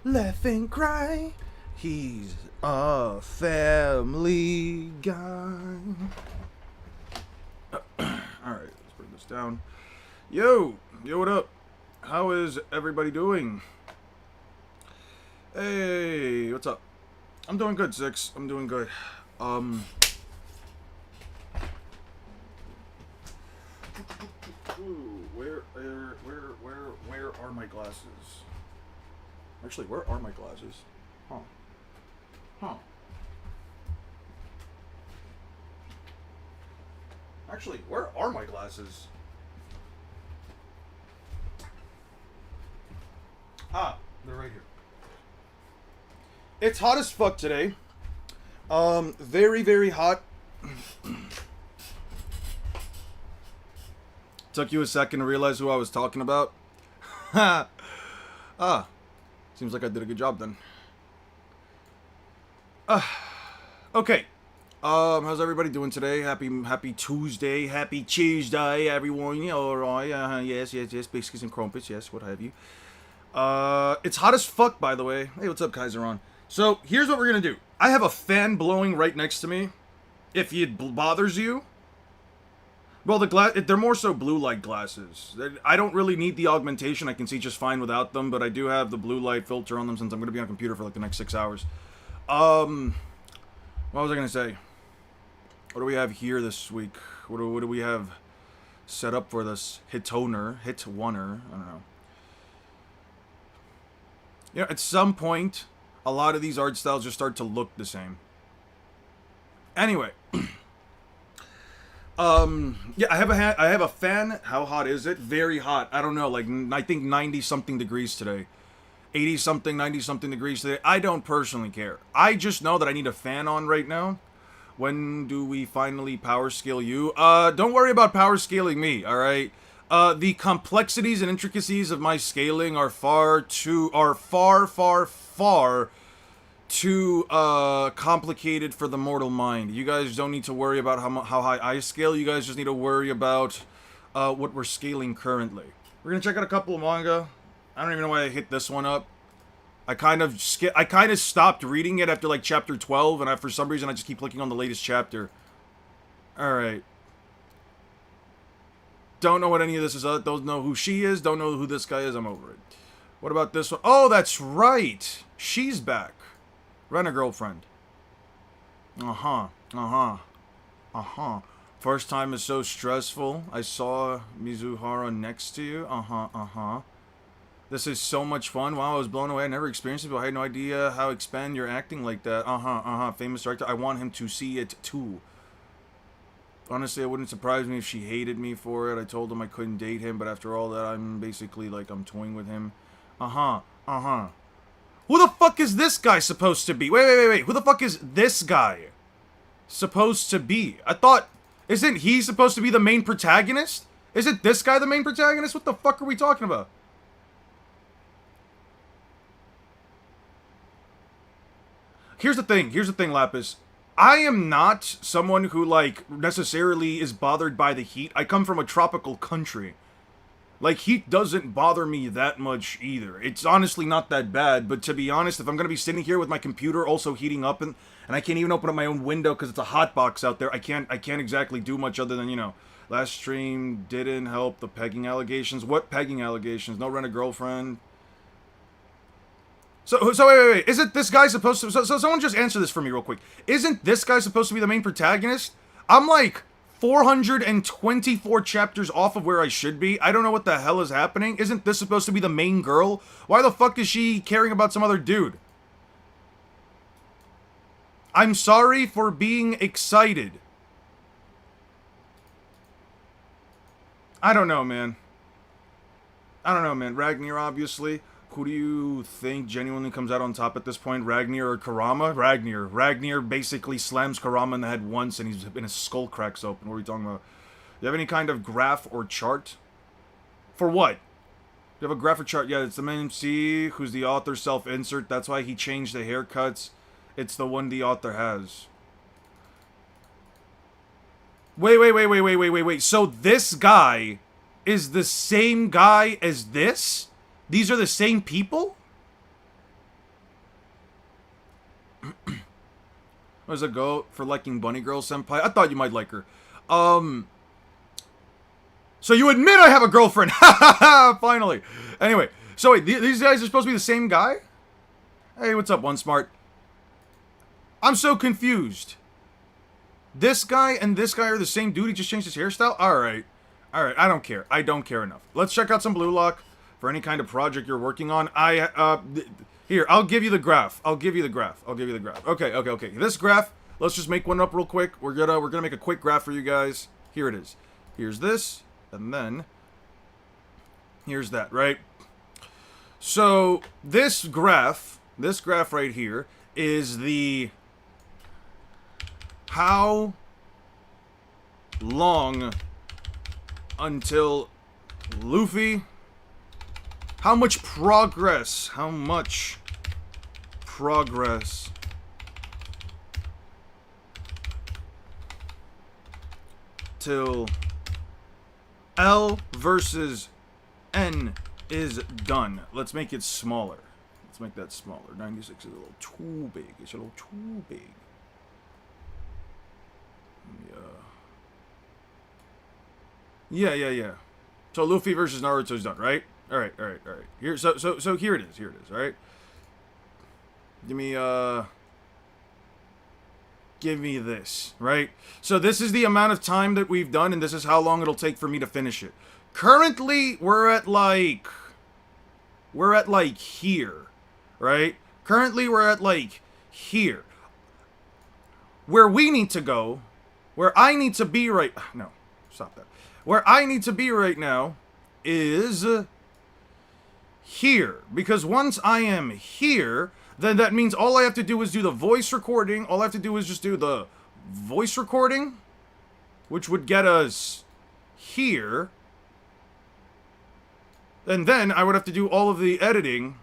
laugh and cry. He's a family guy. Alright, let's bring this down. Yo, what up? How is everybody doing? Hey, what's up? I'm doing good, Six. I'm doing good. Where are my glasses? Actually, where are my glasses? Huh. Actually, where are my glasses? Ah, they're right here. It's hot as fuck today. Very, very hot. Took you a second to realize who I was talking about. Seems like I did a good job then. Okay. How's everybody doing today? Happy Tuesday. Happy Tuesday, everyone. Yeah, alright. Yes. Biscuits and crumpets. Yes, what have you. It's hot as fuck, by the way. Hey, what's up, Kaiseron? So, here's what we're gonna do. I have a fan blowing right next to me. If it bothers you. Well, they're more so blue light glasses. I don't really need the augmentation. I can see just fine without them, but I do have the blue light filter on them since I'm going to be on a computer for like the next 6 hours. What was I going to say? What do we have here this week? What do we have set up for this? Hitoner? I don't know. You know, at some point, a lot of these art styles just start to look the same. Anyway. Yeah, I have a fan. How hot is it? Very hot. I don't know, like, I think 90-something degrees today. 80-something, 90-something degrees today. I don't personally care. I just know that I need a fan on right now. When do we finally power scale you? Don't worry about power scaling me, alright? The complexities and intricacies of my scaling are far too complicated for the mortal mind. You guys don't need to worry about how high I scale. You guys just need to worry about what we're scaling currently. We're gonna check out a couple of manga. I don't even know why I hit this one up. I kind of stopped reading it after like chapter 12, and for some reason I just keep clicking on the latest chapter. All right. Don't know what any of this is. Don't know who she is. Don't know who this guy is. I'm over it. What about this one? Oh, that's right. She's back. Rent a girlfriend. First time is so stressful. I saw Mizuhara next to you. This is so much fun. Wow, I was blown away. I never experienced it, but I had no idea how expand you're acting like that. Famous director. I want him to see it too. Honestly, it wouldn't surprise me if she hated me for it. I told him I couldn't date him, but after all that, I'm basically like I'm toying with him. Who the fuck is this guy supposed to be? Wait. Who the fuck is this guy supposed to be? I thought, isn't he supposed to be the main protagonist? Isn't this guy the main protagonist? What the fuck are we talking about? Here's the thing, Lapis. I am not someone who, like, necessarily is bothered by the heat. I come from a tropical country. Like, heat doesn't bother me that much either. It's honestly not that bad, but to be honest, if I'm gonna be sitting here with my computer also heating up and I can't even open up my own window because it's a hot box out there, I can't exactly do much other than, you know, last stream didn't help the pegging allegations. What pegging allegations? No rent a girlfriend. So wait. Isn't this guy supposed to... So someone just answer this for me real quick. Isn't this guy supposed to be the main protagonist? I'm like 424 chapters off of where I should be. I don't know what the hell is happening. Isn't this supposed to be the main girl? Why the fuck is she caring about some other dude? I'm sorry for being excited. I don't know, man. Ragnar, obviously. Who do you think genuinely comes out on top at this point? Ragnar or Kurama? Ragnar basically slams Kurama in the head once and his skull cracks open. What are we talking about? Do you have any kind of graph or chart? For what? Do you have a graph or chart? Yeah, it's the MC who's the author self-insert. That's why he changed the haircuts. It's the one the author has. Wait. So this guy is the same guy as this? These are the same people? There's a goat for liking Bunny Girl Senpai. I thought you might like her. So you admit I have a girlfriend. Finally. Anyway, so wait, these guys are supposed to be the same guy? Hey, what's up, One Smart? I'm so confused. This guy and this guy are the same dude. He just changed his hairstyle? Alright. Alright, I don't care. I don't care enough. Let's check out some Blue Lock for any kind of project you're working on. Here, I'll give you the graph. Okay. This graph, let's just make one up real quick. We're gonna make a quick graph for you guys. Here it is. Here's this, and then here's that, right? So this graph right here is the how long until Luffy, how much progress till L versus N is done. Let's make it smaller. Let's make that smaller. 96 is a little too big. It's a little too big. Yeah. So Luffy versus Naruto's done, right? Alright. Here, so here it is, alright? Give me this, right? So this is the amount of time that we've done, and this is how long it'll take for me to finish it. Currently, we're at like here, right? Currently, we're at like here. Where we need to go, where I need to be right... No, stop that. Where I need to be right now is here. Because once I am here, then that means all I have to do is do the voice recording. All I have to do is just do the voice recording, which would get us here. And then I would have to do all of the editing.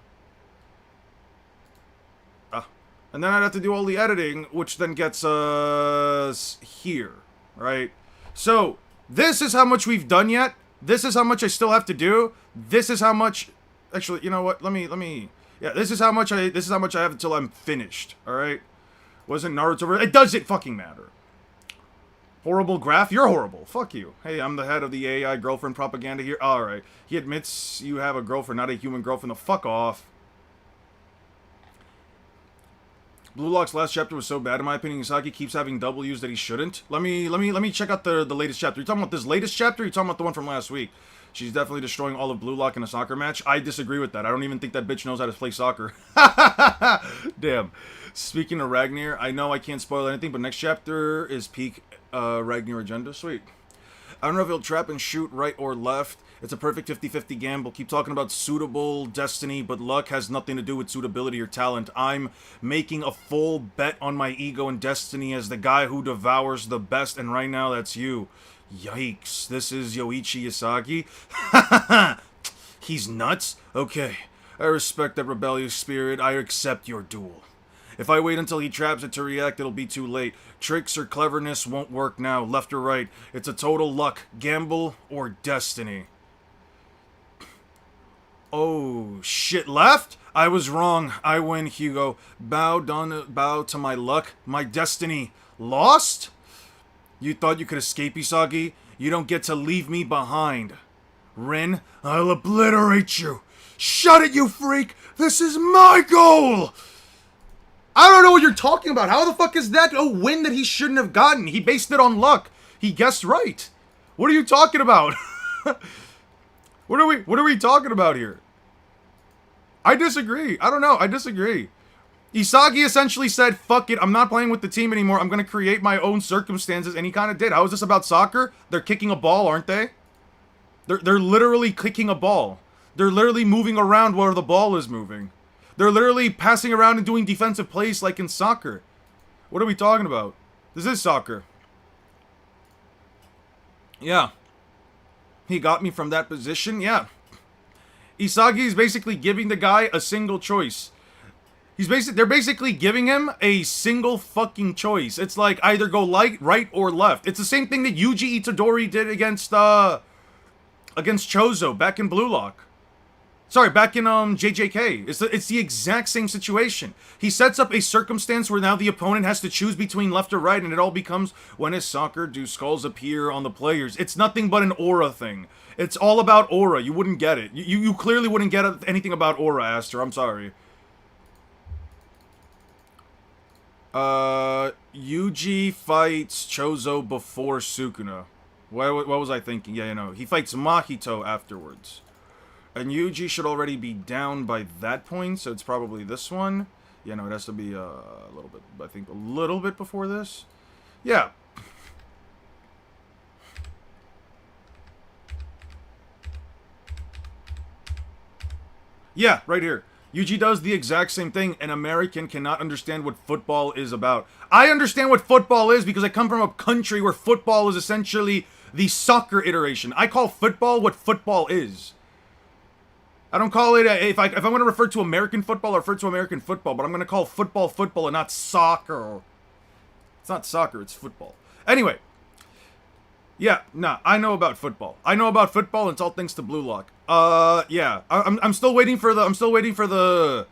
And then I'd have to do all the editing, which then gets us here, right? So, this is how much we've done yet. This is how much I still have to do. This is how much... Actually, you know what? Let me... Yeah, this is how much I have until I'm finished, alright? Wasn't Naruto... It doesn't fucking matter. Horrible graph? You're horrible. Fuck you. Hey, I'm the head of the AI girlfriend propaganda here. Alright. He admits you have a girlfriend, not a human girlfriend. The fuck off. Blue Lock's last chapter was so bad, in my opinion. Sasuke keeps having W's that he shouldn't. Let me check out the latest chapter. You talking about this latest chapter? Or you talking about the one from last week? She's definitely destroying all of Blue Lock in a soccer match. I disagree with that. I don't even think that bitch knows how to play soccer. Damn. Speaking of Ragnar, I know I can't spoil anything, but next chapter is peak Ragnar agenda. Sweet. I don't know if he'll trap and shoot right or left. It's a perfect 50-50 gamble. Keep talking about suitable destiny, but luck has nothing to do with suitability or talent. I'm making a full bet on my ego and destiny as the guy who devours the best, and right now that's you. Yikes. This is Yoichi Isagi? He's nuts? Okay. I respect that rebellious spirit. I accept your duel. If I wait until he traps it to react, it'll be too late. Tricks or cleverness won't work now, left or right. It's a total luck, gamble, or destiny. Oh, shit, left? I was wrong. I win, Hugo. Bow to my luck, my destiny. Lost? You thought you could escape, Isagi? You don't get to leave me behind. Rin, I'll obliterate you. Shut it, you freak! This is my goal! I don't know what you're talking about. How the fuck is that a win that he shouldn't have gotten? He based it on luck. He guessed right. What are you talking about? What are we talking about here? I disagree. I don't know. I disagree. Isagi essentially said, fuck it, I'm not playing with the team anymore. I'm going to create my own circumstances. And he kind of did. How is this about soccer? They're kicking a ball, aren't they? They're literally kicking a ball. They're literally moving around where the ball is moving. They're literally passing around and doing defensive plays like in soccer. What are we talking about? This is soccer. Yeah. He got me from that position? Yeah. Isagi is basically giving the guy a single choice. They're basically giving him a single fucking choice. It's like either go right or left. It's the same thing that Yuji Itadori did against Chozo back in Blue Lock. Sorry, back in JJK. It's the exact same situation. He sets up a circumstance where now the opponent has to choose between left or right, and it all becomes, when is soccer, do skulls appear on the players? It's nothing but an aura thing. It's all about aura. You wouldn't get it. You clearly wouldn't get anything about aura, Aster. I'm sorry. Yuji fights Chozo before Sukuna. What was I thinking? Yeah, you know. He fights Mahito afterwards. And Yuji should already be down by that point, so it's probably this one. Yeah, no, it has to be a little bit, I think a little bit before this. Yeah. Yeah, right here. Yuji does the exact same thing. An American cannot understand what football is about. I understand what football is because I come from a country where football is essentially the soccer iteration. I call football what football is. I don't call it, if I want to refer to American football, I refer to American football, but I'm going to call football football and not soccer. It's not soccer, it's football. Anyway. Yeah, nah, I know about football. I know about football, and it's all thanks to Blue Lock. Yeah. I'm still waiting for the, I'm still waiting for the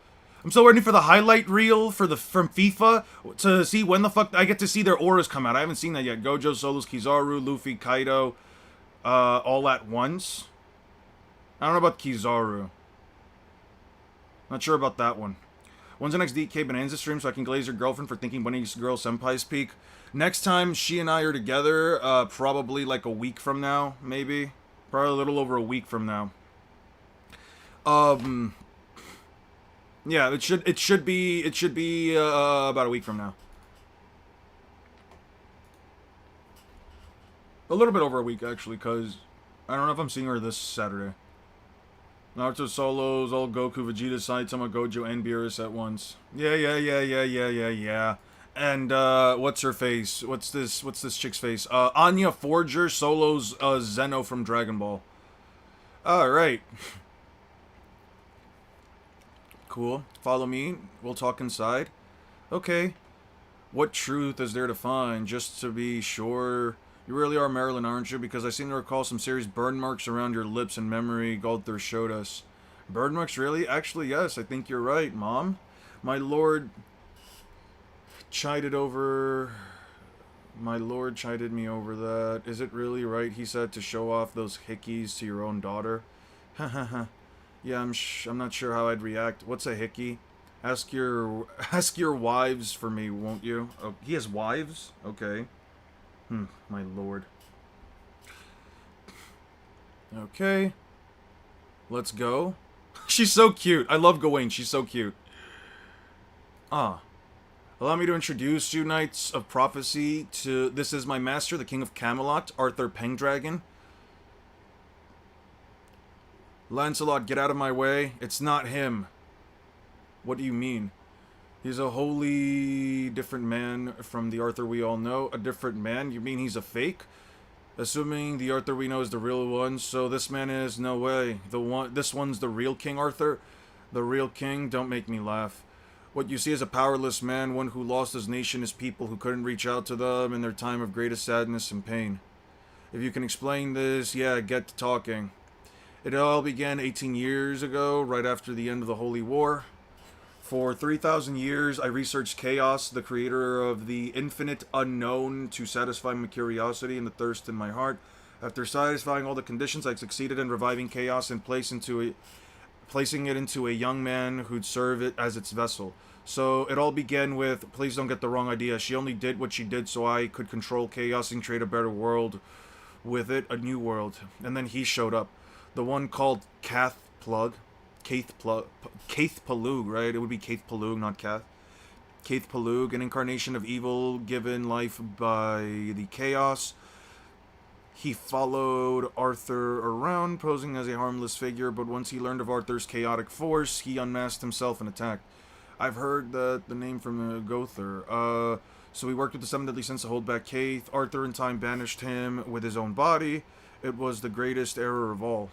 highlight reel from FIFA to see when the fuck I get to see their auras come out. I haven't seen that yet. Gojo, Solus, Kizaru, Luffy, Kaido, all at once. I don't know about Kizaru. Not sure about that one. When's the next DK Bonanza stream so I can glaze your girlfriend for thinking Bunny's girl senpai's peak? Next time she and I are together, probably like a week from now, maybe. Probably a little over a week from now. Yeah, it should be about a week from now. A little bit over a week actually, cause I don't know if I'm seeing her this Saturday. Naruto solos, all Goku, Vegeta, Saitama, Gojo, and Beerus at once. Yeah. And, what's her face? What's this chick's face? Anya Forger solos, Zeno from Dragon Ball. Alright. Cool. Follow me. We'll talk inside. Okay. What truth is there to find? Just to be sure... You really are Marilyn, aren't you? Because I seem to recall some serious burn marks around your lips in memory Goldthir showed us. Burn marks, really? Actually, yes, I think you're right, Mom. My lord chided me over that. Is it really right, he said, to show off those hickeys to your own daughter? Hahaha. Yeah, I'm not sure how I'd react. What's a hickey? Ask your wives for me, won't you? Oh, he has wives? Okay. My lord. Okay. Let's go. She's so cute. I love Gawain. She's so cute. Allow me to introduce you, Knights of Prophecy, to... This is my master, the King of Camelot, Arthur Pendragon. Lancelot, get out of my way. It's not him. What do you mean? He's a wholly different man from the Arthur we all know. A different man? You mean he's a fake? Assuming the Arthur we know is the real one, so this man is, no way. This one's the real King Arthur? The real king? Don't make me laugh. What you see is a powerless man, one who lost his nation, his people, who couldn't reach out to them in their time of greatest sadness and pain. If you can explain this, yeah, get to talking. It all began 18 years ago, right after the end of the Holy War. For 3,000 years, I researched chaos, the creator of the infinite unknown, to satisfy my curiosity and the thirst in my heart. After satisfying all the conditions, I succeeded in reviving chaos and placing it into a young man who'd serve it as its vessel. So it all began with, please don't get the wrong idea, she only did what she did so I could control chaos and create a better world with it, a new world. And then he showed up. The one called Kath Plug. Kaith Palug, right? It would be Kaith Palug, not Kath. Kaith Palug, an incarnation of evil given life by the chaos. He followed Arthur around, posing as a harmless figure, but once he learned of Arthur's chaotic force, he unmasked himself and attacked. I've heard the name from Gothir. So he worked with the Seven Deadly Sins to hold back Kaith. Arthur in time banished him with his own body. It was the greatest error of all.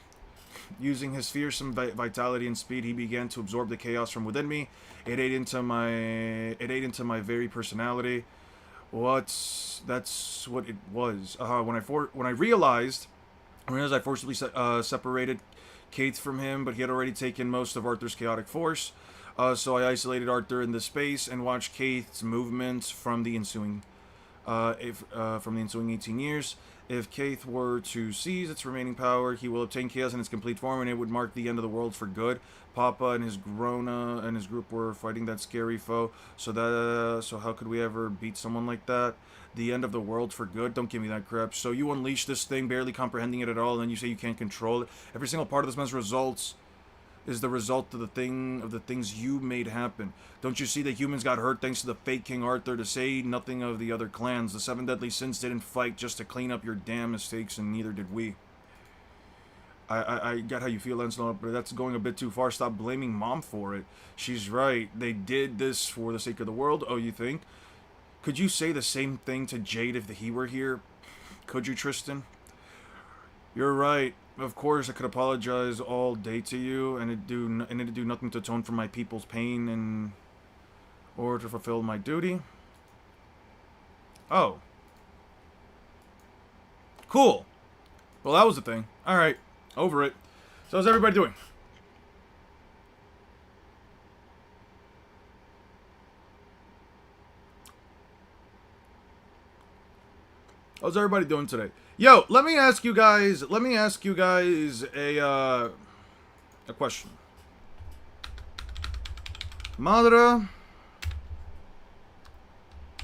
Using his fearsome vitality and speed, he began to absorb the chaos from within me. It ate into my very personality. That's what it was. When I realized I forcibly separated Kate from him, but he had already taken most of Arthur's chaotic force. So I isolated Arthur in this space and watched Kate's movements from the ensuing 18 years. If Kaith were to seize its remaining power, he will obtain chaos in its complete form, and it would mark the end of the world for good. Papa and his Grona and his group were fighting that scary foe, so how could we ever beat someone like that? The end of the world for good? Don't give me that crap. So you unleash this thing, barely comprehending it at all, and then you say you can't control it. Every single part of this man's results is the result of the things you made happen. Don't you see that humans got hurt thanks to the fake King Arthur, to say nothing of the other clans? The 7 deadly sins didn't fight just to clean up your damn mistakes, and neither did we. I get how you feel, Lancelot, but that's going a bit too far. Stop blaming Mom for it. She's right. They did this for the sake of the world. Oh, you think? Could you say the same thing to Jade if he were here? Could you, Tristan? You're right. Of course, I could apologize all day to you, and it'd do nothing to atone for my people's pain in order to fulfill my duty. Oh. Cool. Well, that was the thing. Alright. Over it. So how's everybody doing? How's everybody doing today? Yo, let me ask you guys a question. Madara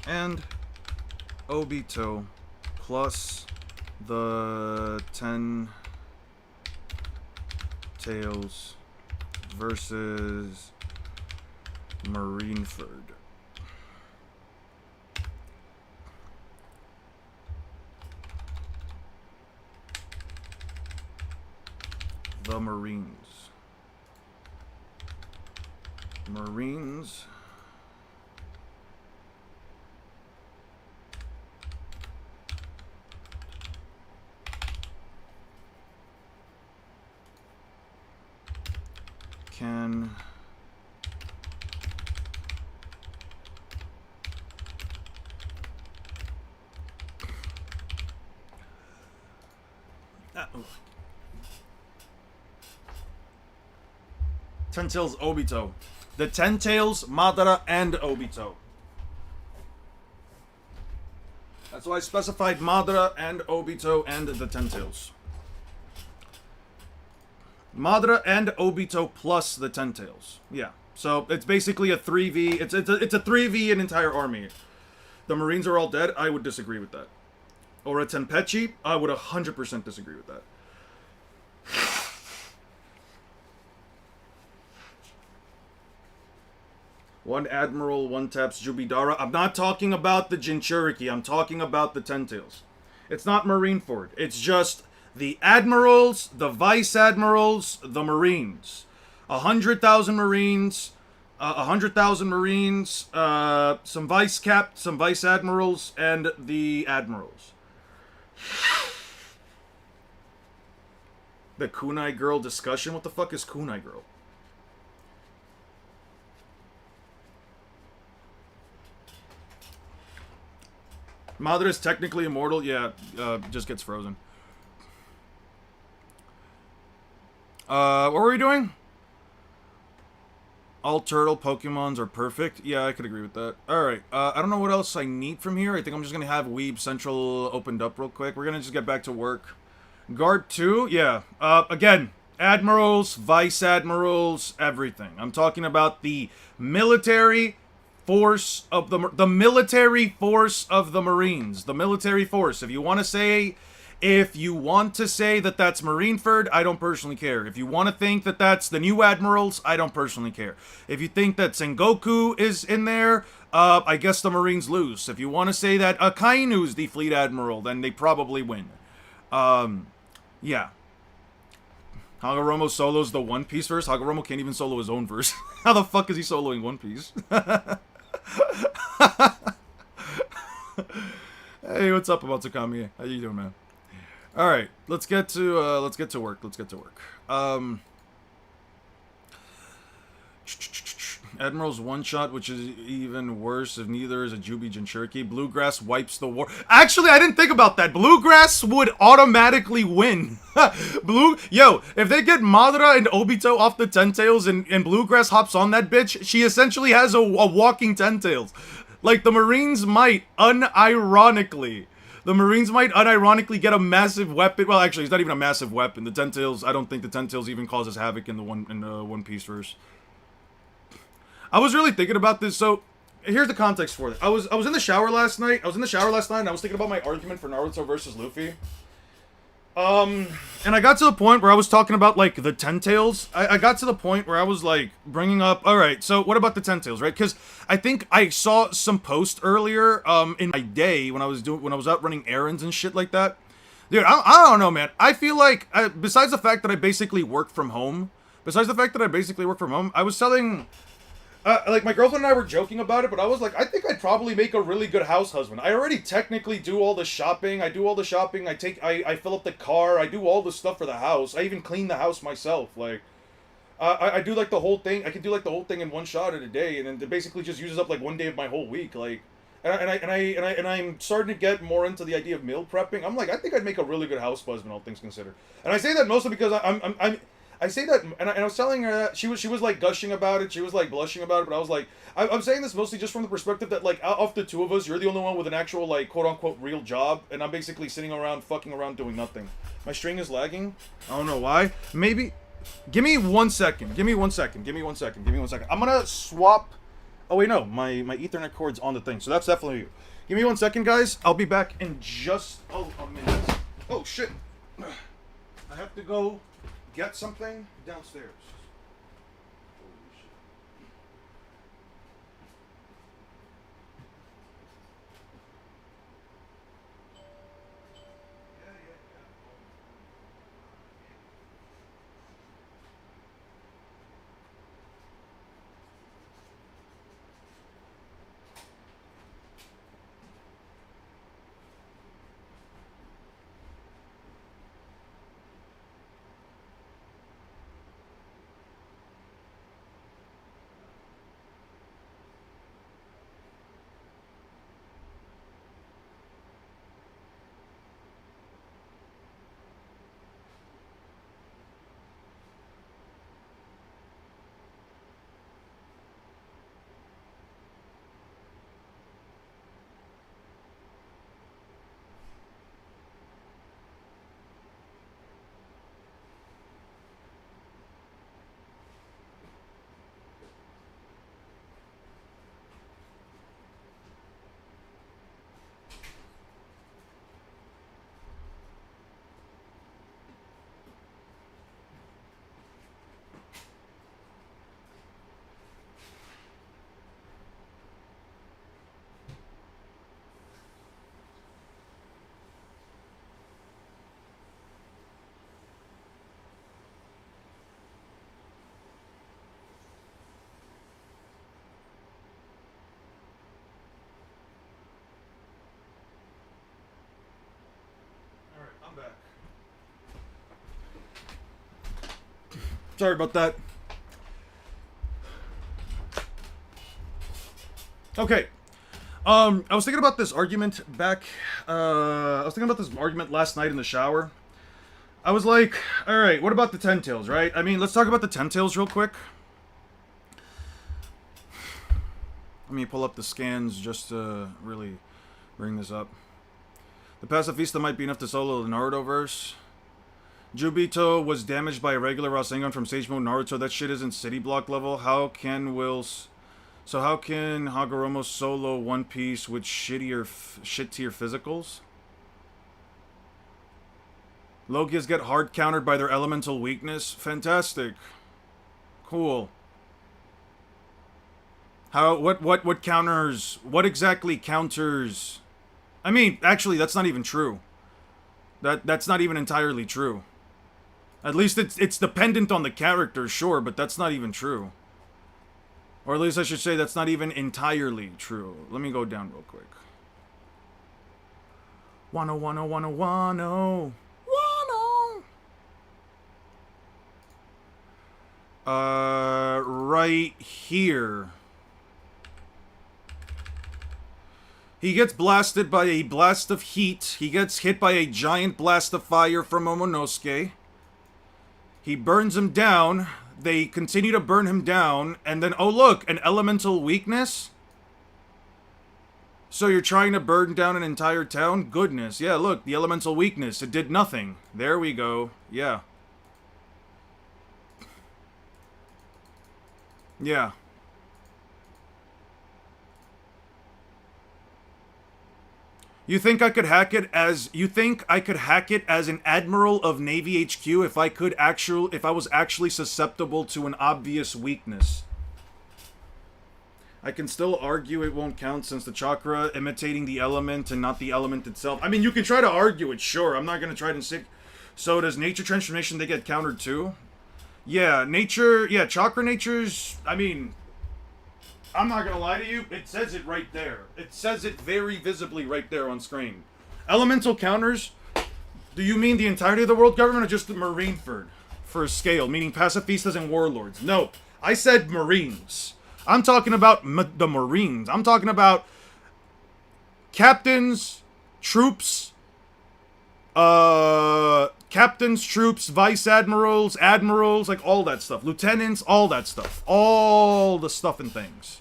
and Obito plus the 10 tails versus Marineford. The Marines. Can Ten Tails Obito. The Ten Tails, Madara, and Obito. That's why I specified Madara and Obito and the Ten Tails. Madara and Obito plus the Ten Tails. Yeah. So it's basically a 3v. It's a 3v an entire army. The Marines are all dead. I would disagree with that. Or a Tenpechi. I would 100% disagree with that. One Admiral, one taps Jubidara. I'm not talking about the Jinchuriki. I'm talking about the Ten Tails. It's not Marineford. It's just the Admirals, the Vice Admirals, the Marines. 100,000 Marines. 100,000 Marines. Some Vice Admirals, and the Admirals. The Kunai Girl discussion? What the fuck is Kunai Girl? Madara is technically immortal. Yeah, just gets frozen. What were we doing? All turtle Pokemons are perfect. Yeah, I could agree with that. Alright, I don't know what else I need from here. I think I'm just gonna have Weeb Central opened up real quick. We're gonna just get back to work. Guard 2? Yeah. Again, Admirals, Vice Admirals, everything. I'm talking about the military force of the military force of the Marines. The military force. If you want to say that that's Marineford, I don't personally care. If you want to think that that's the new Admirals, I don't personally care. If you think that Sengoku is in there, I guess the Marines lose. If you want to say that Akainu's the Fleet Admiral, then they probably win. Yeah. Hagoromo solos the One Piece verse? Hagoromo can't even solo his own verse. How the fuck is he soloing One Piece? Hey, what's up about Takami? How you doing, man? All right, let's get to work. Admiral's one shot, which is even worse if neither is a Jubi Jinchuriki. Bluegrass wipes the war. Actually, I didn't think about that. Bluegrass would automatically win. If they get Madara and Obito off the Ten Tails and Bluegrass hops on that bitch, she essentially has a walking Ten Tails. Like, the Marines might, unironically get a massive weapon. Well, actually, it's not even a massive weapon. The Ten Tails, I don't think the Ten Tails even causes havoc in the One Piece verse. I was really thinking about this, so here's the context for it. I was in the shower last night. And I was thinking about my argument for Naruto versus Luffy. And I got to the point where I was talking about, like, the Ten Tails. I got to the point where I was, like, bringing up, alright, so what about the Ten Tails, right? Because I think I saw some post earlier, in my day when I was out running errands and shit like that. Dude, I don't know, man. I feel like, besides the fact that I basically work from home, I was telling... like, my girlfriend and I were joking about it, but I was like, I think I'd probably make a really good house husband. I already technically do all the shopping. I fill up the car. I do all the stuff for the house. I even clean the house myself. Like, I do, like, the whole thing. I can do, like, the whole thing in one shot in a day, and then it basically just uses up, like, one day of my whole week. Like, and I'm starting to get more into the idea of meal prepping. I'm like, I think I'd make a really good house husband, all things considered. And I say that mostly because I say that, and I was telling her that she was like gushing about it, she was like blushing about it, but I was like, I'm saying this mostly just from the perspective that, like, of the two of us, you're the only one with an actual, like, quote-unquote real job, and I'm basically sitting around, fucking around, doing nothing. My string is lagging. I don't know why. Maybe, give me 1 second. I'm gonna swap, oh wait, no, my Ethernet cord's on the thing, so that's definitely you. Give me 1 second, guys. I'll be back in just a minute. Oh, shit. I have to go get something downstairs. Holy shit. I'm back. Sorry about that. Okay. I was thinking about this argument last night in the shower. I was like, alright, what about the Ten Tails, right? I mean, let's talk about the Ten Tails real quick. Let me pull up the scans just to really bring this up. The Pacifista might be enough to solo the Naruto verse. Jubito was damaged by a regular Rasengan from Sage Mode Naruto. That shit isn't city block level. How can Hagoromo solo One Piece with shittier physicals? Logias get hard countered by their elemental weakness. Fantastic. Cool. What counters? What exactly counters? I mean, actually, that's not even true. That's not even entirely true. At least it's dependent on the character, sure, but that's not even true. Or at least I should say that's not even entirely true. Let me go down real quick. Wano, wano, wano, wano. Wano! right here. He gets blasted by a blast of heat. He gets hit by a giant blast of fire from Momonosuke. He burns him down. They continue to burn him down. And then, oh look, an elemental weakness? So you're trying to burn down an entire town? Goodness. Yeah, look, the elemental weakness. It did nothing. There we go. Yeah. Yeah. You think I could hack it as an admiral of Navy HQ if I was actually susceptible to an obvious weakness? I can still argue it won't count since the chakra imitating the element and not the element itself. I mean, you can try to argue it, sure. I'm not going to try to say... So does nature transformation, they get countered too? Yeah, nature... Yeah, chakra natures... I mean... I'm not gonna lie to you, it says it right there. It says it very visibly right there on screen. Elemental counters, do you mean the entirety of the world government or just the Marineford? For a scale, meaning pacifistas and warlords. No, I said Marines. I'm talking about the Marines. I'm talking about captains, troops, vice admirals, admirals, like all that stuff. Lieutenants, all that stuff. All the stuff and things.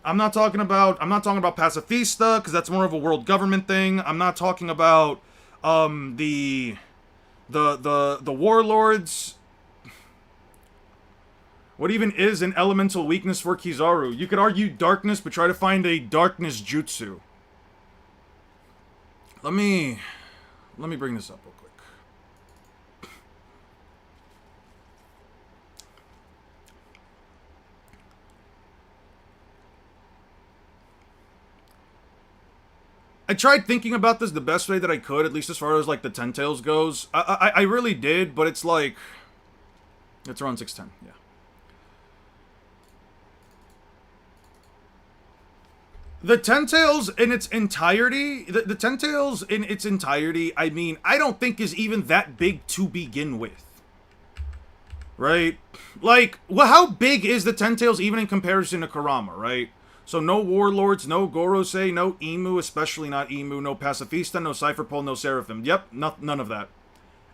I'm not talking about pacifista, because that's more of a world government thing. I'm not talking about the warlords. What even is an elemental weakness for Kizaru? You could argue darkness, but try to find a darkness jutsu. Let me bring this up real quick. I tried thinking about this the best way that I could, at least as far as, like, the Ten Tails goes. I really did, but it's like... It's around 610, yeah. The Ten Tails in its entirety... The Ten Tails in its entirety, I mean, I don't think is even that big to begin with. Right? Like, well, how big is the Ten Tails even in comparison to Kurama, right? So no warlords, no Gorosei, no Emu, especially not Emu, no Pacifista, no Cypher Pole, no Seraphim. Yep, none of that.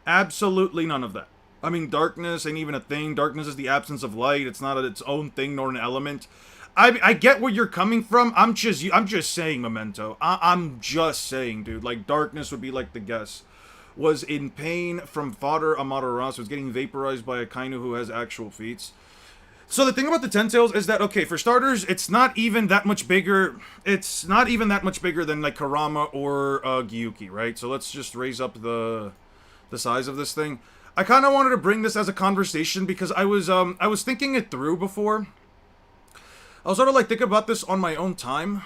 Absolutely none of that. I mean, darkness ain't even a thing. Darkness is the absence of light. It's not its own thing nor an element. I get where you're coming from. I'm just saying, Memento. I'm just saying, dude. Like, darkness would be like the guess. Was in pain from fodder Amaterasu. Was getting vaporized by a Kainu who has actual feats. So the thing about the Ten Tails is that, okay, for starters, it's not even that much bigger. It's not even that much bigger than, like, Kurama or Gyuki, right? So let's just raise up the size of this thing. I kind of wanted to bring this as a conversation because I was thinking it through before. I was sort of, like, thinking about this on my own time.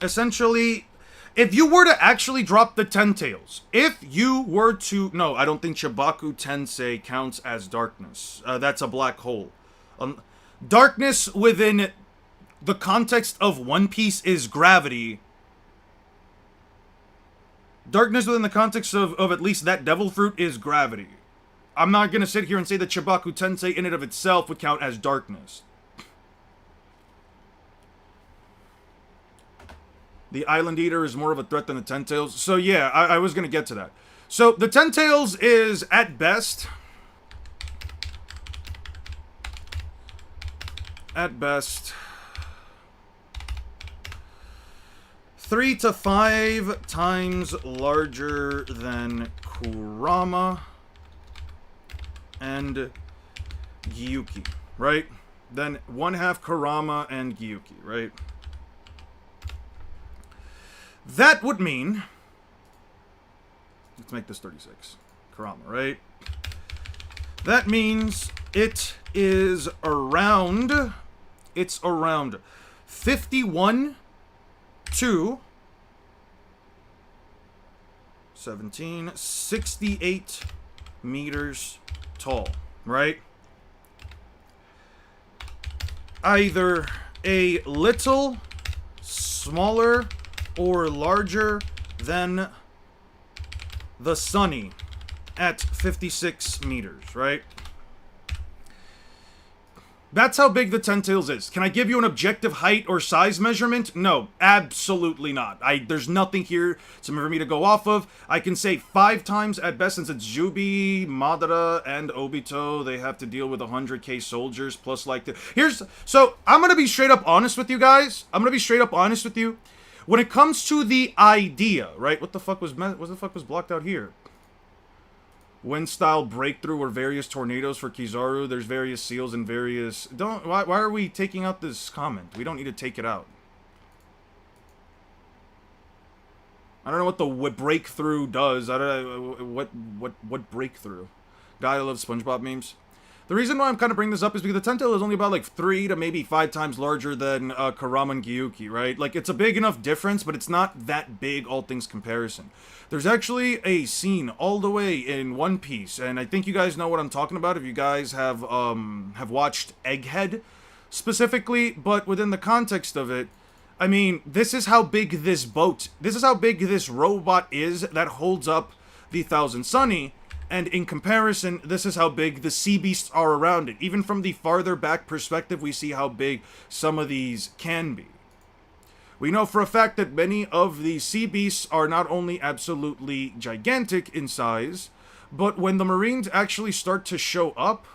Essentially, if you were to actually drop the Ten Tails, if you were to... No, I don't think Chibaku Tensei counts as darkness. That's a black hole. Darkness within the context of One Piece is gravity. Darkness within the context of at least that devil fruit is gravity. I'm not gonna sit here and say that Chibaku Tensei in and of itself would count as darkness. The Island Eater is more of a threat than the Ten Tails. So yeah, I was gonna get to that. So the Ten Tails is, at best... At best... 3 to 5 times larger than Kurama and Gyuki, right? Then 1/2 Kurama and Gyuki, right? That would mean... Let's make this 36. Kurama, right? That means it is around... It's around 51 to 17, 68 meters tall, right? Either a little smaller or larger than the Sunny at 56 meters, right? That's how big the Ten Tails is. Can I give you an objective height or size measurement? No, absolutely not. There's nothing here for me to go off of. I can say 5 times at best, since it's Jubi, Madara, and Obito. They have to deal with 100k soldiers plus like so I'm gonna be straight up honest with you guys. When it comes to the idea, right? What the fuck was blocked out here? Wind style breakthrough or various tornadoes for Kizaru. There's various seals and various... Why are we taking out this comment? We don't need to take it out. I don't know what the breakthrough does. I don't know what breakthrough. Guy who loves SpongeBob memes. The reason why I'm kind of bringing this up is because the Ten Tail is only about like 3 to maybe 5 times larger than Kurama and Gyuki, right? Like, it's a big enough difference, but it's not that big, all things comparison. There's actually a scene all the way in One Piece, and I think you guys know what I'm talking about if you guys have watched Egghead specifically, but within the context of it, I mean, this is how big this robot is that holds up the Thousand Sunny. And in comparison, this is how big the sea beasts are around it. Even from the farther back perspective, we see how big some of these can be. We know for a fact that many of the sea beasts are not only absolutely gigantic in size, but when the Marines actually start to show up,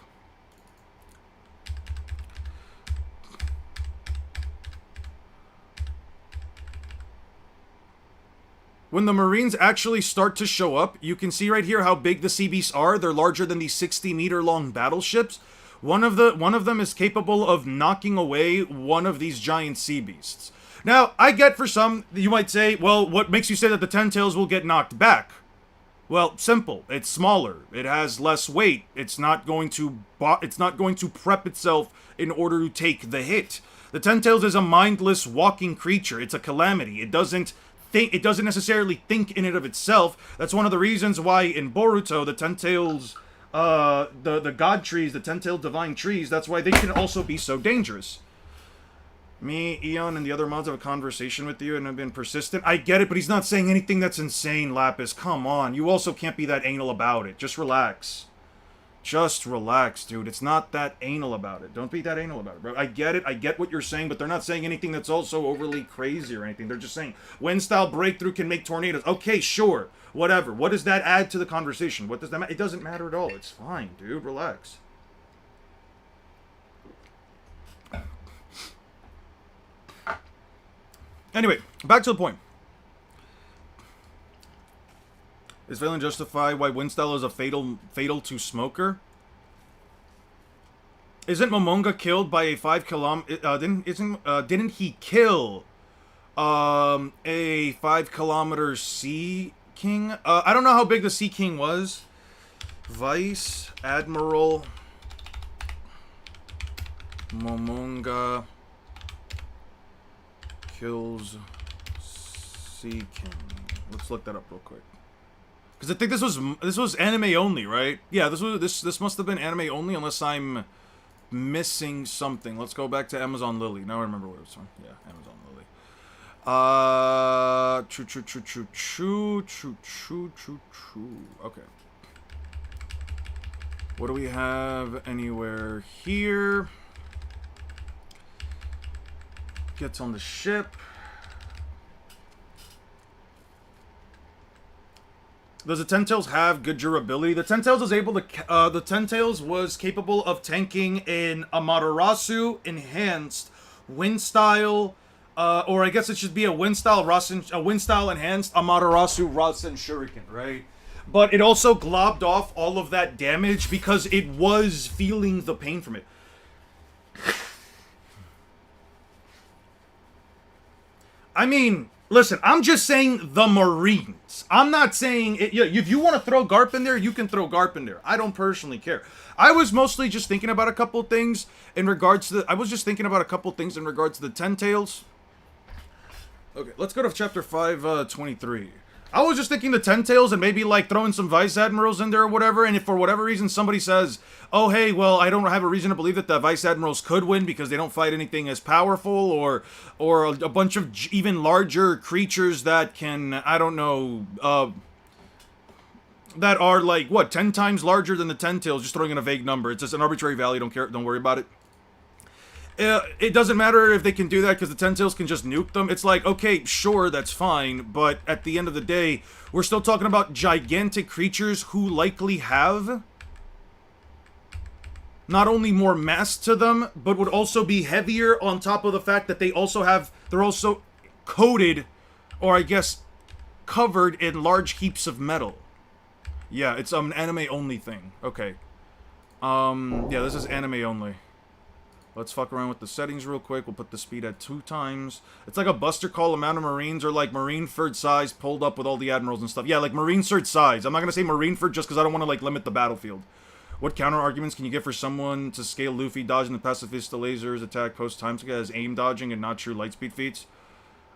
you can see right here how big the sea beasts are. They're larger than these 60-meter-long battleships. One of them is capable of knocking away one of these giant sea beasts. Now, I get for some, you might say, well, what makes you say that the Ten Tails will get knocked back? Well, simple. It's smaller. It has less weight. It's not going to prep itself in order to take the hit. The Ten Tails is a mindless walking creature. It's a calamity. It doesn't necessarily think in and of itself. That's one of the reasons why in Boruto, the Ten Tails, the god trees, the Ten-tailed divine trees, that's why they can also be so dangerous. Me, Eon, and the other mods have a conversation with you and have been persistent. I get it, but he's not saying anything that's insane, Lapis. Come on. You also can't be that anal about it. Just relax. Just relax, dude. It's not that anal about it. Don't be that anal about it, bro. I get it. I get what you're saying, but they're not saying anything that's also overly crazy or anything. They're just saying, wind-style breakthrough can make tornadoes. Okay, sure. Whatever. What does that add to the conversation? What does that matter? It doesn't matter at all. It's fine, dude. Relax. Anyway, back to the point. Is failing justify why Windstyle is a fatal to Smoker? Isn't Momonga killed by a 5 kilometer? Didn't he kill a 5 kilometer Sea King? I don't know how big the Sea King was. Vice Admiral Momonga kills Sea King. Let's look that up real quick. Because I think this was anime only, right? Yeah, this must have been anime only, unless I'm missing something. Let's go back to Amazon Lily. Now I remember what it was from. Yeah, Amazon Lily. Okay. What do we have anywhere here? Gets on the ship. Does the Ten Tails have good durability? The Ten Tails was capable of tanking an Amaterasu enhanced wind style, or I guess it should be a wind style enhanced Amaterasu Rasen Shuriken, right? But it also globbed off all of that damage because it was feeling the pain from it. I mean, listen, I'm just saying the Marines. I'm not saying... if you want to throw Garp in there, you can throw Garp in there. I don't personally care. I was mostly just thinking about a couple things in regards to the... Ten Tails. Okay, let's go to chapter 523. I was just thinking the Ten Tails and maybe, like, throwing some Vice Admirals in there or whatever, and if for whatever reason somebody says, oh, hey, well, I don't have a reason to believe that the Vice Admirals could win because they don't fight anything as powerful, or a bunch of even larger creatures that can, I don't know, that are, like, what, 10 times larger than the Ten Tails, just throwing in a vague number. It's just an arbitrary value, don't worry about it. it doesn't matter if they can do that because the Ten Tails can just nuke them. It's like, okay, sure, that's fine, but at the end of the day, we're still talking about gigantic creatures who likely have not only more mass to them, but would also be heavier on top of the fact that they're also coated, or I guess covered in large heaps of metal. Yeah, it's an anime only thing. Okay. Yeah, this is anime only. Let's fuck around with the settings real quick. We'll put the speed at 2 times. It's like a Buster Call amount of Marines, or like Marineford size pulled up with all the admirals and stuff. Yeah, like Marineford size. I'm not gonna say Marineford just because I don't want to like limit the battlefield. What counter arguments can you get for someone to scale Luffy dodging the pacifista lasers attack post time to get as aim dodging and not true lightspeed feats?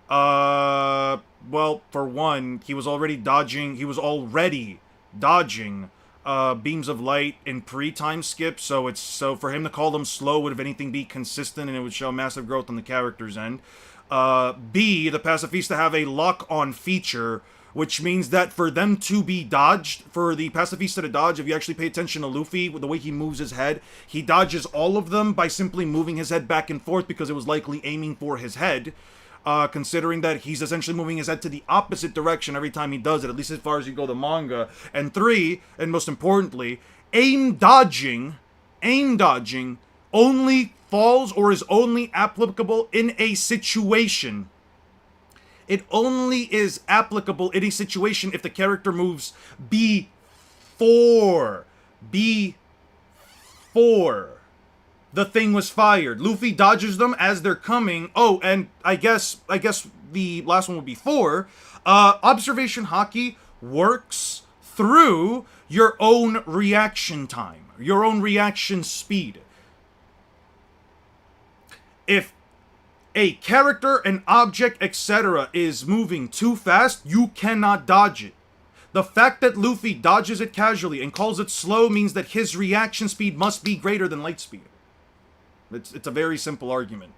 Well, for one, he was already dodging beams of light in pre-time skip, so for him to call them slow would, if anything, be consistent, and it would show massive growth on the character's end. B, the pacifista have a lock-on feature, which means that for them to be dodged, for the pacifista to dodge, if you actually pay attention to Luffy, with the way he moves his head, he dodges all of them by simply moving his head back and forth because it was likely aiming for his head. Considering that he's essentially moving his head to the opposite direction every time he does it, at least as far as you go the manga. And 3, and most importantly, aim dodging only falls or is only applicable in a situation. It only is applicable in a situation if the character moves before the thing was fired. Luffy dodges them as they're coming. Oh, and I guess the last one would be 4. Observation Haki works through your own reaction time, your own reaction speed. If a character, an object, etc. is moving too fast, you cannot dodge it. The fact that Luffy dodges it casually and calls it slow means that his reaction speed must be greater than light speed. It's a very simple argument.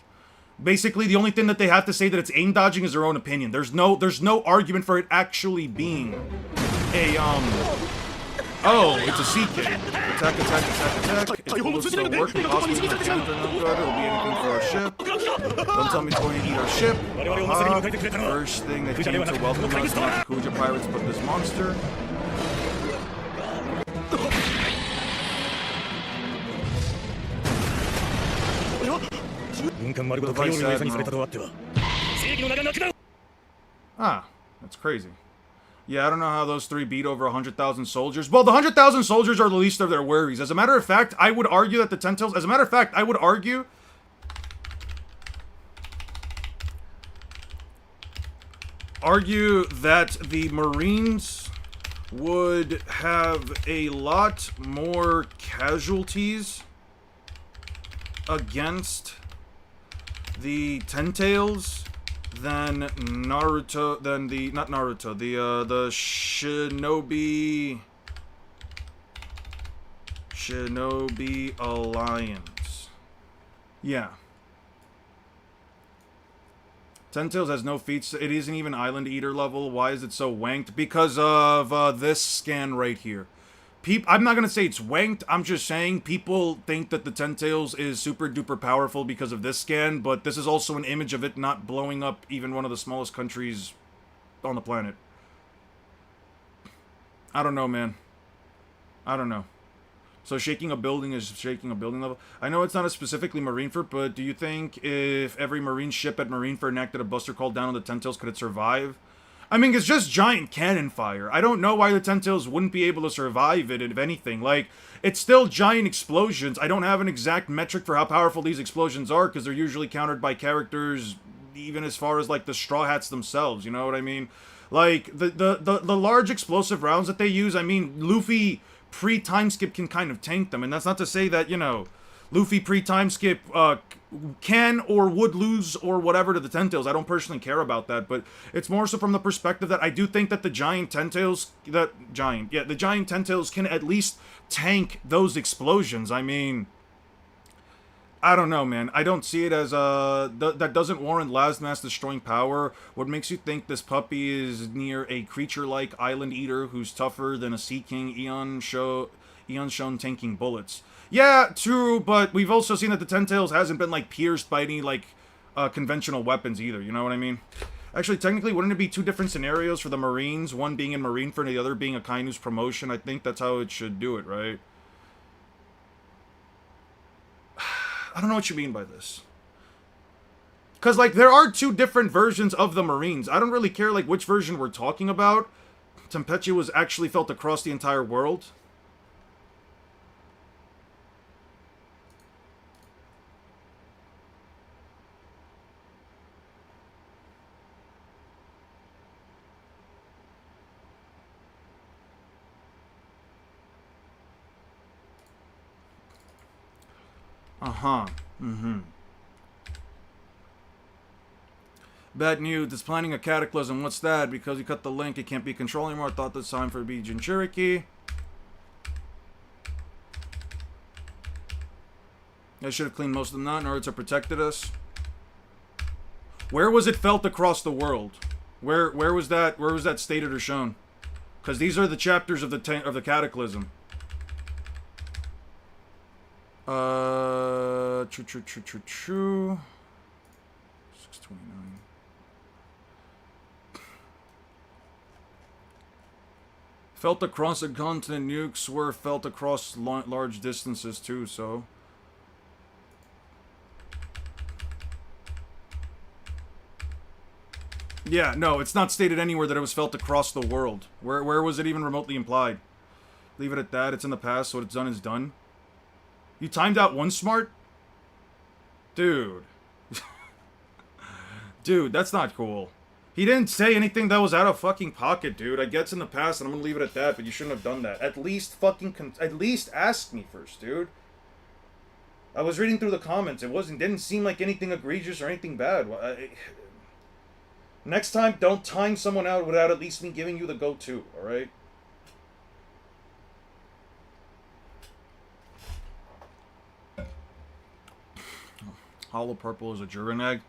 Basically, the only thing that they have to say that it's aim dodging is their own opinion. There's no argument for it actually being a oh, it's a CK. Attack. If bullets don't work, the Oscars and cannons are no good. It'll be anything for our ship. Don't tell me it's going to eat our ship. First thing that came to welcome us, not the Kuja pirates, but this monster. Ah, that's crazy. Yeah, I don't know how those 3 beat over 100,000 soldiers. Well, the 100,000 soldiers are the least of their worries. As a matter of fact, I would argue that the Ten Tails... I would argue that the Marines would have a lot more casualties against the Ten Tails than the Shinobi Alliance. Yeah. Ten Tails has no feats. It isn't even Island Eater level. Why is it so wanked? Because of this scan right here. I'm not going to say it's wanked, I'm just saying people think that the Ten Tails is super duper powerful because of this scan, but this is also an image of it not blowing up even one of the smallest countries on the planet. I don't know, man. I don't know. So shaking a building is shaking a building level. I know it's not a specifically Marineford, but do you think if every Marine ship at Marineford enacted a Buster Call down on the Ten Tails, could it survive? I mean, it's just giant cannon fire. I don't know why the Ten Tails wouldn't be able to survive it, if anything. Like, it's still giant explosions. I don't have an exact metric for how powerful these explosions are, because they're usually countered by characters, even as far as, like, the Straw Hats themselves, you know what I mean? Like, the large explosive rounds that they use, I mean, Luffy pre-time skip can kind of tank them, and that's not to say that, you know, Luffy pre-time skip can or would lose or whatever to the Ten Tails. I don't personally care about that, but it's more so from the perspective that I do think that the giant Ten Tails, the giant Ten Tails can at least tank those explosions. I mean, I don't know, man. I don't see it as that doesn't warrant last mass destroying power. What makes you think this puppy is near a creature like Island Eater who's tougher than a Sea King Eon's shown tanking bullets. Yeah, true, but we've also seen that the Ten Tails hasn't been, like, pierced by any, like, conventional weapons either, you know what I mean? Actually, technically, wouldn't it be two different scenarios for the Marines? One being in Marineford and the other being a Kainu's promotion? I think that's how it should do it, right? I don't know what you mean by this. Because, like, there are two different versions of the Marines. I don't really care, like, which version we're talking about. Tempechi was actually felt across the entire world. Bad news, it's planning a cataclysm. What's that? Because you cut the link, it can't be controlled anymore. I thought this time for it to be Jinchuriki. I should have cleaned most of them out. Naruto protected us. Where was it felt across the world? Where was that? Where was that stated or shown? Because these are the chapters of the cataclysm. True. 629. Felt across a continent, nukes were felt across large distances too, so... Yeah, no, it's not stated anywhere that it was felt across the world. Where was it even remotely implied? Leave it at that, it's in the past, so what it's done is done. You timed out one smart? Dude. Dude, that's not cool. He didn't say anything that was out of fucking pocket, dude. I get it's in the past, and I'm gonna leave it at that, but you shouldn't have done that. At least at least ask me first, dude. I was reading through the comments. Didn't seem like anything egregious or anything bad. Next time, don't time someone out without at least me giving you the go-to, alright? Hollow purple is a Jurin egg.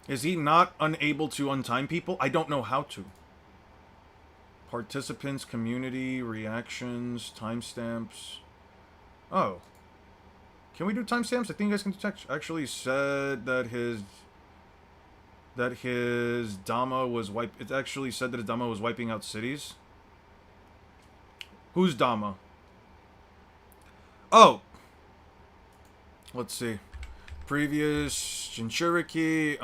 Is he not unable to untime people? I don't know how to. Participants, community, reactions, timestamps. Oh. Can we do timestamps? I think you guys can detect. Actually said that his Dama was It actually said that his Dama was wiping out cities. Who's Dama? Oh. Let's see. Previous Jinchuriki,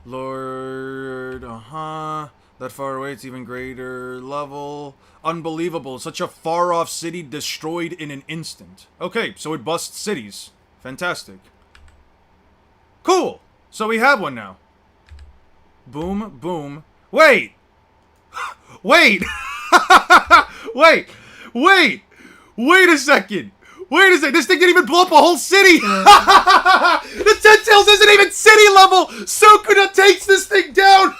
Lord, that far away, it's even greater level. Unbelievable, such a far-off city destroyed in an instant. Okay, so it busts cities. Fantastic. Cool! So we have one now. Boom, boom. Wait! Wait! Wait a second! Wait a second, this thing didn't even blow up a whole city! The Ten Tails isn't even city level! Sukuna takes this thing down!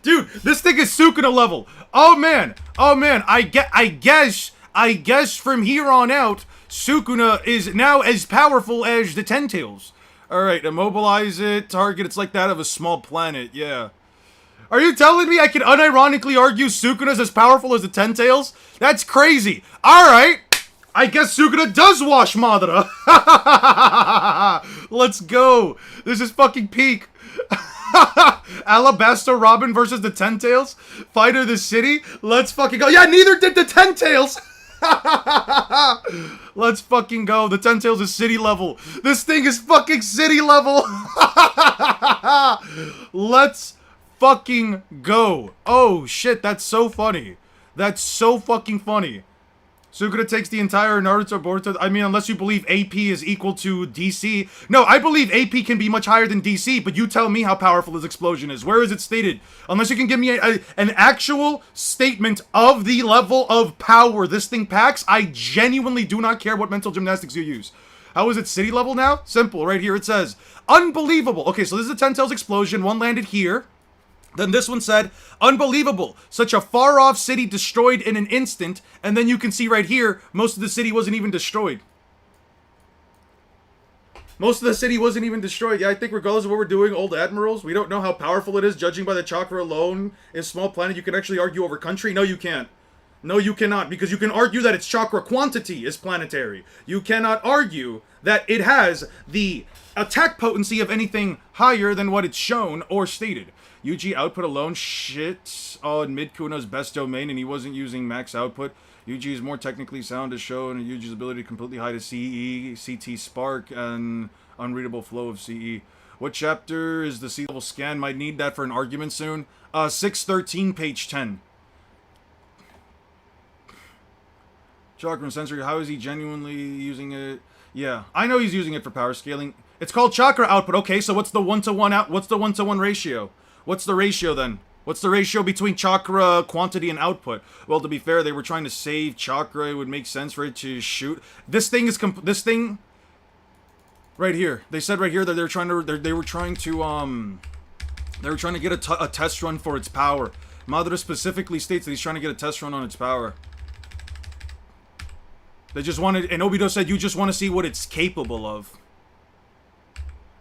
Dude, this thing is Sukuna level. Oh man, I guess from here on out, Sukuna is now as powerful as the Ten Tails. Alright, immobilize it, target, it's like that of a small planet, yeah. Are you telling me I can unironically argue Sukuna's as powerful as the Ten Tails? That's crazy. Alright. I guess Sukuna does wash Madara! Let's go! This is fucking peak! Alabasta Robin versus the Ten Tails? Fighter the city? Let's fucking go! Yeah, neither did the Ten Tails! Let's fucking go. The Ten Tails is city level. This thing is fucking city level! Let's fucking go. Oh shit, that's so funny. That's so fucking funny. Sukuna takes the entire Naruto Boruto. I mean, unless you believe AP is equal to DC. No, I believe AP can be much higher than DC, but you tell me how powerful this explosion is. Where is it stated? Unless you can give me an actual statement of the level of power this thing packs, I genuinely do not care what mental gymnastics you use. How is it city level now? Simple, right here it says, unbelievable. Okay, so this is a Ten Tails explosion. One landed here. Then this one said, unbelievable, such a far-off city destroyed in an instant, and then you can see right here, most of the city wasn't even destroyed. Most of the city wasn't even destroyed. Yeah, I think regardless of what we're doing, old admirals, we don't know how powerful it is. Judging by the chakra alone, in small planet, you can actually argue over country. No, you can't. No, you cannot, because you can argue that its chakra quantity is planetary. You cannot argue that it has the attack potency of anything higher than what it's shown or stated. UG output alone shit on Mid-Kuno's best domain, and he wasn't using max output. UG is more technically sound as shown, and UG's ability to completely hide a CE, CT spark, and unreadable flow of CE. What chapter is the C-level scan? Might need that for an argument soon. 613, page 10. Chakra sensory, how is he genuinely using it? Yeah, I know he's using it for power scaling. It's called chakra output. Okay, so what's the 1-to-1 out? What's the 1-to-1 ratio? What's the ratio then? What's the ratio between chakra quantity and output? Well, to be fair, they were trying to save chakra. It would make sense for it to shoot. This thing is this thing right here. They said right here that they were trying to get a test run for its power. Madara specifically states that he's trying to get a test run on its power. They just wanted, and Obito said, you just want to see what it's capable of.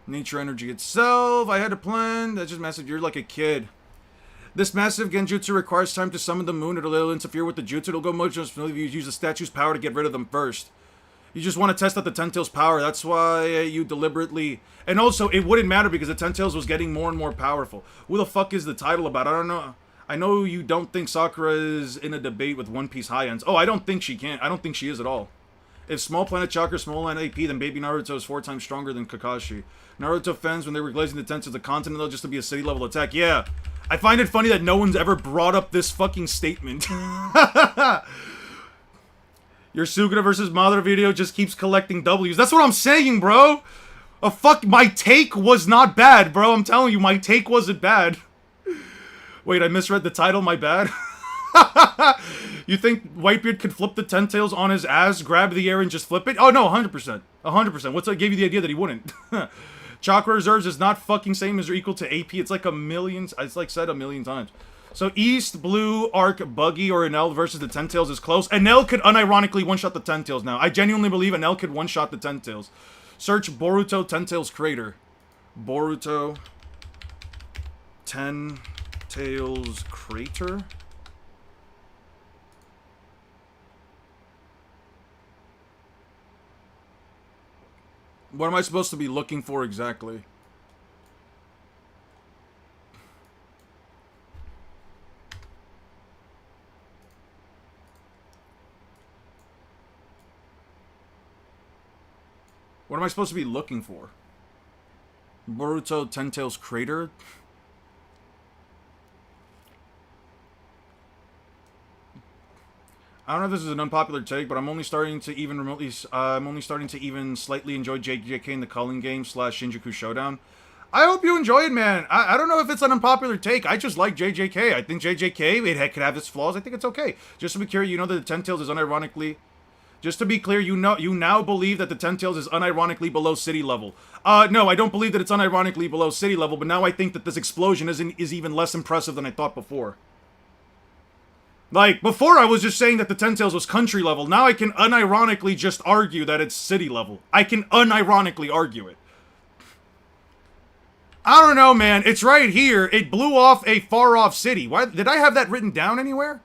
Nature energy itself, I had a plan. That's just massive. You're like a kid. This massive genjutsu requires time to summon the moon. It'll interfere with the jutsu. It'll go much if you use the statue's power to get rid of them first. You just want to test out the Ten Tails' power. That's why you deliberately... And also, it wouldn't matter because the Ten Tails was getting more and more powerful. Who the fuck is the title about? I don't know. I know you don't think Sakura is in a debate with One Piece high ends. Oh, I don't think she can. I don't think she is at all. If small planet chakra, small planet AP, then baby Naruto is 4 times stronger than Kakashi. Naruto fans, when they were glazing the tents of the continent, though, just to be a city level attack. Yeah. I find it funny that no one's ever brought up this fucking statement. Your Sugata versus Madara video just keeps collecting W's. That's what I'm saying, bro. My take was not bad, bro. I'm telling you, my take wasn't bad. Wait, I misread the title, my bad. You think Whitebeard could flip the Ten Tails on his ass, grab the air, and just flip it? Oh, no, 100%. 100%. What's that gave you the idea that he wouldn't? Chakra reserves is not fucking same as or equal to AP. It's like it's like said a million times. So East, Blue, Arc, Buggy, or Enel versus the Ten Tails is close. Enel could unironically one-shot the Ten Tails now. I genuinely believe Enel could one-shot the Ten Tails. Search Boruto Ten Tails Crater. Boruto Ten Tails Crater? What am I supposed to be looking for exactly? What am I supposed to be looking for? Boruto Ten Tails Crater? I don't know if this is an unpopular take, but I'm only starting to even slightly enjoy JJK and the Culling Game / Shinjuku Showdown. I hope you enjoy it, man. I don't know if it's an unpopular take. I just like JJK. I think JJK, it could have its flaws. I think it's okay. Just to be clear, you know that the Ten Tails is unironically... Just to be clear, you now believe that the Ten Tails is unironically below city level. No, I don't believe that it's unironically below city level, but now I think that this explosion is even less impressive than I thought before. Like, before I was just saying that the Ten Tails was country level. Now I can unironically just argue that it's city level. I can unironically argue it. I don't know, man. It's right here. It blew off a far-off city. Why did I have that written down anywhere?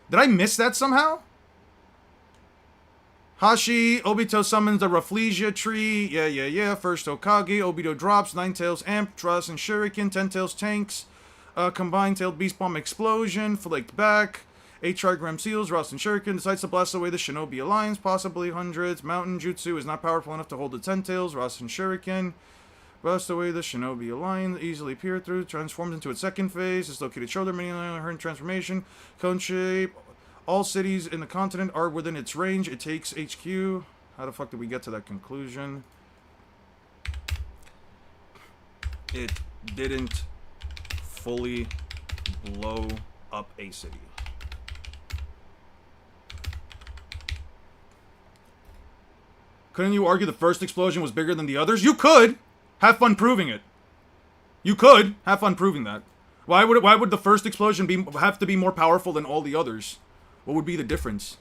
Did I miss that somehow? Hashi, Obito summons the Rafflesia tree. Yeah. First Hokage. Obito drops. Nine Tails Amp, Trust, and Shuriken. Ten Tails tanks. Combined Tailed Beast Bomb explosion. Flaked back. 8 trigram seals, Rost and Shuriken decides to blast away the Shinobi Alliance, possibly hundreds. Mountain Jutsu is not powerful enough to hold the Ten Tails. Rost and Shuriken blast away the Shinobi Alliance, easily peer through, transforms into its second phase, dislocated shoulder, mini her transformation, cone shape. All cities in the continent are within its range. It takes HQ. How the fuck did we get to that conclusion? It didn't fully blow up a city. Couldn't you argue the first explosion was bigger than the others? You could! Have fun proving it. You could. Have fun proving that. Why would the first explosion have to be more powerful than all the others? What would be the difference?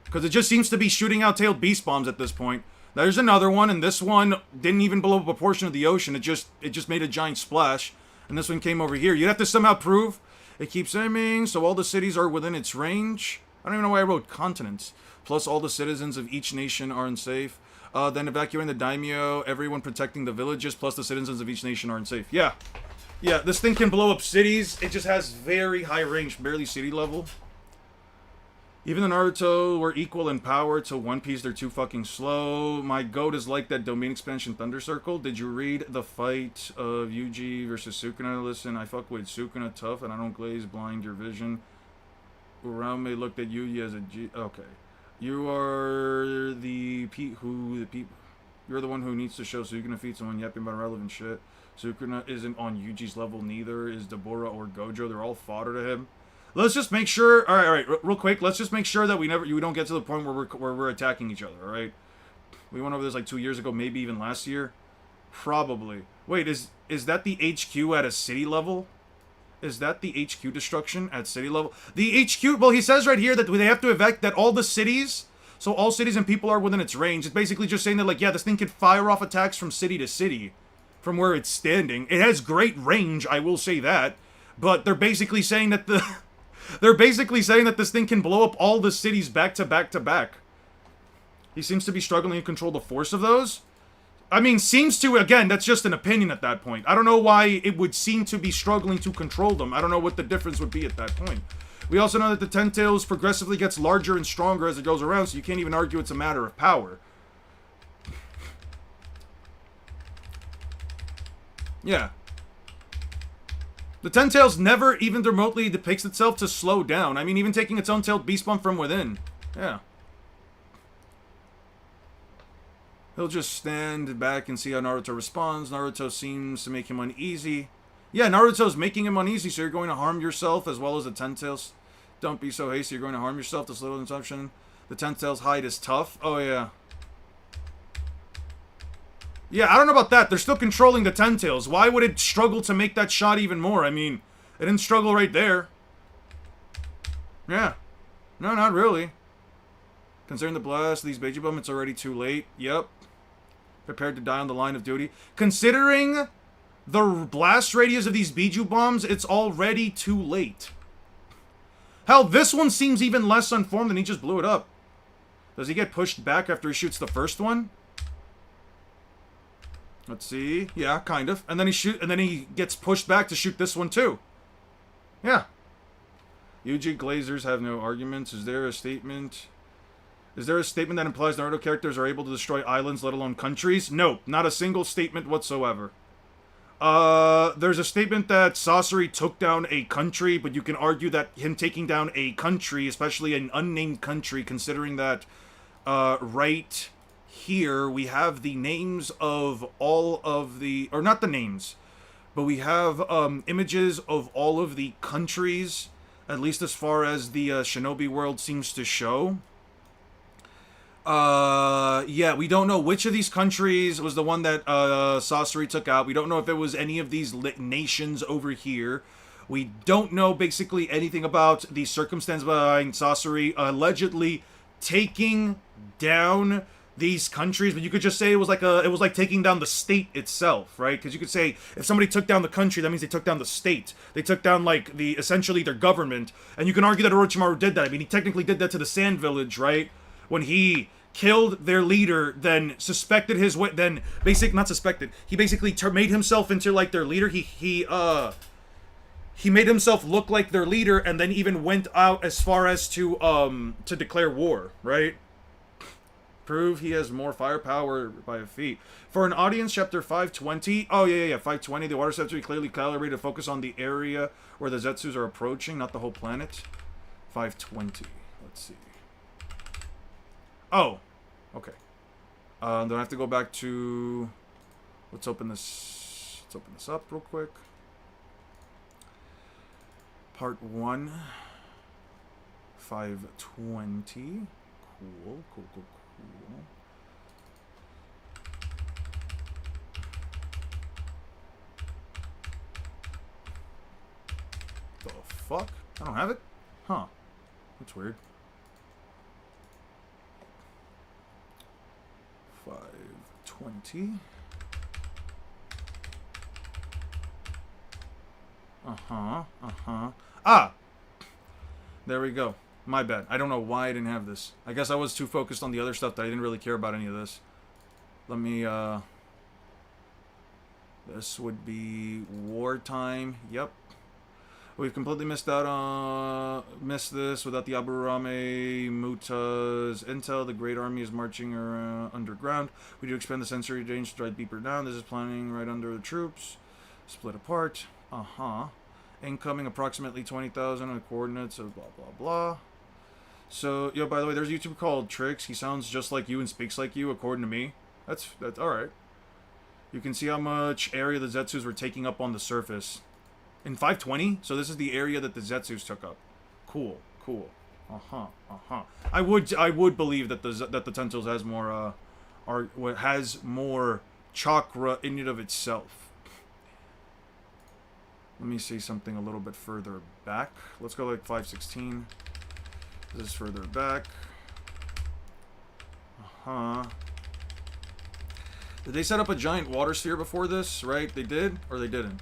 Because it just seems to be shooting out tailed beast bombs at this point. There's another one, and this one didn't even blow up a portion of the ocean. It just made a giant splash. And this one came over here. You'd have to somehow prove it keeps aiming, so all the cities are within its range. I don't even know why I wrote continents. Plus, all the citizens of each nation are unsafe. Then evacuating the daimyo, everyone protecting the villages, plus the citizens of each nation are unsafe. Yeah. Yeah, this thing can blow up cities. It just has very high range, barely city level. Even the Naruto were equal in power to One Piece. They're too fucking slow. My goat is like that domain expansion Thunder Circle. Did you read the fight of Yuji versus Sukuna? Listen, I fuck with Sukuna tough, and I don't glaze blind your vision. Uraume looked at Yuji as a G. Okay, you are the You're the one who needs to show Sukuna feats when yapping about irrelevant shit. Sukuna isn't on Yuji's level. Neither is Deborah or Gojo. They're all fodder to him. Let's just make sure. All right, real quick. Let's just make sure that we don't get to the point where we're attacking each other. All right. We went over this like 2 years ago, maybe even last year. Probably. Wait, is that the HQ at a city level? Is that the HQ destruction at city level? The HQ. Well, he says right here that they have to evacuate that all the cities. So all cities and people are within its range. It's basically just saying that like, yeah, this thing can fire off attacks from city to city, from where it's standing. It has great range. I will say that. But they're basically saying that They're basically saying that this thing can blow up all the cities back to back to back. He seems to be struggling to control the force of those. I mean, seems to, again, that's just an opinion at that point. I don't know why it would seem to be struggling to control them. I don't know what the difference would be at that point. We also know that the Ten Tails progressively gets larger and stronger as it goes around, so you can't even argue it's a matter of power. Yeah. The Ten Tails never even remotely depicts itself to slow down. I mean, even taking its own tailed beast bump from within. Yeah. He'll just stand back and see how Naruto responds. Naruto seems to make him uneasy. Yeah, Naruto's making him uneasy, so you're going to harm yourself as well as the Ten Tails. Don't be so hasty, you're going to harm yourself. This little consumption. The Ten Tails hide is tough. Oh, yeah. Yeah, I don't know about that. They're still controlling the Ten Tails. Why would it struggle to make that shot even more? I mean, it didn't struggle right there. Yeah. No, not really. Considering the blast of these Beiji Bum, it's already too late. Yep. Prepared to die on the line of duty. Considering the blast radius of these Biju bombs, it's already too late. Hell, this one seems even less unformed than he just blew it up. Does he get pushed back after he shoots the first one? Let's see. Yeah, kind of. And then he gets pushed back to shoot this one too. Yeah. Yuji Glazers have no arguments. Is there a statement that implies Naruto characters are able to destroy islands, let alone countries? No, not a single statement whatsoever. There's a statement that Sasori took down a country, but you can argue that him taking down a country, especially an unnamed country, considering that, right here we have the names of all of the, or not the names, but we have, images of all of the countries, at least as far as the, Shinobi world seems to show. Yeah, we don't know which of these countries was the one that, Sasori took out. We don't know if it was any of these nations over here. We don't know basically anything about the circumstance behind Sasori allegedly taking down these countries, but you could just say it was like taking down the state itself, right? Because you could say if somebody took down the country, that means they took down the state. They took down like essentially their government, and you can argue that Orochimaru did that. I mean, he technically did that to the Sand Village, right? When he killed their leader, then suspected his way, then not suspected. He basically made himself into like their leader. He made himself look like their leader, and then even went out as far as to declare war, right? Prove he has more firepower by a feat. For an audience, chapter 520. Oh, yeah, 520. The water scepter clearly calibrated to focus on the area where the Zetsus are approaching, not the whole planet. 520. Let's see. Oh, okay. Then I have to go back to... Let's open this up real quick. Part 1. 520. Cool. The fuck? I don't have it? Huh. That's weird. 5. 520. Ah! There we go. My bad. I don't know why I didn't have this. I guess I was too focused on the other stuff that I didn't really care about any of this. Let me, This would be wartime. Yep. We've completely missed this without the Aburame Muta's intel. The Great Army is marching underground. We do expand the sensory range to drive deeper down. This is planning right under the troops. Split apart. Incoming approximately 20,000 on coordinates of blah blah blah. So, yo, by the way, there's a YouTuber called Trix. He sounds just like you and speaks like you, according to me. That's alright. You can see how much area the Zetsus were taking up on the surface. In 520? So this is the area that the Zetsus took up. Cool, cool. I would believe that the Tentacles has more has more chakra in and of itself. Let me see something a little bit further back. Let's go like 516. This is further back. Did they set up a giant water sphere before this, right? They did? Or they didn't?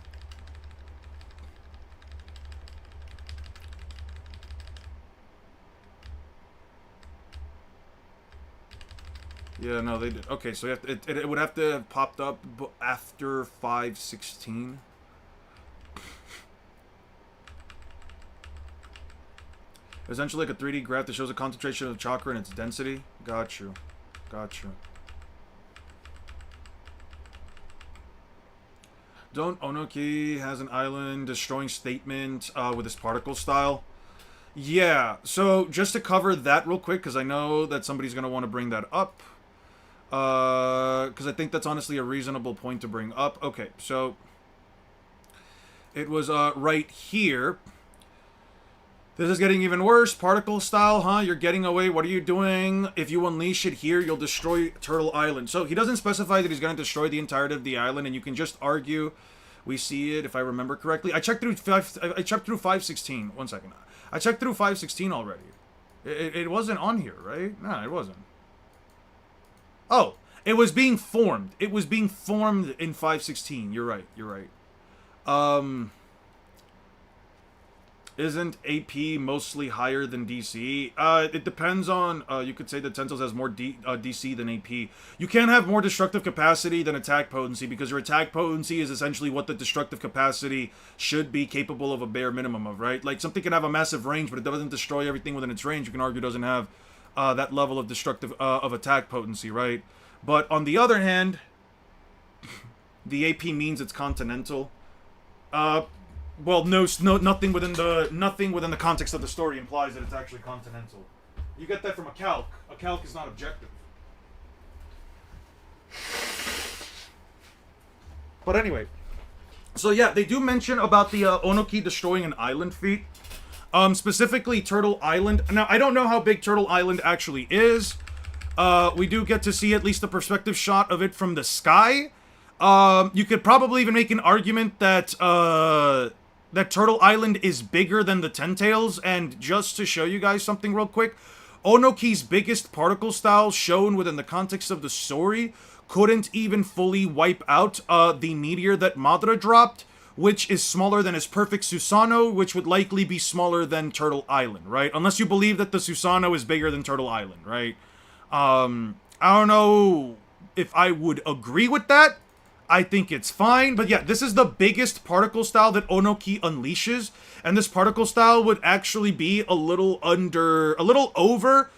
Yeah, no, they did. Okay, so it would have to have popped up after 516. Essentially like a 3D graph that shows a concentration of chakra and its density. Got you. Got you. Don't Onoki has an island destroying statement with his particle style? Yeah, so just to cover that real quick, because I know that somebody's going to want to bring that up. Because I think that's honestly a reasonable point to bring up. Okay, so it was right here. This is getting even worse. Particle style, huh? You're getting away. What are you doing? If you unleash it here, you'll destroy Turtle Island. So he doesn't specify that he's going to destroy the entirety of the island, and you can just argue. We see it, if I remember correctly. I checked through 516. 1 second. I checked through 516 already. It wasn't on here, right? No, it wasn't. Oh, it was being formed. It was being formed in 516. You're right. You're right. Isn't AP mostly higher than DC? It depends on, you could say that Tentacles has more DC than AP. You can't have more destructive capacity than attack potency, because your attack potency is essentially what the destructive capacity should be capable of a bare minimum of, right? Like, something can have a massive range, but it doesn't destroy everything within its range. You can argue it doesn't have that level of destructive, of attack potency, right? But on the other hand, the AP means it's continental. Well, nothing within the context of the story implies that it's actually continental. You get that from a calc. A calc is not objective. But anyway, so yeah, they do mention about the Onoki destroying an island feat. Specifically Turtle Island. Now, I don't know how big Turtle Island actually is. We do get to see at least a perspective shot of it from the sky. You could probably even make an argument that that Turtle Island is bigger than the Ten-Tails, and just to show you guys something real quick, Onoki's biggest particle style shown within the context of the story couldn't even fully wipe out the meteor that Madara dropped, which is smaller than his perfect Susanoo, which would likely be smaller than Turtle Island, right? Unless you believe that the Susanoo is bigger than Turtle Island, right? I don't know if I would agree with that. I think it's fine, but yeah, this is the biggest particle style that Onoki unleashes, and this particle style would actually be a little over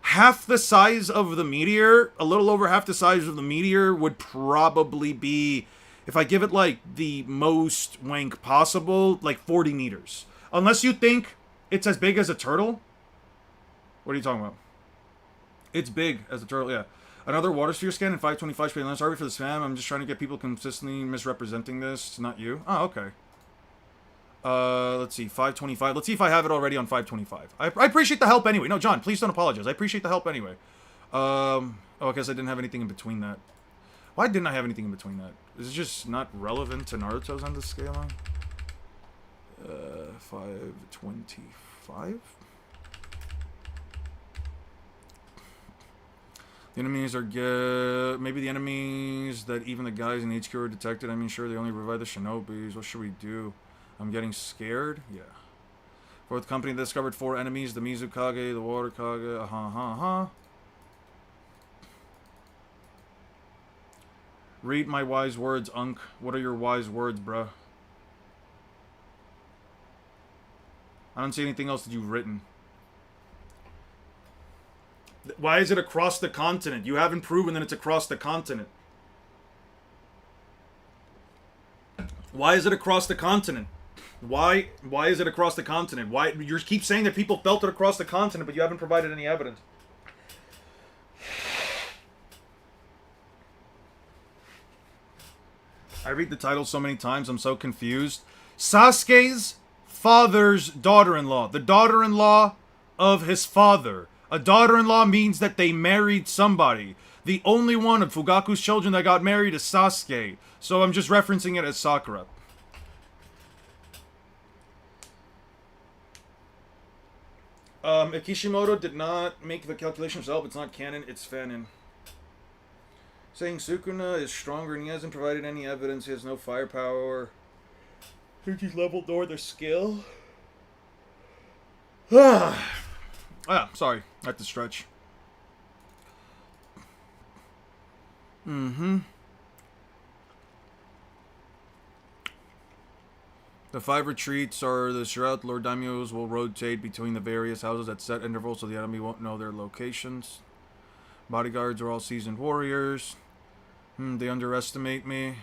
half the size of the meteor. A little over half the size of the meteor would probably be, if I give it like the most wank possible, like 40 meters. Unless you think it's as big as a turtle. What are you talking about? It's big as a turtle, yeah. Another water sphere scan in 525 straight line. Sorry for the spam. I'm just trying to get people consistently misrepresenting this. It's not you. Oh, okay. Let's see. 525. Let's see if I have it already on 525. I appreciate the help anyway. No, John, please don't apologize. I appreciate the help anyway. Oh, I guess I didn't have anything in between that. Why didn't I have anything in between that? Is it just not relevant to Naruto's end of scaling? 525? The enemies are maybe the enemies that even the guys in HQ are detected. I mean, sure, they only revive the shinobis. What should we do? I'm getting scared? Yeah. Fourth company discovered 4 enemies. The Mizukage, the Water Kage. Read my wise words, Unk. What are your wise words, bruh? I don't see anything else that you've written. Why is it across the continent? You haven't proven that it's across the continent. Why is it across the continent? Why is it across the continent? Why you keep saying that people felt it across the continent, but you haven't provided any evidence? I read the title so many times, I'm so confused. Sasuke's father's daughter-in-law. The daughter-in-law of his father. A daughter-in-law means that they married somebody. The only one of Fugaku's children that got married is Sasuke. So I'm just referencing it as Sakura. If Kishimoto did not make the calculation himself, it's not canon, it's fanon. Saying Sukuna is stronger and he hasn't provided any evidence, he has no firepower. Think he's leveled or their skill? Sorry, I have to stretch. The 5 retreats are the Shirat Lord Daimyos will rotate between the various houses at set intervals so the enemy won't know their locations. Bodyguards are all seasoned warriors. They underestimate me.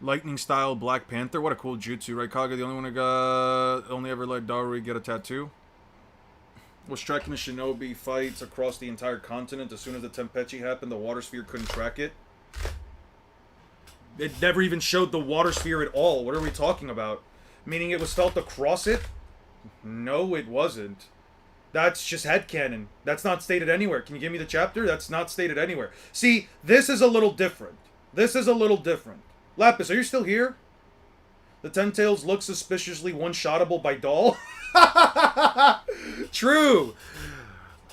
Lightning style Black Panther. What a cool jutsu, right? Kaga, the only one who got only ever let Darui get a tattoo. Was tracking the shinobi fights across the entire continent. As soon as the Tenpechi happened, the water sphere couldn't track it. It never even showed the water sphere at all. What are we talking about? Meaning it was felt across it? No, it wasn't. That's just headcanon. That's not stated anywhere. Can you give me the chapter? That's not stated anywhere. See, this is a little different. This is a little different. Lapis, are you still here? The Ten Tails look suspiciously one-shottable by Doll. True.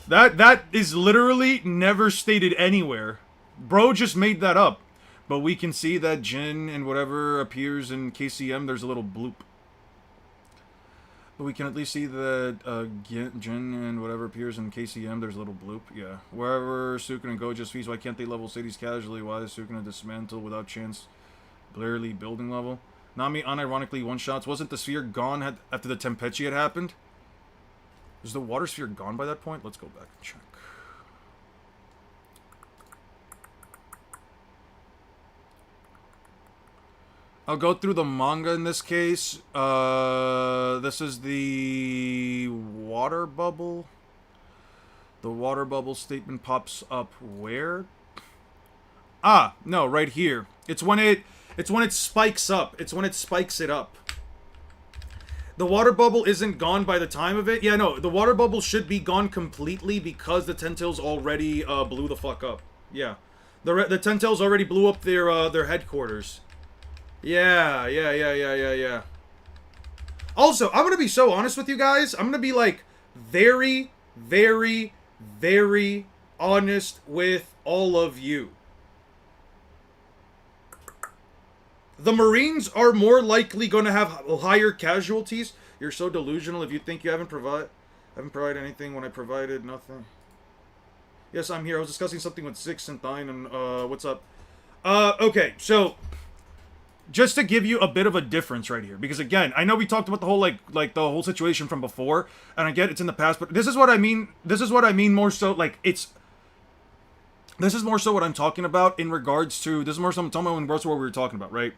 That is literally never stated anywhere. Bro just made that up. But we can see that Jin and whatever appears in KCM, there's a little bloop. But we can at least see that Jin and whatever appears in KCM, there's a little bloop. Yeah. Wherever Sukuna and Gojo's feast, why can't they level cities casually? Why is Sukuna dismantle without chance? Clearly building level. Nami unironically one-shots. Wasn't the sphere gone after the Tenpechi had happened? Was the water sphere gone by that point? Let's go back and check. I'll go through the manga in this case. This is the water bubble. The water bubble statement pops up where? Ah, no, right here. It's when it spikes up. It's when it spikes it up. The water bubble isn't gone by the time of it. Yeah, no, the water bubble should be gone completely because the Ten Tails already blew the fuck up. Yeah, the Ten Tails already blew up their headquarters. Yeah. Also, I'm gonna be so honest with you guys. I'm gonna be like very, very, very honest with all of you. The Marines are more likely going to have higher casualties. You're so delusional if you think you haven't provided anything when I provided nothing. Yes, I'm here. I was discussing something with Six and Thine and what's up? Okay, so just to give you a bit of a difference right here, because again, I know we talked about the whole like the whole situation from before, and I get it's in the past, but this is what I mean. This is what I mean more so like it's. This is more so what I'm talking about in regards to. This is more so I'm talking about in regards to what we were talking about, right?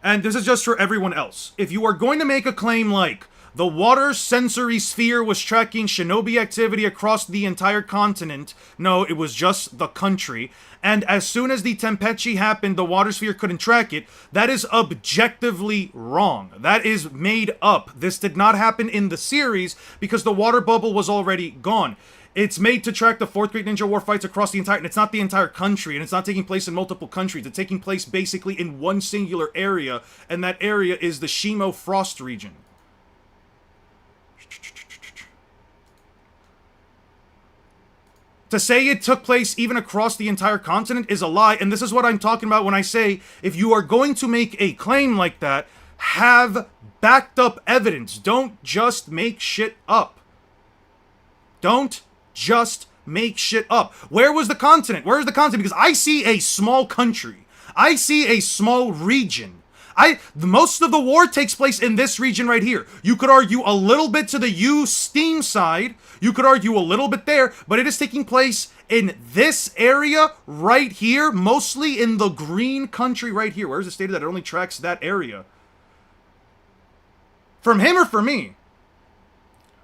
And this is just for everyone else. If you are going to make a claim like the water sensory sphere was tracking shinobi activity across the entire continent, no, it was just the country. And as soon as the Tenpechi happened, the water sphere couldn't track it. That is objectively wrong. That is made up. This did not happen in the series because the water bubble was already gone. It's made to track the 4th Great Ninja War fights across the entire... And it's not the entire country, and it's not taking place in multiple countries. It's taking place basically in one singular area, and that area is the Shimo Frost region. To say it took place even across the entire continent is a lie, and this is what I'm talking about when I say if you are going to make a claim like that, have backed up evidence. Don't just make shit up. Don't just make shit up. Where was the continent? Where is the continent? Because I see a small country. I see a small region. Most of the war takes place in this region right here. You could argue a little bit to the Steam side. You could argue a little bit there, but it is taking place in this area right here, mostly in the green country right here. Where is it stated that it only tracks that area? From him or from me?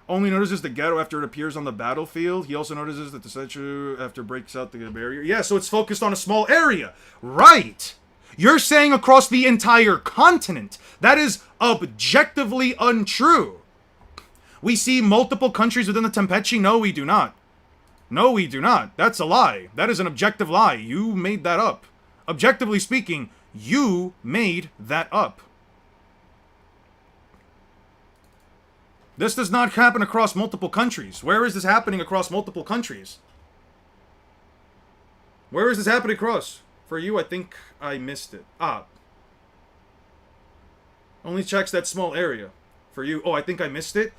Only notices the ghetto after it appears on the battlefield. He also notices that the statue after breaks out the barrier. Yeah, so it's focused on a small area. Right. You're saying across the entire continent. That is objectively untrue. We see multiple countries within the Tempechi. No, we do not. No, we do not. That's a lie. That is an objective lie. You made that up. Objectively speaking, you made that up. This does not happen across multiple countries. Where is this happening across multiple countries? Where is this happening across? For you, I think I missed it. Only checks that small area. For you, I think I missed it.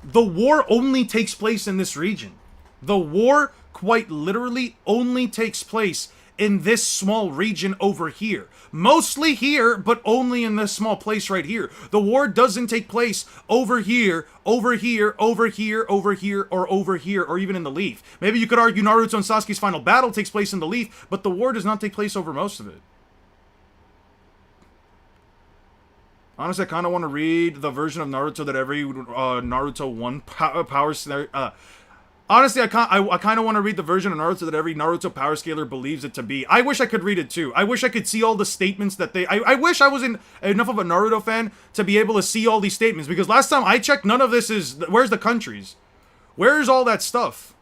The war only takes place in this region. The war, quite literally, only takes place in this small region over here. Mostly here, but only in this small place right here. The war doesn't take place over here, over here, over here, over here, or over here, or even in the Leaf. Maybe you could argue Naruto and Sasuke's final battle takes place in the Leaf, but the war does not take place over most of it. Honestly, I kind of want to read the version of Naruto that every Naruto 1 power... Honestly, I kind of want to read the version of Naruto that every Naruto power scaler believes it to be. I wish I could read it too. I wish I could see all the statements that they... I wish I wasn't enough of a Naruto fan to be able to see all these statements. Because last time I checked, none of this is... Where's the countries? Where's all that stuff?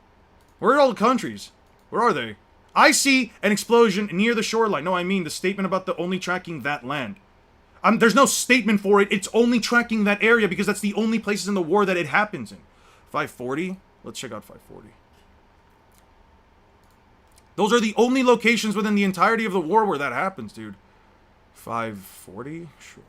Where are all the countries? Where are they? I see an explosion near the shoreline. No, I mean the statement about the only tracking that land. There's no statement for it. It's only tracking that area because that's the only places in the war that it happens in. 540? Let's check out 540. Those are the only locations within the entirety of the war where that happens, dude. 540? Sure.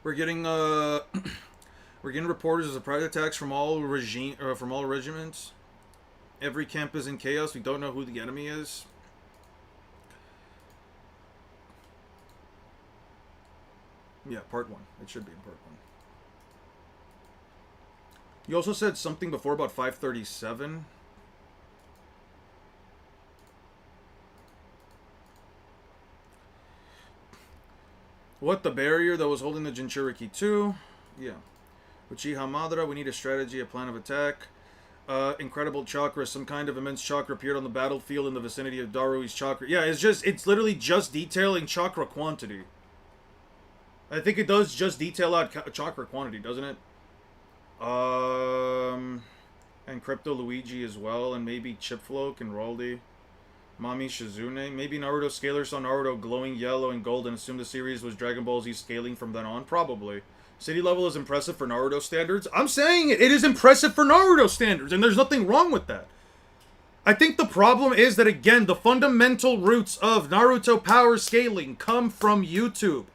We're getting reporters of surprise attacks from all regiments. Every camp is in chaos. We don't know who the enemy is. Yeah, part 1. It should be in part 1. You also said something before about 537. What, the barrier that was holding the Jinchuriki 2? Yeah. Uchiha Madara, we need a strategy, a plan of attack. Incredible chakra, some kind of immense chakra appeared on the battlefield in the vicinity of Darui's chakra. Yeah, it's literally just detailing chakra quantity. I think it does just detail out chakra quantity, doesn't it? And Crypto Luigi as well, and maybe Chipfloak and Raldi. Mami Shizune. Maybe Naruto Scaler saw Naruto glowing yellow and gold and assumed the series was Dragon Ball Z scaling from then on. Probably. City level is impressive for Naruto standards. I'm saying it is impressive for Naruto standards, and there's nothing wrong with that. I think the problem is that, again, the fundamental roots of Naruto power scaling come from YouTube.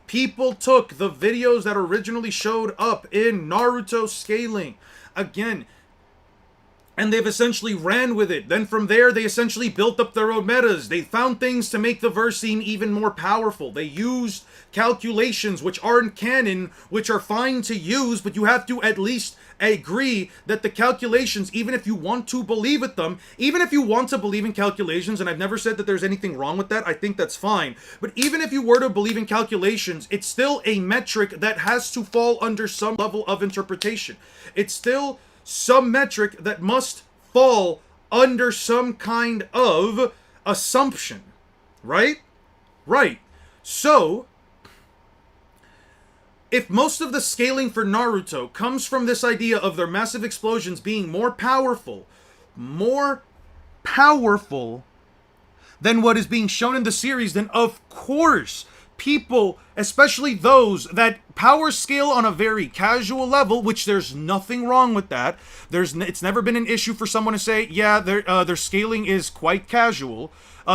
People took the videos that originally showed up in Naruto scaling. Again, and they've essentially ran with it. Then from there, they essentially built up their own metas. They found things to make the verse seem even more powerful. They used calculations which aren't canon, which are fine to use, but you have to at least agree that the calculations, even if you want to believe in them, even if you want to believe in calculations, and I've never said that there's anything wrong with that, I think that's fine. But even if you were to believe in calculations, it's still a metric that has to fall under some level of interpretation. It's still some metric that must fall under some kind of assumption, right? Right. So, if most of the scaling for Naruto comes from this idea of their massive explosions being more powerful than what is being shown in the series, then of course people, especially those that power scale on a very casual level, which there's nothing wrong with that. It's never been an issue for someone to say, yeah, their scaling is quite casual.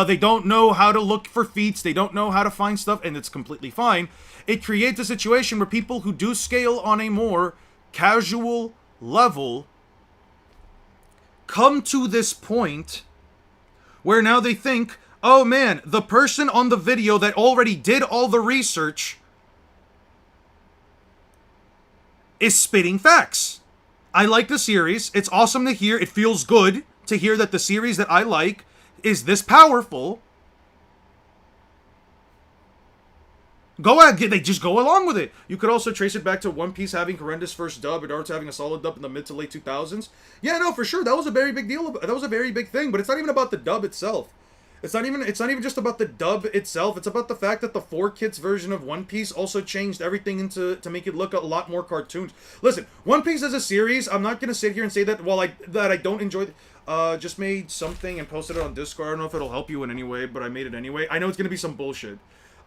They don't know how to look for feats, they don't know how to find stuff, and it's completely fine. It creates a situation where people who do scale on a more casual level come to this point where now they think, oh man, the person on the video that already did all the research is spitting facts. I like the series. It's awesome to hear. It feels good to hear that the series that I like is this powerful. Go ahead, they just go along with it. You could also trace it back to One Piece having horrendous first dub and Naruto having a solid dub in the mid to late 2000s. Yeah, no, for sure. That was a very big deal. That was a very big thing, but it's not even about the dub itself. It's not even just about the dub itself. It's about the fact that the 4Kids version of One Piece also changed everything to make it look a lot more cartoons. Listen, One Piece as a series, I'm not going to sit here and say that I don't enjoy just made something and posted it on Discord. I don't know if it'll help you in any way, but I made it anyway. I know it's going to be some bullshit.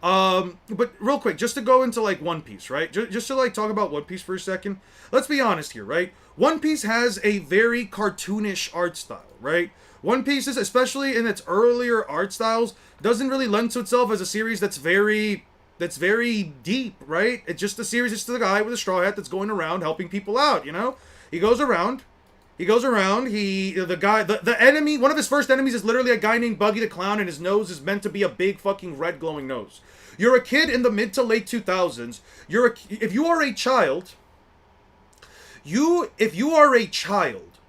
But real quick, just to go into, like, One Piece, right? Just to, like, talk about One Piece for a second. Let's be honest here, right? One Piece has a very cartoonish art style, right? One Piece is, especially in its earlier art styles, doesn't really lend to itself as a series that's very deep, right? It's just a series, it's the guy with a straw hat that's going around helping people out, you know? He goes around, the enemy, one of his first enemies is literally a guy named Buggy the Clown, and his nose is meant to be a big fucking red glowing nose. You're a kid in the mid to late 2000s, if you are a child,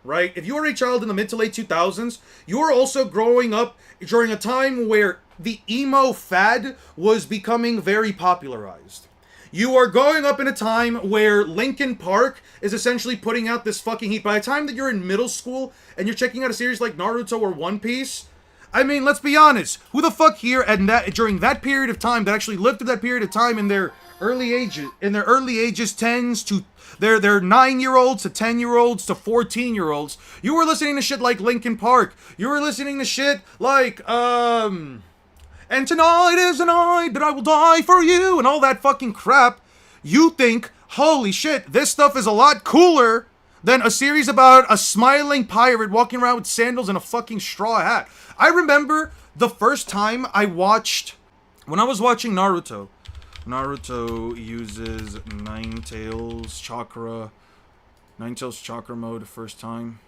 right? If you are a child in the mid to late 2000s, you are also growing up during a time where the emo fad was becoming very popularized. You are growing up in a time where Linkin Park is essentially putting out this fucking heat. By the time that you're in middle school and you're checking out a series like Naruto or One Piece, I mean, let's be honest. Who the fuck here and during that period of time that actually lived through that period of time in their early ages, 10s to their 9-year-olds to 10-year-olds to 14-year-olds, you were listening to shit like Linkin Park. You were listening to shit like, and tonight is the night that I will die for you, and all that fucking crap. You think, holy shit, this stuff is a lot cooler than a series about a smiling pirate walking around with sandals and a fucking straw hat. I remember the first time when I was watching Naruto uses Nine-Tails chakra mode first time.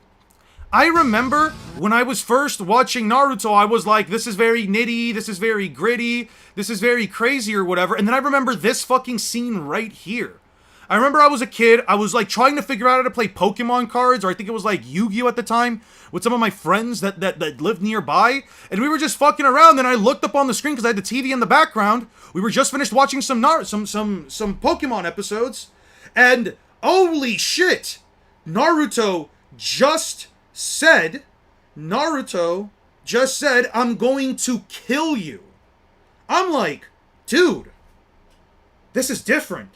I remember when I was first watching Naruto, I was like, this is very nitty, this is very gritty, this is very crazy or whatever. And then I remember this fucking scene right here. I remember I was a kid, I was like trying to figure out how to play Pokemon cards, or I think it was like Yu-Gi-Oh at the time, with some of my friends that lived nearby, and we were just fucking around, and I looked up on the screen because I had the TV in the background. We were just finished watching some Pokemon episodes, and holy shit, Naruto just said, I'm going to kill you. I'm like, dude, this is different.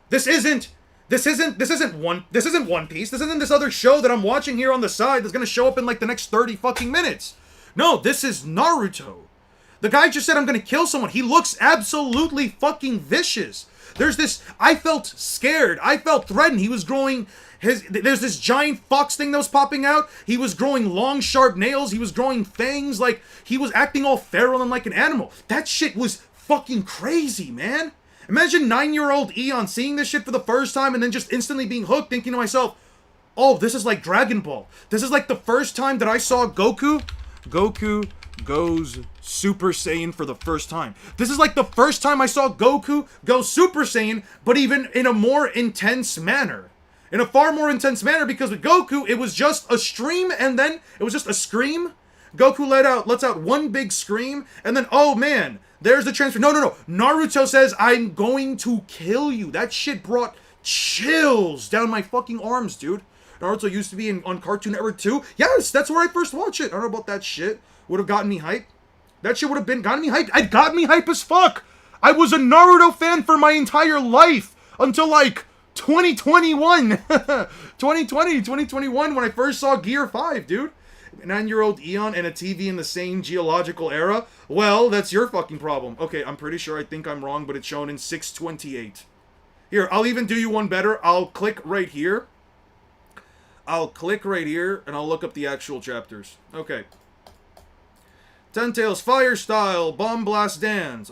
This isn't One Piece. This isn't this other show that I'm watching here on the side that's gonna show up in like the next 30 fucking minutes. No, this is Naruto. The guy just said I'm gonna kill someone. He looks absolutely fucking vicious. I felt scared. I felt threatened. He was growing there's this giant fox thing that was popping out. He was growing long, sharp nails. He was growing fangs. Like, he was acting all feral and like an animal. That shit was fucking crazy, man. Imagine 9-year-old Eon seeing this shit for the first time and then just instantly being hooked, thinking to myself, oh, this is like Dragon Ball. This is like the first time that I saw Goku goes Super Saiyan for the first time. This is like the first time I saw Goku go Super Saiyan, but even in a more intense manner. In a far more intense manner, because with Goku, it was just a stream, and then it was just a scream. Goku lets out one big scream, and then, oh man, there's the transfer. No. Naruto says, I'm going to kill you. That shit brought chills down my fucking arms, dude. Naruto used to be on Cartoon Network 2. Yes, that's where I first watched it. I don't know about that shit. Would have gotten me hype. That shit would have gotten me hype. It got me hype as fuck. I was a Naruto fan for my entire life. until like 2021. 2020, 2021 when I first saw Gear 5, dude. 9-year-old Eon and a TV in the same geological era? Well, that's your fucking problem. Okay, I'm pretty sure I think I'm wrong, but it's shown in 628. Here, I'll even do you one better. I'll click right here. And I'll look up the actual chapters. Okay. Ten Tails Fire Style, Bomb Blast Dance.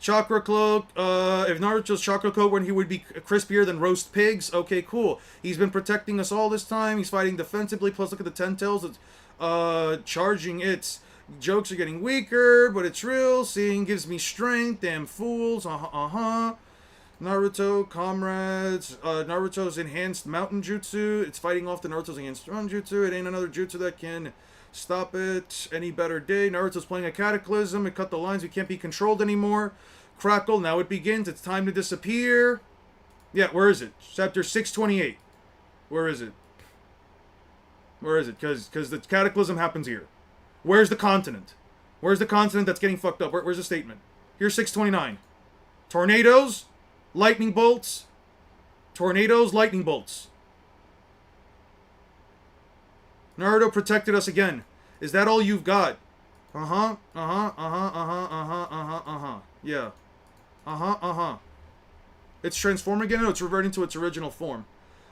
Chakra Cloak. If Naruto's Chakra Cloak, when he would be crispier than roast pigs. Okay, cool. He's been protecting us all this time. He's fighting defensively. Plus, look at the Ten Tails. It's charging its jokes are getting weaker, but it's real. Seeing gives me strength. Damn fools. Naruto, comrades. Naruto's enhanced mountain jutsu. It's fighting off the Naruto's enhanced mountain jutsu. It ain't another jutsu that can stop it any better day. Naruto's playing a cataclysm. It cut the lines. We can't be controlled anymore. Crackle. Now it begins. It's time to disappear. Yeah, where is it? Chapter 628. Where is it? Where is it? Because the cataclysm happens here. Where's the continent? Where's the continent that's getting fucked up? Where's the statement? Here's 629. Tornadoes. Lightning bolts. Tornadoes, lightning bolts. Naruto protected us again. Is that all you've got? Yeah. It's transforming again? No, it's reverting to its original form.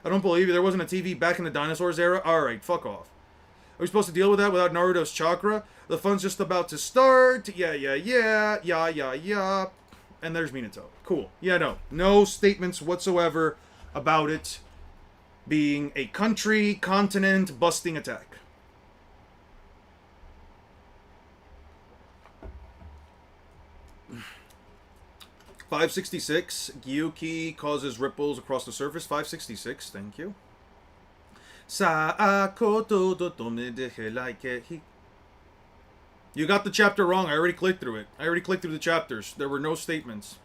I don't believe you. There wasn't a TV back in the dinosaurs era? Alright, fuck off. Are we supposed to deal with that without Naruto's chakra? The fun's just about to start. Yeah. And there's Minato. Cool. Yeah, no. No statements whatsoever about it being a country, continent, busting attack. $566. Gyuki causes ripples across the surface. $566. Thank you. You got the chapter wrong. I already clicked through it. I already clicked through the chapters. There were no statements.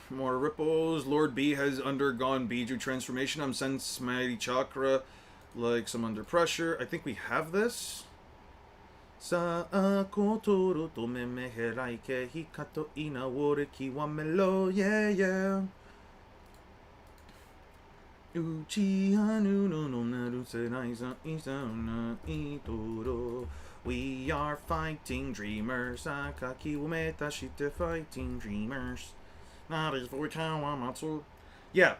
More ripples. Lord B has undergone Biju transformation. I'm sense mighty chakra like some under pressure. I think we have this. Yeah. We are fighting dreamers. Fighting dreamers. Yeah.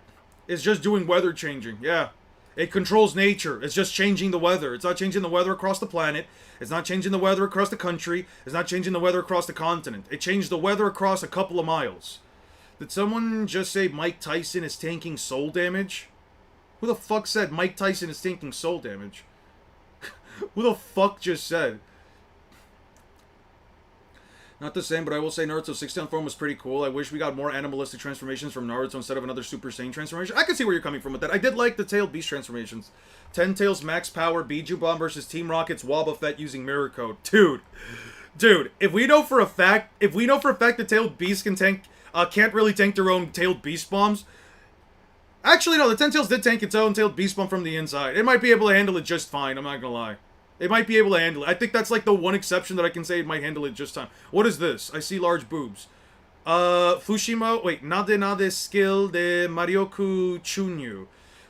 It's just doing weather changing. Yeah. It controls nature. It's just changing the weather. It's not changing the weather across the planet. It's not changing the weather across the country. It's not changing the weather across the continent. It changed the weather across a couple of miles. Did someone just say Mike Tyson is tanking soul damage? Who the fuck said Mike Tyson is tanking soul damage? Who the fuck just said? Not the same, but I will say Naruto's 6-down form was pretty cool. I wish we got more animalistic transformations from Naruto instead of another Super Saiyan transformation. I can see where you're coming from with that. I did like the Tailed Beast transformations. 10 Tails Max Power, Biju Bomb versus Team Rocket's Wobba Fett using Mirror Code. Dude, if we know for a fact the Tailed Beast can't really tank their own Tailed Beast bombs. Actually, no, the 10 Tails did tank its own Tailed Beast bomb from the inside. It might be able to handle it just fine, I'm not gonna lie. It might be able to handle it. I think that's like the one exception that I can say it might handle it just fine. What is this? I see large boobs. Fushima, wait, Nade skill de Marioku Chunyu.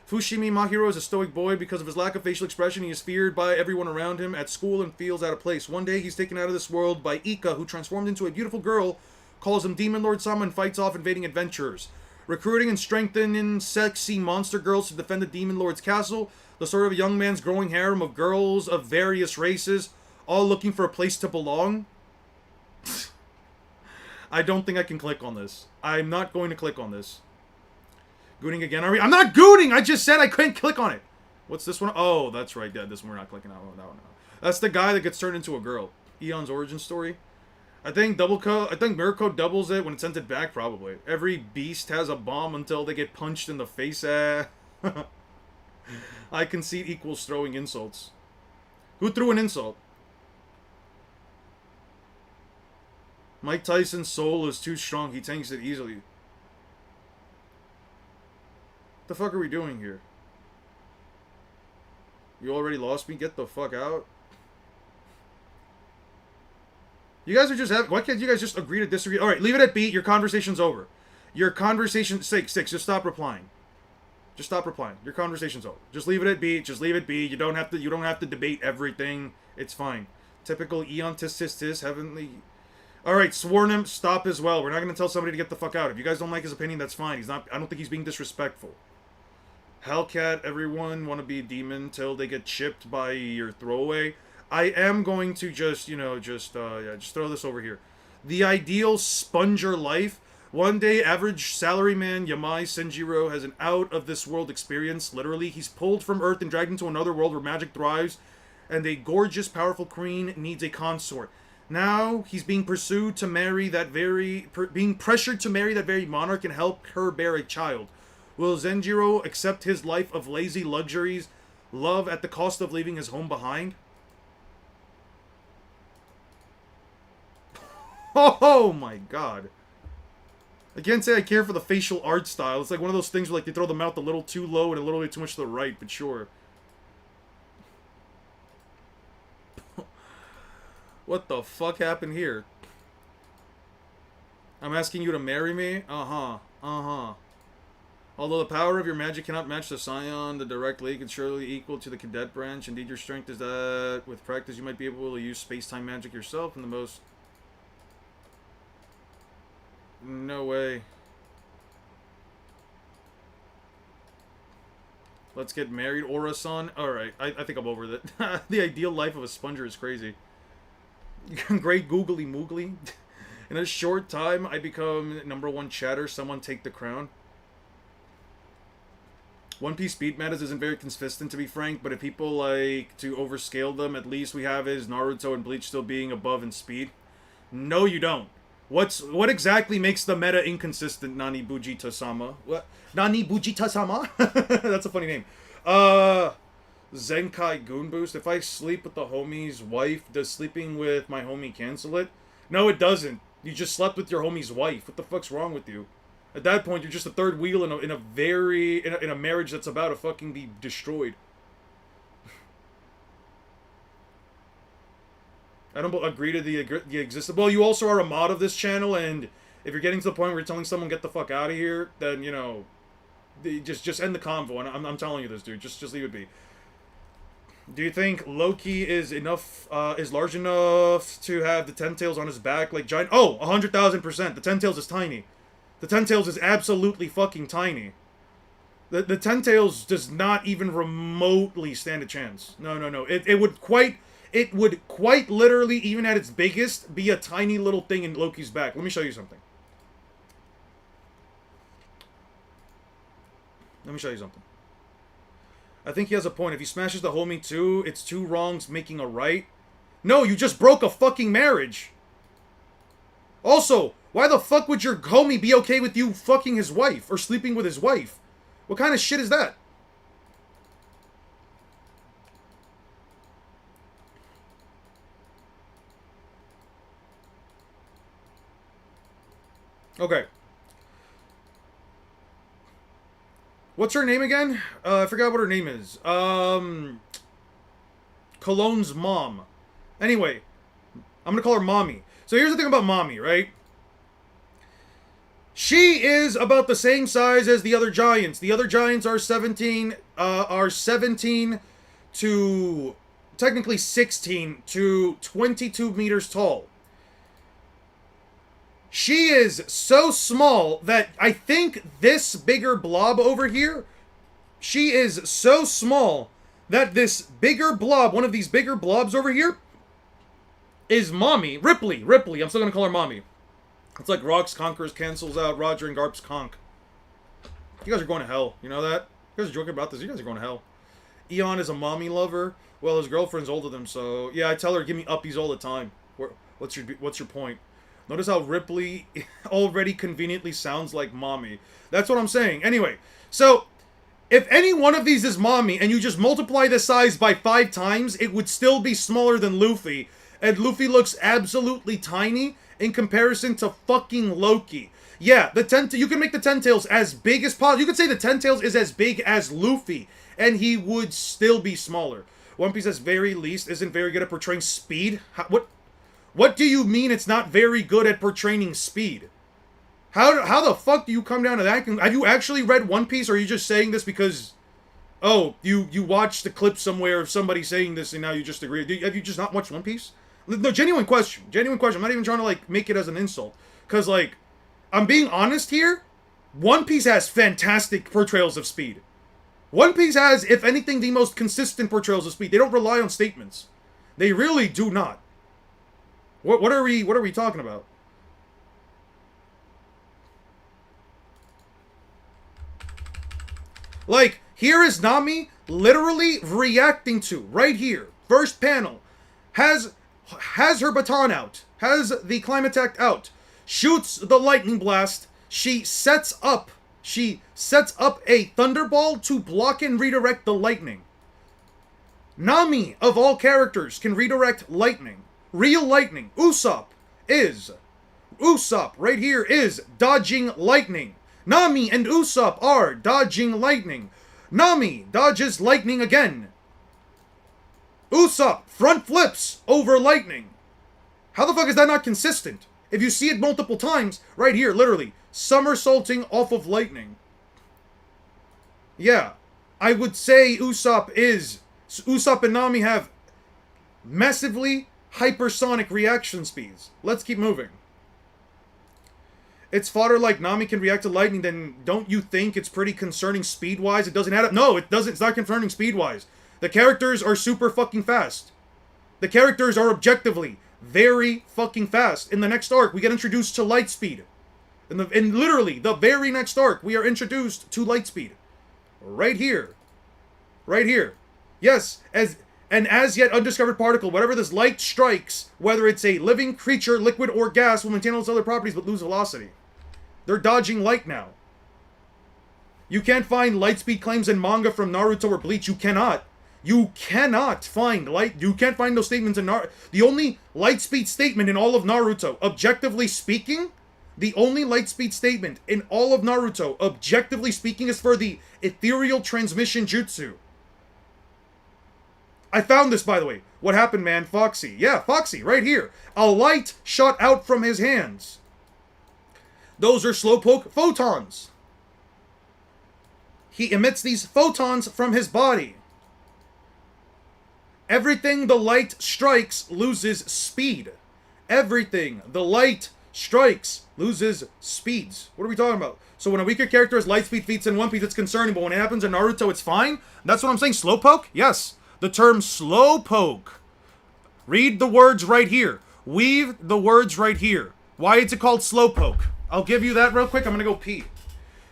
Fushimi Mahiro is a stoic boy. Because of his lack of facial expression, he is feared by everyone around him at school and feels out of place. One day, he's taken out of this world by Ika, who transformed into a beautiful girl, calls him Demon Lord Sama, and fights off invading adventurers. Recruiting and strengthening sexy monster girls to defend the Demon Lord's castle. The story of a young man's growing harem of girls of various races, all looking for a place to belong. I don't think I can click on this. I'm not going to click on this. Gooning again, are we? I'm not gooning! I just said I couldn't click on it! What's this one? Oh, that's right. Yeah, this one we're not clicking on. No. That's the guy that gets turned into a girl. Eon's origin story. I think Mirror Code doubles it when it's sent it back, probably. Every beast has a bomb until they get punched in the face. I concede equals throwing insults. Who threw an insult? Mike Tyson's soul is too strong. He tanks it easily. What the fuck are we doing here? You already lost me? Get the fuck out. You guys are just why can't you guys just agree to disagree? Alright, leave it at B. Your conversation's over. Your conversation, six, just stop replying. Just stop replying. Your conversation's over. Just leave it at be. Just leave it be. You don't have to. You don't have to debate everything. It's fine. Typical Eon tis heavenly. All right, Swornum, stop as well. We're not gonna tell somebody to get the fuck out. If you guys don't like his opinion, that's fine. He's not. I don't think he's being disrespectful. Hellcat, everyone want to be a demon till they get chipped by your throwaway. I am going to just, just throw this over here. The ideal sponger life. One day, average salaryman Yamai Senjiro has an out-of-this-world experience. Literally, he's pulled from Earth and dragged into another world where magic thrives, and a gorgeous, powerful queen needs a consort. Now, he's being pursued to marry being pressured to marry that very monarch and help her bear a child. Will Zenjiro accept his life of lazy luxuries, love at the cost of leaving his home behind? Oh my god. I can't say I care for the facial art style. It's like one of those things where like they throw the mouth a little too low and a little bit too much to the right, but sure. What the fuck happened here? I'm asking you to marry me? Uh-huh. Although the power of your magic cannot match the Scion, the direct league is surely equal to the cadet branch. Indeed, your strength is that with practice you might be able to use space-time magic yourself in the most... No way. Let's get married, Aura-san. Alright, I think I'm over that. The ideal life of a sponger is crazy. Great googly moogly. In a short time, I become #1 chatter. Someone take the crown. One Piece speed matters isn't very consistent, to be frank, but if people like to overscale them, at least we have is Naruto and Bleach still being above in speed. No, you don't. What exactly makes the meta inconsistent, Nani Bujita-sama? What? Nani Bujita-sama? That's a funny name. Zenkai Goon Boost. If I sleep with the homie's wife, does sleeping with my homie cancel it? No, it doesn't. You just slept with your homie's wife. What the fuck's wrong with you? At that point, you're just a third wheel in a marriage that's about to fucking be destroyed. I don't agree to the existence. Well, you also are a mod of this channel, and if you're getting to the point where you're telling someone get the fuck out of here, then just end the convo. And I'm telling you this, dude. Just leave it be. Do you think Loki is large enough to have the 10 tails on his back like giant? Oh, 100,000%. The 10 tails is tiny. The 10 tails is absolutely fucking tiny. The 10 tails does not even remotely stand a chance. No. It would quite literally, even at its biggest, be a tiny little thing in Loki's back. Let me show you something. I think he has a point. If he smashes the homie too, it's two wrongs making a right. No, you just broke a fucking marriage. Also, why the fuck would your homie be okay with you fucking his wife or sleeping with his wife? What kind of shit is that? Okay. What's her name again? I forgot what her name is. Cologne's mom. Anyway, I'm gonna call her Mommy. So here's the thing about Mommy, right? She is about the same size as the other giants. The other giants are 17 to technically 16 to 22 meters tall. She is so small that I think this bigger blob over here, she is so small that this bigger blob, one of these bigger blobs over here, is Mommy. Ripley. I'm still going to call her Mommy. It's like Rocks Conquerors cancels out Roger and Garp's Conk. You guys are going to hell. You know that? You guys are joking about this. You guys are going to hell. Eon is a mommy lover. Well, his girlfriend's older than him, so... Yeah, I tell her, give me uppies all the time. What's your point? Notice how Ripley already conveniently sounds like Mommy. That's what I'm saying. Anyway, so... If any one of these is Mommy, and you just multiply the size by 5 times, it would still be smaller than Luffy. And Luffy looks absolutely tiny in comparison to fucking Loki. Yeah, you can make the Ten Tails as big as possible. You could say the Ten Tails is as big as Luffy, and he would still be smaller. One Piece, at very least, isn't very good at portraying speed. What do you mean it's not very good at portraying speed? How the fuck do you come down to that? Have you actually read One Piece, or are you just saying this because, oh, you watched the clip somewhere of somebody saying this and now you just agree? Have you just not watched One Piece? No, genuine question. Genuine question. I'm not even trying to, like, make it as an insult. Because, like, I'm being honest here. One Piece has fantastic portrayals of speed. One Piece has, if anything, the most consistent portrayals of speed. They don't rely on statements. They really do not. What are we talking about? Like, here is Nami literally reacting to, right here, first panel, has her baton out, has the climate attack out, shoots the lightning blast, she sets up a thunderball to block and redirect the lightning. Nami, of all characters, can redirect lightning. Real lightning. Usopp, right here, is dodging lightning. Nami and Usopp are dodging lightning. Nami dodges lightning again. Usopp front flips over lightning. How the fuck is that not consistent? If you see it multiple times, right here, literally, somersaulting off of lightning. Yeah, I would say Usopp and Nami have massively hypersonic reaction speeds. Let's keep moving. It's fodder like Nami can react to lightning, then don't you think it's pretty concerning speed-wise? It doesn't add up. No, it doesn't. It's not concerning speed-wise. The characters are super fucking fast. The characters are objectively very fucking fast. In the next arc, we get introduced to light speed. In literally the very next arc, we are introduced to light speed. Right here. Right here. Yes, as yet undiscovered particle, whatever this light strikes, whether it's a living creature, liquid, or gas, will maintain all its other properties but lose velocity. They're dodging light now. You can't find light speed claims in manga from Naruto or Bleach. You cannot. You cannot find you can't find those statements in Naruto. The only light speed statement in all of Naruto, objectively speaking, the only light speed statement in all of Naruto, objectively speaking, is for the ethereal transmission jutsu. I found this, by the way. What happened, man? Foxy. Yeah, Foxy, right here. A light shot out from his hands. Those are slowpoke photons. He emits these photons from his body. Everything the light strikes loses speed. Everything the light strikes loses speeds. What are we talking about? So when a weaker character has light speed feats in One Piece, it's concerning, but when it happens in Naruto, it's fine? That's what I'm saying. Slowpoke? Yes. The term slowpoke. Read the words right here. Weave the words right here. Why is it called slowpoke? I'll give you that real quick. I'm gonna go pee.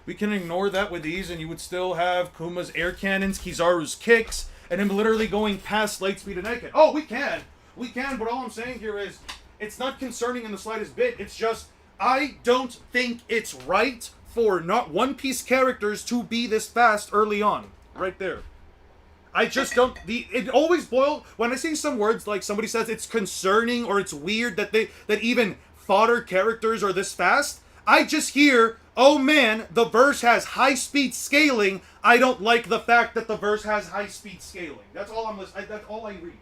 We can ignore that with ease, and you would still have Kuma's air cannons, Kizaru's kicks, and him literally going past light speed and naked. Oh, we can. We can, but all I'm saying here is, it's not concerning in the slightest bit. It's just, I don't think it's right for not One Piece characters to be this fast early on. Right there. I just don't. It always boils when I see some words like somebody says it's concerning or it's weird that even fodder characters are this fast. I just hear, oh man, the verse has high speed scaling. I don't like the fact that the verse has high speed scaling. That's all that's all I read.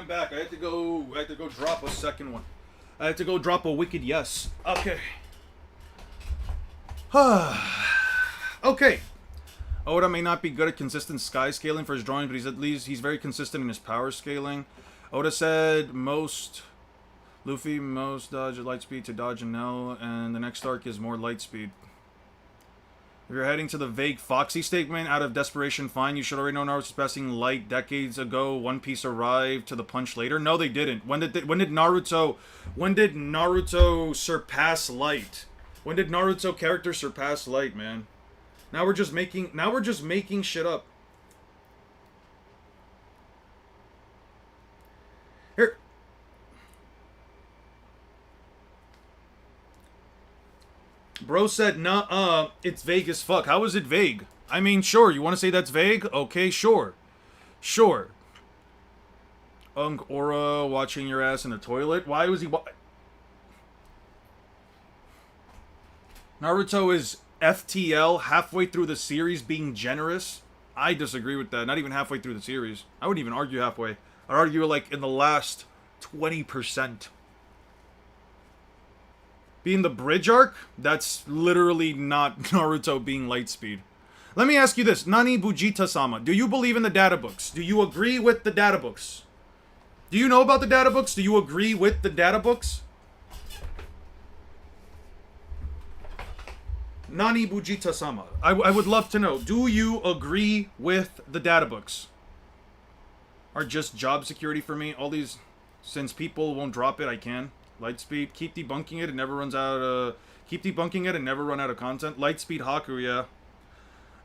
I'm back. I had to go drop a second one. I had to go drop a wicked yes. Okay. Okay. Oda may not be good at consistent sky scaling for his drawing, but he's very consistent in his power scaling. Oda said Luffy most dodge at light speed to dodge an L, and the next arc is more light speed. If you're heading to the vague Foxy statement, out of desperation, fine. You should already know Naruto's passing light decades ago. One Piece arrived to the punch later. No, they didn't. When did Naruto surpass light? When did Naruto character surpass light, man? Now we're just making shit up. Here. Bro said, nah, it's vague as fuck. How is it vague? I mean, sure, you want to say that's vague? Okay, sure. Sure. Aura watching your ass in the toilet? Why was he Naruto is FTL halfway through the series being generous? I disagree with that. Not even halfway through the series. I wouldn't even argue halfway. I'd argue like in the last 20%. Being the bridge arc, that's literally not Naruto being light speed. Let me ask you this. Nani Bujita-sama, do you believe in the data books? Do you agree with the data books? Do you know about the data books? Do you agree with the data books? Nani Bujita-sama, I would love to know. Do you agree with the data books? Are just job security for me? All these, since people won't drop it, I can. Light speed, keep debunking it. It never runs out. Keep debunking it and never run out of content. Light speed Haku, yeah.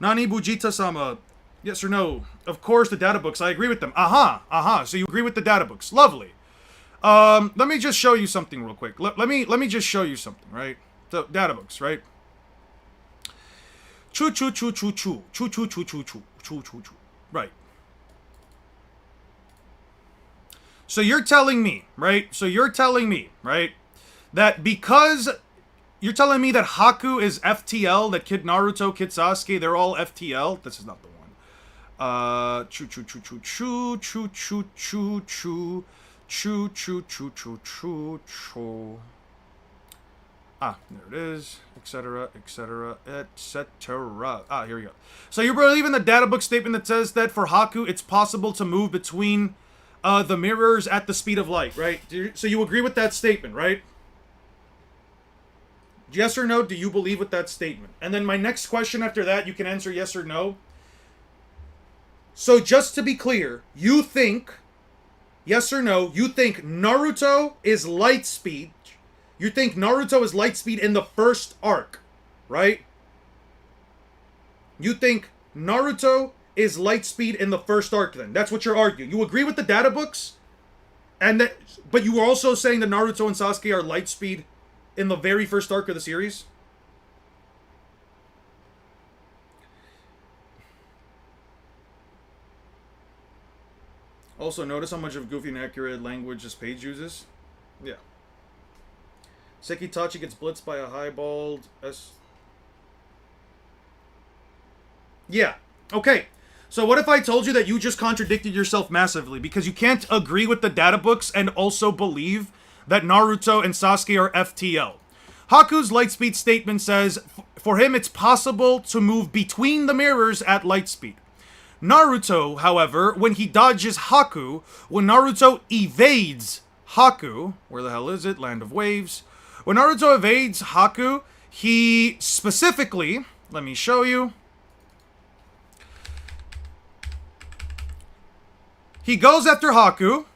Nani Bujita-sama, yes or no? Of course, the data books. I agree with them. Aha. So you agree with the data books? Lovely. Let me just show you something real quick. Let me just show you something, right? The data books, right? Choo. Right. So you're telling me, right? That because you're telling me that Haku is FTL, that Kid Naruto, Kid Sasuke, they're all FTL. This is not the one. Choo. Ah, there it is, etc. Ah, here we go. So you believe in the data book statement that says that for Haku, it's possible to move between the mirrors at the speed of light, right? So you agree with that statement, right? Yes or no, do you believe with that statement? And then my next question after that, you can answer yes or no. So just to be clear, you think, yes or no, you think Naruto is light speed. You think Naruto is light speed in the first arc, right? You think Naruto is light speed in the first arc then. That's what you're arguing. You agree with the data books? But you were also saying that Naruto and Sasuke are light speed in the very first arc of the series? Also, notice how much of goofy and accurate language this page uses? Yeah. Sekitachi gets blitzed by a highballed Yeah. Okay. So what if I told you that you just contradicted yourself massively because you can't agree with the data books and also believe that Naruto and Sasuke are FTL? Haku's lightspeed statement says, for him it's possible to move between the mirrors at lightspeed. Naruto, however, when he dodges Haku, when Naruto evades Haku, where the hell is it? Land of Waves. When Naruto evades Haku, he specifically, let me show you. He goes after Haku.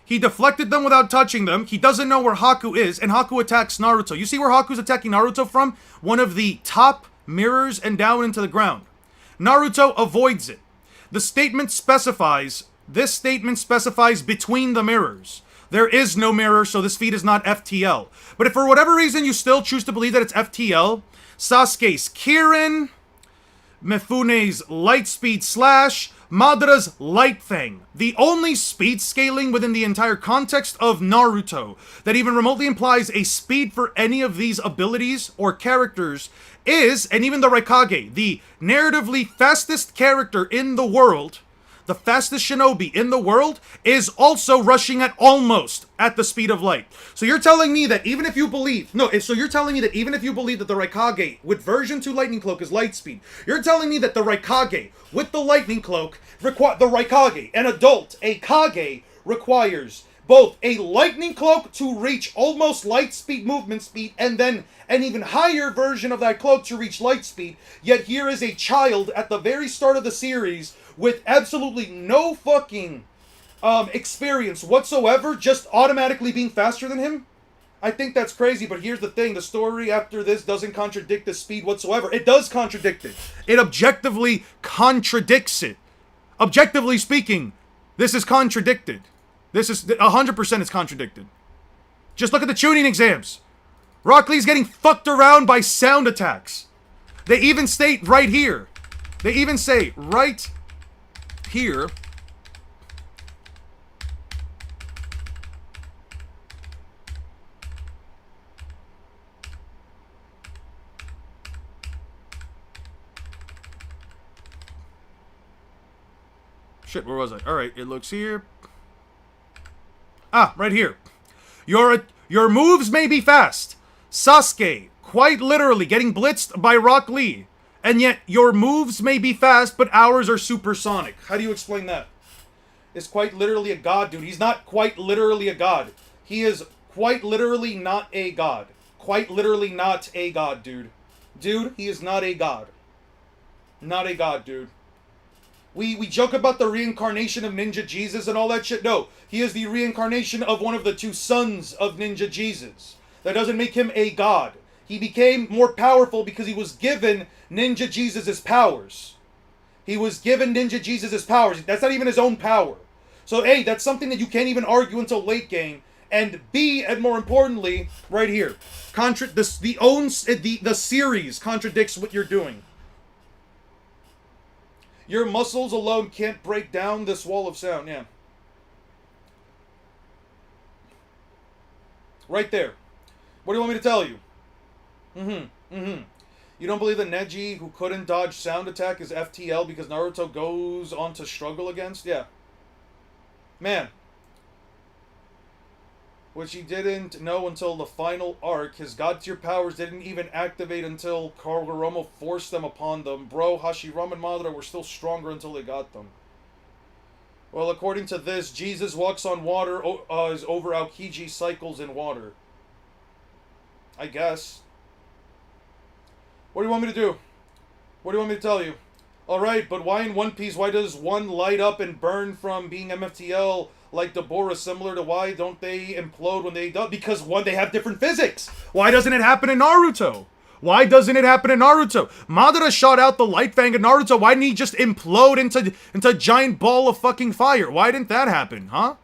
He deflected them without touching them. He doesn't know where Haku is, and Haku attacks Naruto. You see where Haku's attacking Naruto from? One of the top mirrors and down into the ground. Naruto avoids it. This statement specifies between the mirrors. There is no mirror, so this feat is not FTL. But if for whatever reason you still choose to believe that it's FTL, Sasuke's Kirin, Mifune's Lightspeed Slash, Madara's Light Fang, the only speed scaling within the entire context of Naruto that even remotely implies a speed for any of these abilities or characters is, and even the Raikage, the narratively fastest character in the world, the fastest shinobi in the world, is also rushing at almost at the speed of light. So you're telling me that even if you believe... No, so you're telling me that even if you believe that the Raikage with version 2 lightning cloak is light speed, you're telling me that the Raikage with the lightning cloak... the Raikage, an adult, a Kage, requires both a lightning cloak to reach almost light speed movement speed, and then an even higher version of that cloak to reach light speed. Yet here is a child at the very start of the series with absolutely no fucking experience whatsoever, just automatically being faster than him. I think that's crazy, but here's the thing. The story after this doesn't contradict the speed whatsoever. It does contradict it. It objectively contradicts it. Objectively speaking, this is contradicted. This is 100% it's contradicted. Just look at the tuning exams. Rock Lee's getting fucked around by sound attacks. They even state right here. They even say right here. Shit, where was I? Alright, it looks here. Ah, right here. Your moves may be fast. Sasuke, quite literally getting blitzed by Rock Lee. And yet, your moves may be fast, but ours are supersonic. How do you explain that? Is quite literally a god, dude. He's not quite literally a god. He is quite literally not a god. Quite literally not a god, dude. Dude, he is not a god. Not a god, dude. We joke about the reincarnation of Ninja Jesus and all that shit. No, he is the reincarnation of one of the two sons of Ninja Jesus. That doesn't make him a god. He became more powerful because he was given Ninja Jesus' powers. He was given Ninja Jesus' powers. That's not even his own power. So A, that's something that you can't even argue until late game. And B, and more importantly, right here, the series contradicts what you're doing. Your muscles alone can't break down this wall of sound, yeah. Right there. What do you want me to tell you? You don't believe that Neji, who couldn't dodge sound attack, is FTL because Naruto goes on to struggle against? Yeah. Man. Which he didn't know until the final arc. His god tier powers didn't even activate until Kagurama forced them upon them. Bro, Hashirama and Madara were still stronger until they got them. Well, according to this, Jesus walks on water is over Aokiji cycles in water. I guess. What do you want me to do? What do you want me to tell you? Alright, but why in One Piece, why does one light up and burn from being MFTL like Deborah, similar to why don't they implode when they do? Because one, they have different physics. Why doesn't it happen in Naruto? Why doesn't it happen in Naruto? Madara shot out the light fang in Naruto. Why didn't he just implode into a giant ball of fucking fire? Why didn't that happen, huh?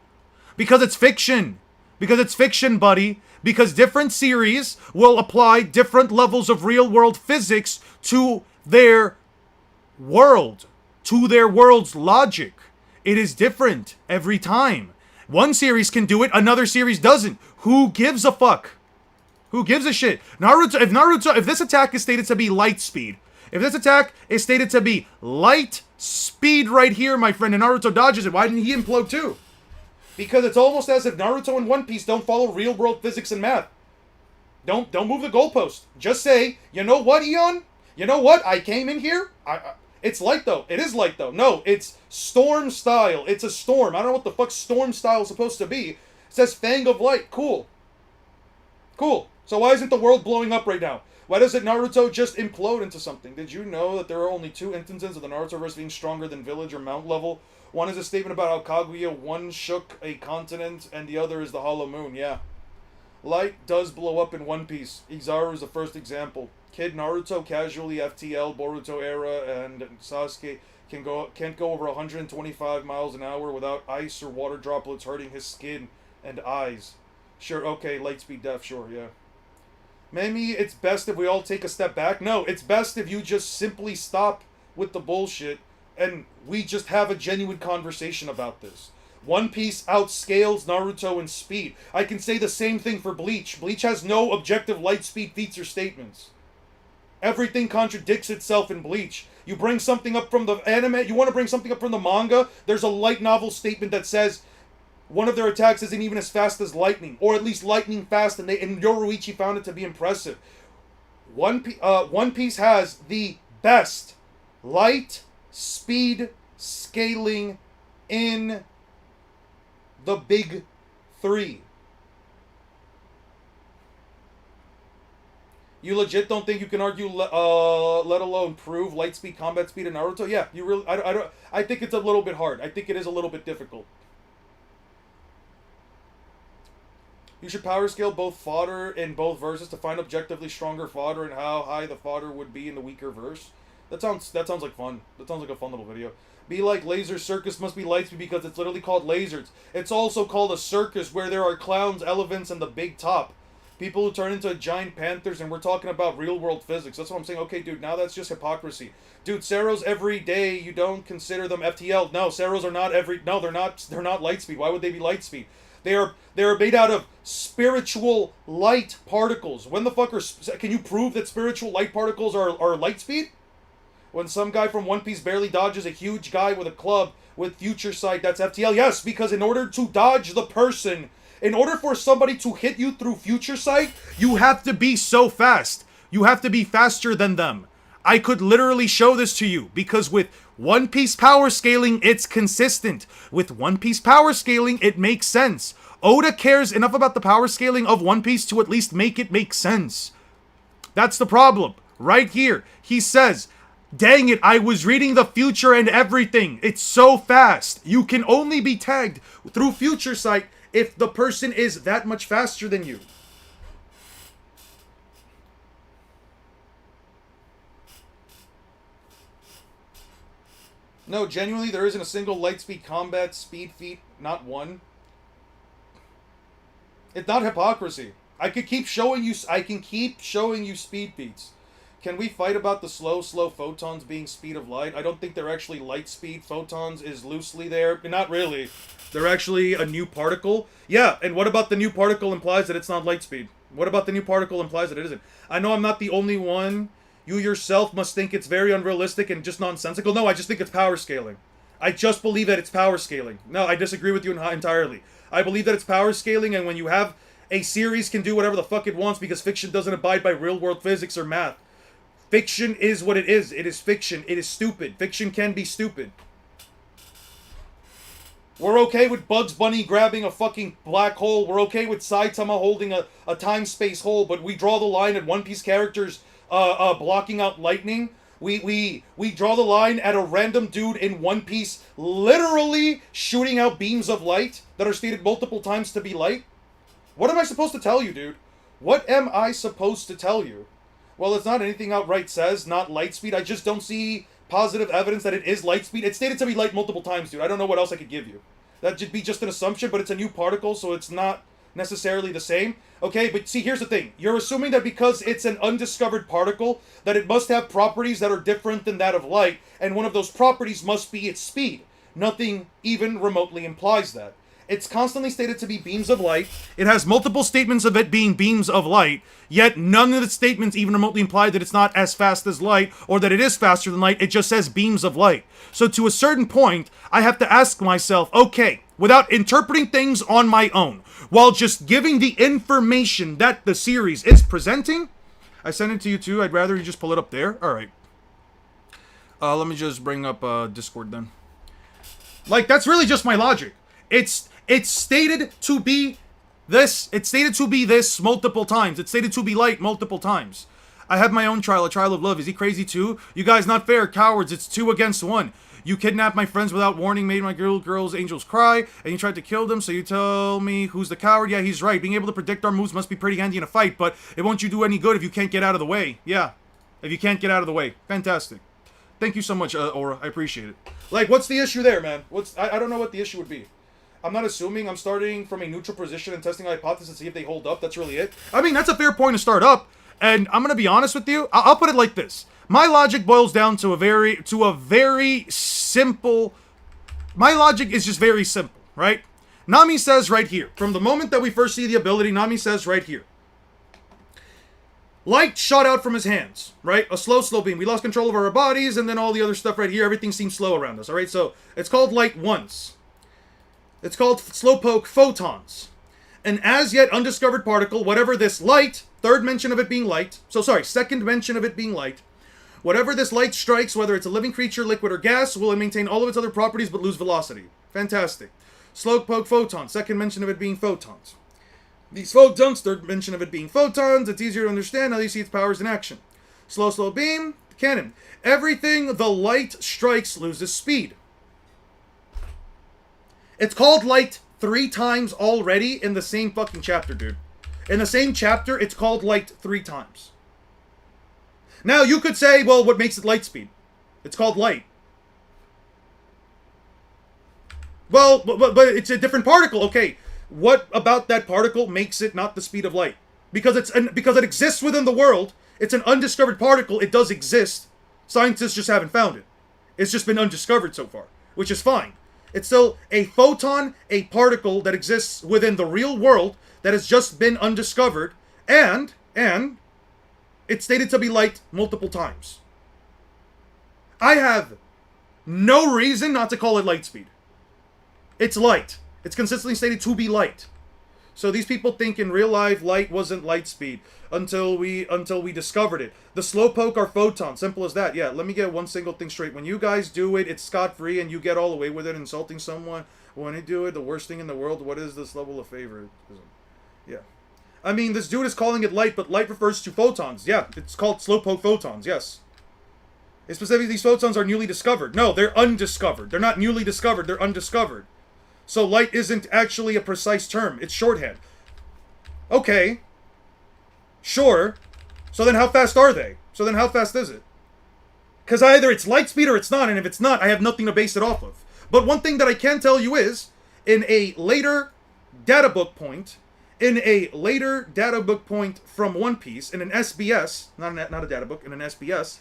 Because it's fiction. Because it's fiction, buddy. Because different series will apply different levels of real-world physics to their world. To their world's logic. It is different every time. One series can do it, another series doesn't. Who gives a fuck? Who gives a shit? If this attack is stated to be light speed, if this attack is stated to be light speed right here, my friend, and Naruto dodges it, why didn't he implode too? Because it's almost as if Naruto and One Piece don't follow real-world physics and math. Don't move the goalpost. Just say, you know what, Eon? You know what? I came in here. It's light, though. It is light, though. No, it's storm style. It's a storm. I don't know what the fuck storm style is supposed to be. It says Fang of Light. Cool. Cool. So why isn't the world blowing up right now? Why doesn't Naruto just implode into something? Did you know that there are only two instances of the Narutoverse being stronger than village or mount level? One is a statement about how Kaguya one shook a continent, and the other is the Hollow Moon. Yeah. Light does blow up in One Piece. Izaru is the first example. Kid Naruto casually FTL Boruto era, and Sasuke can't go over 125 miles an hour without ice or water droplets hurting his skin and eyes. Sure, okay, lightspeed death, sure, yeah. Maybe it's best if we all take a step back. No, it's best if you just simply stop with the bullshit and we just have a genuine conversation about this. One Piece outscales Naruto in speed. I can say the same thing for Bleach. Bleach has no objective light speed feats or statements. Everything contradicts itself in Bleach. You bring something up from the anime, you want to bring something up from the manga, there's a light novel statement that says one of their attacks isn't even as fast as lightning, or at least lightning fast, and Yoruichi found it to be impressive. One Piece has the best light speed scaling in the big three. You legit don't think you can argue, let alone prove light speed combat speed in Naruto? Yeah, you really. I think it's a little bit hard. I think it is a little bit difficult. You should power scale both fodder in both verses to find objectively stronger fodder and how high the fodder would be in the weaker verse. That sounds like fun. That sounds like a fun little video. Be like Laser Circus must be lightspeed because it's literally called lasers. It's also called a circus where there are clowns, elephants, and the big top. People who turn into giant panthers, and we're talking about real world physics. That's what I'm saying. Okay, dude, now that's just hypocrisy. Dude, Ceros every day, you don't consider them FTL. No, Ceros are not every... No, they're not lightspeed. Why would they be lightspeed? They are made out of spiritual light particles. When the fuck are... Can you prove that spiritual light particles are light speed? When some guy from One Piece barely dodges a huge guy with a club with future sight, that's FTL. Yes, because in order to dodge the person, in order for somebody to hit you through future sight, you have to be so fast. You have to be faster than them. I could literally show this to you because with One Piece power scaling, it's consistent. With One Piece power scaling, it makes sense. Oda cares enough about the power scaling of One Piece to at least make it make sense. That's the problem. Right here, he says, dang it, I was reading the future and everything. It's so fast. You can only be tagged through future sight if the person is that much faster than you. No, genuinely, there isn't a single lightspeed combat speed feat, not one. It's not hypocrisy. I can keep showing you speed feats. Can we fight about the slow photons being speed of light? I don't think they're actually light speed. Photons is loosely there. Not really. They're actually a new particle. Yeah, and what about the new particle implies that it's not light speed? What about the new particle implies that it isn't? I know I'm not the only one. You yourself must think it's very unrealistic and just nonsensical. No, I just think it's power scaling. I just believe that it's power scaling. No, I disagree with you entirely. I believe that it's power scaling, and when you have a series can do whatever the fuck it wants because fiction doesn't abide by real-world physics or math. Fiction is what it is. It is fiction. It is stupid. Fiction can be stupid. We're okay with Bugs Bunny grabbing a fucking black hole. We're okay with Saitama holding a time-space hole, but we draw the line at One Piece characters blocking out lightning. We draw the line at a random dude in One Piece literally shooting out beams of light that are stated multiple times to be light. What am I supposed to tell you, dude? What am I supposed to tell you? Well, it's not anything outright says, not light speed. I just don't see positive evidence that it is light speed. It's stated to be light multiple times, dude. I don't know what else I could give you. That should be just an assumption, but it's a new particle, so it's not necessarily the same. Okay, but see, here's the thing. You're assuming that because it's an undiscovered particle, that it must have properties that are different than that of light, and one of those properties must be its speed. Nothing even remotely implies that. It's constantly stated to be beams of light. It has multiple statements of it being beams of light, yet none of the statements even remotely imply that it's not as fast as light or that it is faster than light. It just says beams of light. So to a certain point, I have to ask myself, okay, without interpreting things on my own, while just giving the information that the series is presenting, I sent it to you too. I'd rather you just pull it up there. All right. Let me just bring up Discord then. Like, that's really just my logic. It's stated to be this. It's stated to be this multiple times. It's stated to be light multiple times. I have my own trial, a trial of love. Is he crazy too? You guys not fair, cowards. It's 2 against 1. You kidnapped my friends without warning, made my girls angels cry, and you tried to kill them, so you tell me who's the coward? Yeah, he's right. Being able to predict our moves must be pretty handy in a fight, but it won't you do any good if you can't get out of the way. Yeah, if you can't get out of the way. Fantastic. Thank you so much, Aura. I appreciate it. Like, what's the issue there, man? I don't know what the issue would be. I'm not assuming. I'm starting from a neutral position and testing a hypothesis to see if they hold up. That's really it. I mean, that's a fair point to start up. And I'm going to be honest with you. I'll put it like this. My logic boils down to a very simple... My logic is just very simple, right? Nami says right here. From the moment that we first see the ability, Nami says right here. Light shot out from his hands, right? A slow beam. We lost control of our bodies, and then all the other stuff right here. Everything seems slow around us, all right? So it's called light once. It's called slowpoke photons. An as-yet undiscovered particle, whatever this light, third mention of it being light, second mention of it being light, whatever this light strikes, whether it's a living creature, liquid, or gas, will maintain all of its other properties but lose velocity. Fantastic. Slowpoke photons, second mention of it being photons. These photons, third mention of it being photons, it's easier to understand how you see its powers in action. Slow beam, cannon. Everything the light strikes loses speed. It's called light 3 times already in the same fucking chapter, dude. In the same chapter, it's called light 3 times. Now, you could say, well, what makes it light speed? It's called light. Well, but it's a different particle. Okay, what about that particle makes it not the speed of light? Because it exists within the world. It's an undiscovered particle. It does exist. Scientists just haven't found it. It's just been undiscovered so far, which is fine. It's still a photon, a particle that exists within the real world that has just been undiscovered, and it's stated to be light multiple times. I have no reason not to call it light speed. It's light. It's consistently stated to be light. So these people think in real life light wasn't light speed until we discovered it. The slowpoke are photons. Simple as that. Yeah, let me get one single thing straight. When you guys do it, it's scot-free and you get all away with it, insulting someone. When you do it, the worst thing in the world, what is this level of favoritism? Yeah. I mean, this dude is calling it light, but light refers to photons. Yeah, it's called slowpoke photons, yes. It's specifically, these photons are newly discovered. No, they're undiscovered. They're not newly discovered, they're undiscovered. So light isn't actually a precise term. It's shorthand. Okay. Sure. So then how fast are they? So then how fast is it? Because either it's light speed or it's not, and if it's not, I have nothing to base it off of. But one thing that I can tell you is, in a later data book point from One Piece, in an SBS, not a data book, in an SBS,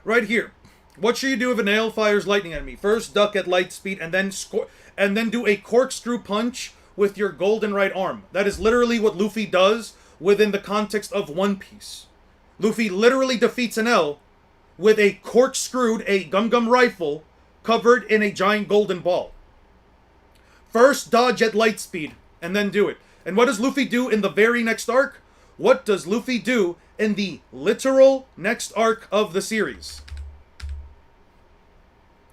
right here. What should you do if a nail fires lightning at me? First, duck at light speed, and then do a corkscrew punch with your golden right arm. That is literally what Luffy does within the context of One Piece. Luffy literally defeats an L with a gum rifle covered in a giant golden ball. First, dodge at light speed, and then do it. And what does Luffy do in the very next arc? What does Luffy do in the literal next arc of the series?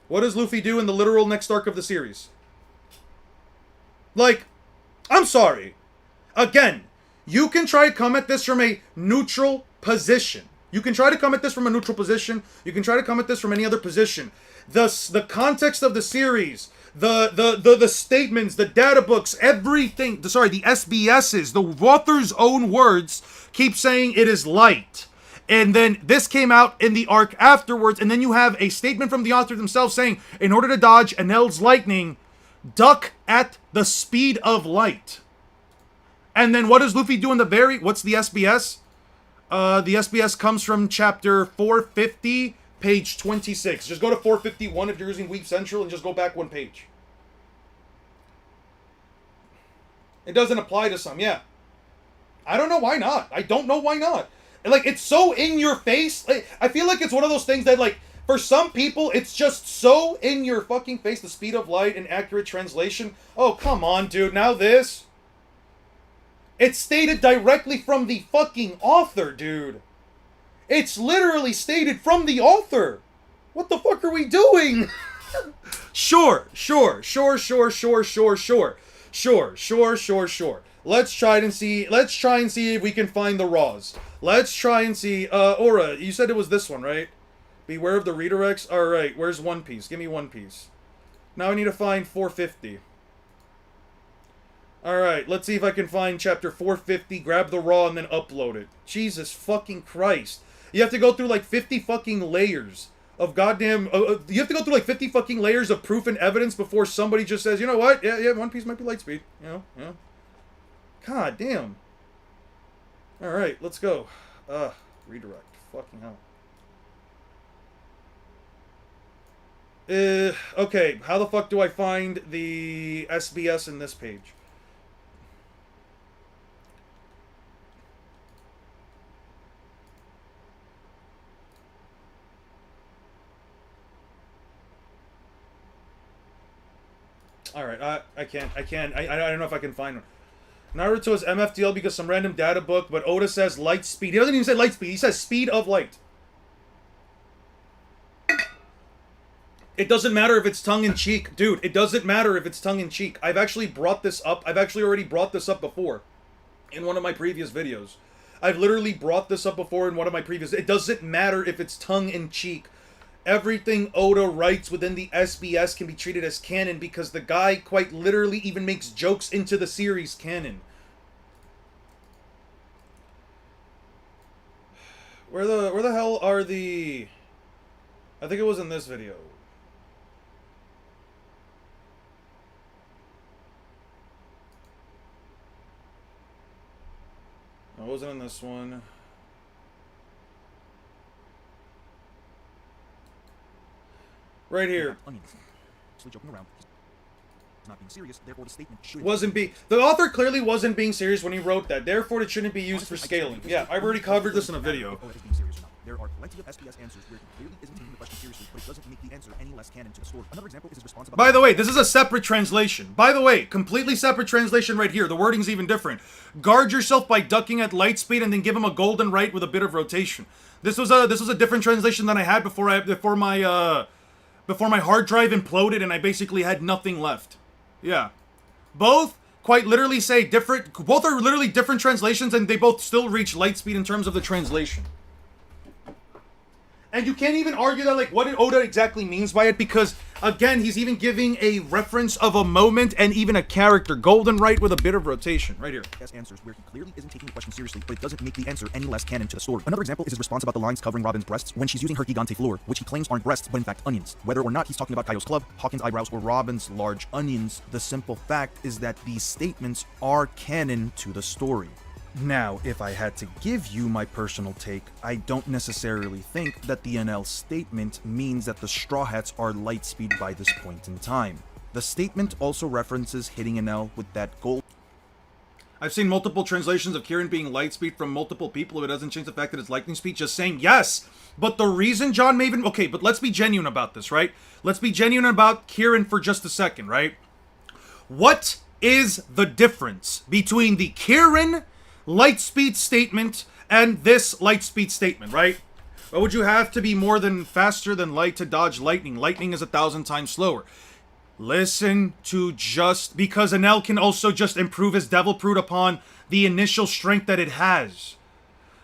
What does Luffy do in the literal next arc of the series? Like, I'm sorry. Again, you can try to come at this from a neutral position. You can try to come at this from a neutral position. You can try to come at this from any other position. The context of the series, the statements, the data books, everything, the SBSs, the author's own words keep saying it is light. And then this came out in the arc afterwards, and then you have a statement from the author themselves saying, in order to dodge Enel's lightning, duck at the speed of light. And then what does Luffy do in the what's the SBS? The SBS comes from chapter 450, page 26. Just go to 451 if you're using Weeb Central and just go back one page. It doesn't apply to some, yeah. I don't know why not. I don't know why not. Like, it's so in your face. Like, I feel like it's one of those things that, like, for some people, it's just so in your fucking face, the speed of light and accurate translation. Oh, come on, dude. Now this. It's stated directly from the fucking author, dude. It's literally stated from the author. What the fuck are we doing? Sure. Let's try and see if we can find the raws. Let's try and see. Aura, you said it was this one, right? Beware of the redirects. Alright, where's One Piece? Give me One Piece. Now I need to find 450. Alright, let's see if I can find chapter 450, grab the raw, and then upload it. Jesus fucking Christ. You have to go through like 50 fucking layers of goddamn... you have to go through like 50 fucking layers of proof and evidence before somebody just says, you know what? Yeah, One Piece might be light speed. You know, yeah. God damn. Alright, let's go. Redirect. Fucking hell. Okay, how the fuck do I find the SBS in this page? Alright, I can't. I don't know if I can find one. Naruto is MFDL because some random data book, but Oda says light speed. He doesn't even say light speed, he says speed of light. It doesn't matter if it's tongue-in-cheek. Dude, it doesn't matter if it's tongue-in-cheek. I've actually brought this up. I've actually already brought this up before in one of my previous videos. I've literally brought this up before in one of my previous... It doesn't matter if it's tongue-in-cheek. Everything Oda writes within the SBS can be treated as canon because the guy quite literally even makes jokes into the series canon. Where the hell are the... I think it was in this video. No, it wasn't in this one. Right here. Joking around. Not being serious, therefore the statement should the author clearly wasn't being serious when he wrote that. Therefore, it shouldn't be used for scaling. Yeah, I've already covered this in a video. There are plenty of SBS answers where he clearly isn't taking the question seriously, but it doesn't make the answer any less canon to the story. Another example is his response about... By the way, this is a separate translation. By the way, completely separate translation right here. The wording's even different. Guard yourself by ducking at light speed and then give him a golden right with a bit of rotation. This was a different translation than I had before my hard drive imploded and I basically had nothing left. Yeah. Both quite literally say different... Both are literally different translations and they both still reach light speed in terms of the translation. And you can't even argue that, like, what did Oda exactly means by it, because, again, he's even giving a reference of a moment and even a character. Golden right with a bit of rotation. Right here. Answers where he clearly isn't taking the question seriously, but it doesn't make the answer any less canon to the story. Another example is his response about the lines covering Robin's breasts when she's using her gigante fleur, which he claims aren't breasts, but in fact onions. Whether or not he's talking about Kaio's club, Hawkins' eyebrows, or Robin's large onions, the simple fact is that these statements are canon to the story. Now, if I had to give you my personal take, I don't necessarily think that the NL statement means that the Straw Hats are light speed by this point in time. The statement also references hitting NL with that gold. I've seen multiple translations of Kirin being light speed from multiple people. If it doesn't change the fact that it's lightning speed, just saying yes. But the reason John Maven... Okay, but let's be genuine about this, right? Let's be genuine about Kirin for just a second, right? What is the difference between the Kirin light speed statement and this light speed statement, right? What would you have to be more than faster than light to dodge lightning? Lightning is 1,000 times slower. Listen to just... Because Enel can also just improve his Devil Fruit upon the initial strength that it has.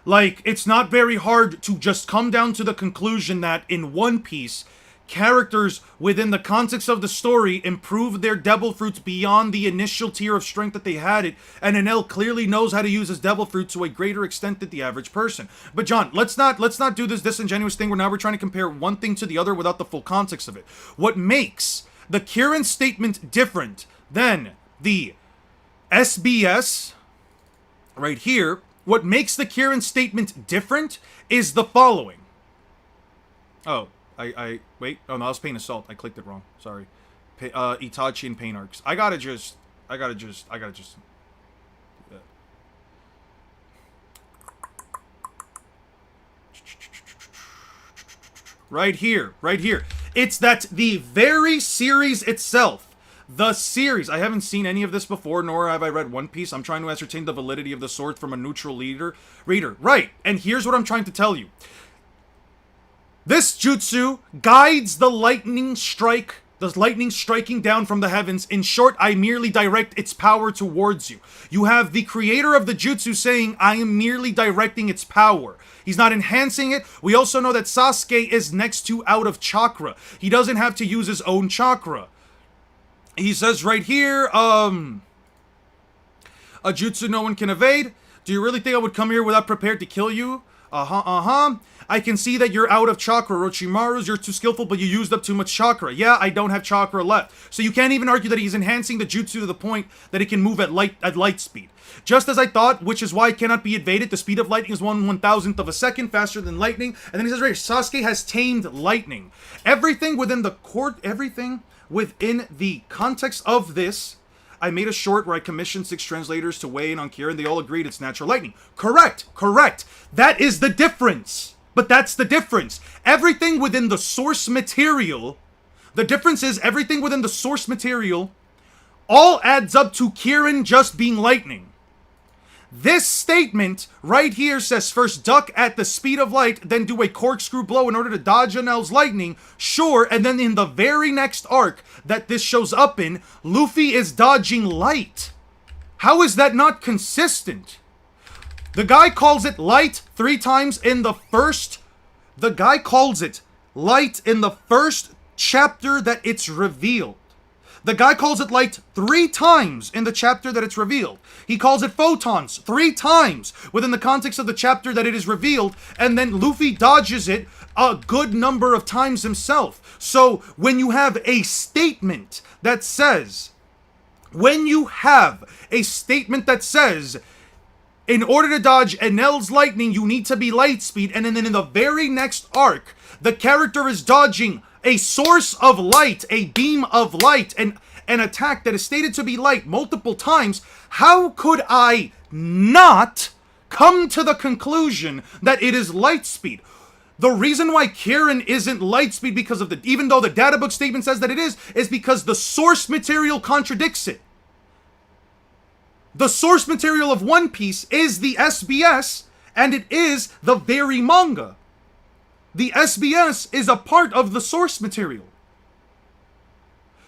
Like, it's not very hard to just come down to the conclusion that in One Piece, characters within the context of the story improve their Devil Fruits beyond the initial tier of strength that they had it, and Enel clearly knows how to use his Devil Fruit to a greater extent than the average person. But John, let's not do this disingenuous thing where now we're trying to compare one thing to the other without the full context of it. What makes the Kirin statement different than the SBS right here, what makes the Kirin statement different is the following. Oh. Wait. Oh, no, I was Pain Assault. I clicked it wrong. Sorry. Itachi and Pain Arcs. I gotta just... Yeah. Right here. It's that the very series itself, the series, I haven't seen any of this before, nor have I read One Piece. I'm trying to ascertain the validity of the sword from a neutral reader. Right. And here's what I'm trying to tell you. This jutsu guides the lightning striking down from the heavens. In short, I merely direct its power towards you. You have the creator of the jutsu saying, I am merely directing its power. He's not enhancing it. We also know that Sasuke is next to out of chakra. He doesn't have to use his own chakra. He says right here, a jutsu no one can evade. Do you really think I would come here without prepared to kill you? I can see that you're out of chakra, Orochimaru's. You're too skillful, but you used up too much chakra. Yeah, I don't have chakra left. So you can't even argue that he's enhancing the jutsu to the point that it can move at light speed. Just as I thought, which is why it cannot be evaded. The speed of lightning is 1/1000th of a second faster than lightning. And then he says right here, Sasuke has tamed lightning. Everything within the context of this, I made a short where I commissioned 6 translators to weigh in on Kira, and they all agreed it's natural lightning. Correct. That is the difference. But that's the difference. Everything within the source material, the difference is everything within the source material all adds up to Kirin just being lightning. This statement right here says first duck at the speed of light, then do a corkscrew blow in order to dodge Enel's lightning. Sure, and then in the very next arc that this shows up in, Luffy is dodging light. How is that not consistent? The guy calls it light 3 times in the first... The guy calls it light in the first chapter that it's revealed. The guy calls it light 3 times in the chapter that it's revealed. He calls it photons 3 times within the context of the chapter that it is revealed, and then Luffy dodges it a good number of times himself. So when you have a statement that says, in order to dodge Enel's lightning, you need to be light speed, and then in the very next arc, the character is dodging a source of light, a beam of light, an attack that is stated to be light multiple times. How could I not come to the conclusion that it is light speed? The reason why Kirin isn't light speed because of even though the data book statement says that it is because the source material contradicts it. The source material of One Piece is the SBS, and it is the very manga. The SBS is a part of the source material.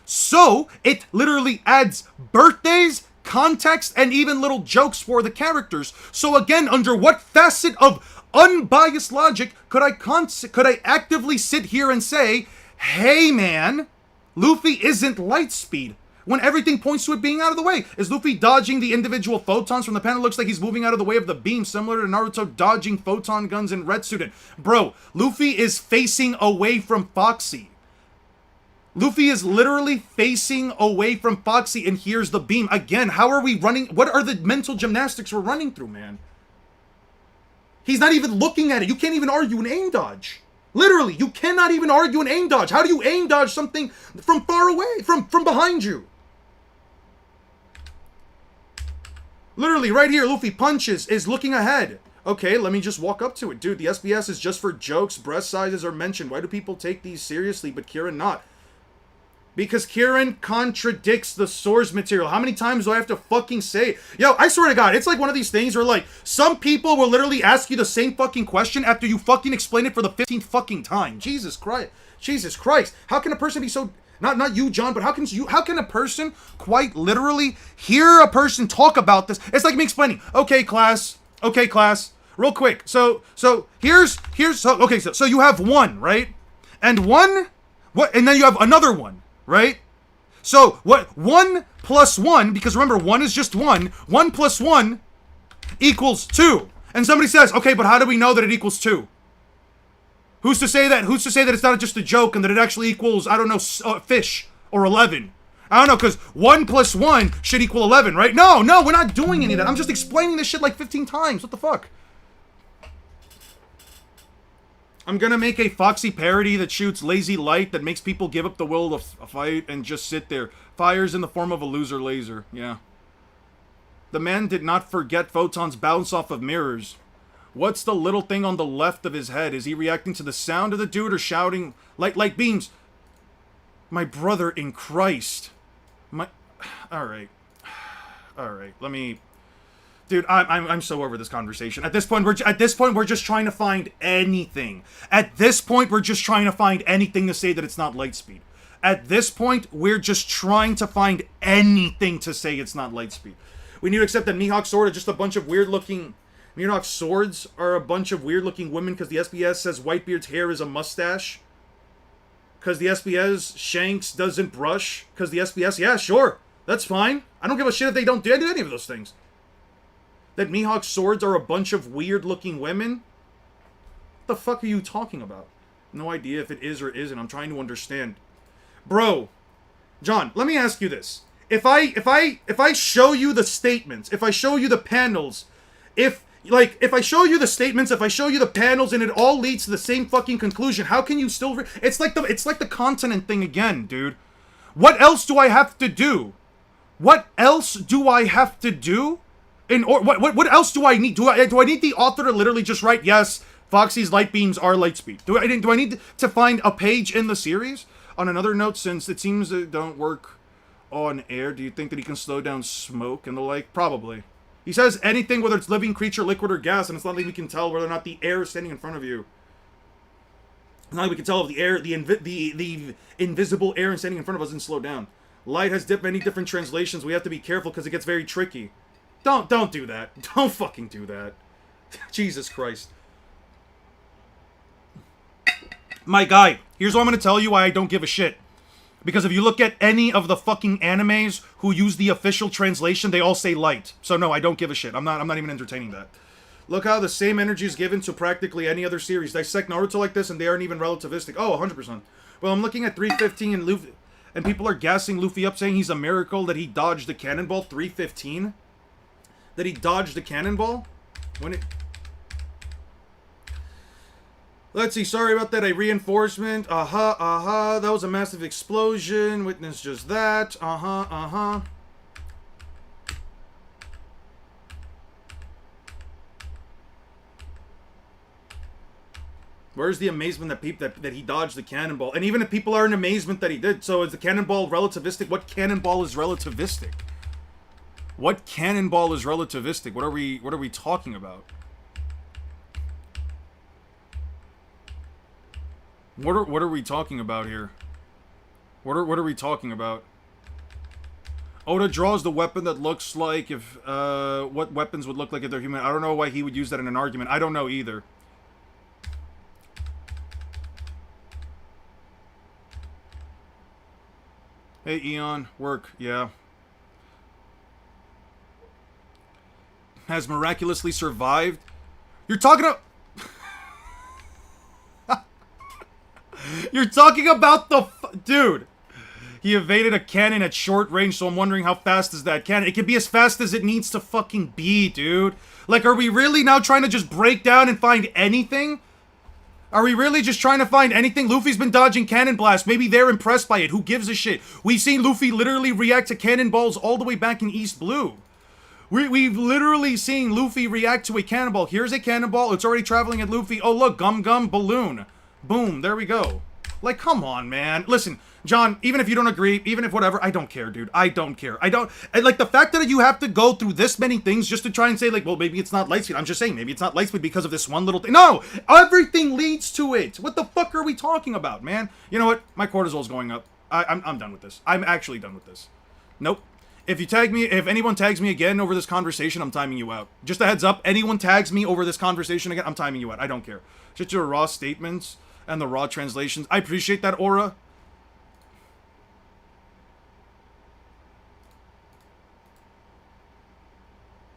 So, it literally adds birthdays, context, and even little jokes for the characters. So again, under what facet of unbiased logic could I actively sit here and say, hey man, Luffy isn't light speed, when everything points to it being out of the way? Is Luffy dodging the individual photons from the panel? It looks like he's moving out of the way of the beam, similar to Naruto dodging photon guns in Red Student. Bro, Luffy is facing away from Foxy. Luffy is literally facing away from Foxy, and here's the beam. Again, how are we running? What are the mental gymnastics we're running through, man? He's not even looking at it. You can't even argue an aim dodge. Literally, you cannot even argue an aim dodge. How do you aim dodge something from far away, from behind you? Literally, right here, Luffy punches, is looking ahead. Okay, let me just walk up to it. Dude, the SBS is just for jokes. Breast sizes are mentioned. Why do people take these seriously, but Kirin not? Because Kirin contradicts the source material. How many times do I have to fucking say it? Yo, I swear to God, it's like one of these things where, like, some people will literally ask you the same fucking question after you fucking explain it for the 15th fucking time. Jesus Christ. Jesus Christ. How can a person be so... Not you, John, but how can a person quite literally hear a person talk about this? It's like me explaining, okay, class, real quick. So here's so you have 1, right? And 1, what? And then you have another 1, right? So what? 1 plus 1, because remember 1 is just 1. 1 plus 1 equals 2. And somebody says, okay, but how do we know that it equals 2? Who's to say that it's not just a joke and that it actually equals, I don't know, fish or 11? I don't know, because 1 plus 1 should equal 11, right? No, we're not doing any of that. I'm just explaining this shit like 15 times. What the fuck? I'm gonna make a Foxy parody that shoots lazy light that makes people give up the will to fight and just sit there. Fires in the form of a loser laser. Yeah. The man did not forget photons bounce off of mirrors. What's the little thing on the left of his head? Is he reacting to the sound of the dude or shouting like beams? My brother in Christ. Alright. Let me... Dude, I'm so over this conversation. At this point, we're just trying to find anything. At this point, we're just trying to find anything to say that it's not light speed. At this point, we're just trying to find anything to say it's not light speed. We need to accept that Mihawk's sword are just a bunch of weird-looking... Mihawk's swords are a bunch of weird-looking women because the SBS says Whitebeard's hair is a mustache. Because the SBS Shanks doesn't brush. Because the SBS... Yeah, sure. That's fine. I don't give a shit if they don't do any of those things. That Mihawk's swords are a bunch of weird-looking women. What the fuck are you talking about? No idea if it is or isn't. I'm trying to understand. Bro, John, let me ask you this. If I show you the statements, if I show you the panels, if I show you the statements, if I show you the panels and it all leads to the same fucking conclusion, how can you still it's like the continent thing again, dude. What else do I have to do? What else do I have to do? What else do I need? Do I need the author to literally just write, yes, Foxy's light beams are light speed? Do I need to find a page in the series? On another note, since it seems that don't work on air, do you think that he can slow down smoke and the like? Probably. He says anything, whether it's living creature, liquid, or gas, and it's not like we can tell whether or not the air is standing in front of you. It's not like we can tell if the air, the invisible air standing in front of us didn't slow down. Light has many different translations. We have to be careful because it gets very tricky. Don't do that. Don't fucking do that. Jesus Christ. My guy, here's what I'm going to tell you why I don't give a shit. Because if you look at any of the fucking animes who use the official translation, they all say light. So no, I don't give a shit. I'm not even entertaining that. Look how the same energy is given to practically any other series. Dissect Naruto like this and they aren't even relativistic. Oh, 100%. Well, I'm looking at 315 and Luffy, and people are gassing Luffy up saying he's a miracle that he dodged the cannonball. 315? That he dodged the cannonball? When it... Let's see, sorry about that, a reinforcement. That was a massive explosion. Witness just that. Where's the amazement that he dodged the cannonball? And even if people are in amazement that he did, so is the cannonball relativistic? What cannonball is relativistic? What cannonball is relativistic? What are we talking about? What are we talking about here? What are we talking about? Oda draws the weapon that looks like if what weapons would look like if they're human. I don't know why he would use that in an argument. I don't know either. Hey Eon, work, yeah. Has miraculously survived. You're talking about... You're talking about the... Dude. He evaded a cannon at short range, so I'm wondering how fast is that cannon. It can be as fast as it needs to fucking be, dude. Like, are we really now trying to just break down and find anything? Are we really just trying to find anything? Luffy's been dodging cannon blast. Maybe they're impressed by it. Who gives a shit? We've seen Luffy literally react to cannonballs all the way back in East Blue. We've literally seen Luffy react to a cannonball. Here's a cannonball. It's already traveling at Luffy. Oh, look. Gum Gum Balloon. Boom. There we go. Like, come on, man. Listen, John, even if you don't agree, even if whatever, I don't care, dude. I don't care. Like, the fact that you have to go through this many things just to try and say, like, well, maybe it's not light speed. I'm just saying, maybe it's not light speed because of this one little thing. No! Everything leads to it. What the fuck are we talking about, man? You know what? My cortisol's going up. I'm done with this. I'm actually done with this. Nope. If anyone tags me again over this conversation, I'm timing you out. Just a heads up, anyone tags me over this conversation again, I'm timing you out. I don't care. Just your raw statements and the raw translations. I appreciate that, Aura.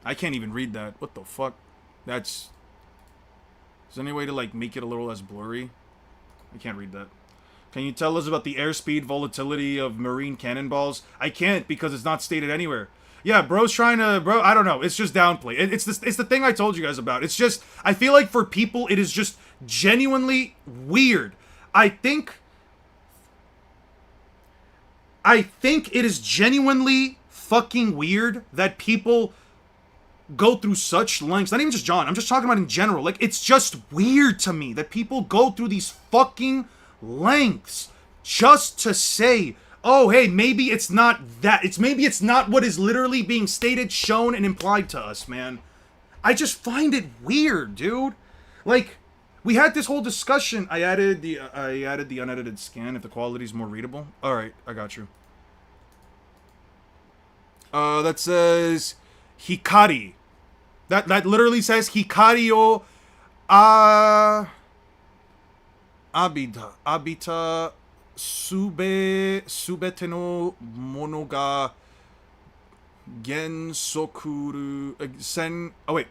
I can't even read that. What the fuck? Is there any way to, like, make it a little less blurry? I can't read that. Can you tell us about the airspeed volatility of marine cannonballs? I can't because it's not stated anywhere. Yeah, bro's trying to... Bro, I don't know. It's just downplay. It's the thing I told you guys about. It's just... I feel like for people, it is just genuinely weird. I think it is genuinely fucking weird that people go through such lengths. Not even just John. I'm just talking about in general. Like, it's just weird to me that people go through these fucking lengths just to say, oh, hey, maybe it's not that. Maybe it's not what is literally being stated, shown, and implied to us, man. I just find it weird, dude. Like, we had this whole discussion. I added the unedited scan if the quality is more readable. All right, I got you. That says Hikari. That literally says Hikari o Abita subete no mono ga gensokuru sen. Oh wait,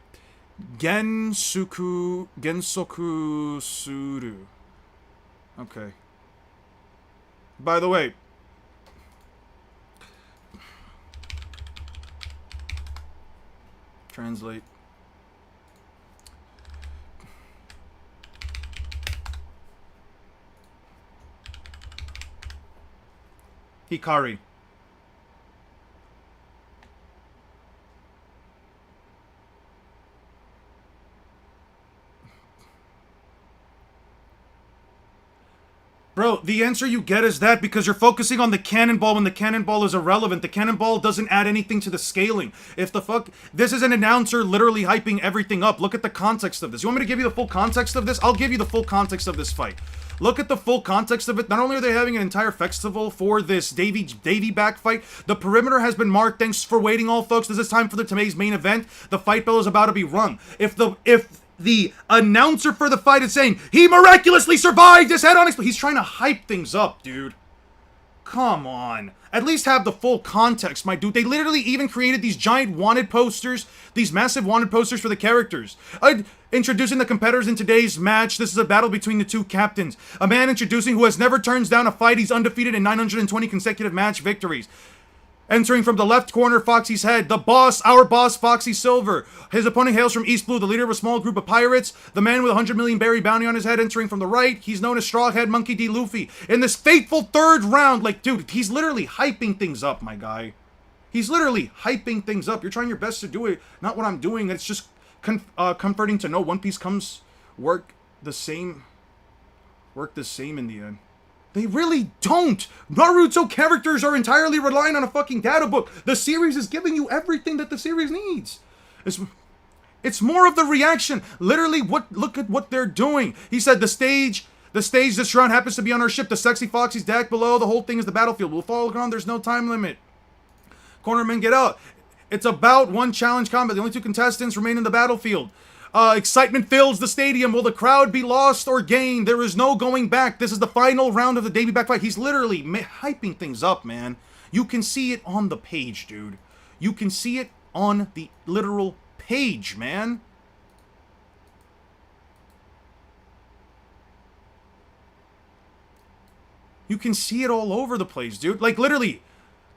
Gensoku suru. Okay. By the way, translate. Hikari. Bro, the answer you get is that because you're focusing on the cannonball when the cannonball is irrelevant. The cannonball doesn't add anything to the scaling. If the fuck... This is an announcer literally hyping everything up. Look at the context of this. You want me to give you the full context of this? I'll give you the full context of this fight. Look at the full context of it. Not only are they having an entire festival for this Davy back fight, the perimeter has been marked. Thanks for waiting, all folks. This is time for today's main event. The fight bell is about to be rung. If the announcer for the fight is saying, he miraculously survived his head-on explosion. He's trying to hype things up, dude. Come on. At least have the full context, my dude. They literally even created these giant wanted posters, these massive wanted posters for the characters. Introducing the competitors in today's match. This is a battle between the two captains. A man introducing who has never turns down a fight. He's undefeated in 920 consecutive match victories. Entering from the left corner, Foxy's head, the boss, our boss, Foxy Silver. His opponent hails from East Blue, the leader of a small group of pirates. The man with a 100 million berry bounty on his head, entering from the right. He's known as Strawhead Monkey D. Luffy. In this fateful third round, like, dude, he's literally hyping things up, my guy. He's literally hyping things up. You're trying your best to do it. Not what I'm doing. It's just comforting to know One Piece comes work the same in the end. They really don't. Naruto characters are entirely relying on a fucking data book. The series is giving you everything that the series needs. It's more of the reaction. Literally, look at what they're doing. He said the stage this round happens to be on our ship. The sexy Foxy's deck below. The whole thing is the battlefield. We'll follow ground. There's no time limit. Cornermen, get out. It's about one challenge combat. The only two contestants remain in the battlefield. Excitement fills the stadium. Will the crowd be lost or gained? There is no going back. This is the final round of the Davy back fight. He's literally hyping things up, man. You can see it on the page, dude. You can see it on the literal page, man. You can see it all over the place, dude. Like, literally,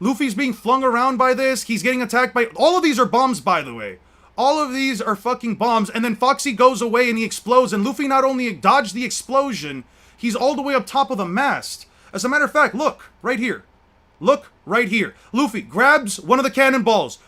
Luffy's being flung around by this. He's getting attacked by... All of these are bombs, by the way. All of these are fucking bombs, and then Foxy goes away and he explodes, and Luffy not only dodged the explosion, he's all the way up top of the mast. As a matter of fact, look, right here. Look, right here. Luffy grabs one of the cannonballs,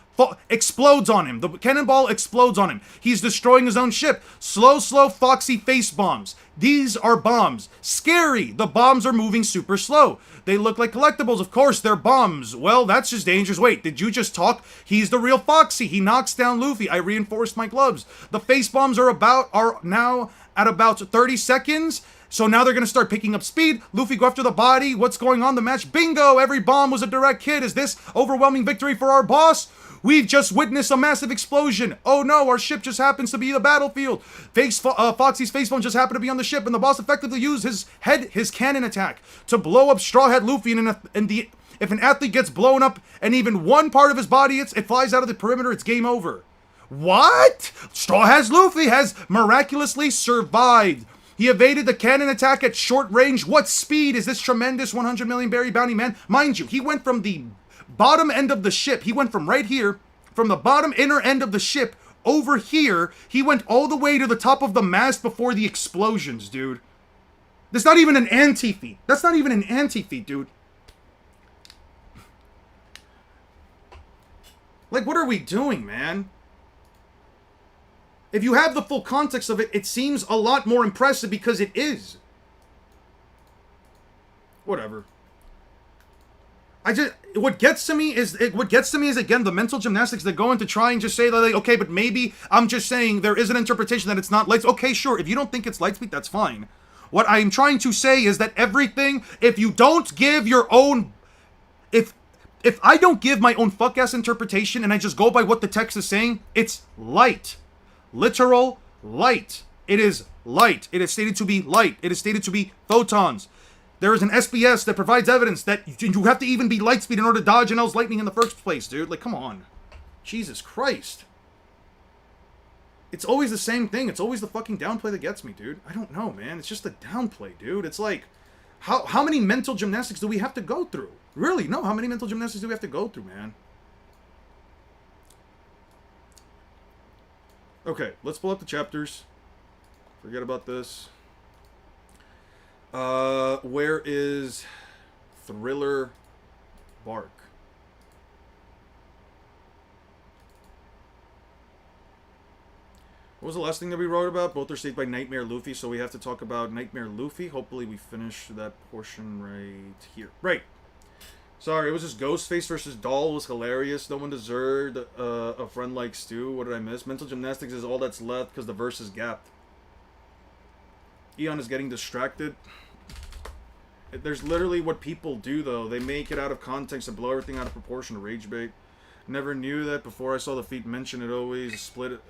explodes on him. The cannonball explodes on him. He's destroying his own ship. Slow Foxy face bombs. These are bombs. Scary. The bombs are moving super slow. They look like collectibles. Of course, they're bombs. Well, that's just dangerous. Wait, did you just talk? He's the real Foxy. He knocks down Luffy. I reinforced my gloves. The face bombs are now at about 30 seconds. So now they're going to start picking up speed. Luffy go after the body. What's going on? The match. Bingo! Every bomb was a direct hit. Is this overwhelming victory for our boss? We've just witnessed a massive explosion. Oh no, our ship just happens to be the battlefield. Foxy's facebone just happened to be on the ship, and the boss effectively used his cannon attack to blow up Straw Hat Luffy. If an athlete gets blown up and even one part of his body it flies out of the perimeter, it's game over. What? Straw Hat Luffy has miraculously survived. He evaded the cannon attack at short range. What speed is this tremendous 100 million berry bounty man? Mind you, he went from the bottom end of the ship. He went from right here, from the bottom inner end of the ship, over here. He went all the way to the top of the mast before the explosions, dude. That's not even an anti-feat. That's not even an anti-feat, dude. Like, what are we doing, man? If you have the full context of it, it seems a lot more impressive because it is. Whatever. What gets to me is again the mental gymnastics that go into trying to say that, like, okay, but maybe I'm just saying there is an interpretation that it's not light. Okay, sure. If you don't think it's light speed, that's fine. What I'm trying to say is that everything, if you don't give your own, if I don't give my own fuck ass interpretation and I just go by what the text is saying, it's light, literal light. It is light. It is stated to be light. It is stated to be photons. There is an SBS that provides evidence that you have to even be light speed in order to dodge Enel's lightning in the first place, dude. Like, come on. Jesus Christ. It's always the same thing. It's always the fucking downplay that gets me, dude. I don't know, man. It's just the downplay, dude. It's like, how many mental gymnastics do we have to go through? Really, no. How many mental gymnastics do we have to go through, man? Okay, let's pull up the chapters. Forget about this. Where is Thriller Bark? What was the last thing that we wrote about? Both are saved by Nightmare Luffy, so we have to talk about Nightmare Luffy. Hopefully we finish that portion right here. Right. Sorry, it was just Ghostface versus Doll. It was hilarious. No one deserved a friend like Stu. What did I miss? Mental gymnastics is all that's left because the verse is gapped. Eon is getting distracted. There's literally what people do, though. They make it out of context and blow everything out of proportion to rage bait. Never knew that before I saw the feat mention it. Always split it.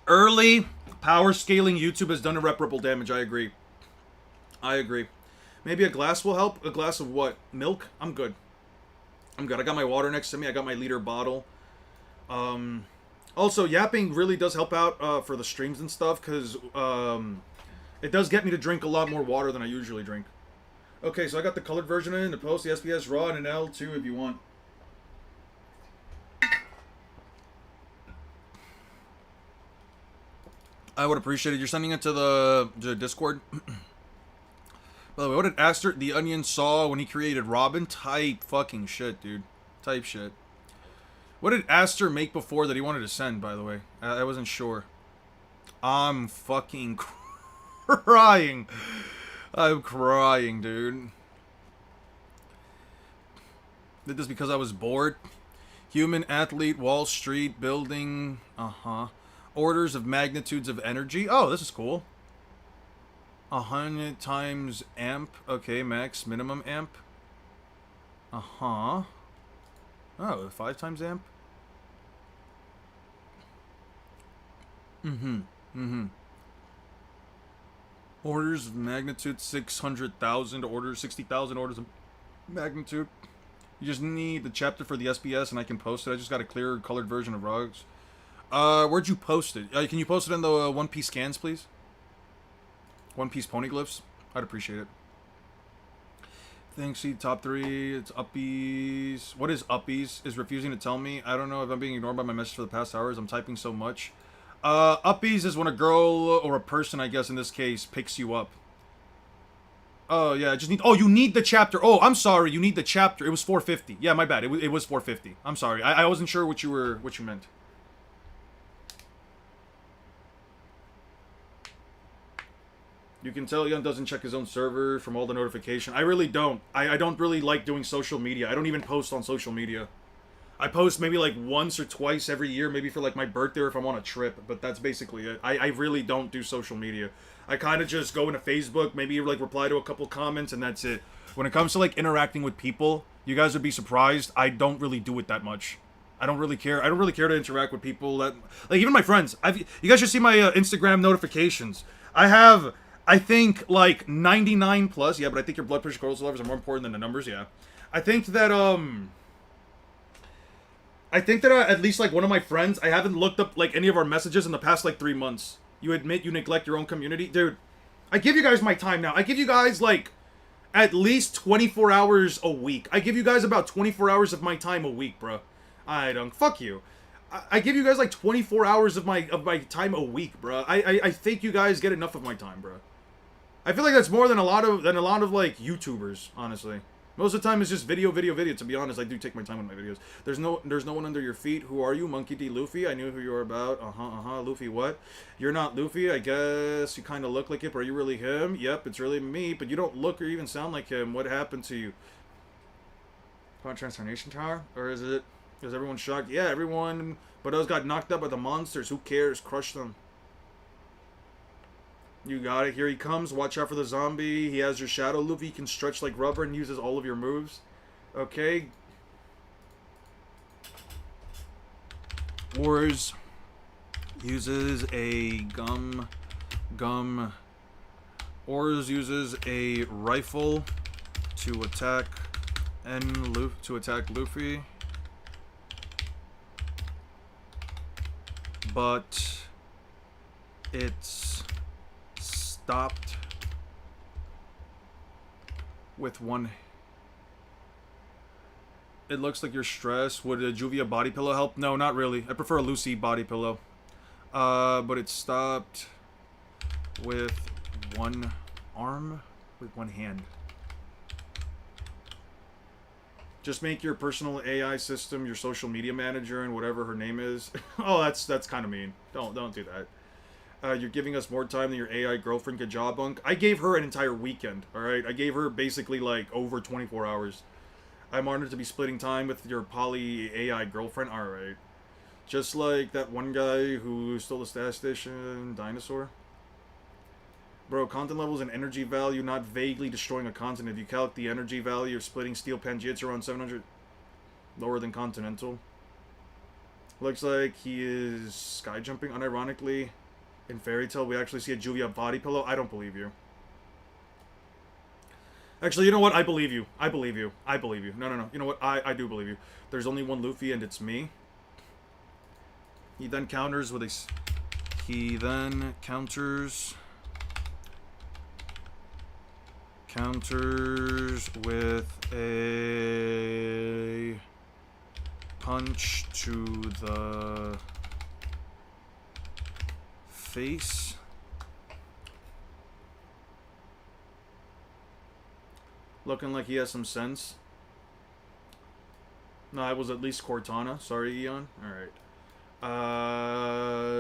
Early power scaling YouTube has done irreparable damage. I agree. I agree. Maybe a glass will help. A glass of what? Milk? I'm good. I'm good. I got my water next to me. I got my liter bottle. Also, yapping really does help out for the streams and stuff, because it does get me to drink a lot more water than I usually drink. Okay, so I got the colored version in, the post, the SPS raw, and an L2 if you want. I would appreciate it. You're sending it to the Discord. By the way, what did Aster the Onion saw when he created Robin? Type fucking shit, dude. Type shit. What did Aster make before that he wanted to send, by the way? I wasn't sure. I'm fucking crying. I'm crying, dude. Did this because I was bored? Human athlete, Wall Street, building. Orders of magnitudes of energy. Oh, this is cool. 100 times amp. Okay, max minimum amp. Oh, 5 times amp. Orders of magnitude 600,000 orders, 60,000 orders of magnitude. You just need the chapter for the SPS and I can post it. I just got a clear colored version of Rugs. Where'd you post it? Can you post it in the One Piece scans, please? One Piece poneglyphs? I'd appreciate it. Thanks, see, top 3. It's Uppies. What is Uppies? Is refusing to tell me. I don't know if I'm being ignored by my message for the past hours. I'm typing so much. Uppies is when a girl, or a person, I guess in this case, picks you up. Oh, yeah, I just need... Oh, you need the chapter. Oh, I'm sorry. You need the chapter. It was 450. Yeah, my bad. It was 450. I'm sorry. I wasn't sure what you meant. You can tell Ian doesn't check his own server from all the notification. I really don't. I don't really like doing social media. I don't even post on social media. I post maybe like once or twice every year, maybe for like my birthday or if I'm on a trip, but that's basically it. I really don't do social media. I kind of just go into Facebook, maybe like reply to a couple comments, and that's it. When it comes to like interacting with people, you guys would be surprised. I don't really do it that much. I don't really care. I don't really care to interact with people that, like, even my friends. You guys should see my Instagram notifications. I have, I think, like 99 plus. Yeah, but I think your blood pressure cortisol levels are more important than the numbers. Yeah, I think that at least like one of my friends, I haven't looked up like any of our messages in the past like 3 months. You admit you neglect your own community, dude. I give you guys my time now. I give you guys like at least 24 hours a week. I give you guys about 24 hours of my time a week, bro. I don't. Fuck you. I give you guys like 24 hours of my time a week, bro. I think you guys get enough of my time, bro. I feel like that's more than a lot of like YouTubers, honestly. Most of the time it's just video. To be honest, I do take my time with my videos. There's no one under your feet. Who are you, Monkey D. Luffy? I knew who you were about. Luffy what? You're not Luffy. I guess you kind of look like it, but are you really him? Yep, it's really me, but you don't look or even sound like him. What happened to you? Transformation Tower? Or is everyone shocked? Yeah, everyone. But those got knocked up by the monsters. Who cares? Crush them. You got it. Here he comes. Watch out for the zombie. He has your shadow. Luffy can stretch like rubber and uses all of your moves. Okay. Wars uses a gum. Ors uses a rifle to attack Luffy. but it's stopped with one. It looks like you're stressed. Would a Juvia body pillow help? No, not really. I prefer a Lucy body pillow. But it stopped with one arm, with one hand. Just make your personal AI system your social media manager and whatever her name is. Oh, that's kind of mean. Don't do that. You're giving us more time than your AI girlfriend could job bunk. I gave her an entire weekend. All right, I gave her basically like over 24 hours. I'm honored to be splitting time with your poly AI girlfriend. All right, just like that one guy who stole the stash station dinosaur. Bro, content levels and energy value, not vaguely destroying a continent. If you calc the energy value of splitting steel Pangea around 700, lower than continental. Looks like he is sky jumping. Unironically, in Fairy Tale, we actually see a Juvia body pillow. I don't believe you. Actually, you know what? I believe you. I believe you. I believe you. No. You know what? I do believe you. There's only one Luffy, and it's me. He then counters with a... He then counters with a punch to the face. Looking like he has some sense. No, it was at least Cortana. Sorry, Eon. Alright.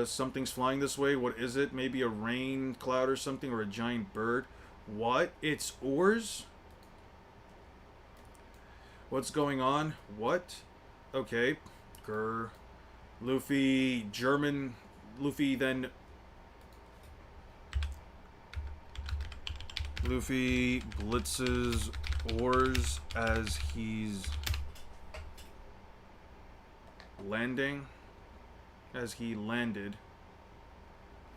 Something's flying this way. What is it? Maybe a rain cloud or something, or a giant bird. What? It's oars? What's going on? What? Okay. Grr. Luffy, German. Luffy then... Luffy blitzes oars as he's landing. As he landed.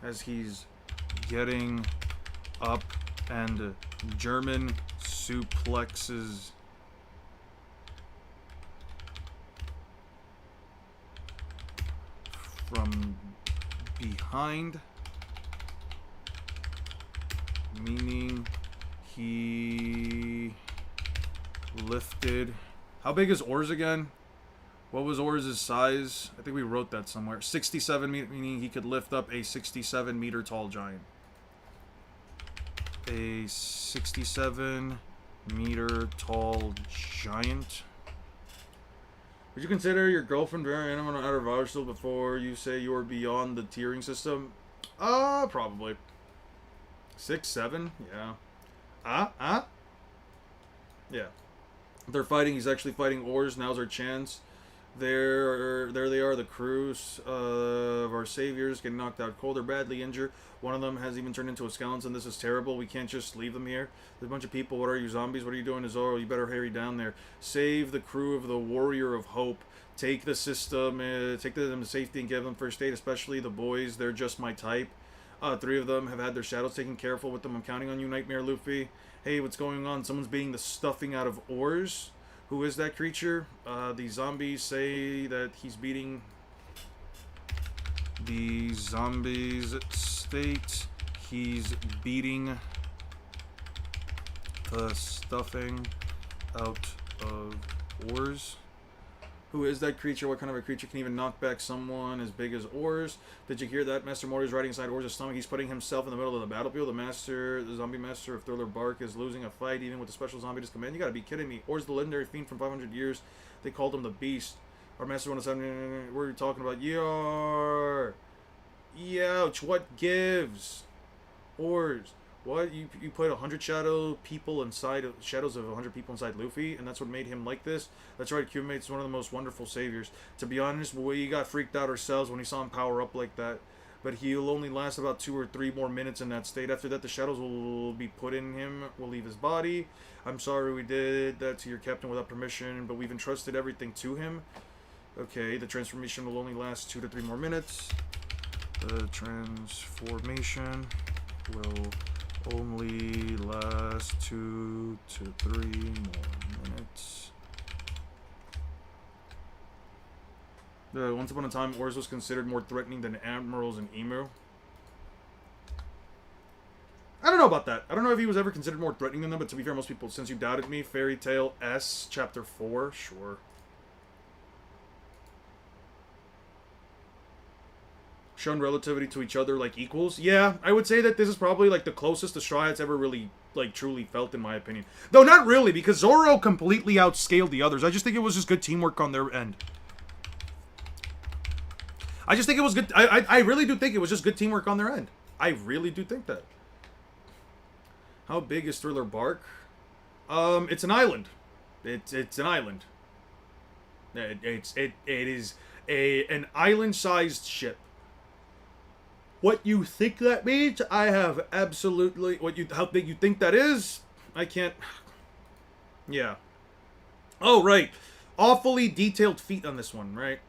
As he's getting up. And German suplexes from behind, meaning he lifted. How big is oars again? What was oars' size? I think we wrote that somewhere. 67 meters, meaning he could lift up a 67 meter tall giant. A 67 meter tall giant. Would you consider your girlfriend very animal out of hours still before you say you are beyond the tiering system? Probably. 6, 7? Yeah. Yeah. They're fighting. He's actually fighting oars. Now's our chance. There they are, the crews of our saviors getting knocked out cold or badly injured. One of them has even turned into a skeleton. This is terrible. We can't just leave them here. There's a bunch of people. What are you, zombies? What are you doing, Zoro? You better hurry down there. Save the crew of the Warrior of Hope. Take the system, take them to safety and give them first aid, especially the boys. They're just my type. 3 of them have had their shadows taken. Careful with them. I'm counting on you, Nightmare Luffy. Hey, what's going on? Someone's beating the stuffing out of oars. Who is that creature? The zombies say that he's beating... The zombies state he's beating the stuffing out of oars. Who is that creature? What kind of a creature can even knock back someone as big as oars? Did you hear that? Master Morty's riding inside oars' stomach. He's putting himself in the middle of the battlefield. The zombie master of Thriller Bark is losing a fight even with the special zombie to his command. You gotta be kidding me. Oars, the legendary fiend from 500 years. They called him the Beast. Our master 107. What are you talking about? Yar! Youch! What gives? Oars. What? You put 100 shadows of 100 people inside Luffy, and that's what made him like this? That's right, Cubemate's one of the most wonderful saviors. To be honest, we got freaked out ourselves when we saw him power up like that. But he'll only last about 2 or 3 more minutes in that state. After that, the shadows will be put in him, will leave his body. I'm sorry we did that to your captain without permission, but we've entrusted everything to him. Okay, the transformation will only last 2 to 3 more minutes. The transformation will only last 2 to 3 more minutes. Once upon a time, Ors was considered more threatening than admirals and Emu. I don't know about that. I don't know if he was ever considered more threatening than them, but to be fair, most people, since you doubted me, Fairy Tail S, Chapter 4, sure. Shown relativity to each other like equals. Yeah, I would say that this is probably like the closest the Straw Hats ever really like truly felt, in my opinion. Though not really, because Zoro completely outscaled the others. I just think it was just good teamwork on their end. I just think it was good. I really do think it was just good teamwork on their end. I really do think that. How big is Thriller Bark? It's an island. It's an island. It is an island-sized ship. What you think that means, I have absolutely... How big you think that is, I can't... Yeah. Oh, right. Awfully detailed feet on this one, right?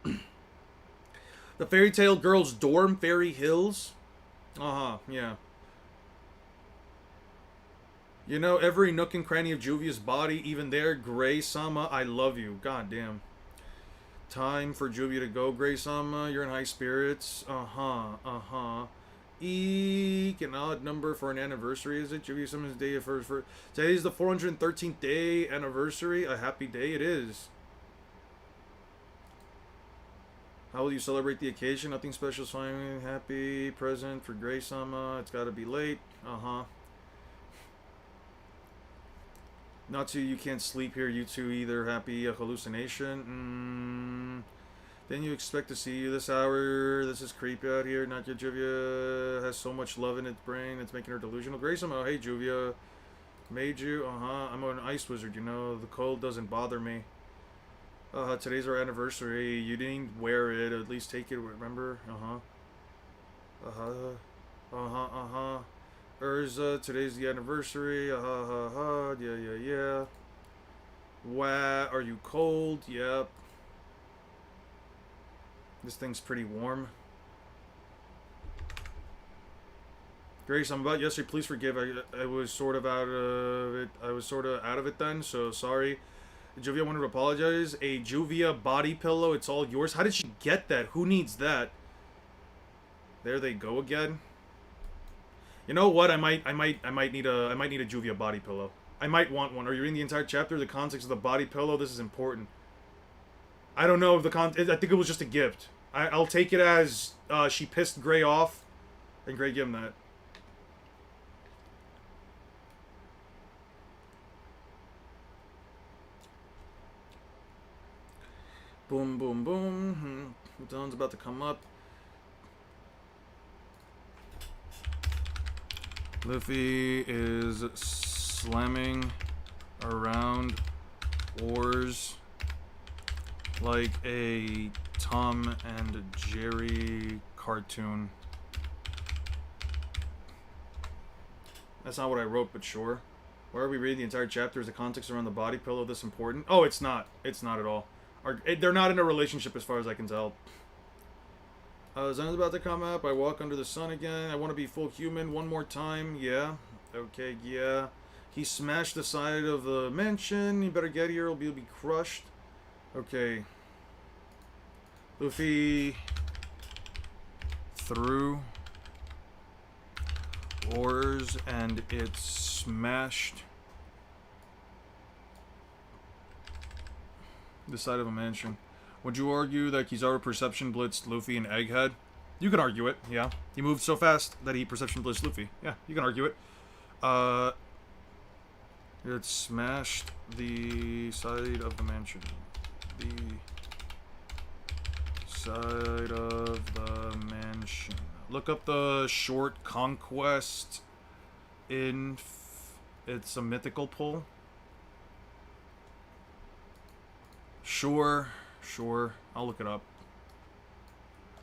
The Fairy Tail Girls' dorm, Fairy Hills. Uh-huh, yeah. You know, every nook and cranny of Juvia's body, even there, Gray-sama, I love you. God damn. Time for Juvia to go, Gray-sama. You're in high spirits. Eek, an odd number for an anniversary, is it? Juvia-sama's day of first. Today's the 413th day anniversary. A happy day it is. How will you celebrate the occasion? Nothing special, fine. Happy present for Gray-sama. It's gotta be late. Natsu, you can't sleep here. You two either. Happy hallucination. Then you expect to see you this hour. This is creepy out here. Not yet. Juvia has so much love in its brain. It's making her delusional. Grayson, oh hey Juvia. Made you? I'm an ice wizard, you know. The cold doesn't bother me. Today's our anniversary. You didn't wear it. At least take it. Remember? Urza, today's the anniversary. Yeah. Wah, are you cold? Yep. This thing's pretty warm. Grace, I'm about yesterday. Please forgive. I was sort of out of it. I was sort of out of it then, so sorry. Juvia wanted to apologize. A Juvia body pillow. It's all yours. How did she get that? Who needs that? There they go again. You know what? I might need a Juvia body pillow. I might want one. Are you reading the entire chapter? The context of the body pillow. This is important. I don't know if the I think it was just a gift. I'll take it as she pissed Gray off, and Gray gave him that. Boom, boom, boom. Dawn's about to come up. Luffy is slamming around oars like a Tom and Jerry cartoon. That's not what I wrote, but sure. Why are we reading the entire chapter? Is the context around the body pillow this important? Oh, it's not. It's not at all. They're not in a relationship as far as I can tell. Zen's about to come up. I walk under the sun again. I want to be full human one more time. Yeah. Okay, yeah. He smashed the side of the mansion. You better get here or you'll be crushed. Okay. Luffy threw oars and it smashed the side of a mansion. Would you argue that Kizaru perception blitzed Luffy and Egghead? You can argue it, yeah. He moved so fast that he perception blitzed Luffy. Yeah, you can argue it. It smashed the side of the mansion. The side of the mansion. Look up the short conquest in... It's a mythical pull. Sure, I'll look it up.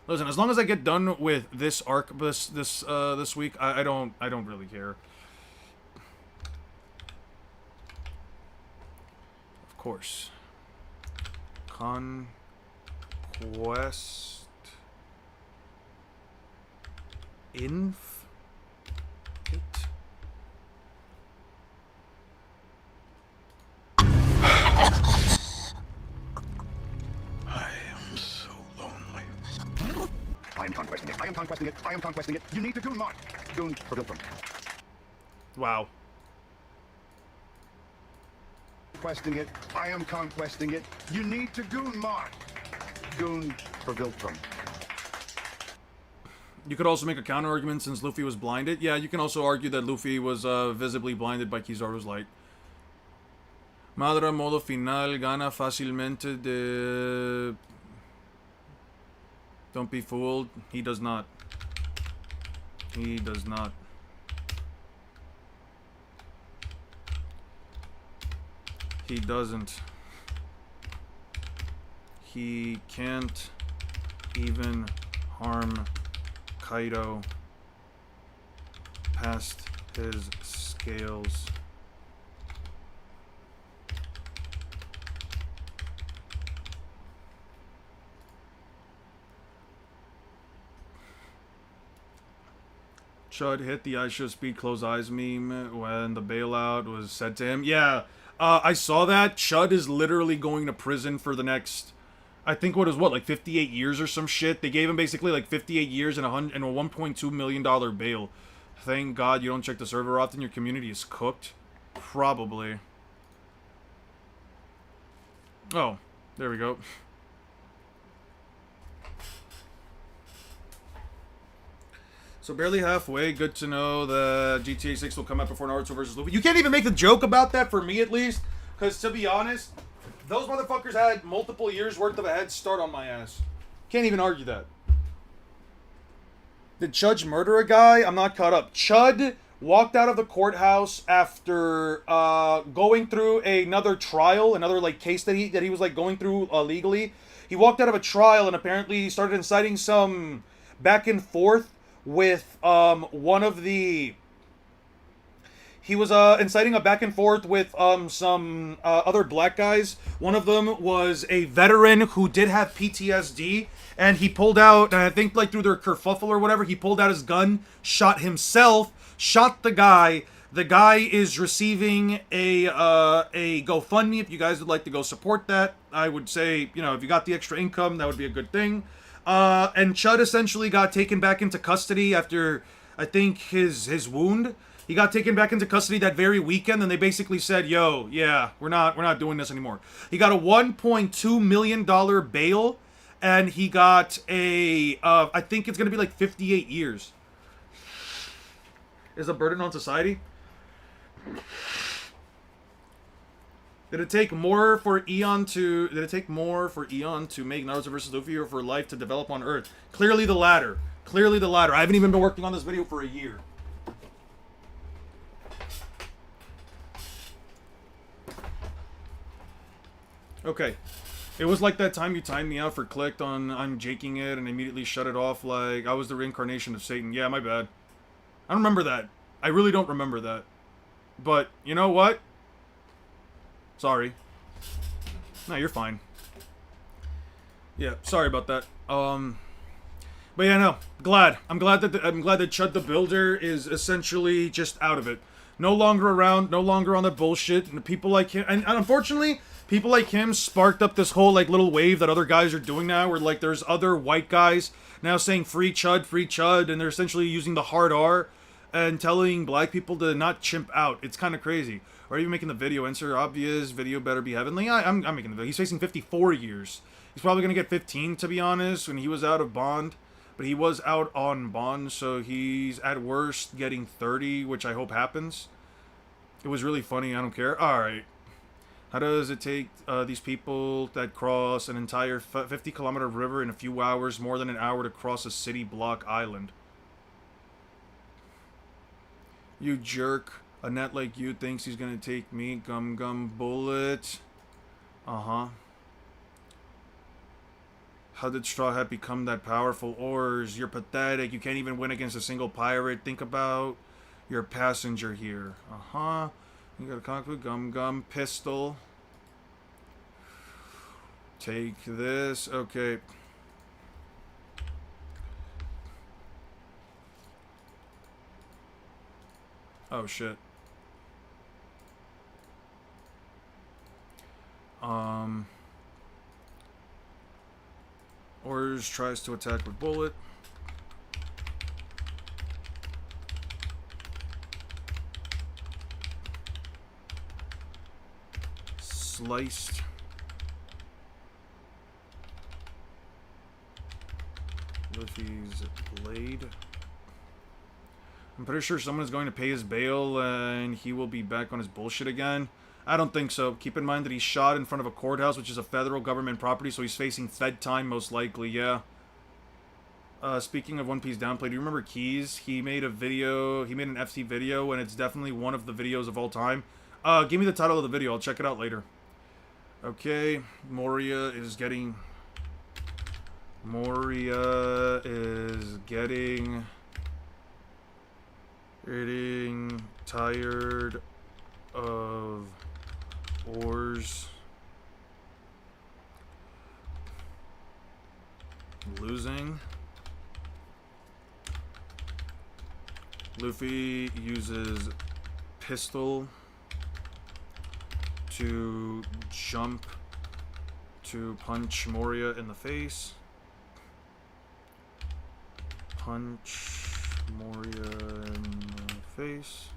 Listen, as long as I get done with this arc this week, I don't really care. Of course. Conquest Inf it. I am so lonely. am conquesting it. I am conquesting it. I am conquesting it. You need to goon mark. Goon for Viltrum. Wow. Conquesting it. I am conquesting it. You need to goon mark. Goon for Viltrum. You could also make a counter argument since Luffy was blinded. Yeah, you can also argue that Luffy was visibly blinded by Kizaru's light. Madara modo final gana fácilmente de... Don't be fooled. He does not. He does not. He doesn't. He can't even harm Kaido past his scales. Chud hit the I should speed close eyes meme when the bailout was said to him. Yeah, I saw that. Chud is literally going to prison for the next, I think like 58 years or some shit. They gave him basically like 58 years and a $1.2 million bail. Thank God you don't check the server often. Your community is cooked. Probably. Oh, there we go. So barely halfway. Good to know that GTA 6 will come out before Naruto versus Luffy. You can't even make the joke about that for me, at least. Because, to be honest, those motherfuckers had multiple years' worth of a head start on my ass. Can't even argue that. Did Chud murder a guy? I'm not caught up. Chud walked out of the courthouse after going through another trial, another like case that he was like going through legally. He walked out of a trial and apparently he started inciting some back and forth with one of the... He was inciting a back and forth with some other black guys. One of them was a veteran who did have PTSD, and he pulled out, and I think like through their kerfuffle or whatever, he pulled out his gun, shot himself, shot the guy. The guy is receiving a GoFundMe. If you guys would like to go support that, I would say, you know, if you got the extra income, that would be a good thing. And Chud essentially got taken back into custody after, I think, his wound. He got taken back into custody that very weekend, and they basically said, "Yo, yeah, we're not doing this anymore." He got a $1.2 million bail, and he got a, I think it's gonna be like 58 years. Is a burden on society. Did it take more for Eon to make Naruto versus Luffy, or for life to develop on Earth? Clearly the latter. Clearly the latter. I haven't even been working on this video for a year. Okay. It was like that time you timed me out for clicked on I'm jaking it and immediately shut it off like I was the reincarnation of Satan. Yeah, my bad. I don't remember that. I really don't remember that. But, you know what? Sorry. No, you're fine. Yeah, sorry about that. But yeah, no. I'm glad that Chud the Builder is essentially just out of it. No longer around, no longer on the bullshit, and people like him, and unfortunately, people like him sparked up this whole like little wave that other guys are doing now, where like there's other white guys now saying free Chud, and they're essentially using the hard R and telling black people to not chimp out. It's kind of crazy. Or are you making the video? Answer obvious. Video better be heavenly. I'm making the video. He's facing 54 years. He's probably gonna get 15, to be honest, when he was out of bond. But he was out on bond, so he's at worst getting 30, which I hope happens. It was really funny. I don't care. All right. How does it take these people that cross an entire 50-kilometer river in a few hours, more than an hour to cross a city block island? You jerk. A net like you thinks he's gonna take me. Gum bullet. Uh-huh. How did Straw Hat become that powerful? Oars, you're pathetic. You can't even win against a single pirate. Think about your passenger here. Uh-huh. You got a cockpit, gum, pistol. Take this. Okay. Oh, shit. Orders tries to attack with bullet. sliced. Luffy's blade. I'm pretty sure someone is going to pay his bail and he will be back on his bullshit again. I don't think so. Keep in mind that he's shot in front of a courthouse, which is a federal government property, so he's facing Fed time most likely, yeah. Speaking of One Piece downplay, do you remember Keys? He made a video, he made an FC video, and it's definitely one of the videos of all time. Give me the title of the video, I'll check it out later. Okay, Moria is getting tired of Oars losing. Luffy uses pistol to jump to punch Moria in the face. Punch Moria in the face.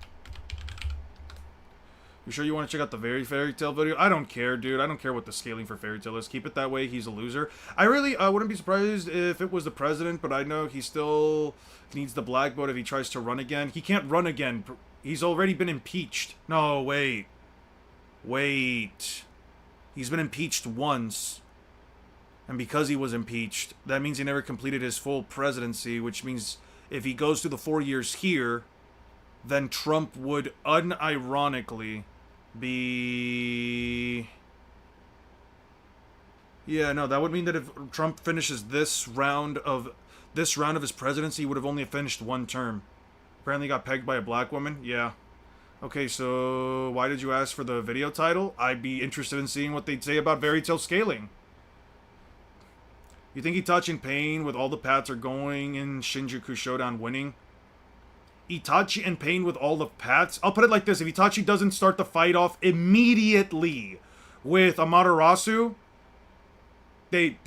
You sure you want to check out the Fairy Tail video? I don't care, dude. I don't care what the scaling for Fairy Tail is. Keep it that way. He's a loser. I really wouldn't be surprised if it was the president, but I know he still needs the black vote if he tries to run again. He can't run again. He's already been impeached. No, wait. Wait. He's been impeached once. And because he was impeached, that means he never completed his full presidency, which means if he goes through the 4 years here, then Trump would unironically be... Yeah, no, that would mean that if Trump finishes this round of his presidency, he would have only finished one term. Apparently got pegged by a black woman. Yeah. Okay, so why did you ask for the video title? I'd be interested in seeing what they'd say about Fairy Tail scaling. You think Itachi and Pain, with all the paths, are going in Shinjuku Showdown winning? Itachi and Pain with all the paths? I'll put it like this. If Itachi doesn't start the fight off immediately with Amaterasu, they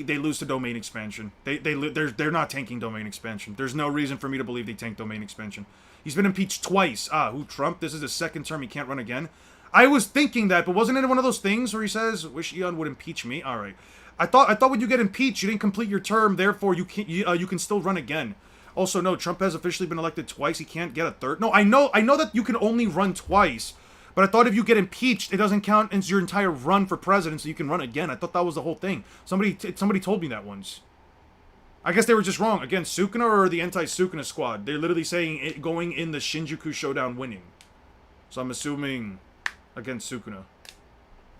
lose to domain expansion. They're not tanking domain expansion. There's no reason for me to believe they tank domain expansion. He's been impeached twice. Who, Trump? This is his second term. He can't run again. I was thinking that, but wasn't it one of those things where he says, "Wish Eon would impeach me"? All right. I thought when you get impeached, you didn't complete your term. Therefore, you can still run again. Also, no, Trump has officially been elected twice. He can't get a third. No, I know that you can only run twice. But I thought if you get impeached, it doesn't count as your entire run for president, so you can run again. I thought that was the whole thing. Somebody told me that once. I guess they were just wrong. Again, Sukuna or the anti-Sukuna squad? They're literally saying going in the Shinjuku Showdown winning. So I'm assuming against Sukuna.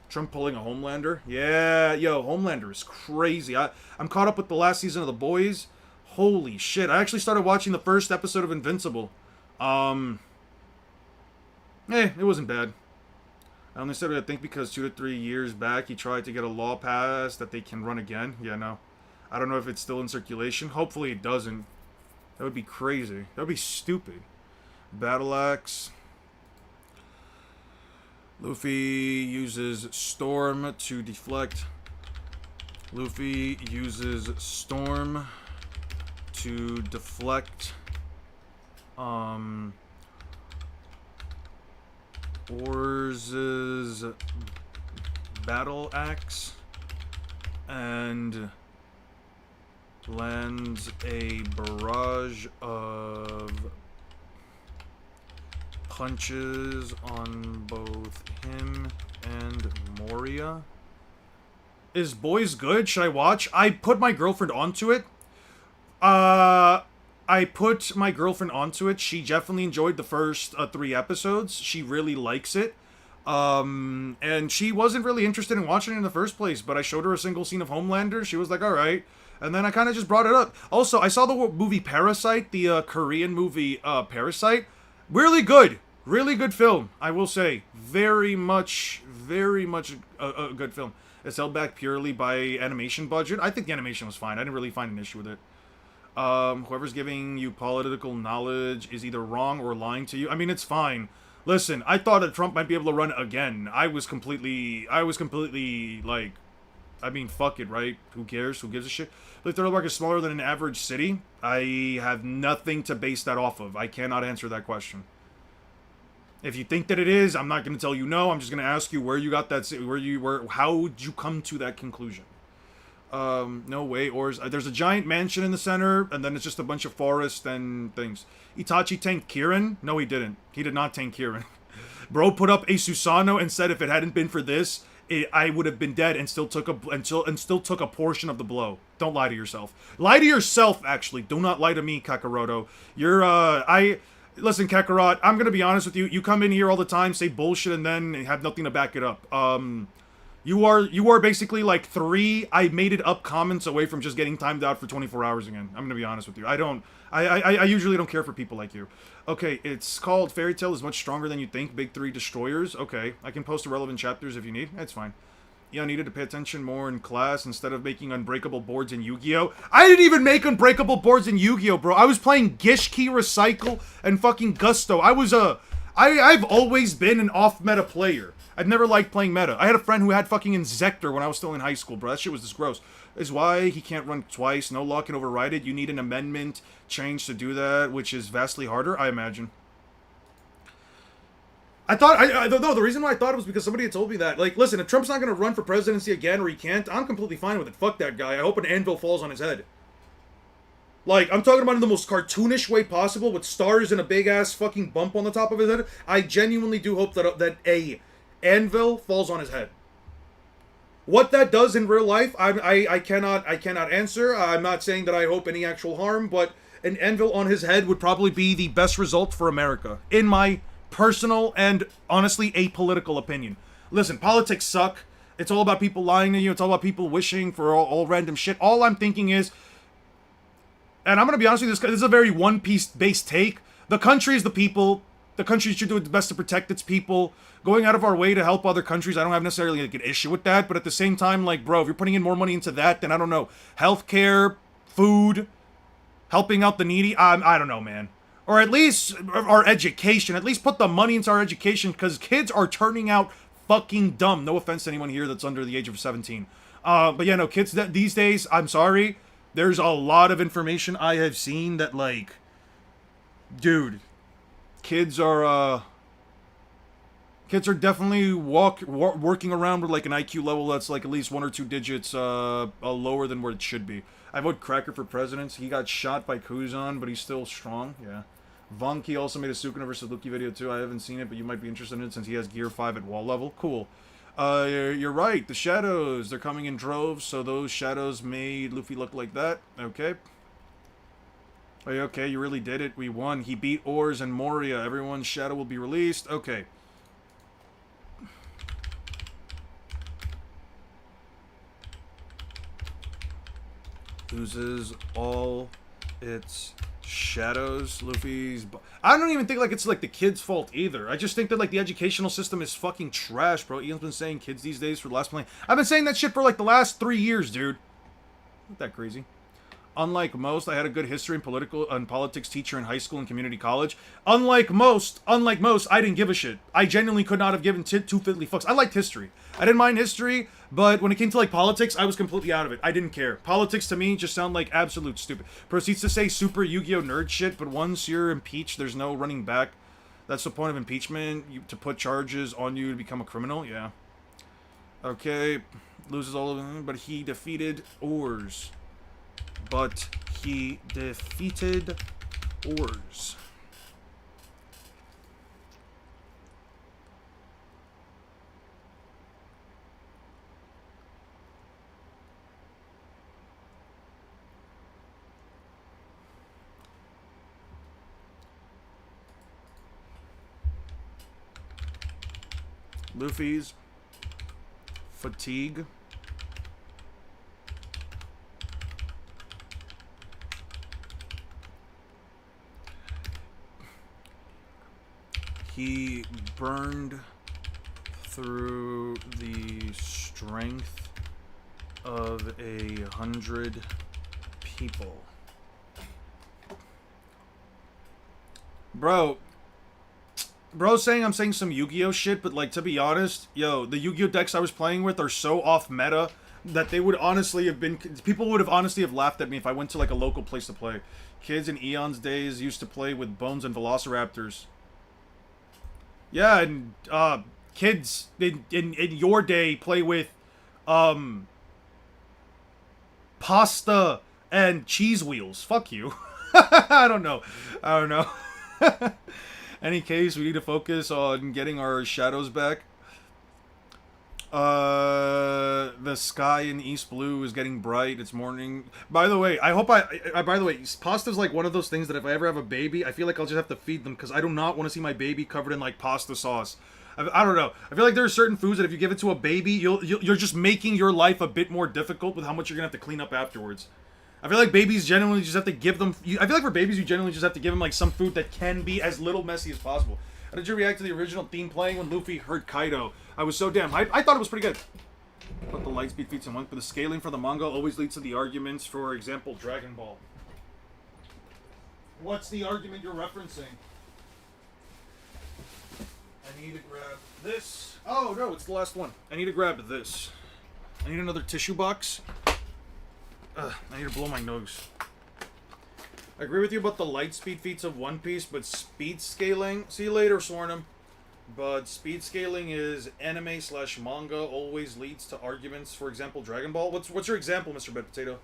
Trump pulling a Homelander? Yeah, yo, Homelander is crazy. I'm caught up with the last season of The Boys. Holy shit. I actually started watching the first episode of Invincible. It wasn't bad. I only said it, I think, because 2 to 3 years back he tried to get a law passed that they can run again. Yeah, no. I don't know if it's still in circulation. Hopefully it doesn't. That would be crazy. That would be stupid. Battle Axe. Luffy uses Storm to deflect. Luffy uses Storm to deflect. Oars' Battle Axe. And lands a barrage of punches on both him and Moria. Is Boys good? Should I watch? I put my girlfriend onto it. She definitely enjoyed the first 3 episodes. She really likes it. And she wasn't really interested in watching it in the first place, but I showed her a single scene of Homelander. She was like, alright. And then I kind of just brought it up. Also, I saw the movie Parasite, the Korean movie Parasite. Really good. Really good film, I will say. Very much a good film. It's held back purely by animation budget. I think the animation was fine. I didn't really find an issue with it. Whoever's giving you political knowledge is either wrong or lying to you. I mean, it's fine. Listen, I thought that Trump might be able to run again. I was completely like, I mean, fuck it, right? Who cares? Who gives a shit? The Third Park is smaller than an average city. I have nothing to base that off of. I cannot answer that question. If you think that it is, I'm not going to tell you no. I'm just going to ask you where you got that, how did you come to that conclusion? No way. Or there's a giant mansion in the center, and then it's just a bunch of forest and things. Itachi tanked Kirin? No, he didn't. He did not tank Kirin. Bro put up a Susanoo and said if it hadn't been for this, I would have been dead and still took a portion of the blow. Don't lie to yourself. Lie to yourself, actually. Do not lie to me, Kakaroto. Listen, Kakarot, I'm gonna be honest with you. You come in here all the time, say bullshit, and then have nothing to back it up. You are basically like 3 I made it up comments away from just getting timed out for 24 hours again. I'm gonna be honest with you. I usually don't care for people like you. Okay, it's called Fairy Tail is much stronger than you think. Big 3 destroyers. Okay, I can post irrelevant chapters if you need. That's fine. Yeah, I needed to pay attention more in class instead of making unbreakable boards in Yu-Gi-Oh! I didn't even make unbreakable boards in Yu-Gi-Oh, bro. I was playing Gishki, Recycle, and fucking Gusto. I've always been an off-meta player. I've never liked playing meta. I had a friend who had fucking Inzector when I was still in high school, bro. That shit was just gross. Is why he can't run twice. No law can override it. You need an amendment change to do that, which is vastly harder, I imagine. I don't know, the reason why I thought it was because somebody had told me that. Like, listen, if Trump's not going to run for presidency again or he can't, I'm completely fine with it. Fuck that guy. I hope an anvil falls on his head. Like, I'm talking about in the most cartoonish way possible with stars and a big-ass fucking bump on the top of his head. I genuinely do hope that a anvil falls on his head. What that does in real life, I cannot answer. I'm not saying that I hope any actual harm, but an anvil on his head would probably be the best result for America, in my personal and honestly apolitical opinion. Listen, politics suck. It's all about people lying to you. It's all about people wishing for all random shit. All I'm thinking is, and I'm going to be honest with you, this is a very one-piece based take. The country is the people. The country should do its best to protect its people. Going out of our way to help other countries, I don't have necessarily like an issue with that. But at the same time, like, bro, if you're putting in more money into that, then I don't know. Healthcare, food, helping out the needy, I don't know, man. Or at least our education. At least put the money into our education, because kids are turning out fucking dumb. No offense to anyone here that's under the age of 17. But yeah, no, kids these days, I'm sorry. There's a lot of information I have seen that, like, dude, kids are definitely working around with like an IQ level that's like at least 1 or 2 digits lower than where it should be. I vote Cracker for president. He got shot by Kuzan, but he's still strong. Yeah. Vonky also made a Sukuna vs. Luki video too. I haven't seen it, but you might be interested in it since he has Gear 5 at wall level. Cool. You're right. The shadows, they're coming in droves, so those shadows made Luffy look like that. Okay. Okay, you really did it. We won. He beat Oars and Moria. Everyone's shadow will be released. Okay. Loses all its shadows. Luffy's... I don't even think like it's like the kids' fault either. I just think that like the educational system is fucking trash, bro. Ian's been saying kids these days for the last plane. I've been saying that shit for like the last 3 years, dude. Not that crazy. Unlike most, I had a good history and politics teacher in high school and community college. Unlike most, I didn't give a shit. I genuinely could not have given two fiddly fucks. I liked history. I didn't mind history, but when it came to like politics, I was completely out of it. I didn't care. Politics to me just sound like absolute stupid. Proceeds to say super Yu-Gi-Oh nerd shit, but once you're impeached, there's no running back. That's the point of impeachment, to put charges on you to become a criminal. Yeah. Okay. Loses all of them, but he defeated Oars. Luffy's fatigue. He burned through the strength of 100 people. Bro's saying I'm saying some Yu-Gi-Oh shit, but like, to be honest, yo, the Yu-Gi-Oh decks I was playing with are so off meta that they would honestly have been... People would have honestly have laughed at me if I went to like a local place to play. Kids in Eon's days used to play with Bones and Velociraptors. Yeah, and kids in your day play with um pasta and cheese wheels. Fuck you. I don't know. I don't know. Any case, we need to focus on getting our shadows back. The sky in East Blue is getting bright. It's morning. By the way, I hope by the way, pasta's like one of those things that if I ever have a baby, I feel like I'll just have to feed them because I do not want to see my baby covered in like pasta sauce. I don't know. I feel like there are certain foods that if you give it to a baby, you're just making your life a bit more difficult with how much you're gonna have to clean up afterwards. I feel like babies generally just have to give them. I feel like for babies, you generally just have to give them like some food that can be as little messy as possible. How did you react to the original theme playing when Luffy hurt Kaido? I was so damn hyped. I thought it was pretty good. Put the light speed feats in one, but the scaling for the manga always leads to the arguments. For example, Dragon Ball. What's the argument you're referencing? I need to grab this. Oh no, it's the last one. I need to grab this. I need another tissue box. I need to blow my nose. I agree with you about the light speed feats of One Piece, but speed scaling... See you later, Swornum. But speed scaling is anime/manga always leads to arguments. For example, Dragon Ball. What's your example, Mr. Bed Potato?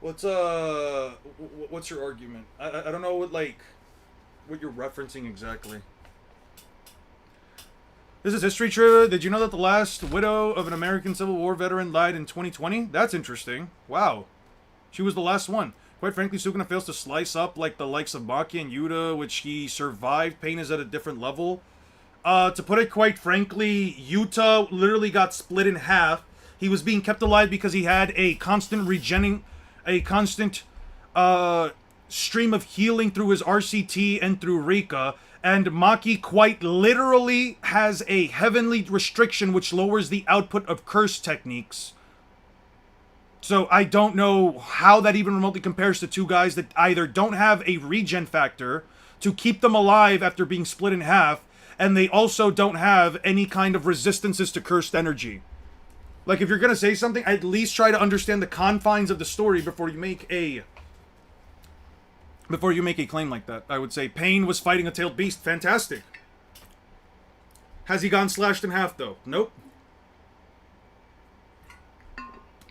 What's your argument? I don't know what you're referencing exactly. This is history trivia. Did you know that the last widow of an American Civil War veteran died in 2020? That's interesting. Wow. She was the last one. Quite frankly, Sukuna fails to slice up like the likes of Maki and Yuta, which he survived. Pain is at a different level. To put it quite frankly, Yuta literally got split in half. He was being kept alive because he had a constant stream of healing through his RCT and through Rika. And Maki quite literally has a heavenly restriction which lowers the output of curse techniques. So I don't know how that even remotely compares to two guys that either don't have a regen factor to keep them alive after being split in half, and they also don't have any kind of resistances to cursed energy. Like, if you're gonna say something, at least try to understand the confines of the story before you make a claim like that. I would say Pain was fighting a tailed beast. Fantastic. Has he gone slashed in half, though? Nope.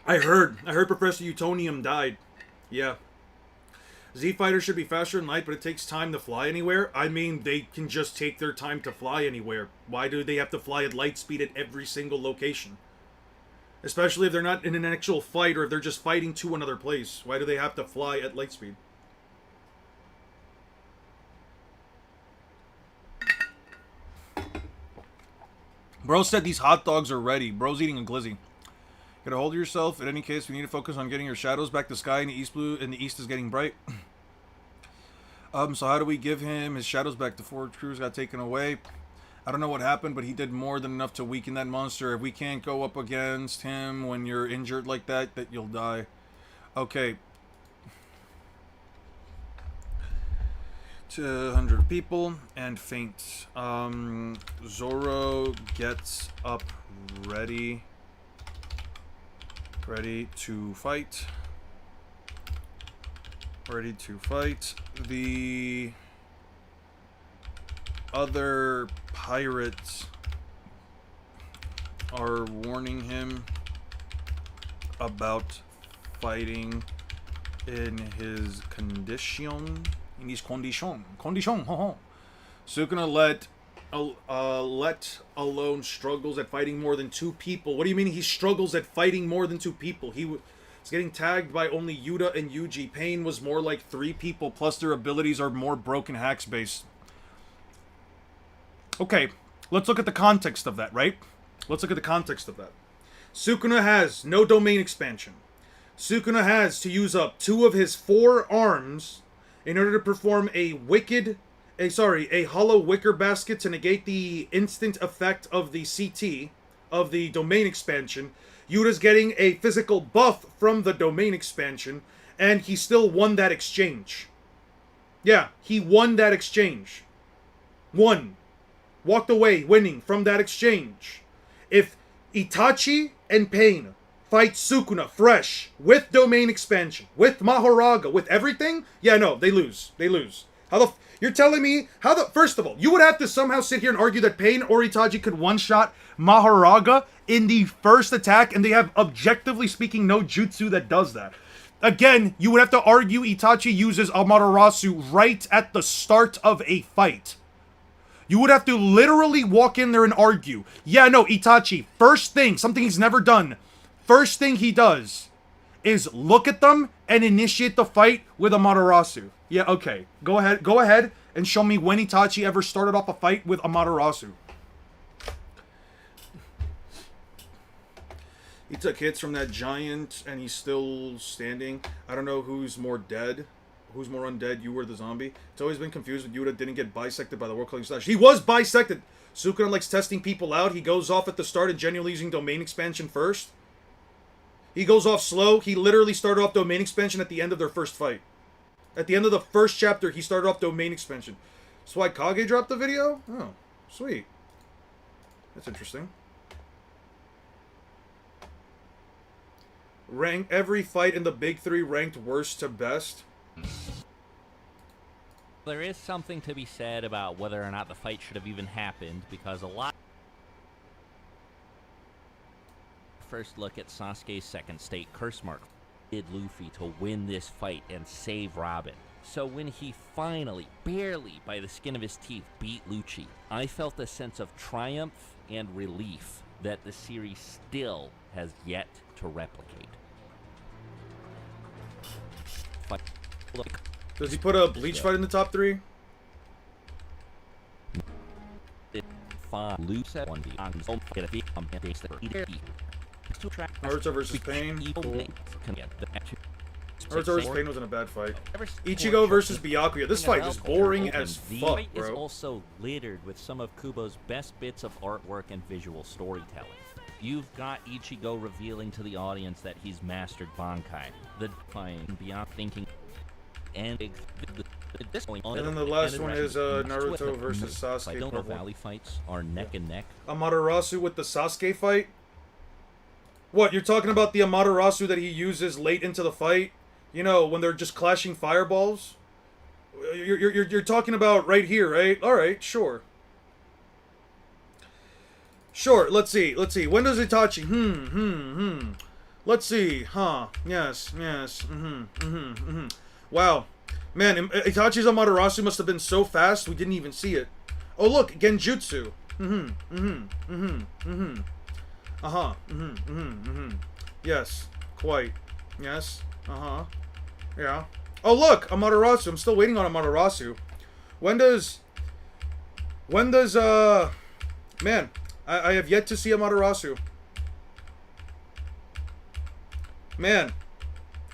I heard Professor Utonium died. Yeah. Z fighters should be faster in light, but it takes time to fly anywhere. I mean, they can just take their time to fly anywhere. Why do they have to fly at light speed at every single location? Especially if they're not in an actual fight or if they're just fighting to another place. Why do they have to fly at light speed? Bro said these hot dogs are ready. Bro's eating a glizzy. Get a hold of yourself. In any case, we need to focus on getting your shadows back. The sky in the east blue and the east is getting bright. So how do we give him his shadows back? The 4 crews got taken away. I don't know what happened, but he did more than enough to weaken that monster. If we can't go up against him when you're injured like that you'll die. Okay. 200 people and faint. Zoro gets up ready to fight. Ready to fight. The other pirates are warning him about fighting in his condition. In his condition. Condition, Sukuna let alone struggles at fighting more than 2 people. What do you mean he struggles at fighting more than 2 people? He was getting tagged by only Yuta and Yuji. Pain was more like 3 people, plus their abilities are more broken hacks based. Okay, let's look at the context of that, right? Let's look at the context of that. Sukuna has no domain expansion. Sukuna has to use up 2 of his 4 arms in order to perform a hollow wicker basket to negate the instant effect of the CT, of the domain expansion. Yuta's getting a physical buff from the domain expansion, and he still won that exchange. Yeah, he won that exchange. Won. Walked away winning from that exchange. If Itachi and Pain fight Sukuna fresh, with domain expansion, with Mahoraga, with everything, yeah, no, they lose. They lose. You're telling me how the... First of all, you would have to somehow sit here and argue that Pain or Itachi could one-shot Maharaga in the first attack, and they have, objectively speaking, no jutsu that does that. Again, you would have to argue Itachi uses Amaterasu right at the start of a fight. You would have to literally walk in there and argue. Yeah, no, Itachi, first thing, something he's never done, first thing he does is look at them and initiate the fight with Amaterasu. Yeah, okay. Go ahead and show me when Itachi ever started off a fight with Amaterasu. He took hits from that giant and he's still standing. I don't know who's more dead. Who's more undead, you or the zombie? It's always been confused with Yuta didn't get bisected by the World Cutting Slash. He was bisected! Sukuna likes testing people out. He goes off at the start and genuinely using domain expansion first. He goes off slow. He literally started off domain expansion at the end of their first fight. At the end of the first chapter, he started off domain expansion. That's why Kage dropped the video? Oh, sweet. That's interesting. Rank every fight in the big three ranked worst to best. There is something to be said about whether or not the fight should have even happened, because a lot... First look at Sasuke's second state curse mark. Did Luffy to win this fight and save Robin. So when he finally, barely by the skin of his teeth, beat Lucci, I felt a sense of triumph and relief that the series still has yet to replicate. Does he put a Bleach fight in the top 3? Naruto versus Pain. Cool. Naruto versus Pain wasn't a bad fight. Ichigo versus Byakuya. This fight is boring as fuck, bro. Is bro. also littered with some of Kubo's best bits of artwork and visual storytelling. You've got Ichigo revealing to the audience that he's mastered Bankai, the defying beyond thinking, and then the last one is Naruto versus Sasuke. Don't know Valley fights are neck and neck. Amaterasu with the Sasuke fight? What, you're talking about the Amaterasu that he uses late into the fight? You know, when they're just clashing fireballs? You're talking about right here, right? Alright, sure. Sure, let's see. When does Itachi... Let's see. Huh. Yes. Wow. Man, Itachi's Amaterasu must have been so fast we didn't even see it. Oh, look, Genjutsu. Yes, quite. Yes. Yeah. Oh, look, Amaterasu. I'm still waiting on Amaterasu. When does, man, I have yet to see Amaterasu. Man,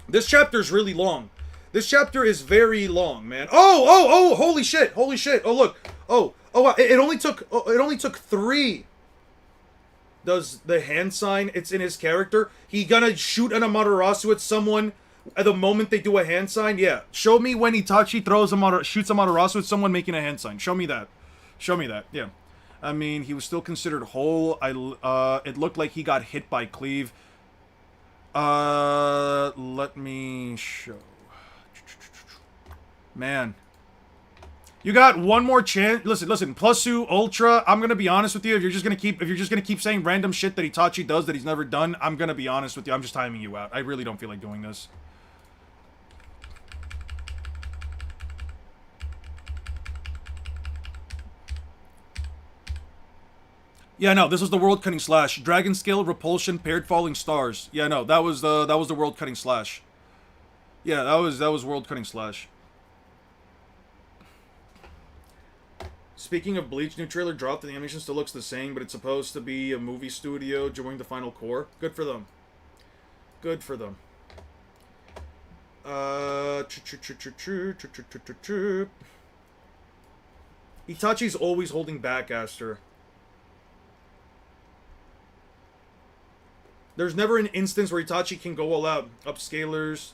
this chapter's really long. This chapter is very long, man. Oh, holy shit. Oh, look. Oh, wow. It only took 3. Does the hand sign, it's in his character. He gonna shoot an Amaterasu at someone at the moment they do a hand sign? Yeah. Show me when Itachi shoots Amaterasu at someone making a hand sign. Show me that. Yeah. I mean, he was still considered whole. It looked like he got hit by Cleave. Let me show. Man. You got one more chance. Listen, Plusu, Ultra, I'm gonna be honest with you. If you're just gonna keep saying random shit that Itachi does that he's never done, I'm gonna be honest with you. I'm just timing you out. I really don't feel like doing this. Yeah, no, this was the World Cutting Slash. Dragon Scale, Repulsion, Paired Falling Stars. Yeah, no, that was the World Cutting Slash. Yeah, that was World Cutting Slash. Speaking of Bleach, new trailer dropped and the animation still looks the same, but it's supposed to be a movie studio joining the final core. Good for them. Itachi's always holding back, Aster. There's never an instance where Itachi can go all out. Upscalers.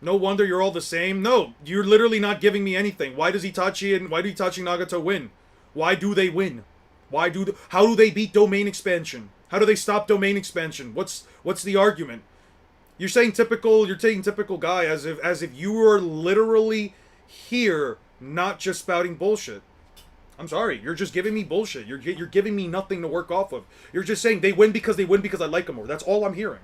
No wonder you're all the same. No, you're literally not giving me anything. Why do Itachi and Nagato win? Why do they win? How do they beat domain expansion? How do they stop domain expansion? What's the argument? You're taking typical guy as if you were literally here not just spouting bullshit. I'm sorry, you're just giving me bullshit. You're giving me nothing to work off of. You're just saying they win because I like them more. That's all I'm hearing.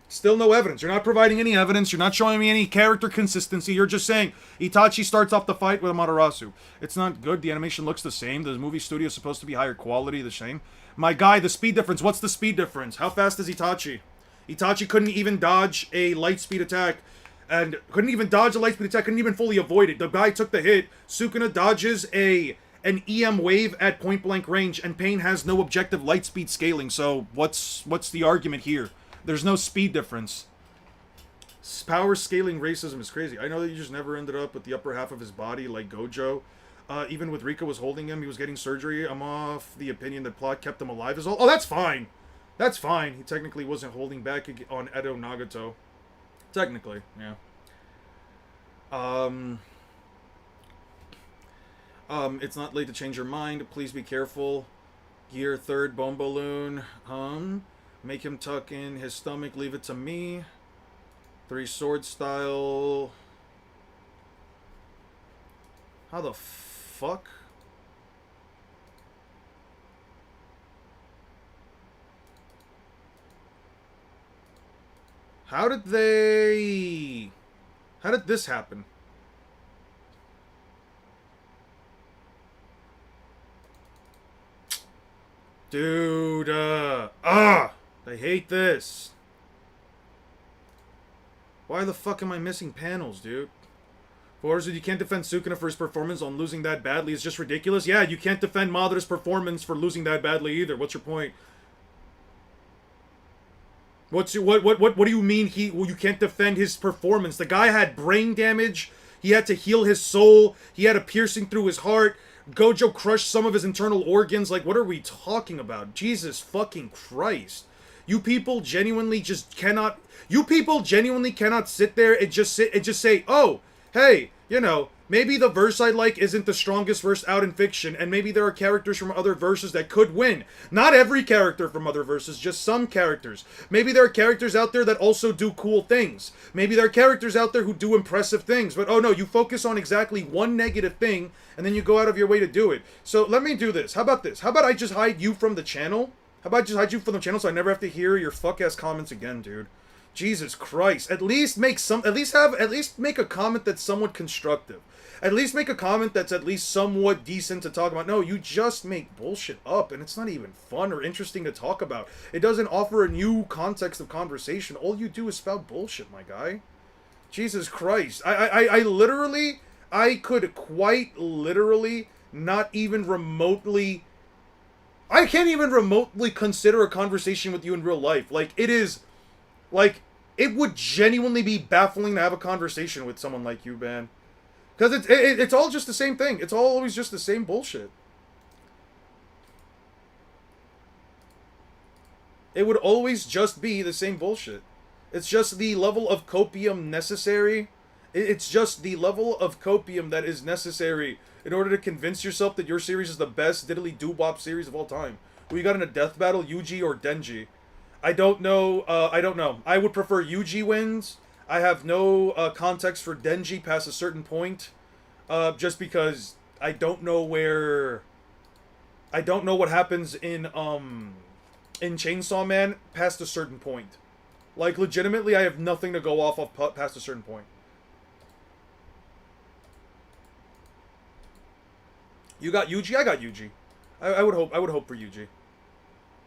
Still no evidence. You're not providing any evidence. You're not showing me any character consistency. You're just saying Itachi starts off the fight with Amaterasu. It's not good. The animation looks the same. The movie studio is supposed to be higher quality. The same. My guy, the speed difference. What's the speed difference? How fast is Itachi? Itachi couldn't even dodge a light speed attack. And couldn't even dodge a light speed attack. Couldn't even fully avoid it. The guy took the hit. Sukuna dodges an EM wave at point blank range. And Pain has no objective light speed scaling. So what's the argument here? There's no speed difference. Power scaling racism is crazy. I know that you just never ended up with the upper half of his body like Gojo. Even with Rika was holding him, he was getting surgery. I'm off the opinion that plot kept him alive is all. Oh, that's fine. That's fine. He technically wasn't holding back on Edo Nagato. Technically, yeah. It's not late to change your mind. Please be careful. Gear 3rd bone balloon. Make him tuck in his stomach. Leave it to me. 3 sword style. How the fuck? How did this happen? Dude, I hate this. Why the fuck am I missing panels, dude? Forza, you can't defend Sukuna for his performance on losing that badly. It's just ridiculous. Yeah, you can't defend Madara's performance for losing that badly either. What's your point? What do you mean you can't defend his performance? The guy had brain damage. He had to heal his soul. He had a piercing through his heart. Gojo crushed some of his internal organs. Like, what are we talking about? Jesus fucking Christ. You people genuinely just cannot... You people genuinely cannot sit there and just say, oh, hey, you know, maybe the verse I like isn't the strongest verse out in fiction, and maybe there are characters from other verses that could win. Not every character from other verses, just some characters. Maybe there are characters out there that also do cool things. Maybe there are characters out there who do impressive things, but oh no, you focus on exactly one negative thing, and then you go out of your way to do it. So let me do this. How about this? How about I just hide you from the channel? How about I just hide you from the channel so I never have to hear your fuck-ass comments again, dude? Jesus Christ. At least make a comment that's somewhat constructive. At least make a comment that's at least somewhat decent to talk about. No, you just make bullshit up, and it's not even fun or interesting to talk about. It doesn't offer a new context of conversation. All you do is spout bullshit, my guy. Jesus Christ. I could quite literally not even remotely... I can't even remotely consider a conversation with you in real life. Like, it is... Like, it would genuinely be baffling to have a conversation with someone like you, man. Because it's all just the same thing. It's all always just the same bullshit. It would always just be the same bullshit. It's just the level of copium necessary. It's just the level of copium that is necessary in order to convince yourself that your series is the best diddly-doo-wop series of all time. Who you got in a death battle, Yuji or Denji? I don't know. I would prefer Yuji wins. I have no context for Denji past a certain point. Just because I don't know where... I don't know what happens in Chainsaw Man past a certain point. Like, legitimately, I have nothing to go off of past a certain point. You got Yuji? I got Yuji. I would hope for Yuji.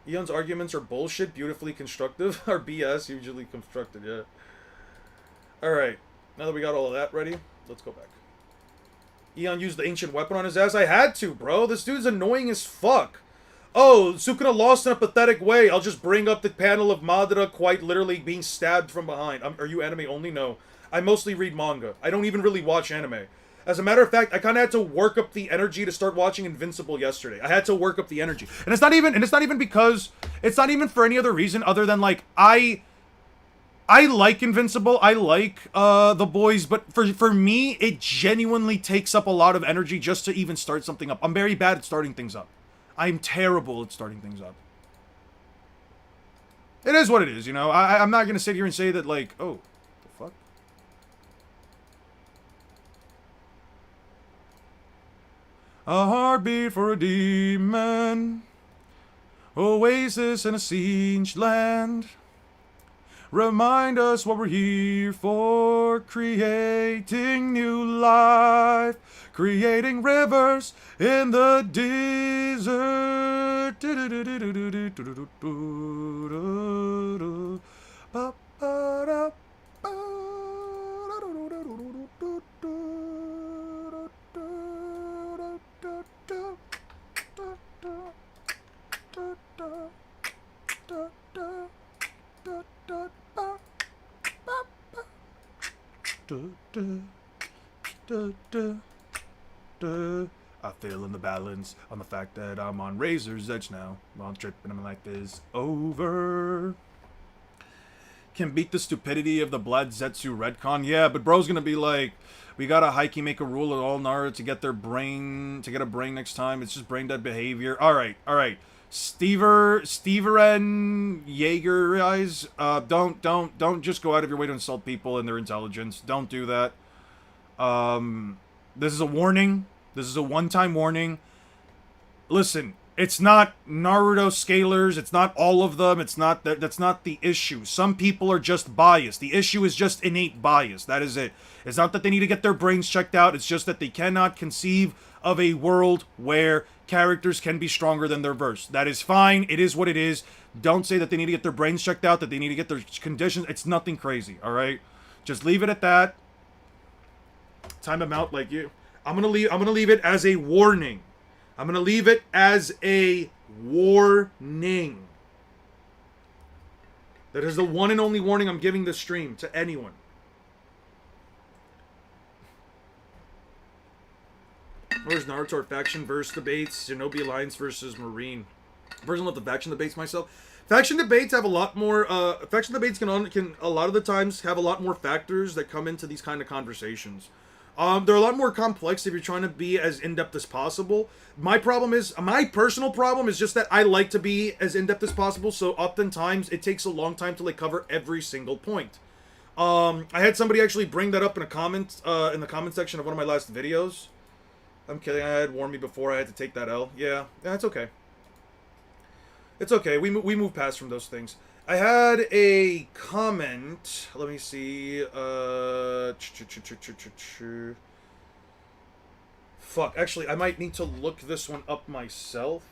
Eon's arguments are bullshit, beautifully constructive. Or BS, usually constructed, yeah. Alright. Now that we got all of that ready, let's go back. Eon used the ancient weapon on his ass. I had to, bro. This dude's annoying as fuck. Oh, Sukuna lost in a pathetic way. I'll just bring up the panel of Madara quite literally being stabbed from behind. Are you anime only? No. I mostly read manga. I don't even really watch anime. As a matter of fact, I kind of had to work up the energy to start watching Invincible yesterday. I had to work up the energy. And it's not even because... It's not even for any other reason other than, like, I like Invincible. I like The Boys. But for me, it genuinely takes up a lot of energy just to even start something up. I'm very bad at starting things up. I'm terrible at starting things up. It is what it is, you know? I'm not going to sit here and say that, like, oh, the fuck? A heartbeat for a demon. Oasis in a sieged land. Remind us what we're here for. Creating new life. Creating rivers in the desert. I feel in the balance on the fact that I'm on razor's edge now. While I'm tripping, I'm like this over. Can beat the stupidity of the Blood Zetsu retcon. Yeah, but bro's gonna be like, we gotta Heike make a rule of all Naruto to get their brain, to get a brain next time. It's just brain dead behavior. Alright. Stever and Jaeger guys, don't just go out of your way to insult people and their intelligence. Don't do that. This is a warning. This is a one-time warning. Listen, it's not Naruto scalers. It's not all of them. It's not that's not the issue. Some people are just biased. The issue is just innate bias. That is it. It's not that they need to get their brains checked out. It's just that they cannot conceive of a world where characters can be stronger than their verse. That is fine. It is what it is. Don't say that they need to get their brains checked out, that they need to get their conditions. It's nothing crazy, all right? Just leave it at that. Time them out like you. I'm gonna leave it as a warning. I'm gonna leave it as a warning. That is the one and only warning I'm giving this stream to anyone. Where's Naruto faction versus debates? Shinobi Alliance versus Marine. Personally, love the faction debates myself. Faction debates have a lot more. Faction debates can a lot of the times have a lot more factors that come into these kind of conversations. They're a lot more complex if you're trying to be as in-depth as possible. My personal problem is just that I like to be as in-depth as possible, so oftentimes it takes a long time to like cover every single point. I had somebody actually bring that up in a comment, in the comment section of one of my last videos. I'm kidding, I had warned me before I had to take that L. Yeah, it's okay. It's okay, we move past from those things. I had a comment. Let me see. Fuck. Actually, I might need to look this one up myself.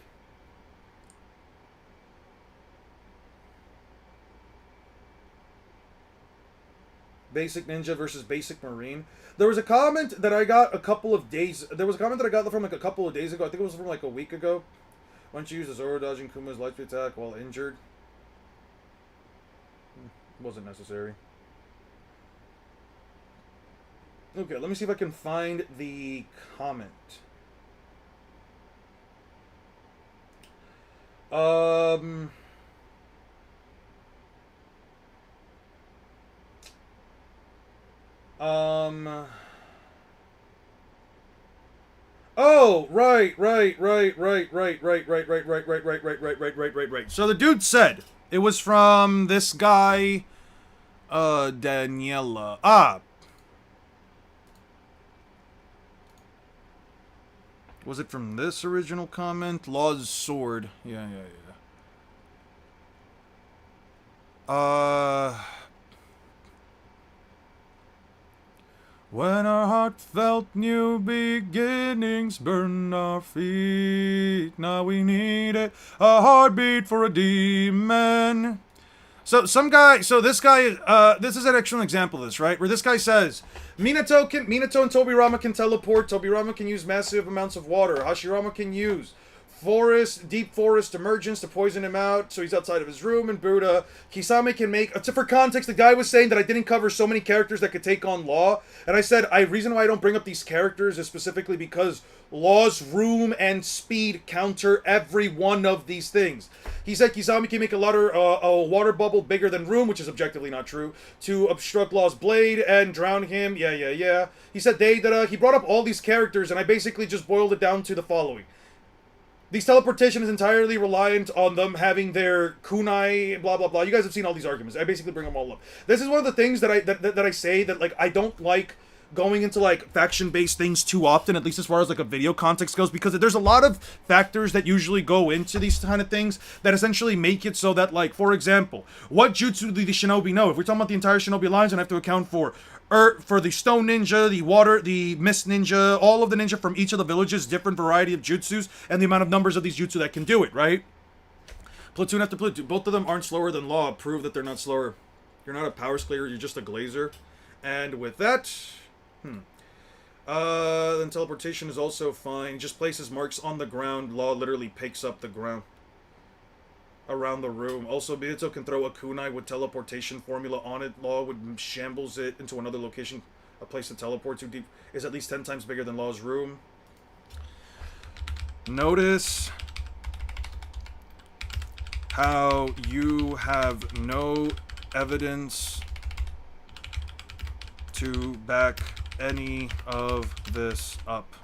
Basic Ninja versus Basic Marine. There was a comment that I got a couple of days. There was a comment that I got from like a couple of days ago. I think it was from like a week ago. Why don't you use the Zoro dodging Kuma's light speed attack while injured? Wasn't necessary. Okay, let me see if I can find the comment. Oh, right. So the dude said, it was from this guy, Daniela. Was it from this original comment? Law's Sword. Yeah. When our heart felt new beginnings burn our feet. Now we need it. A heartbeat for a demon. So this guy, this is an actual example of this, right? Where this guy says, Minato and Tobirama can teleport. Tobirama can use massive amounts of water. Hashirama can use deep forest emergence to poison him out, so he's outside of his room. And Buddha, Kisame can make. For context, the guy was saying that I didn't cover so many characters that could take on Law, and I said reason why I don't bring up these characters is specifically because Law's room and speed counter every one of these things. He said Kisame can make a water bubble bigger than room, which is objectively not true, to obstruct Law's blade and drown him. Yeah. He said he brought up all these characters, and I basically just boiled it down to the following. These teleportation is entirely reliant on them having their kunai, blah blah blah. You guys have seen all these arguments. I basically bring them all up. This is one of the things that I say that like I don't like going into like faction-based things too often, at least as far as like a video context goes, because there's a lot of factors that usually go into these kind of things that essentially make it so that, like, for example, what jutsu do the shinobi know? If we're talking about the entire shinobi alliance, and I have to account for for the stone ninja, the water, the mist ninja, all of the ninja from each of the villages, different variety of jutsus, and the amount of numbers of these jutsu that can do it, right? Platoon after platoon, both of them aren't slower than Law. Prove that they're not slower. You're not a power scaler, you're just a glazer. And with that, then teleportation is also fine. Just places marks on the ground. Law literally picks up the ground around the room. Also, Minato can throw a kunai with teleportation formula on it. Law would shambles it into another location. A place to teleport to deep is at least 10 times bigger than Law's room. Notice how you have no evidence to back any of this up.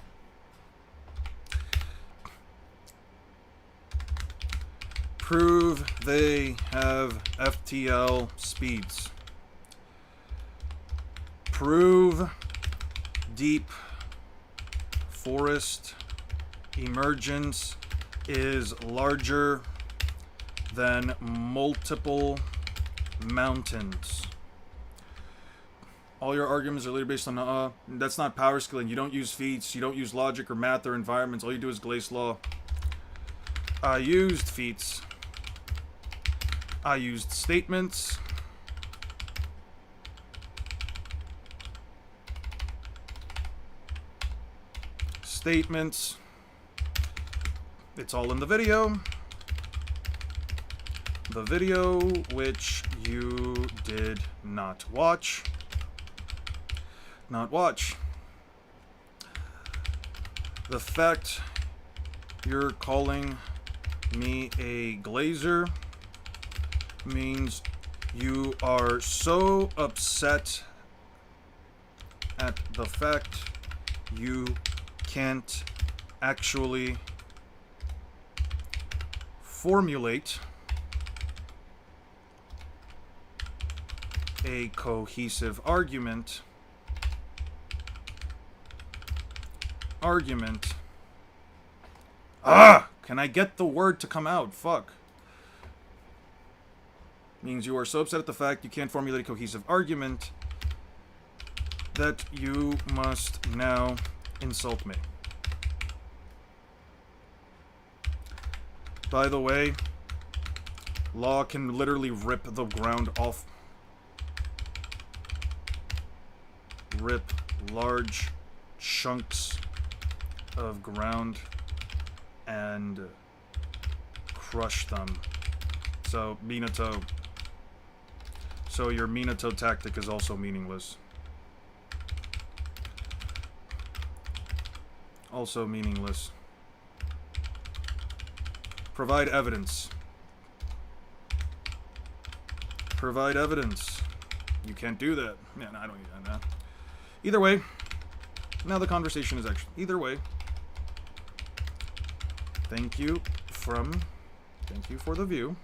Prove they have FTL speeds. Prove deep forest emergence is larger than multiple mountains. All your arguments are literally based on, that's not power skilling. You don't use feats, you don't use logic or math or environments. All you do is glaze law. I used feats. I used statements. Statements. It's all in the video. The video which you did not watch. Not watch. The fact you're calling me a glazer means you are so upset at the fact you can't actually formulate a cohesive argument. Can I get the word to come out? Fuck. Means you are so upset at the fact you can't formulate a cohesive argument that you must now insult me. By the way, Law can literally rip the ground off. Rip large chunks of ground and crush them. So, Minato. So your Minato tactic is also meaningless. Also meaningless. Provide evidence. Provide evidence. You can't do that. Yeah, no, I don't need that now. Either way, now the conversation is actually... Either way, thank you for the view.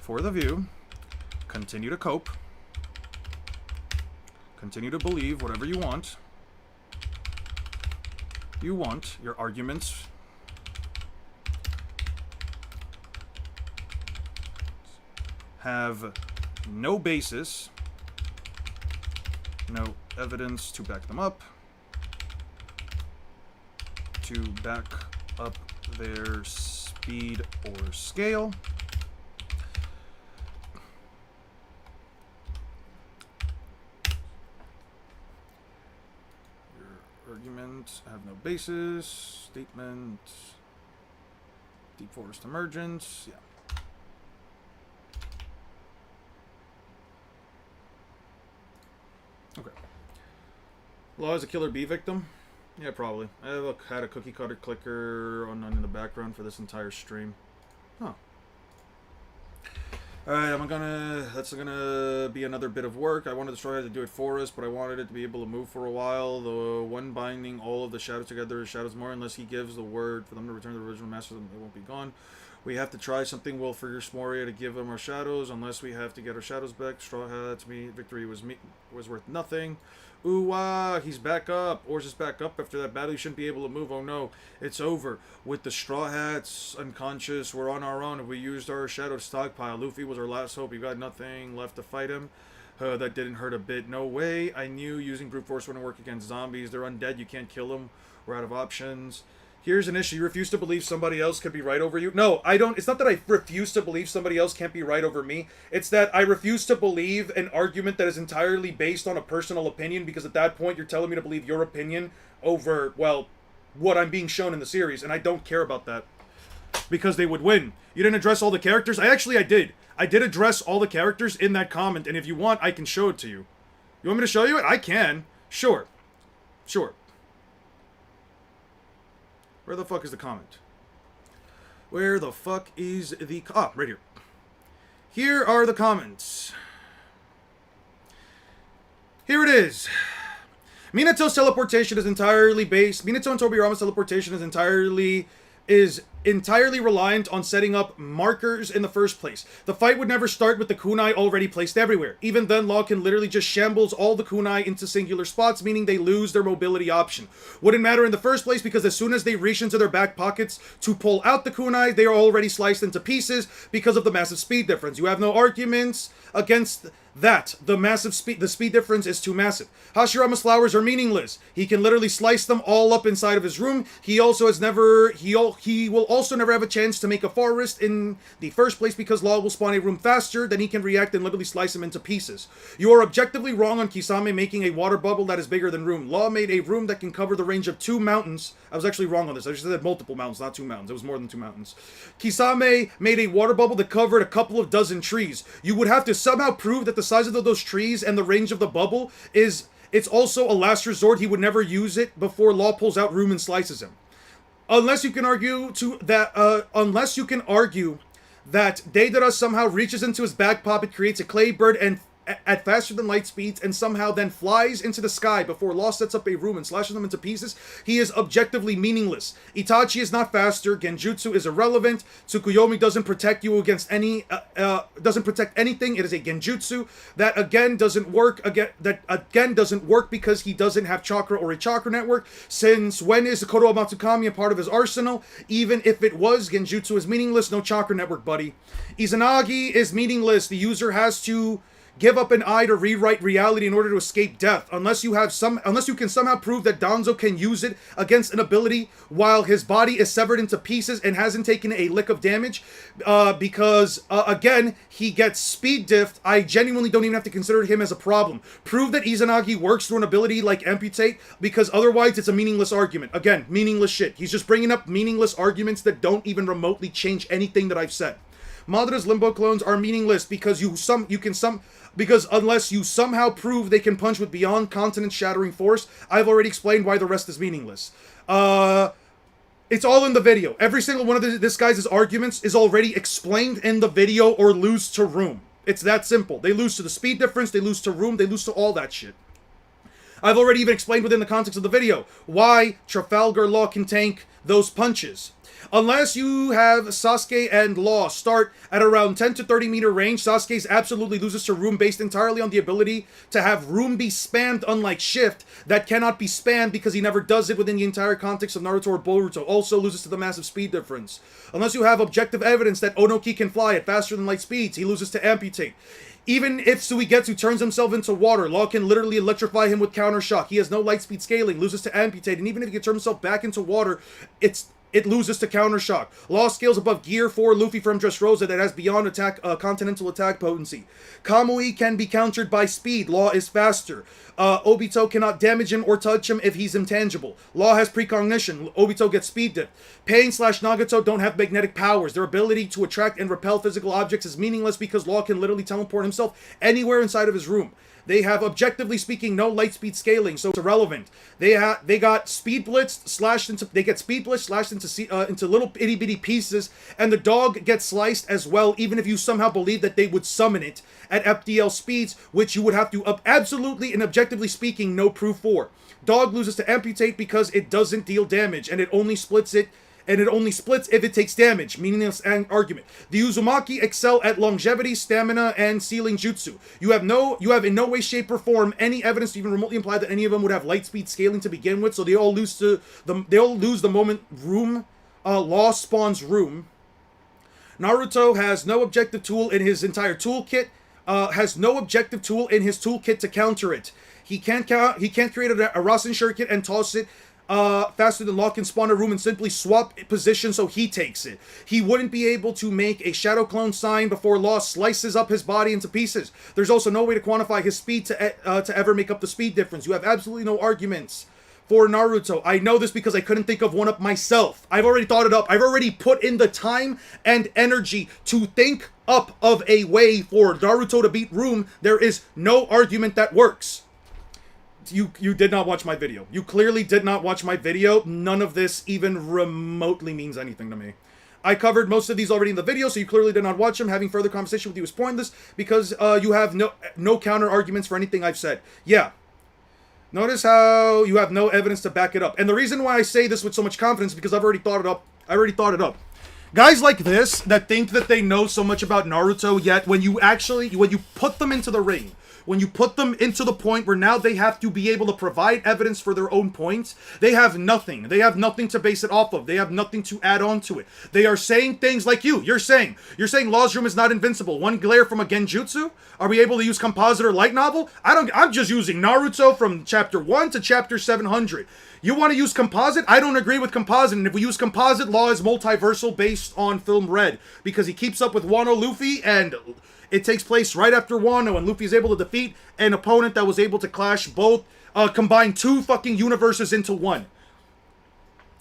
For the view. Continue to cope. Continue to believe whatever you want. Your arguments have no basis, no evidence to back them up, to back up their speed or scale. Your arguments have no basis, statement, deep forest emergence, yeah. Okay. Law is a killer bee victim? Yeah, probably. I have had a cookie cutter clicker on in the background for this entire stream. Huh. Alright, that's gonna be another bit of work. I wanted the Destroyer to do it for us, but I wanted it to be able to move for a while. The one binding all of the shadows together is shadows more unless he gives the word for them to return to the original masters, they won't be gone. We have to try something well for your Smoria to give them our shadows, unless we have to get our shadows back. Straw Hats, victory was worth nothing. Ooh, he's back up. Or's is back up after that battle. He shouldn't be able to move. Oh no, it's over. With the Straw Hats unconscious, we're on our own. We used our shadow stockpile. Luffy was our last hope. We got nothing left to fight him. That didn't hurt a bit. No way. I knew using brute force wouldn't work against zombies. They're undead. You can't kill them. We're out of options. Here's an issue. You refuse to believe somebody else could be right over you. No, I don't. It's not that I refuse to believe somebody else can't be right over me. It's that I refuse to believe an argument that is entirely based on a personal opinion, because at that point you're telling me to believe your opinion over, well, what I'm being shown in the series, and I don't care about that. Because they would win. You didn't address all the characters? I did. I did address all the characters in that comment, and if you want, I can show it to you. You want me to show you it? I can. Sure. Sure. Where the fuck is the comment? Where the fuck is the... Ah, right here. Here are the comments. Here it is. Minato's teleportation is entirely based... Minato and Tobirama's teleportation is entirely reliant on setting up markers in the first place. The fight would never start with the kunai already placed everywhere. Even then, Law can literally just shambles all the kunai into singular spots, meaning they lose their mobility option. Wouldn't matter in the first place, because as soon as they reach into their back pockets to pull out the kunai, they are already sliced into pieces because of the massive speed difference. You have no arguments against that. The speed difference is too massive. Hashirama's flowers are meaningless. He can literally slice them all up inside of his room. He will also never have a chance to make a forest in the first place, because Law will spawn a room faster than he can react and literally slice him into pieces. You are objectively wrong on Kisame making a water bubble that is bigger than room. Law made a room that can cover the range of 2 mountains. I was actually wrong on this. I just said multiple mountains, not 2 mountains. It was more than 2 mountains. Kisame made a water bubble that covered a couple of dozen trees. You would have to somehow prove that the size of those trees and the range of the bubble it's also a last resort. He would never use it before Law pulls out room and slices him. Unless you can argue that Deidara somehow reaches into his back pocket, creates a clay bird and at faster than light speeds, and somehow then flies into the sky before Law sets up a room and slashes them into pieces, he is objectively meaningless. Itachi is not faster. Genjutsu is irrelevant. Tsukuyomi doesn't protect you against doesn't protect anything. It is a genjutsu that again doesn't work. Doesn't work because he doesn't have chakra or a chakra network. Since when is Kodo Matsukami a part of his arsenal? Even if it was, genjutsu is meaningless. No chakra network, buddy. Izanagi is meaningless. The user has to give up an eye to rewrite reality in order to escape death. Unless you can somehow prove that Danzo can use it against an ability while his body is severed into pieces and hasn't taken a lick of damage, because again, he gets speed diffed, I genuinely don't even have to consider him as a problem. Prove that Izanagi works through an ability like amputate, because otherwise it's a meaningless argument. Again, meaningless shit. He's just bringing up meaningless arguments that don't even remotely change anything that I've said. Madara's Limbo clones are meaningless because because unless you somehow prove they can punch with beyond continent shattering force, I've already explained why the rest is meaningless. It's all in the video. Every single one of this guy's arguments is already explained in the video or lose to room. It's that simple. They lose to the speed difference, they lose to room, they lose to all that shit. I've already even explained within the context of the video why Trafalgar Law can tank those punches. Unless you have Sasuke and Law start at around 10 to 30 meter range, Sasuke absolutely loses to room based entirely on the ability to have room be spammed, unlike shift that cannot be spammed because he never does it within the entire context of Naruto or Boruto. Also loses to the massive speed difference. Unless you have objective evidence that Onoki can fly at faster than light speeds, he loses to amputate. Even if Suigetsu turns himself into water, Law can literally electrify him with counter shock. He has no light speed scaling, loses to amputate, and even if he can turn himself back into water, it loses to counter shock. Law scales above Gear 4 Luffy from Dressrosa that has beyond continental attack potency. Kamui can be countered by speed. Law is faster. Obito cannot damage him or touch him if he's intangible. Law has precognition. Obito gets speed dip. Pain/Nagato don't have magnetic powers. Their ability to attract and repel physical objects is meaningless because Law can literally teleport himself anywhere inside of his room. They have, objectively speaking, no light speed scaling, so it's irrelevant. They got speed blitz slashed into into little itty bitty pieces, and the dog gets sliced as well. Even if you somehow believe that they would summon it at FDL speeds, which you would have to absolutely and objectively speaking no proof for. Dog loses to amputate because it doesn't deal damage, and it only splits it. and it only splits if it takes damage. Meaningless argument. The Uzumaki excel at longevity, stamina, and sealing jutsu. You have in no way, shape, or form any evidence to even remotely imply that any of them would have light speed scaling to begin with. So they all lose the moment law spawns room. Naruto has no objective tool in his entire toolkit. Has no objective tool in his toolkit to counter it. He can't create a Rasen Shuriken and toss it faster than Law can spawn a room and simply swap position so he takes it. He wouldn't be able to make a shadow clone sign before Law slices up his body into pieces. There's also no way to quantify his speed to ever make up the speed difference. You have absolutely no arguments for Naruto. I know this because I couldn't think of one up myself. I've already thought it up. I've already put in the time and energy to think up of a way for Naruto to beat Room. There is no argument that works. You did not watch my video. You clearly did not watch my video. None of this even remotely means anything to me. I covered most of these already in the video, so you clearly did not watch them. Having further conversation with you is pointless because you have no counter arguments for anything I've said. Yeah. Notice how you have no evidence to back it up. And the reason why I say this with so much confidence is because I've already thought it up. Guys like this that think that they know so much about Naruto, yet when you put them into the ring, when you put them into the point where now they have to be able to provide evidence for their own points, they have nothing. They have nothing to base it off of. They have nothing to add on to it. They are saying things like you're saying Law's Room is not invincible. One glare from a genjutsu? Are we able to use composite or light novel? I'm just using Naruto from chapter 1 to chapter 700. You want to use composite? I don't agree with composite, and if we use composite, Law is multiversal based on Film Red, because he keeps up with Wano Luffy, and it takes place right after Wano, and Luffy is able to defeat an opponent that was able to clash both, combine two fucking universes into one.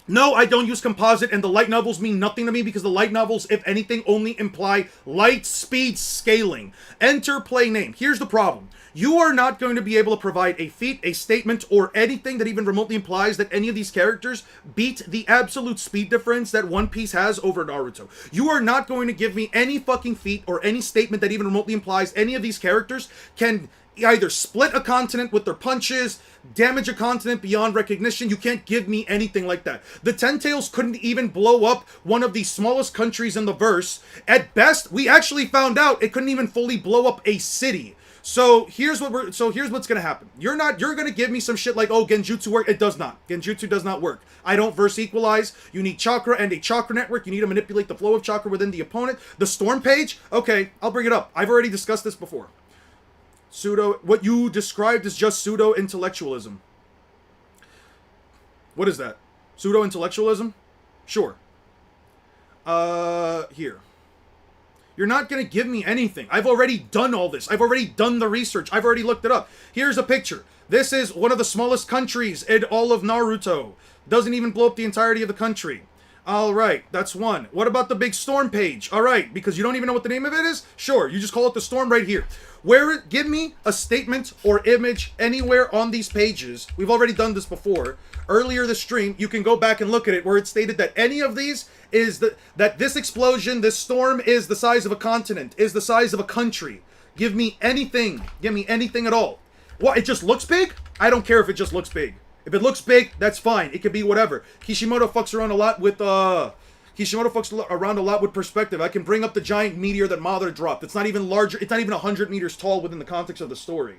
No, I don't use composite, and the light novels mean nothing to me because the light novels, if anything, only imply light speed scaling. Enter play name. Here's the problem. You are not going to be able to provide a feat, a statement, or anything that even remotely implies that any of these characters beat the absolute speed difference that One Piece has over Naruto. You are not going to give me any fucking feat or any statement that even remotely implies any of these characters can either split a continent with their punches, damage a continent beyond recognition. You can't give me anything like that. The Ten Tails couldn't even blow up one of the smallest countries in the verse. At best, we actually found out it couldn't even fully blow up a city. So here's what's gonna happen. You're gonna give me some shit like, oh, Genjutsu work. It does not. Genjutsu does not work. I don't verse equalize. You need chakra and a chakra network. You need to manipulate the flow of chakra within the opponent. The storm page, okay, I'll bring it up. I've already discussed this before. What you described is just pseudo-intellectualism. What is that? Pseudo-intellectualism? Sure. Here. You're not going to give me anything. I've already done all this. I've already done the research. I've already looked it up. Here's a picture. This is one of the smallest countries in all of Naruto. Doesn't even blow up the entirety of the country. Alright, that's one. What about the big storm page? Alright, because you don't even know what the name of it is? Sure, you just call it the storm right here. Give me a statement or image anywhere on these pages. We've already done this before. Earlier this stream, you can go back and look at it, where it stated that any of these is that this explosion, this storm is the size of a continent, is the size of a country. Give me anything. Give me anything at all. What, it just looks big? I don't care if it just looks big. If it looks big, that's fine. It could be whatever. Kishimoto fucks around a lot with perspective. I can bring up the giant meteor that Mother dropped. It's not even larger. It's not even 100 meters tall within the context of the story.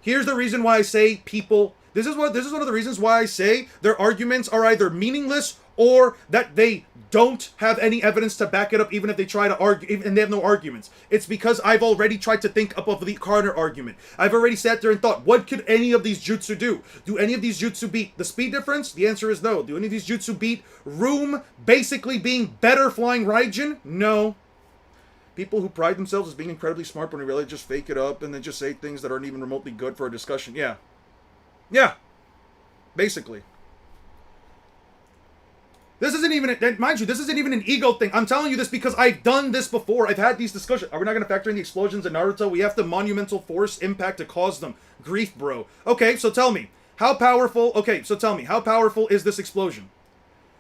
Here's the reason why I say people. This is one of the reasons why I say their arguments are either meaningless or that they don't have any evidence to back it up, even if they try to argue, and they have no arguments. It's because I've already tried to think up of the counter argument. I've already sat there and thought, what could any of these jutsu do? Do any of these jutsu beat the speed difference? The answer is no. Do any of these jutsu beat Room basically being better flying Raijin? No. People who pride themselves as being incredibly smart when they really just fake it up and then just say things that aren't even remotely good for a discussion. Yeah. Yeah. Basically. This isn't even, mind you, this isn't even an ego thing. I'm telling you this because I've done this before. I've had these discussions. Are we not going to factor in the explosions in Naruto? We have the monumental force impact to cause them. Grief, bro. Okay, so tell me, how powerful is this explosion?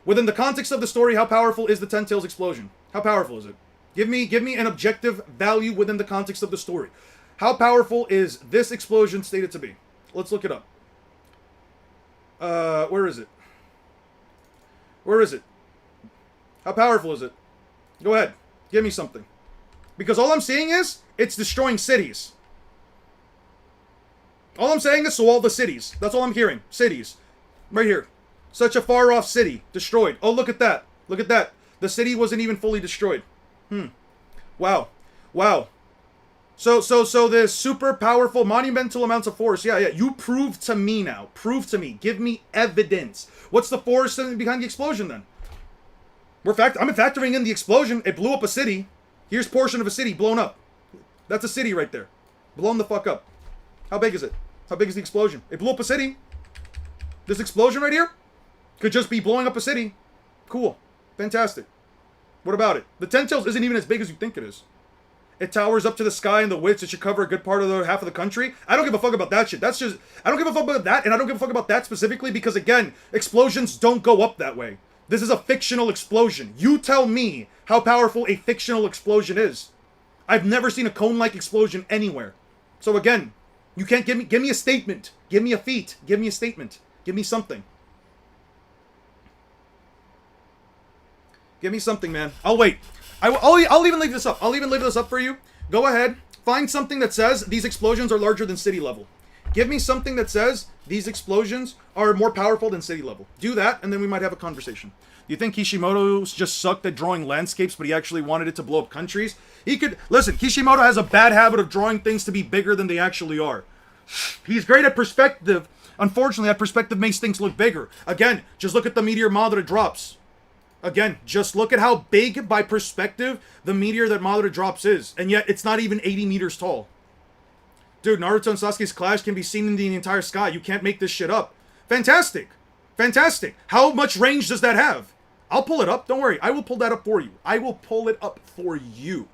Within the context of the story, how powerful is the Ten Tails explosion? How powerful is it? Give me an objective value within the context of the story. How powerful is this explosion stated to be? Let's look it up. Where is it? Where is it? How powerful is it? Go ahead. Give me something. Because all I'm seeing is, it's destroying cities. All I'm saying is, so all the cities. That's all I'm hearing. Cities. Right here. Such a far off city. Destroyed. Oh, look at that. Look at that. The city wasn't even fully destroyed. Wow. Wow. So the super powerful monumental amounts of force. Yeah. You prove to me now. Prove to me. Give me evidence. What's the force behind the explosion then? I'm factoring in the explosion. It blew up a city. Here's portion of a city blown up. That's a city right there. Blown the fuck up. How big is it? How big is the explosion? It blew up a city. This explosion right here could just be blowing up a city. Cool. Fantastic. What about it? The Ten Tails isn't even as big as you think it is. It towers up to the sky in the width. It should cover a good part of the half of the country. I don't give a fuck about that shit. That's just... I don't give a fuck about that, and I don't give a fuck about that specifically because, again, explosions don't go up that way. This is a fictional explosion. You tell me how powerful a fictional explosion is. I've never seen a cone-like explosion anywhere. So, again, you can't give me a statement. Give me a feat. Give me a statement. Give me something. Give me something, man. I'll wait. I'll even leave this up. I'll even leave this up for you. Go ahead. Find something that says these explosions are larger than city level. Give me something that says these explosions are more powerful than city level. Do that, and then we might have a conversation. Do you think Kishimoto just sucked at drawing landscapes, but he actually wanted it to blow up countries? He could... Listen, Kishimoto has a bad habit of drawing things to be bigger than they actually are. He's great at perspective. Unfortunately, that perspective makes things look bigger. Again, just look at the meteor Madara drops. Again, just look at how big, by perspective, the meteor that Madara drops is. And yet, it's not even 80 meters tall. Dude, Naruto and Sasuke's clash can be seen in the entire sky. You can't make this shit up. Fantastic. Fantastic. How much range does that have? I'll pull it up. Don't worry. I will pull that up for you. I will pull it up for you.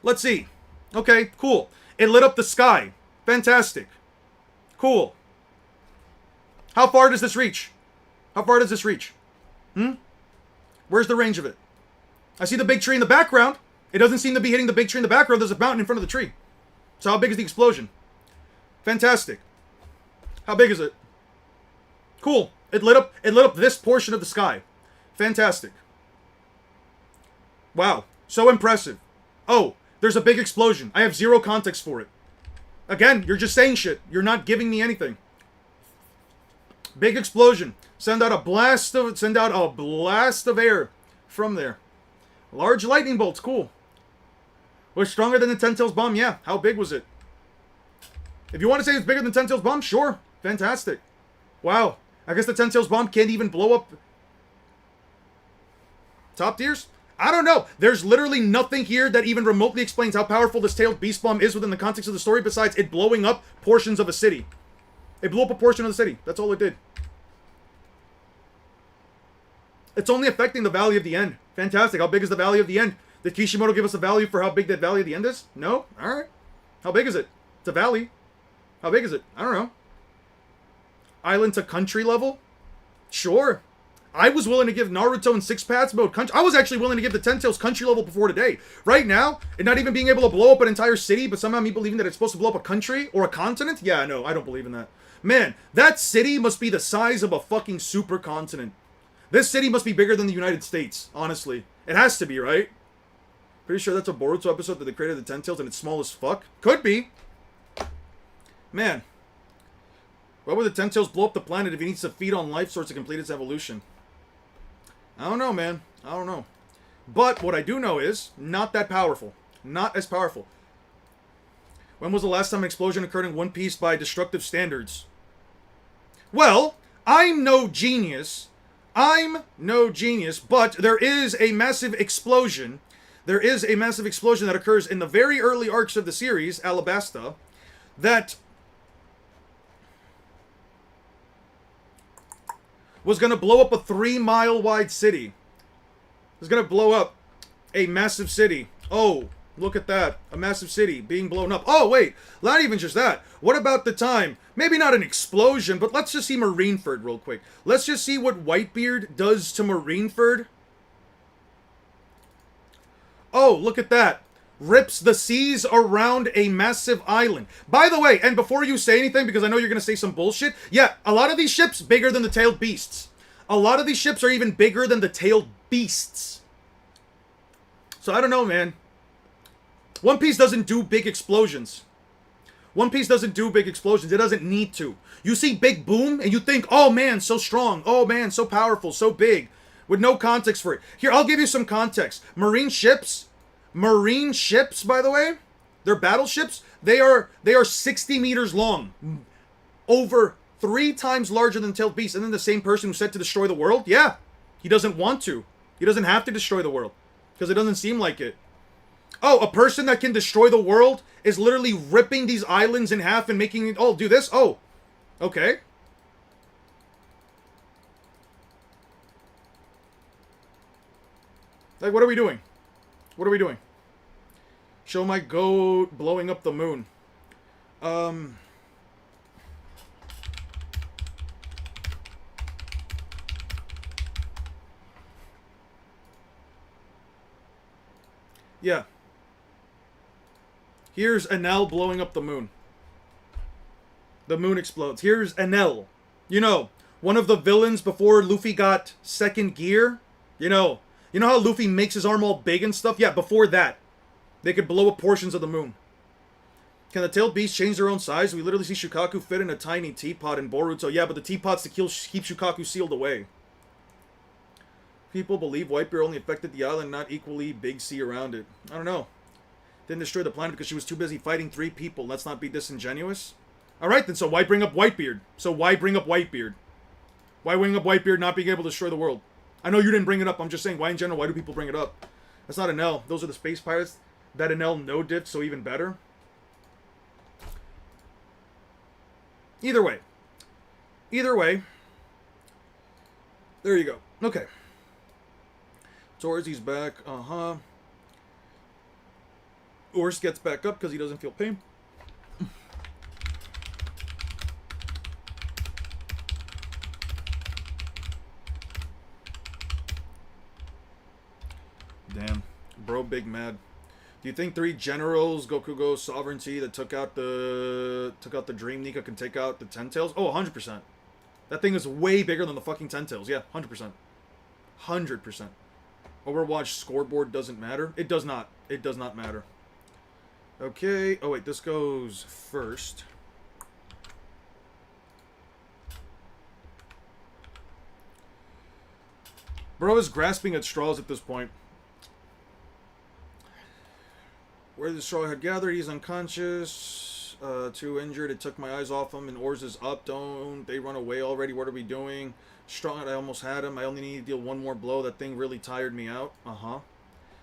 Let's see. Okay, cool. It lit up the sky. Fantastic. Cool. How far does this reach? How far does this reach? Where's the range of it? I see the big tree in the background. It doesn't seem to be hitting the big tree in the background. There's a mountain in front of the tree. So how big is the explosion? Fantastic. How big is it? Cool. It lit up this portion of the sky. Fantastic. Wow. So impressive. Oh, there's a big explosion. I have zero context for it. Again, you're just saying shit. You're not giving me anything. Big explosion. Send out a blast of air from there. Large lightning bolts. Cool. Was stronger than the Ten Tails bomb? Yeah. How big was it? If you want to say it's bigger than Ten Tails bomb, sure. Fantastic. Wow. I guess the Ten Tails bomb can't even blow up top tiers? I don't know. There's literally nothing here that even remotely explains how powerful this tailed beast bomb is within the context of the story besides it blowing up portions of a city. It blew up a portion of the city. That's all it did. It's only affecting the Valley of the End. Fantastic. How big is the Valley of the End? Did Kishimoto give us a value for how big that Valley of the End is? No? Alright. How big is it? It's a valley. How big is it? I don't know. Island to country level? Sure. I was willing to give Naruto and Six Paths mode country. I was actually willing to give the Ten Tails country level before today. Right now, and not even being able to blow up an entire city, but somehow me believing that it's supposed to blow up a country or a continent? Yeah, no, I don't believe in that. Man, that city must be the size of a fucking supercontinent. This city must be bigger than the United States, honestly. It has to be, right? Pretty sure that's a Boruto episode that they created the Ten Tails and it's small as fuck. Could be. Man. Why would the Ten Tails blow up the planet if he needs to feed on life source to complete its evolution? I don't know, man. I don't know. But what I do know is, not that powerful. Not as powerful. When was the last time an explosion occurred in One Piece by destructive standards? Well, I'm no genius. But there is a massive explosion. There is a massive explosion that occurs in the very early arcs of the series, Alabasta, that was going to blow up a 3-mile wide city. It was going to blow up a massive city. Oh, look at that. A massive city being blown up. Oh, wait. Not even just that. What about the time? Maybe not an explosion, but let's just see Marineford real quick. Let's just see what Whitebeard does to Marineford. Oh, look at that. Rips the seas around a massive island. By the way, and before you say anything, because I know you're going to say some bullshit, yeah, a lot of these ships bigger than the tailed beasts. A lot of these ships are even bigger than the tailed beasts. So I don't know, man. One Piece doesn't do big explosions. One Piece doesn't do big explosions. It doesn't need to. You see Big Boom and you think, oh man, so strong. Oh man, so powerful, so big. With no context for it. Here, I'll give you some context. Marine ships, by the way, they're battleships. They are 60 meters long. Over 3 times larger than tailed beasts. And then the same person who said to destroy the world? Yeah. He doesn't want to. He doesn't have to destroy the world. Because it doesn't seem like it. Oh, a person that can destroy the world is literally ripping these islands in half and making it... Oh, do this? Oh. Okay. Like, what are we doing? What are we doing? Show my goat blowing up the moon. Yeah. Here's Enel blowing up the moon. The moon explodes. Here's Enel. You know, one of the villains before Luffy got second gear. You know how Luffy makes his arm all big and stuff? Yeah, before that. They could blow up portions of the moon. Can the tailed beasts change their own size? We literally see Shukaku fit in a tiny teapot in Boruto. Yeah, but the teapot's to keep Shukaku sealed away. People believe Whitebeard only affected the island, not equally Big Sea around it. I don't know. Didn't destroy the planet because she was too busy fighting 3 people. Let's not be disingenuous. Alright then, so why bring up Whitebeard? Why bring up Whitebeard not being able to destroy the world? I know you didn't bring it up. I'm just saying, why in general, why do people bring it up? That's not Enel. Those are the space pirates. That Enel no-dipped, so even better. Either way. There you go. Okay. Torzi's back. Urs gets back up because he doesn't feel pain. Damn. Bro, big mad. Do you think 3 generals, Gokugo, sovereignty that took out the Dream Nika can take out the Ten Tails? Oh, 100%. That thing is way bigger than the fucking Ten Tails. Yeah, 100%. 100%. Overwatch scoreboard doesn't matter. It does not. It does not matter. Okay. Oh, wait. This goes first. Bro is grasping at straws at this point. Where the straw had gathered, he's unconscious. 2 injured. It took my eyes off him. And Oars is up. Don't they run away already? What are we doing? Strong, I almost had him. I only need to deal 1 more blow. That thing really tired me out.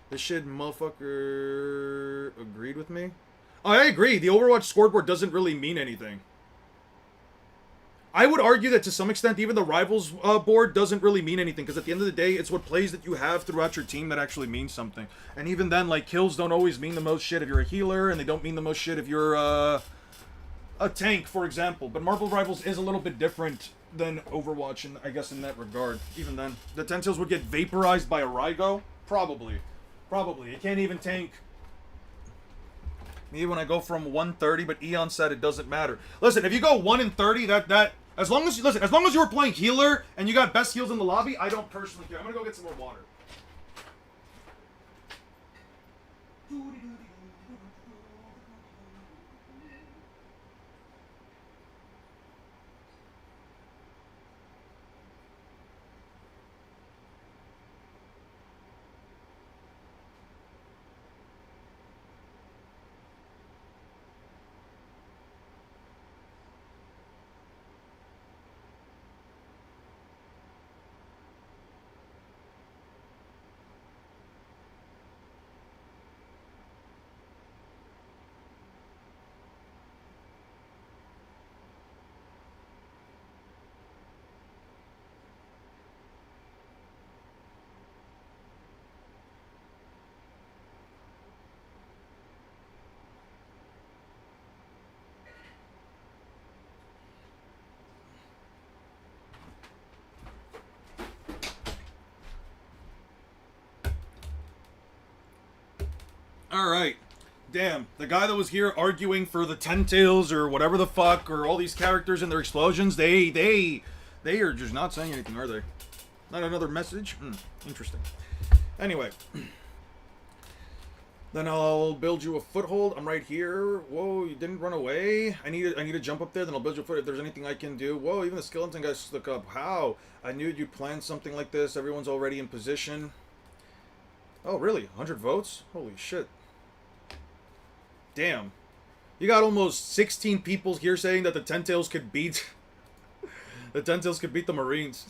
This shit motherfucker agreed with me. Oh, I agree. The Overwatch scoreboard doesn't really mean anything. I would argue that to some extent, even the Rivals board doesn't really mean anything. Because at the end of the day, it's what plays that you have throughout your team that actually means something. And even then, like, kills don't always mean the most shit if you're a healer. And they don't mean the most shit if you're a tank, for example. But Marvel Rivals is a little bit different than Overwatch, and I guess in that regard. Even then, the Ten Tails would get vaporized by a Raigo? Probably. It can't even tank me when I go from 130, but Eon said it doesn't matter. Listen, if you go 1 in 30, as long as you were playing healer and you got best heals in the lobby, I don't personally care. I'm gonna go get some more water. Alright. Damn. The guy that was here arguing for the Ten Tails or whatever the fuck, or all these characters and their explosions, they are just not saying anything, are they? Not another message? Interesting. Anyway. Then I'll build you a foothold. I'm right here. Whoa, you didn't run away? I need to jump up there, then I'll build you a foot if there's anything I can do. Whoa, even the skeleton guys stuck up. How? I knew you'd plan something like this. Everyone's already in position. Oh, really? 100 votes? Holy shit. Damn. You got almost 16 people here saying that the Ten Tails could beat... the Ten Tails could beat the Marines.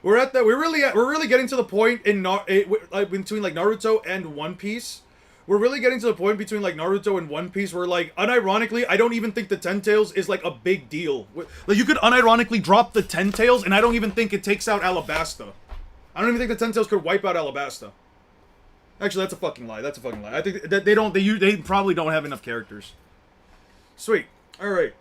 We're at that. We're really getting to the point in between like Naruto and One Piece. We're really getting to the point between like Naruto and One Piece where like unironically, I don't even think the Ten Tails is like a big deal. Like you could unironically drop the Ten Tails, and I don't even think it takes out Alabasta. I don't even think the Ten Tails could wipe out Alabasta. Actually, that's a fucking lie. That's a fucking lie. I think that they probably don't have enough characters. Sweet. All right.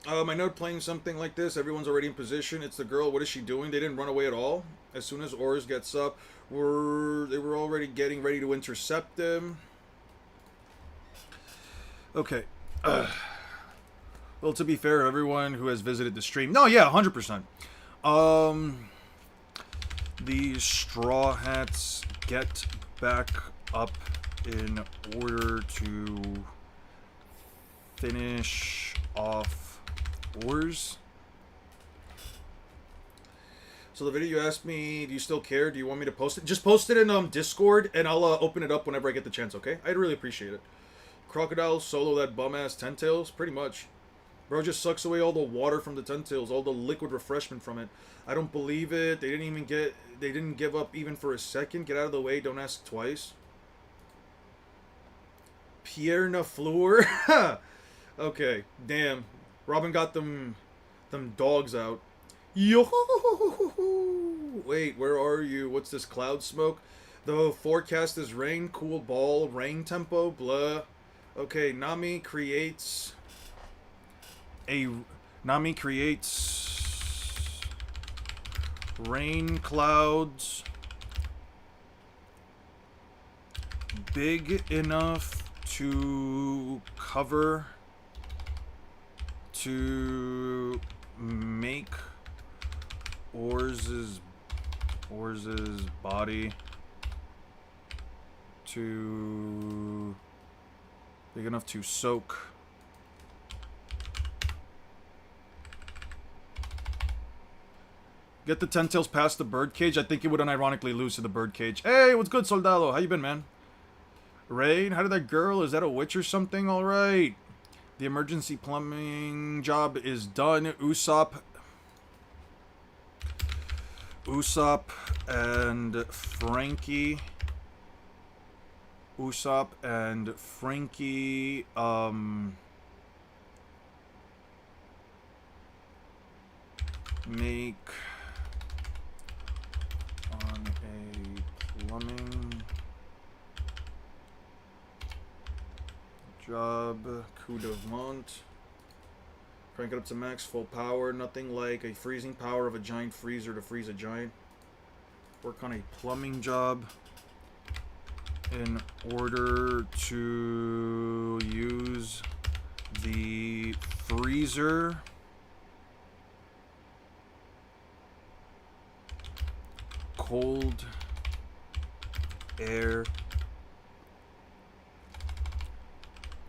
I know playing something like this, everyone's already in position. It's the girl. What is she doing? They didn't run away at all. As soon as Oars gets up, they were already getting ready to intercept them. Okay. Well, to be fair, everyone who has visited the stream... No, yeah, 100%. The Straw Hats get back up in order to finish off Oars. So the video you asked me, do you still care? Do you want me to post it? Just post it in Discord, and I'll open it up whenever I get the chance, okay? I'd really appreciate it. Crocodile solo that bum-ass Ten Tails? Pretty much. Bro just sucks away all the water from the Ten Tails, all the liquid refreshment from it. I don't believe it. They didn't give up even for a second. Get out of the way, don't ask twice. Pierre Nafleur? Okay, damn. Robin got them dogs out. Yo! Wait, where are you? What's this cloud smoke? The forecast is rain, cool ball, rain tempo, blah. Okay, Nami creates rain clouds big enough to cover to make Oars's body to big enough to soak get the Ten Tails past the birdcage. I think it would unironically lose to the birdcage. Hey, what's good, Soldado? How you been, man? Rain, how did that girl? Is that a witch or something? All right. The emergency plumbing job is done. Usopp and Frankie. Make on a plumbing job, coup de vent. Crank it up to max, full power. Nothing like a freezing power of a giant freezer to freeze a giant. Work on a plumbing job in order to use the freezer cold air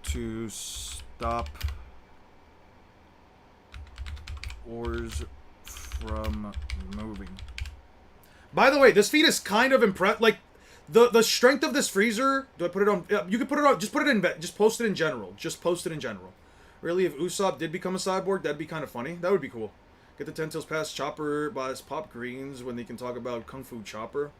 to stop Oars from moving. By the way, this feat is kind of impressive. Like the strength of this freezer. Do I put it on? You can put it on. Just put it in. Just post it in general. Just post it in general. Really, if Usopp did become a cyborg, that'd be kind of funny. That would be cool. Get the Ten Tails past Chopper buys Pop Greens when they can talk about Kung Fu Chopper.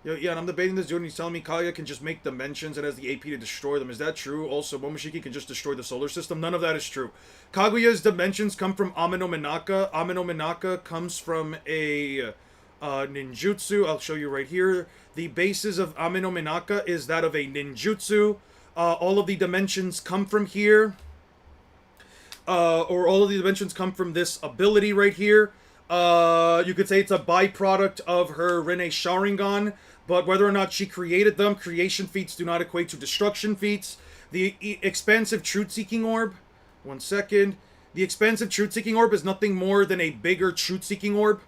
Yeah, and I'm debating this dude, and he's telling me Kaguya can just make dimensions and has the AP to destroy them. Is that true? Also, Momoshiki can just destroy the solar system. None of that is true. Kaguya's dimensions come from Ameno Minaka. Ameno Minaka comes from a ninjutsu. I'll show you right here. The basis of Ameno Minaka is that of a ninjutsu. All of the dimensions come from here. Or all of the dimensions come from this ability right here. You could say it's a byproduct of her Rene Sharingan, but whether or not she created them, creation feats do not equate to destruction feats. The expansive truth-seeking orb, one second. The expansive truth-seeking orb is nothing more than a bigger truth-seeking orb.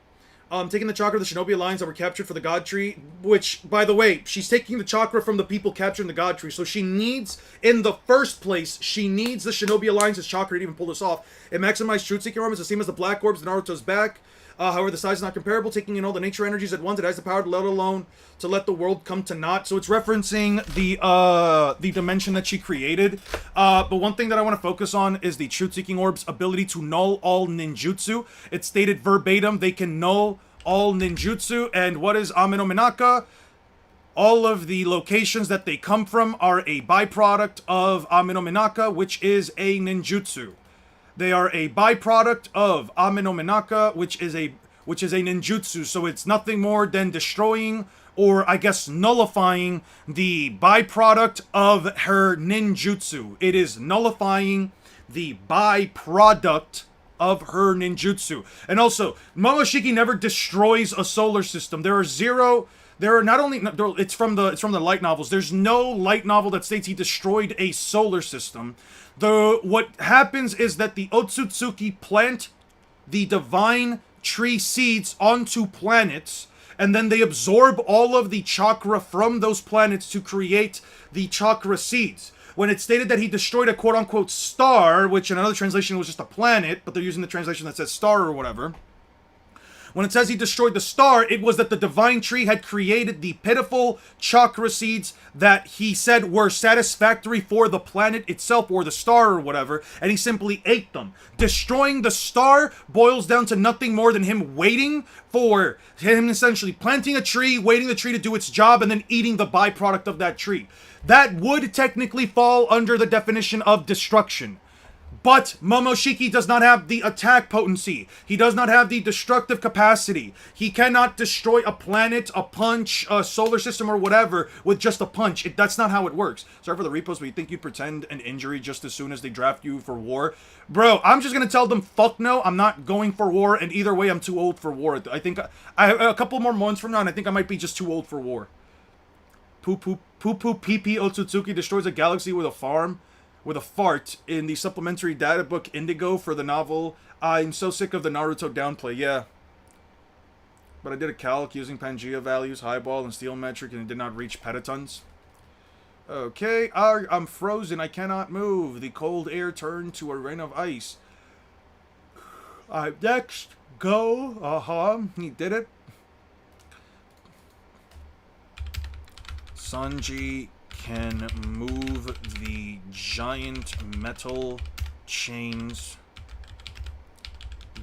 Taking the chakra of the Shinobi Alliance that were captured for the God Tree, which, by the way, she's taking the chakra from the people captured in the God Tree, so she needs, in the first place, she needs the Shinobi Alliance's chakra to even pull this off. It maximized Truth-Seeking Orb is the same as the Black Orbs in Naruto's back. However, the size is not comparable. Taking in all the nature energies at once, it has the power to let alone to let the world come to naught. So it's referencing the dimension that she created. But one thing that I want to focus on is the Truth-Seeking Orb's ability to null all ninjutsu. It's stated verbatim, they can null all ninjutsu. And what is Ame no Minaka? All of the locations that they come from are a byproduct of Ame no Minaka, which is a ninjutsu. They are a byproduct of Ame no Minaka, which is a ninjutsu. So it's nothing more than destroying, or I guess nullifying, the byproduct of her ninjutsu. It is nullifying the byproduct of her ninjutsu. And also, Momoshiki never destroys a solar system. There are not only it's from the light novels. There's no light novel that states he destroyed a solar system. What happens is that the Otsutsuki plant the divine tree seeds onto planets, and then they absorb all of the chakra from those planets to create the chakra seeds. When it's stated that he destroyed a quote-unquote star, which in another translation was just a planet, but they're using the translation that says star or whatever. When it says he destroyed the star, it was that the divine tree had created the pitiful chakra seeds that he said were satisfactory for the planet itself or the star or whatever, and he simply ate them. Destroying the star boils down to nothing more than him waiting for him, essentially planting a tree, waiting the tree to do its job, and then eating the byproduct of that tree. That would technically fall under the definition of destruction. But Momoshiki does not have the attack potency. He does not have the destructive capacity. He cannot destroy a planet, a punch, a solar system, or whatever with just a punch. That's not how it works. Sorry for the repost, but you think you'd pretend an injury just as soon as they draft you for war? Bro, I'm just going to tell them, fuck no, I'm not going for war, and either way, I'm too old for war. I think a couple more months from now, and I think I might be just too old for war. Poo pee pee Otsutsuki destroys a galaxy with a fart in the supplementary data book Indigo for the novel. I'm so sick of the Naruto downplay, yeah. But I did a calc using Pangea values, highball, and steel metric, and it did not reach petatons. Okay, I'm frozen, I cannot move. The cold air turned to a rain of ice. Next, go. He did it. Sanji can move the giant metal chains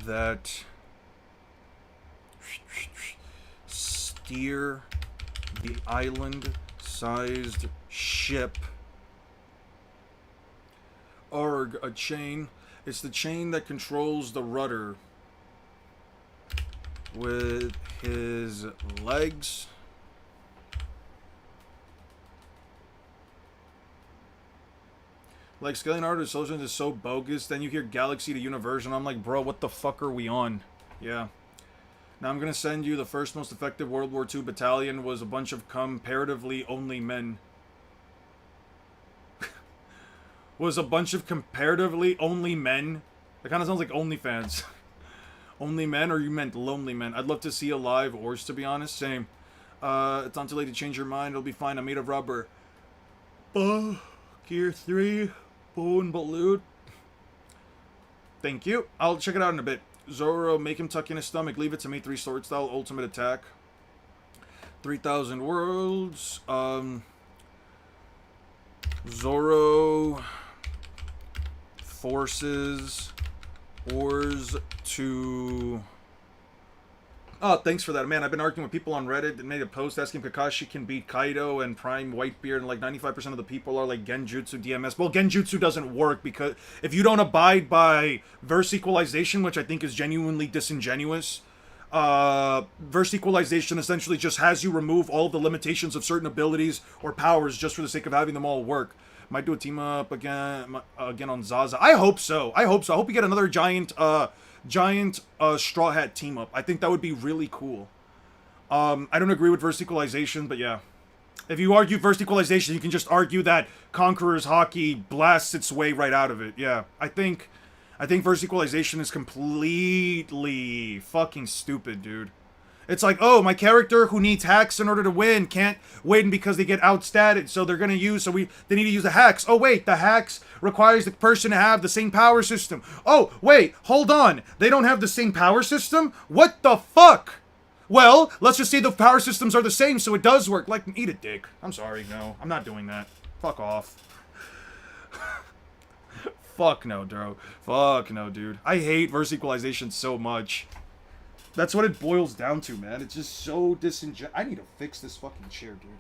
that steer the island-sized ship. Arg, a chain. It's the chain that controls the rudder with his legs. Like, scaling Naruto's solutions is so bogus, then you hear Galaxy to Universe, and I'm like, bro, what the fuck are we on? Yeah. Now I'm gonna send you the first most effective World War II battalion was a bunch of comparatively only men. Was a bunch of comparatively only men? That kind of sounds like OnlyFans. Only men, or you meant lonely men? I'd love to see a live horse, to be honest. Same. It's not too late to change your mind. It'll be fine. I'm made of rubber. Gear 3. Bone Balloon. Thank you. I'll check it out in a bit. Zoro, make him tuck in his stomach. Leave it to me. 3 sword style. Ultimate attack. 3,000 worlds. Zoro forces Oars to... Oh, thanks for that, man. I've been arguing with people on Reddit and made a post asking if Kakashi can beat Kaido and Prime Whitebeard, and like 95% of the people are like Genjutsu DMS. Well, Genjutsu doesn't work because if you don't abide by verse equalization, which I think is genuinely disingenuous, verse equalization essentially just has you remove all the limitations of certain abilities or powers just for the sake of having them all work. Might do a team up again on Zaza. I hope so. I hope so. I hope we get another giant Straw Hat team up. I think that would be really cool. I don't agree with verse equalization, but yeah. If you argue verse equalization, you can just argue that Conqueror's Haki blasts its way right out of it. Yeah, I think verse equalization is completely fucking stupid, dude. It's like, oh, my character who needs hacks in order to win can't win because they get outstatted, so they're gonna use, they need to use the hacks. Oh wait, the hacks requires the person to have the same power system. Oh wait, hold on, they don't have the same power system? What the fuck? Well, let's just say the power systems are the same, so it does work. Like, eat a dick. I'm sorry, no, I'm not doing that. Fuck off. Fuck no, bro. Fuck no, dude. I hate verse equalization so much. That's what it boils down to, man. It's just so disingenuous. I need to fix this fucking chair, dude.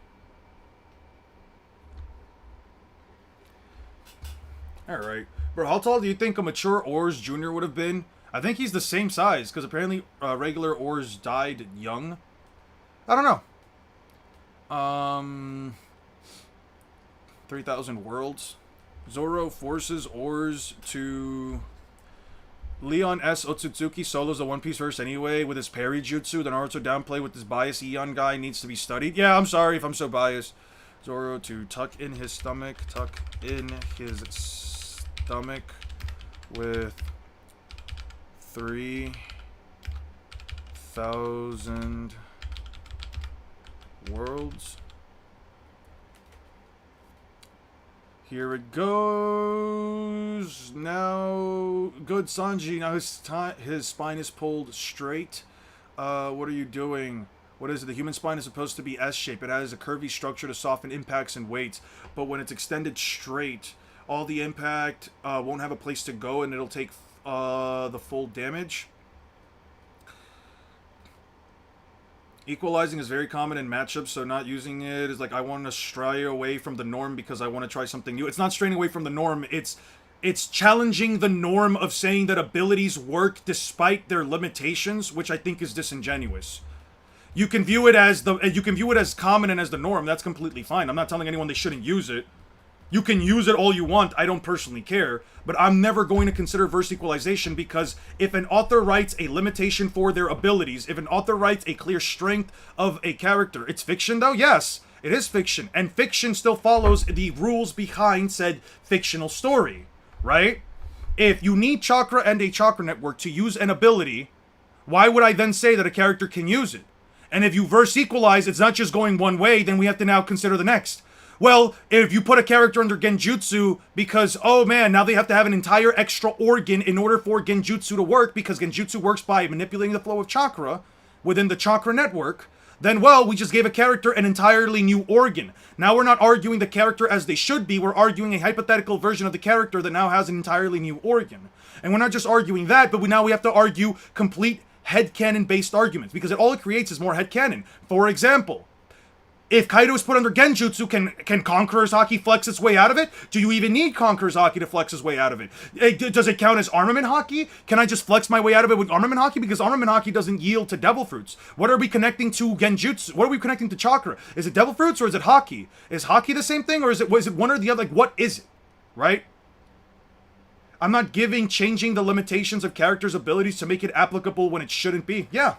Alright. Bro, how tall do you think a mature Ors Jr. would have been? I think he's the same size, because apparently regular Ors died young. I don't know. 3,000 worlds. Zoro forces Ors to... Leon S. Otsutsuki solos the One Piece verse anyway with his parry jutsu. The Naruto downplay with this biased Eon guy needs to be studied. Yeah, I'm sorry if I'm so biased. Zoro to tuck in his stomach with 3,000 worlds. Here it goes. Now, good Sanji. Now his spine is pulled straight. What are you doing? What is it? The human spine is supposed to be S-shaped. It has a curvy structure to soften impacts and weights. But when it's extended straight, all the impact won't have a place to go, and it'll take the full damage. Equalizing is very common in matchups, so not using it is like, I want to stray away from the norm because I want to try something new. It's not straying away from the norm, it's challenging the norm of saying that abilities work despite their limitations, which I think is disingenuous. You can view it as common and as the norm, that's completely fine. I'm not telling anyone they shouldn't use it. You can use it all you want, I don't personally care, but I'm never going to consider verse equalization because if an author writes a limitation for their abilities, if an author writes a clear strength of a character, it's fiction though? Yes, it is fiction, and fiction still follows the rules behind said fictional story, right? If you need chakra and a chakra network to use an ability, why would I then say that a character can use it? And if you verse equalize, it's not just going one way, then we have to now consider the next. Well, if you put a character under Genjutsu because, oh man, now they have to have an entire extra organ in order for Genjutsu to work because Genjutsu works by manipulating the flow of chakra within the chakra network, then, well, we just gave a character an entirely new organ. Now we're not arguing the character as they should be, we're arguing a hypothetical version of the character that now has an entirely new organ. And we're not just arguing that, but now we have to argue complete headcanon-based arguments because all it creates is more headcanon. For example, if Kaido is put under Genjutsu, can Conqueror's Haki flex its way out of it? Do you even need Conqueror's Haki to flex his way out of it? Does it count as Armament Haki? Can I just flex my way out of it with Armament Haki? Because Armament Haki doesn't yield to Devil Fruits. What are we connecting to Genjutsu? What are we connecting to Chakra? Is it Devil Fruits or is it Haki? Is Haki the same thing or is it one or the other? Like, what is it? Right? I'm not changing the limitations of characters' abilities to make it applicable when it shouldn't be. Yeah.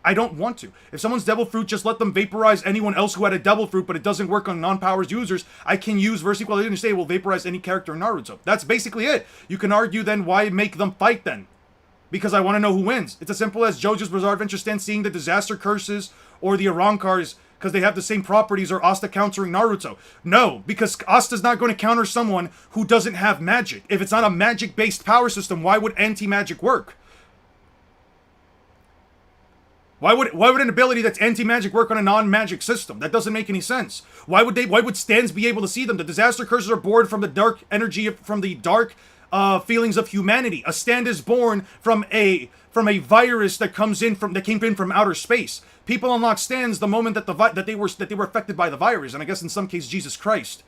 I don't want to. If someone's Devil Fruit, just let them vaporize anyone else who had a Devil Fruit, but it doesn't work on non-powers users. I can use verse equalization to say it will vaporize any character in Naruto. That's basically it. You can argue then, why make them fight then? Because I want to know who wins. It's as simple as JoJo's Bizarre Adventure stand seeing the disaster curses or the Arankars because they have the same properties or Asta countering Naruto. No, because Asta's not going to counter someone who doesn't have magic. If it's not a magic-based power system, why would anti-magic work? Why would an ability that's anti-magic work on a non-magic system? That doesn't make any sense. Why would stands be able to see them? The disaster curses are born from the dark energy, from the dark feelings of humanity. A stand is born from a virus that came in from outer space. People unlock stands the moment that they were affected by the virus, and I guess in some case Jesus Christ.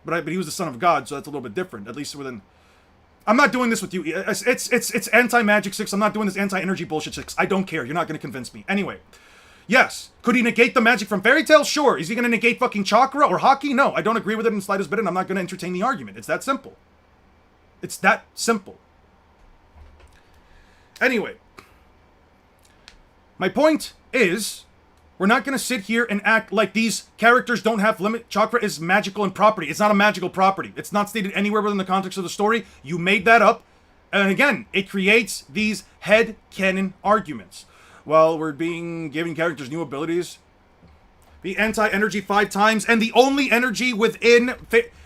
But he was the Son of God, so that's a little bit different, at least within. I'm not doing this with you. It's anti-magic 6. I'm not doing this anti-energy bullshit 6. I don't care. You're not going to convince me. Anyway. Yes. Could he negate the magic from Fairy Tail? Sure. Is he going to negate fucking Chakra or Haki? No. I don't agree with it in the slightest bit, and I'm not going to entertain the argument. It's that simple. It's that simple. Anyway, my point is, we're not going to sit here and act like these characters don't have limit. Chakra is magical in property. It's not a magical property. It's not stated anywhere within the context of the story. You made that up. And again, it creates these headcanon arguments. Well, we're giving characters new abilities. The anti-energy 5 times, and the only energy within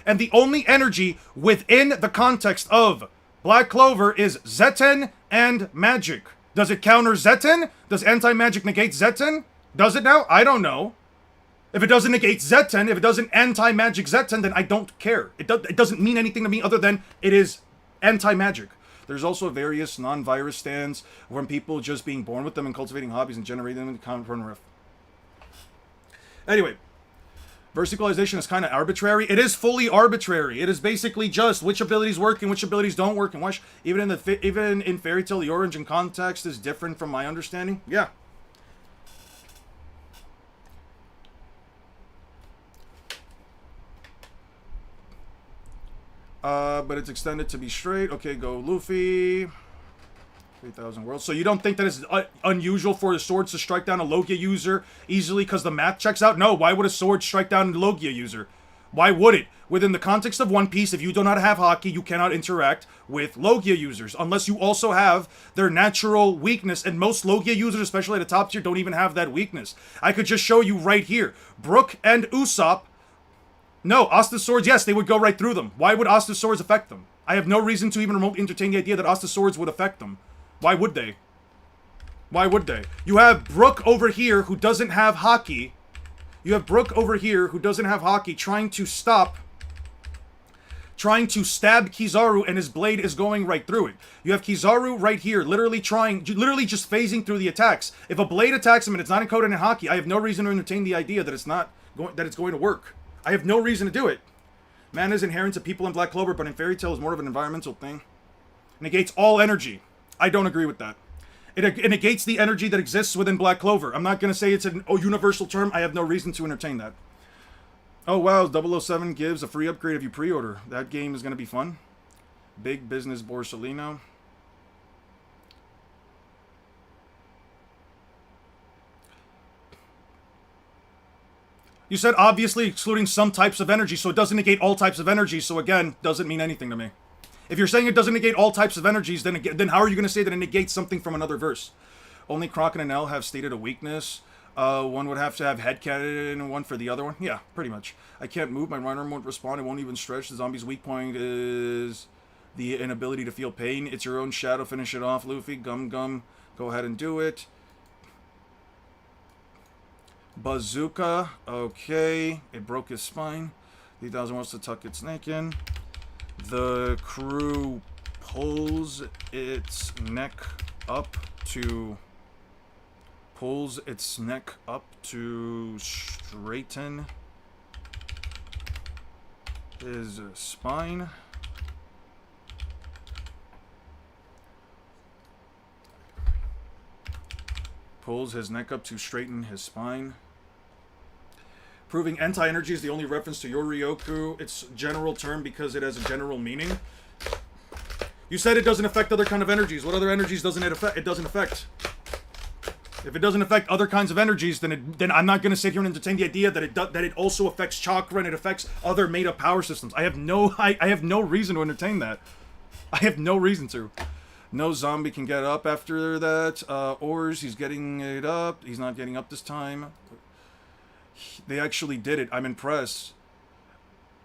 the context of Black Clover is Zetten and magic. Does it counter Zetten? Does anti-magic negate Zetten? Does it now? I don't know. If it doesn't negate Zetten, if it doesn't anti-magic Zetten, then I don't care. It doesn't mean anything to me other than it is anti-magic. There's also various non-virus stands from people just being born with them and cultivating hobbies and generating them in the counter riff. Anyway, verse equalization is kind of arbitrary. It is fully arbitrary. It is basically just which abilities work and which abilities don't work, and even in Fairy Tail, the origin context is different from my understanding. Yeah. But it's extended to be straight. Okay, go Luffy. 3,000 worlds. So you don't think that it's unusual for the swords to strike down a Logia user easily because the math checks out? No, why would a sword strike down a Logia user? Why would it? Within the context of One Piece, if you do not have Haki, you cannot interact with Logia users unless you also have their natural weakness, and most Logia users, especially at the top tier, don't even have that weakness. I could just show you right here. Brook and Usopp. No, Asta's swords, yes, they would go right through them. Why would Asta's swords affect them? I have no reason to even remotely entertain the idea that Asta's swords would affect them. Why would they? Why would they? You have Brook over here who doesn't have Haki. You have Brook over here who doesn't have Haki trying to stab Kizaru, and his blade is going right through it. You have Kizaru right here literally just phasing through the attacks. If a blade attacks him and it's not encoded in Haki, I have no reason to entertain the idea that it's going to work. I have no reason to do it. Mana is inherent to people in Black Clover, but in Fairy Tail is more of an environmental thing. It negates all energy. I don't agree with that. It negates the energy that exists within Black Clover. I'm not going to say it's a universal term. I have no reason to entertain that. Oh wow, 007 gives a free upgrade if you pre-order. That game is going to be fun. Big Business Borsalino. You said obviously excluding some types of energy, so it doesn't negate all types of energy, so again, doesn't mean anything to me. If you're saying it doesn't negate all types of energies, then how are you going to say that it negates something from another verse? Only Croc and Enel have stated a weakness. One would have to have headcanon and one for the other one. Yeah, pretty much. I can't move, my right arm won't respond, it won't even stretch. The zombie's weak point is the inability to feel pain. It's your own shadow, finish it off, Luffy. Gum Gum, go ahead and do it. Bazooka, okay. It broke his spine. 3,000 wants to tuck its neck in. The crew pulls its neck up to straighten his spine. Pulls his neck up to straighten his spine. Proving anti-energy is the only reference to Yorioku. It's general term because it has a general meaning. You said it doesn't affect other kind of energies. What other energies doesn't it affect? It doesn't affect. If it doesn't affect other kinds of energies, then I'm not going to sit here and entertain the idea that it also affects chakra and it affects other made-up power systems. I have no reason to entertain that. I have no reason to. No zombie can get up after that. Oars, he's getting it up. He's not getting up this time. They actually did it. I'm impressed.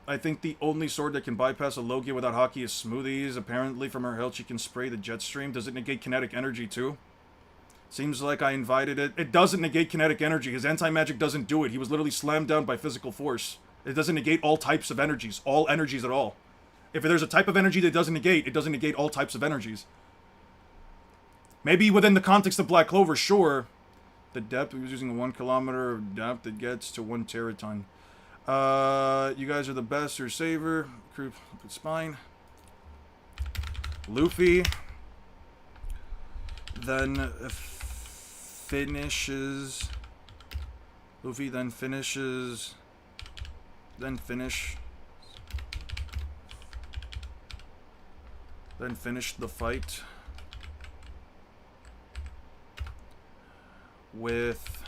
I think the only sword that can bypass a Logia without Haki is Smoothies. Apparently, from her health, she can spray the jet stream. Does it negate kinetic energy, too? Seems like I invited it. It doesn't negate kinetic energy. His anti-magic doesn't do it. He was literally slammed down by physical force. It doesn't negate all types of energies. All energies at all. If there's a type of energy that it doesn't negate all types of energies. Maybe within the context of Black Clover, sure. The depth, he was using 1 kilometer of depth that gets to 1 teraton. You guys are the best, or saver. Crew spine. Luffy then finishes. Luffy then finishes. Then finish the fight with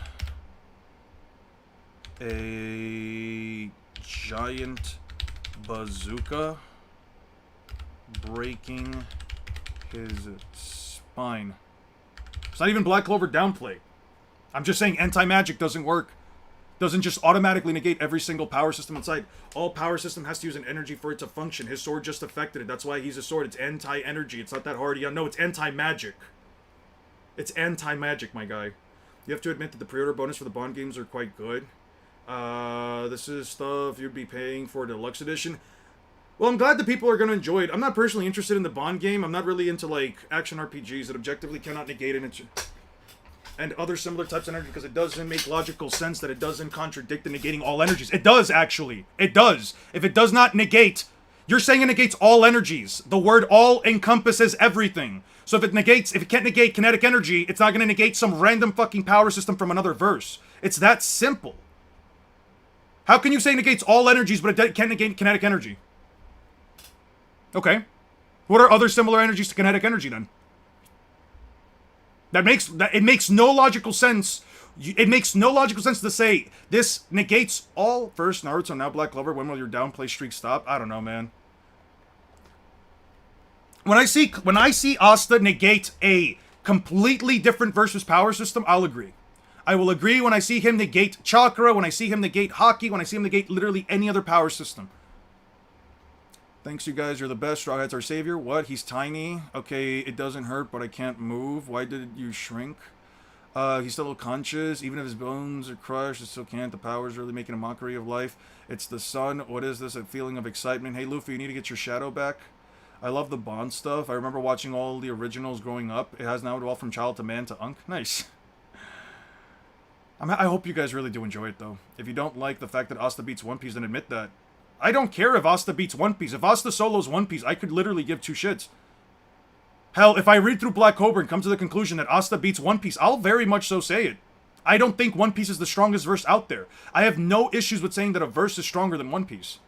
a giant bazooka, breaking his spine. It's not even Black Clover downplay. I'm just saying anti-magic doesn't work. Doesn't just automatically negate every single power system inside. All power system has to use an energy for it to function. His sword just affected it. That's why he's a sword. It's anti-energy. It's not that hard. Yeah, no, it's anti-magic. It's anti-magic, my guy. You have to admit that the pre-order bonus for the Bond games are quite good. This is stuff you'd be paying for deluxe edition. Well, I'm glad that people are going to enjoy it. I'm not personally interested in the Bond game. I'm not really into, like, action RPGs that objectively cannot negate it. And other similar types of energy, because it doesn't make logical sense that it doesn't contradict the negating all energies. It does, actually. It does. If it does not negate, you're saying it negates all energies. The word all encompasses everything. So if it can't negate kinetic energy, it's not going to negate some random fucking power system from another verse. It's that simple. How can you say it negates all energies, but it can't negate kinetic energy? Okay. What are other similar energies to kinetic energy, then? It makes no logical sense. It makes no logical sense to say this negates all. First Naruto, now Black Clover. When will your downplay streak stop? I don't know, man. When I see Asta negate a completely different versus power system, I'll agree. I will agree when I see him negate chakra, when I see him negate hockey, when I see him negate literally any other power system. Thanks, you guys. You're the best. Straw Hat's our savior. What? He's tiny. Okay, it doesn't hurt, but I can't move. Why did you shrink? He's still conscious. Even if his bones are crushed, it still can't. The power's really making a mockery of life. It's the sun. What is this? A feeling of excitement. Hey, Luffy, you need to get your shadow back. I love the Bond stuff. I remember watching all the originals growing up. It has now evolved from child to man to unk. Nice. I hope you guys really do enjoy it, though. If you don't like the fact that Asta beats One Piece, then admit that. I don't care if Asta beats One Piece. If Asta solos One Piece, I could literally give two shits. Hell, if I read through Black Cobra and come to the conclusion that Asta beats One Piece, I'll very much so say it. I don't think One Piece is the strongest verse out there. I have no issues with saying that a verse is stronger than One Piece.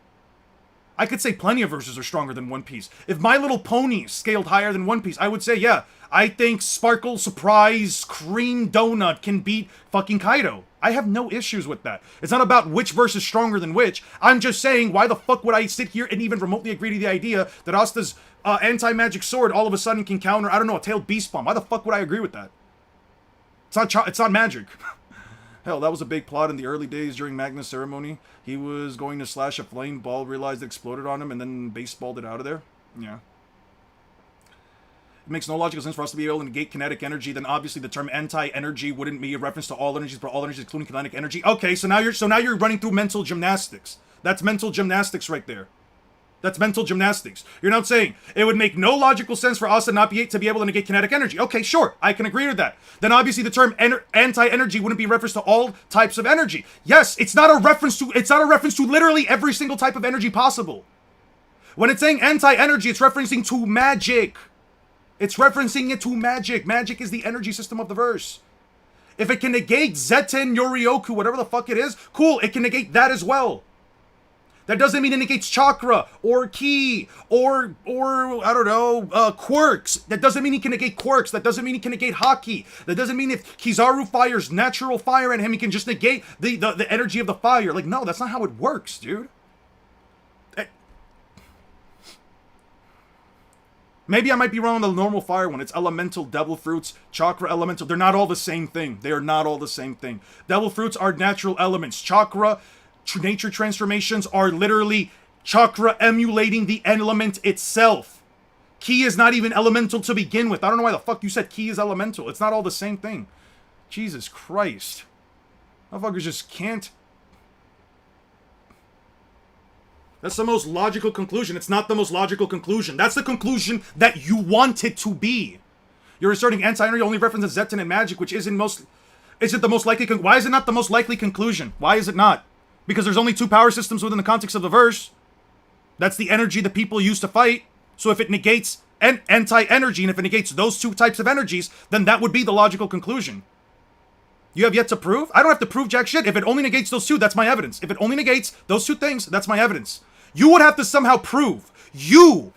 I could say plenty of verses are stronger than One Piece. If My Little Pony scaled higher than One Piece, I would say, yeah, I think Sparkle, Surprise, Cream Donut can beat fucking Kaido. I have no issues with that. It's not about which verse is stronger than which. I'm just saying, why the fuck would I sit here and even remotely agree to the idea that Asta's anti-magic sword all of a sudden can counter, I don't know, a tailed beast bomb? Why the fuck would I agree with that? It's not magic. Hell, that was a big plot in the early days during Magna's ceremony. He was going to slash a flame ball, realized it exploded on him, and then baseballed it out of there. Yeah. It makes no logical sense for us to be able to negate kinetic energy. Then obviously the term anti-energy wouldn't be a reference to all energies, but all energies including kinetic energy. Okay, so now you're running through mental gymnastics. That's mental gymnastics right there. That's mental gymnastics. You're not saying it would make no logical sense for us to not be able to negate kinetic energy. Okay, sure, I can agree with that. Then obviously the term anti-energy wouldn't be a reference to all types of energy. Yes, it's not a reference to literally every single type of energy possible. When it's saying anti-energy, it's referencing to magic. It's referencing it to magic. Magic is the energy system of the verse. If it can negate Zetten, Yorioku, whatever the fuck it is, cool, it can negate that as well. That doesn't mean it negates chakra, or ki, or I don't know, quirks. That doesn't mean he can negate quirks. That doesn't mean he can negate haki. That doesn't mean if Kizaru fires natural fire at him, he can just negate the energy of the fire. Like, no, that's not how it works, dude. Maybe I might be wrong on the normal fire one. It's elemental, devil fruits, chakra elemental. They're not all the same thing. They are not all the same thing. Devil fruits are natural elements. Chakra, nature transformations are literally chakra emulating the element itself. Ki is not even elemental to begin with. I don't know why the fuck you said ki is elemental. It's not all the same thing. Jesus Christ. Motherfuckers just can't. That's the most logical conclusion. It's not the most logical conclusion. That's the conclusion that you want it to be. You're asserting anti-energy only references Zetten and magic, which isn't the most likely. Why is it not the most likely conclusion? Why is it not? Because there's only two power systems within the context of the verse. That's the energy that people use to fight. So if it negates anti-energy, and if it negates those two types of energies, then that would be the logical conclusion. You have yet to prove? I don't have to prove jack shit. If it only negates those two, that's my evidence. If it only negates those two things, that's my evidence. You would have to somehow prove. You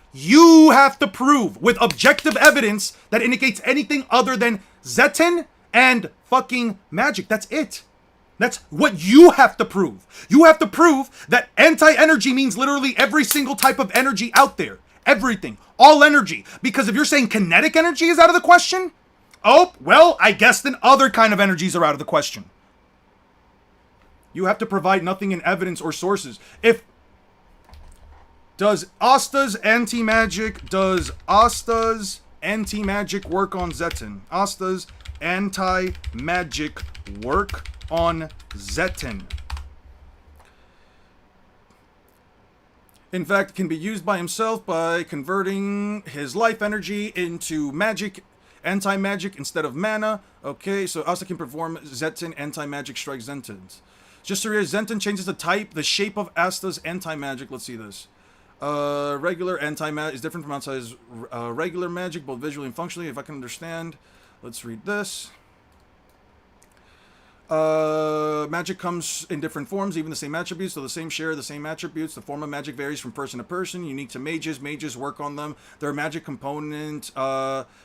have to prove with objective evidence that it negates anything other than Zetten and fucking magic. That's it. That's what you have to prove. You have to prove that anti-energy means literally every single type of energy out there. Everything. All energy. Because if you're saying kinetic energy is out of the question, oh, well, I guess then other kind of energies are out of the question. You have to provide nothing in evidence or sources. Does Asta's anti-magic work on Zetten? Asta's anti-magic work on Zetten. In fact, it can be used by himself by converting his life energy into magic, anti-magic instead of mana. Okay, so Asta can perform Zetten anti-magic strike Zentens. Just to realize, Zenten changes the type, the shape of Asta's anti-magic. Let's see this. Regular anti-magic is different from Asta's regular magic, both visually and functionally, if I can understand. Let's read this. Magic comes in different forms, even the same attributes, so the same share the same attributes. The form of magic varies from person to person, unique to mages. Mages work on them. Their magic component,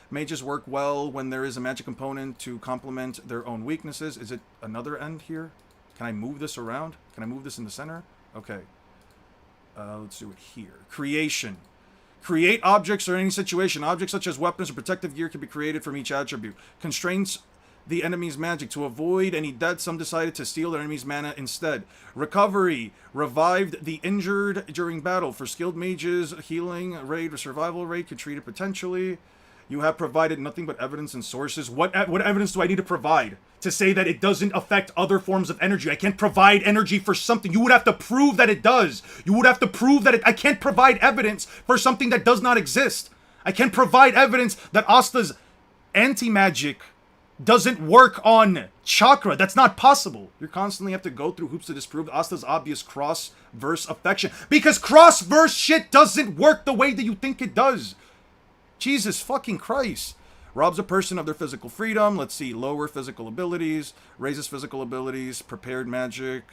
mages work well when there is a magic component to complement their own weaknesses. Is it another end here? Can I move this around? Can I move this in the center? Okay. Let's do it here. Creation. Create objects or any situation. Objects such as weapons or protective gear can be created from each attribute. Constraints the enemy's magic. To avoid any death, some decided to steal their enemy's mana instead. Recovery. Revived the injured during battle. For skilled mages, healing rate or survival rate could treat it potentially. You have provided nothing but evidence and sources. What evidence do I need to provide to say that it doesn't affect other forms of energy? I can't provide energy for something. You would have to prove that it does. You would have to prove that I can't provide evidence for something that does not exist. I can't provide evidence that Asta's anti-magic doesn't work on chakra. That's not possible. You constantly have to go through hoops to disprove Asta's obvious cross-verse affection. Because cross-verse shit doesn't work the way that you think it does. Jesus fucking Christ. Robs a person of their physical freedom. Let's see. Lower physical abilities. Raises physical abilities. Prepared magic.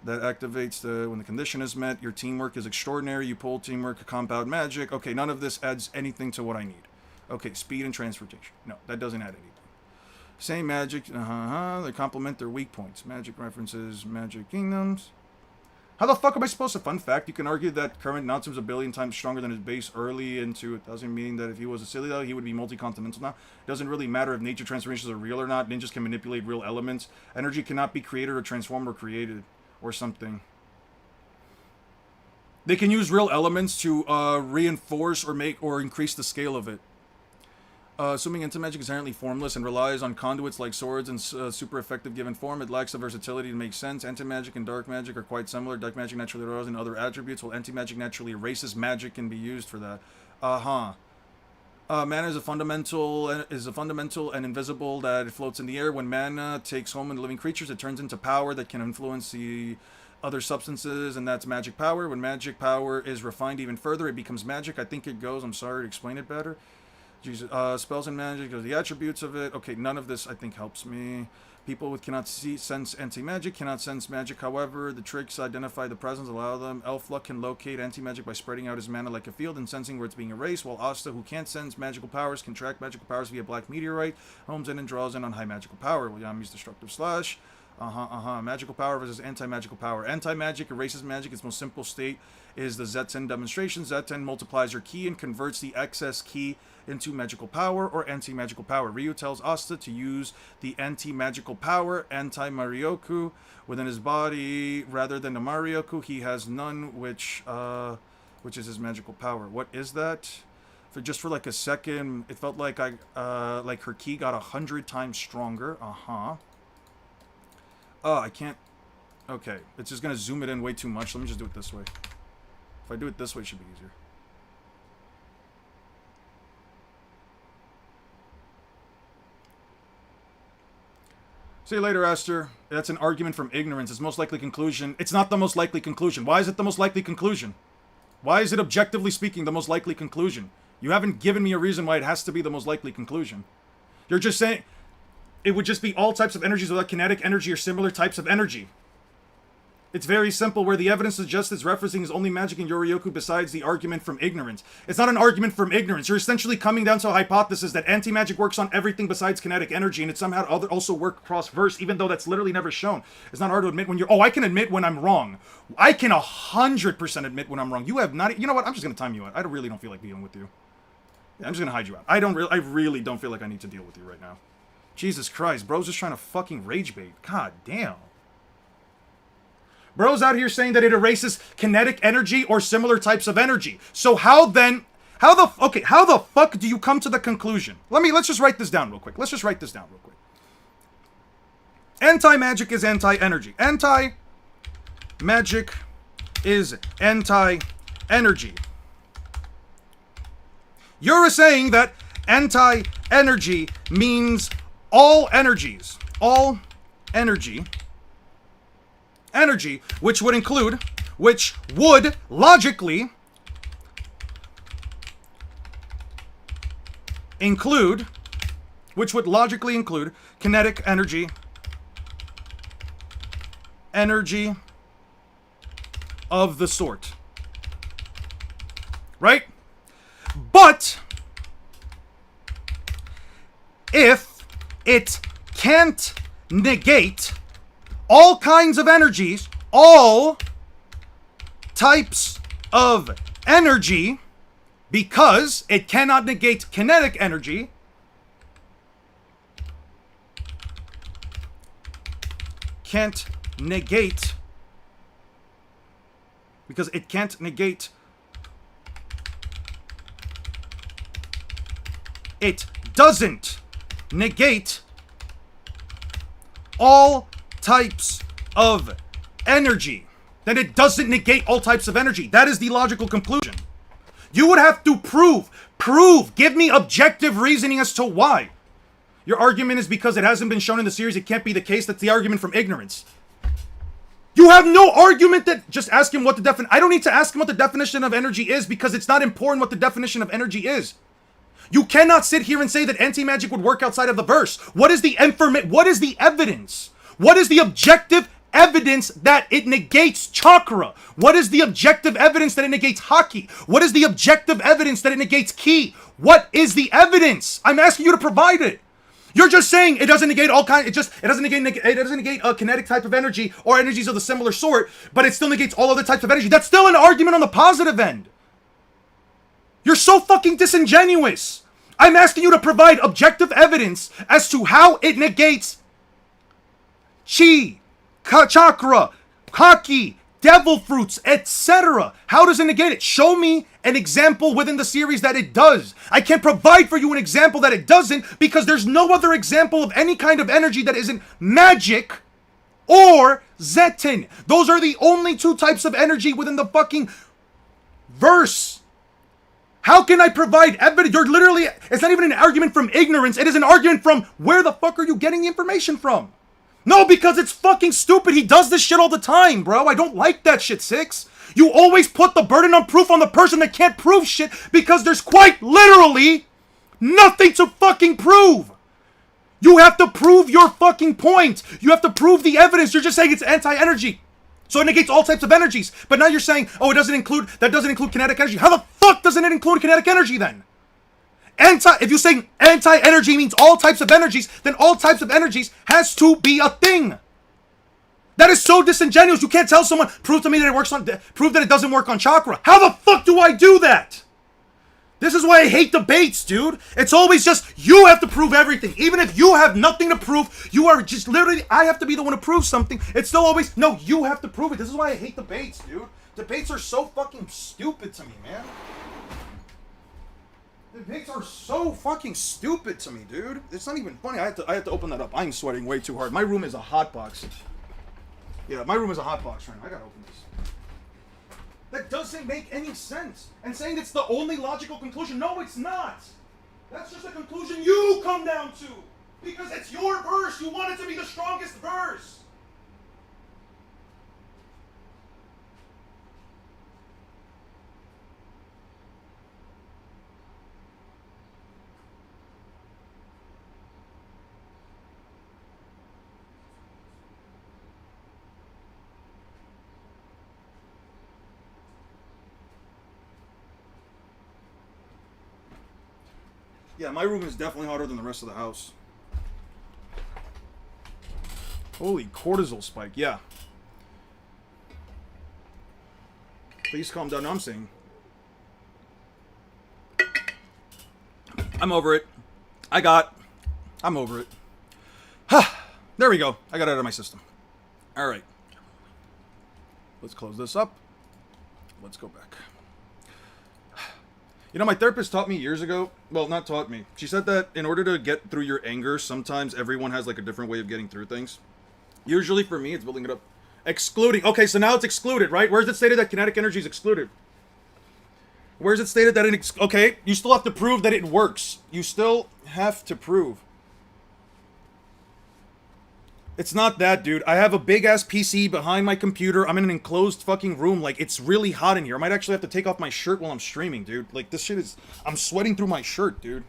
That activates when the condition is met. Your teamwork is extraordinary. You pull teamwork, compound magic. Okay, none of this adds anything to what I need. Okay, speed and transportation. No, that doesn't add anything. Same magic. They complement their weak points. Magic references Magic Kingdoms. How the fuck am I supposed to? Fun fact, you can argue that current Natsume's a billion times stronger than his base early into it. Doesn't mean that if he was a Cilio, he would be multi-continental now. Doesn't really matter if nature transformations are real or not. Ninjas can manipulate real elements. Energy cannot be created or transformed or created. Or something. They can use real elements to reinforce or make or increase the scale of it. Assuming anti-magic is inherently formless and relies on conduits like swords and super effective given form, it lacks the versatility to make sense. Anti-magic and dark magic are quite similar. Dark magic naturally relies on other attributes, while anti-magic naturally erases magic can be used for that. Mana is a fundamental and invisible that it floats in the air. When mana takes home in living creatures, it turns into power that can influence the other substances, and that's magic power. When magic power is refined even further, it becomes magic. I think it goes. I'm sorry to explain it better. Jesus, spells and magic are the attributes of it. Okay, none of this I think helps me. People with cannot sense anti-magic cannot sense magic. However, the tricks identify the presence, allow them. Elf Luck can locate anti-magic by spreading out his mana like a field and sensing where it's being erased, while Asta, who can't sense magical powers, can track magical powers via Black Meteorite, homes in and draws in on high magical power. Well, Yami's Destructive Slash. Magical power versus anti-magical power. Anti-magic erases magic. Its most simple state is the Zetten demonstration. Zetten multiplies your ki and converts the excess ki into magical power or anti-magical power. Ryu tells Asta to use the anti-magical power, anti-Marioku, within his body rather than the Marioku. He has none, which is his magical power. What is that? For like a second, it felt like like her ki got 100 times stronger. I can't. Okay, it's just gonna zoom it in way too much. Let me just do it this way. If I do it this way, it should be easier. See you later, Esther. That's an argument from ignorance. It's most likely conclusion. It's not the most likely conclusion. Why is it the most likely conclusion? Why is it objectively speaking the most likely conclusion? You haven't given me a reason why it has to be the most likely conclusion. You're just saying it would just be all types of energies without kinetic energy or similar types of energy. It's very simple. Where the evidence suggests it's referencing is only magic in Yoryoku besides the argument from ignorance. It's not an argument from ignorance. You're essentially coming down to a hypothesis that anti-magic works on everything besides kinetic energy, and it somehow also work cross-verse, even though that's literally never shown. It's not hard to admit when you're... Oh, I can admit when I'm wrong. I can 100% admit when I'm wrong. You have not... You know what? I'm just going to time you out. I really don't feel like dealing with you. Yeah, I'm just going to hide you out. I really don't feel like I need to deal with you right now. Jesus Christ. Bro's just trying to fucking rage bait. God damn. Bro's out here saying that it erases kinetic energy or similar types of energy. So how then... How the fuck do you come to the conclusion? Let's just write this down real quick. Anti-magic is anti-energy. Anti-magic is anti-energy. You're saying that anti-energy means all energies. All energy, which would logically include kinetic energy of the sort. Right? But if it can't negate all kinds of energies, all types of energy, because it cannot negate kinetic energy, it doesn't negate all types of energy. Then it doesn't negate all types of energy. That is the logical conclusion. You would have to prove, give me objective reasoning as to why. Your argument is because it hasn't been shown in the series, it can't be the case. That's the argument from ignorance. You have no argument that, just ask him what the definition, I don't need to ask him what the definition of energy is because it's not important what the definition of energy is. You cannot sit here and say that anti-magic would work outside of the verse. What is the evidence? What is the objective evidence that it negates chakra? What is the objective evidence that it negates haki? What is the objective evidence that it negates ki? What is the evidence? I'm asking you to provide it. You're just saying it doesn't negate all kinds. It doesn't negate a kinetic type of energy or energies of the similar sort, but it still negates all other types of energy. That's still an argument on the positive end. You're so fucking disingenuous. I'm asking you to provide objective evidence as to how it negates chi, chakra, haki, devil fruits, etc. How does it negate it? Show me an example within the series that it does. I can't provide for you an example that it doesn't because there's no other example of any kind of energy that isn't magic or zetin. Those are the only two types of energy within the fucking verse. How can I provide evidence? It's not even an argument from ignorance. It is an argument from where the fuck are you getting the information from? No, because it's fucking stupid. He does this shit all the time, bro. I don't like that shit, Six. You always put the burden of proof on the person that can't prove shit because there's quite literally nothing to fucking prove. You have to prove your fucking point. You have to prove the evidence. You're just saying it's anti-energy. So it negates all types of energies. But now you're saying, oh, that doesn't include kinetic energy. How the fuck doesn't it include kinetic energy then? If you're saying anti-energy means all types of energies, then all types of energies has to be a thing. That is so disingenuous. You can't tell someone, prove that it doesn't work on chakra. How the fuck do I do that? This is why I hate debates, dude. It's always just, you have to prove everything. Even if you have nothing to prove, you are just literally, I have to be the one to prove something. It's still always, no, you have to prove it. This is why I hate debates, dude. Debates are so fucking stupid to me, man. Debates are so fucking stupid to me, dude. It's not even funny. I have to open that up. I'm sweating way too hard. My room is a hot box. Yeah, my room is a hot box right now. I gotta open this. That doesn't make any sense. And saying it's the only logical conclusion. No, it's not. That's just a conclusion you come down to. Because it's your verse. You want it to be the strongest verse. Yeah, my room is definitely hotter than the rest of the house. Holy cortisol spike, yeah. Please calm down. No, I'm saying. I'm over it. I'm over it. There we go. I got it out of my system. Alright. Let's close this up. Let's go back. You know, my therapist taught me years ago. Well, not taught me. She said that in order to get through your anger, sometimes everyone has like a different way of getting through things. Usually for me, it's building it up. Excluding. Okay, so now it's excluded, right? Where's it stated that kinetic energy is excluded? Where's it stated that it... Okay, you still have to prove that it works. You still have to prove. It's not that, dude. I have a big-ass PC behind my computer. I'm in an enclosed fucking room. Like, it's really hot in here. I might actually have to take off my shirt while I'm streaming, dude. Like, this shit is... I'm sweating through my shirt, dude.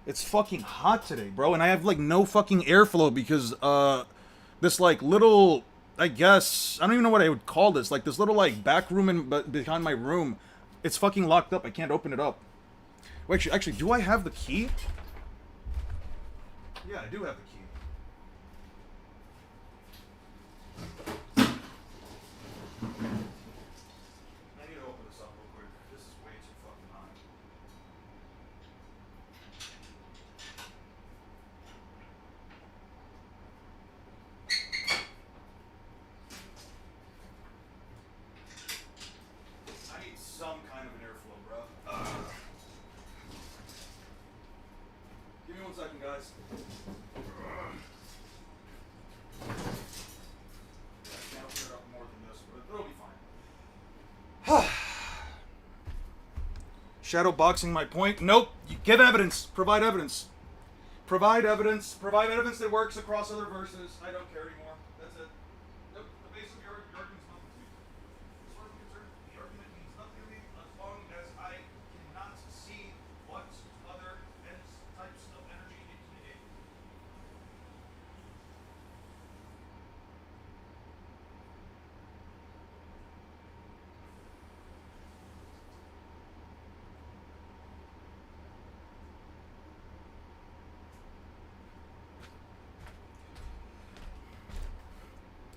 It's fucking hot today, bro. And I have, like, no fucking airflow because, this, like, little... I guess... I don't even know what I would call this. Like, this little, like, back room behind my room. It's fucking locked up. I can't open it up. Wait, actually, do I have the key? Yeah, I do have the key. I need to open this up real quick. This is way too fucking hot. I need some kind of an airflow, bro. Give me 1 second, guys. Shadow boxing my point. Nope. You give evidence. Provide evidence. Provide evidence. Provide evidence that works across other verses. I don't care anymore. That's it. Nope. The base of your argument's nothing to me. As far as I'm concerned, the argument means nothing to me as long as I cannot see what other types of energy it can negate.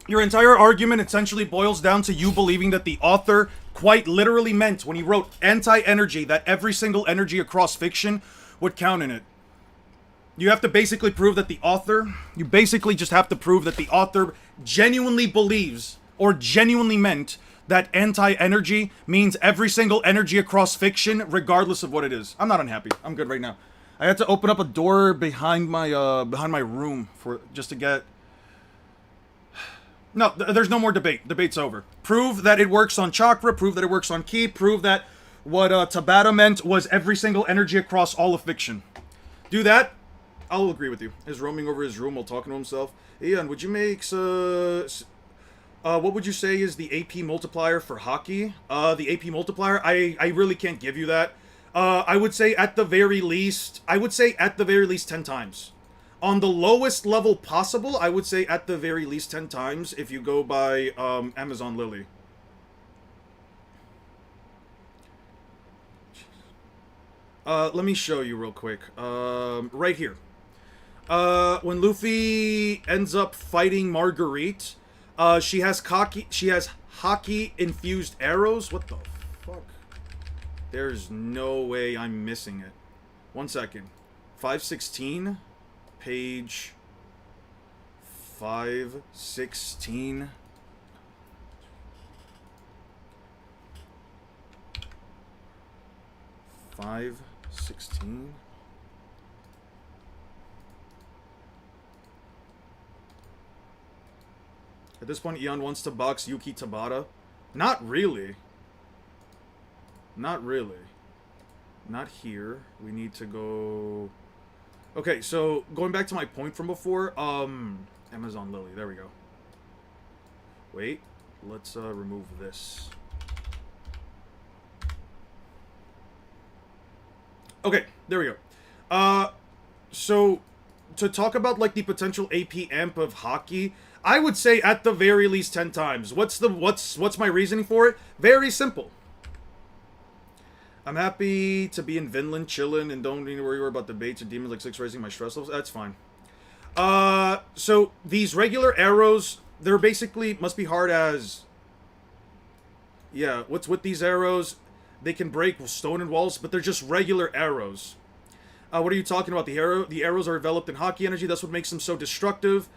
Your entire argument essentially boils down to you believing that the author quite literally meant when he wrote anti-energy that every single energy across fiction would count in it. You have to basically prove that the author, you basically just have to prove that the author genuinely believes or genuinely meant that anti-energy means every single energy across fiction regardless of what it is. I'm not unhappy. I'm good right now. I had to open up a door behind my room for just to get... No, there's no more debate. Debate's over. Prove that it works on chakra. Prove that it works on ki. Prove that what Tabata meant was every single energy across all of fiction. Do that, I'll agree with you. He's roaming over his room while talking to himself. Ian, would you make... what would you say is the AP multiplier for hockey? The AP multiplier? I really can't give you that. I would say at the very least... 10 times. On the lowest level possible, I would say at the very least 10 times if you go by Amazon Lily. Let me show you real quick. Right here. When Luffy ends up fighting Marguerite, she has hockey infused arrows. What the fuck? There's no way I'm missing it. 1 second. 516. Page 516. At this point, Eon wants to box Yuki Tabata. Not really. Not really. Not here. We need to go... Okay, so going back to my point from before, Amazon Lily, there we go. Wait, let's remove this. Okay, there we go. So to talk about like the potential AP amp of hockey, I would say at the very least 10 times. What's my reasoning for it? Very simple. I'm happy to be in Vinland chilling and don't need to worry about debates or demons like 6 raising my stress levels. That's fine. So these regular arrows, they're basically must be hard as. Yeah, what's with these arrows? They can break stone and walls, but they're just regular arrows. What are you talking about? The arrows are developed in hockey energy. That's what makes them so destructive.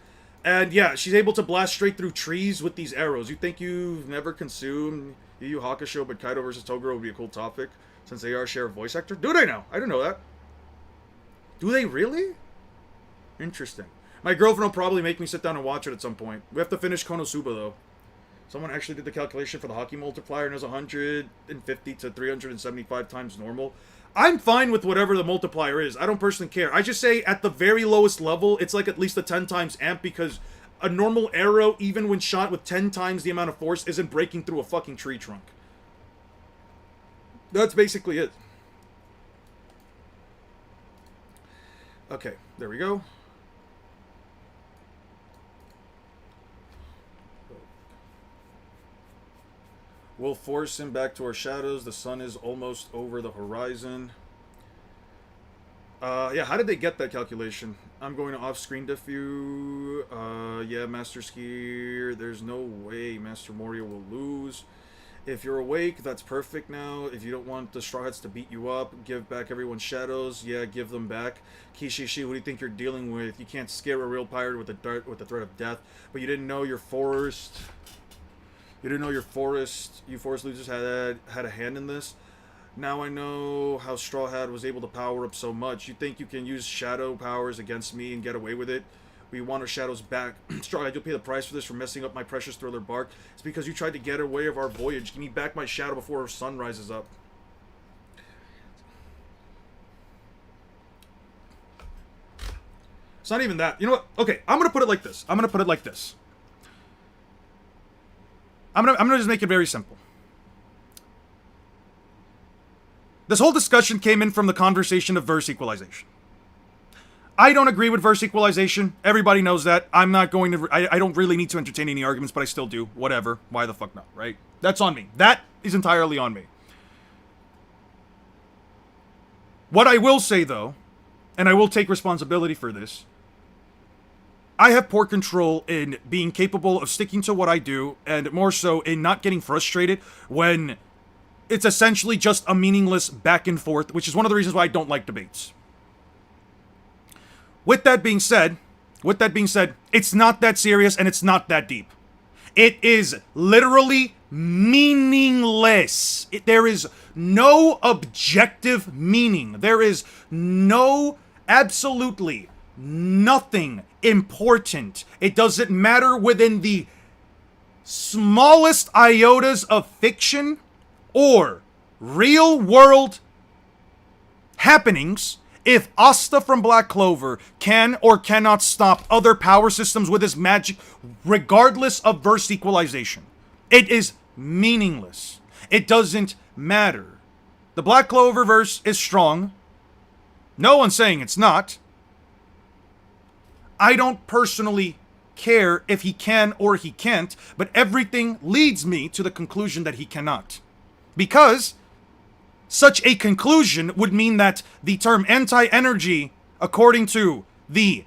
And yeah, she's able to blast straight through trees with these arrows. You think you've never consumed Yu Yu Hakusho, but Kaido versus Toguro would be a cool topic since they are share a voice actor? Do they now? I didn't know that. Do they really? Interesting. My girlfriend will probably make me sit down and watch it at some point. We have to finish Konosuba though. Someone actually did the calculation for the hockey multiplier and it was 150 to 375 times normal. I'm fine with whatever the multiplier is. I don't personally care. I just say at the very lowest level, it's like at least a 10 times amp because a normal arrow, even when shot with 10 times the amount of force, isn't breaking through a fucking tree trunk. That's basically it. Okay, there we go. We'll force him back to our shadows. The sun is almost over the horizon. Yeah, how did they get that calculation? I'm going to off-screen diff you. Yeah, Master's here. There's no way Master Moria will lose. If you're awake, that's perfect now. If you don't want the Straw Hats to beat you up, give back everyone's shadows. Yeah, give them back. Kishishi, who do you think you're dealing with? You can't scare a real pirate with the threat of death, but you didn't know your forest... You forest losers had a hand in this. Now I know how Straw Hat was able to power up so much. You think you can use shadow powers against me and get away with it? We want our shadows back. Straw Hat, you'll pay the price for this for messing up my precious thriller bark. It's because you tried to get away of our voyage. Give me back my shadow before our sun rises up. It's not even that. You know what? Okay, I'm gonna put it like this. I'm gonna just make it very simple. This whole discussion came in from the conversation of verse equalization. I don't agree with verse equalization. Everybody knows that. I'm not going to... I don't really need to entertain any arguments, but I still do. Whatever. Why the fuck not, right? That's on me. That is entirely on me. What I will say, though, and I will take responsibility for this, I have poor control in being capable of sticking to what I do, and more so in not getting frustrated when it's essentially just a meaningless back and forth, which is one of the reasons why I don't like debates. With that being said, it's not that serious and it's not that deep. It is literally meaningless. There is no objective meaning. There is absolutely nothing important. It doesn't matter within the smallest iotas of fiction or real world happenings if Asta from Black Clover can or cannot stop other power systems with his magic, regardless of verse equalization. It is meaningless. It doesn't matter. The Black Clover verse is strong. No one's saying it's not. I don't personally care if he can or he can't, but everything leads me to the conclusion that he cannot. Because such a conclusion would mean that the term anti-energy, according to the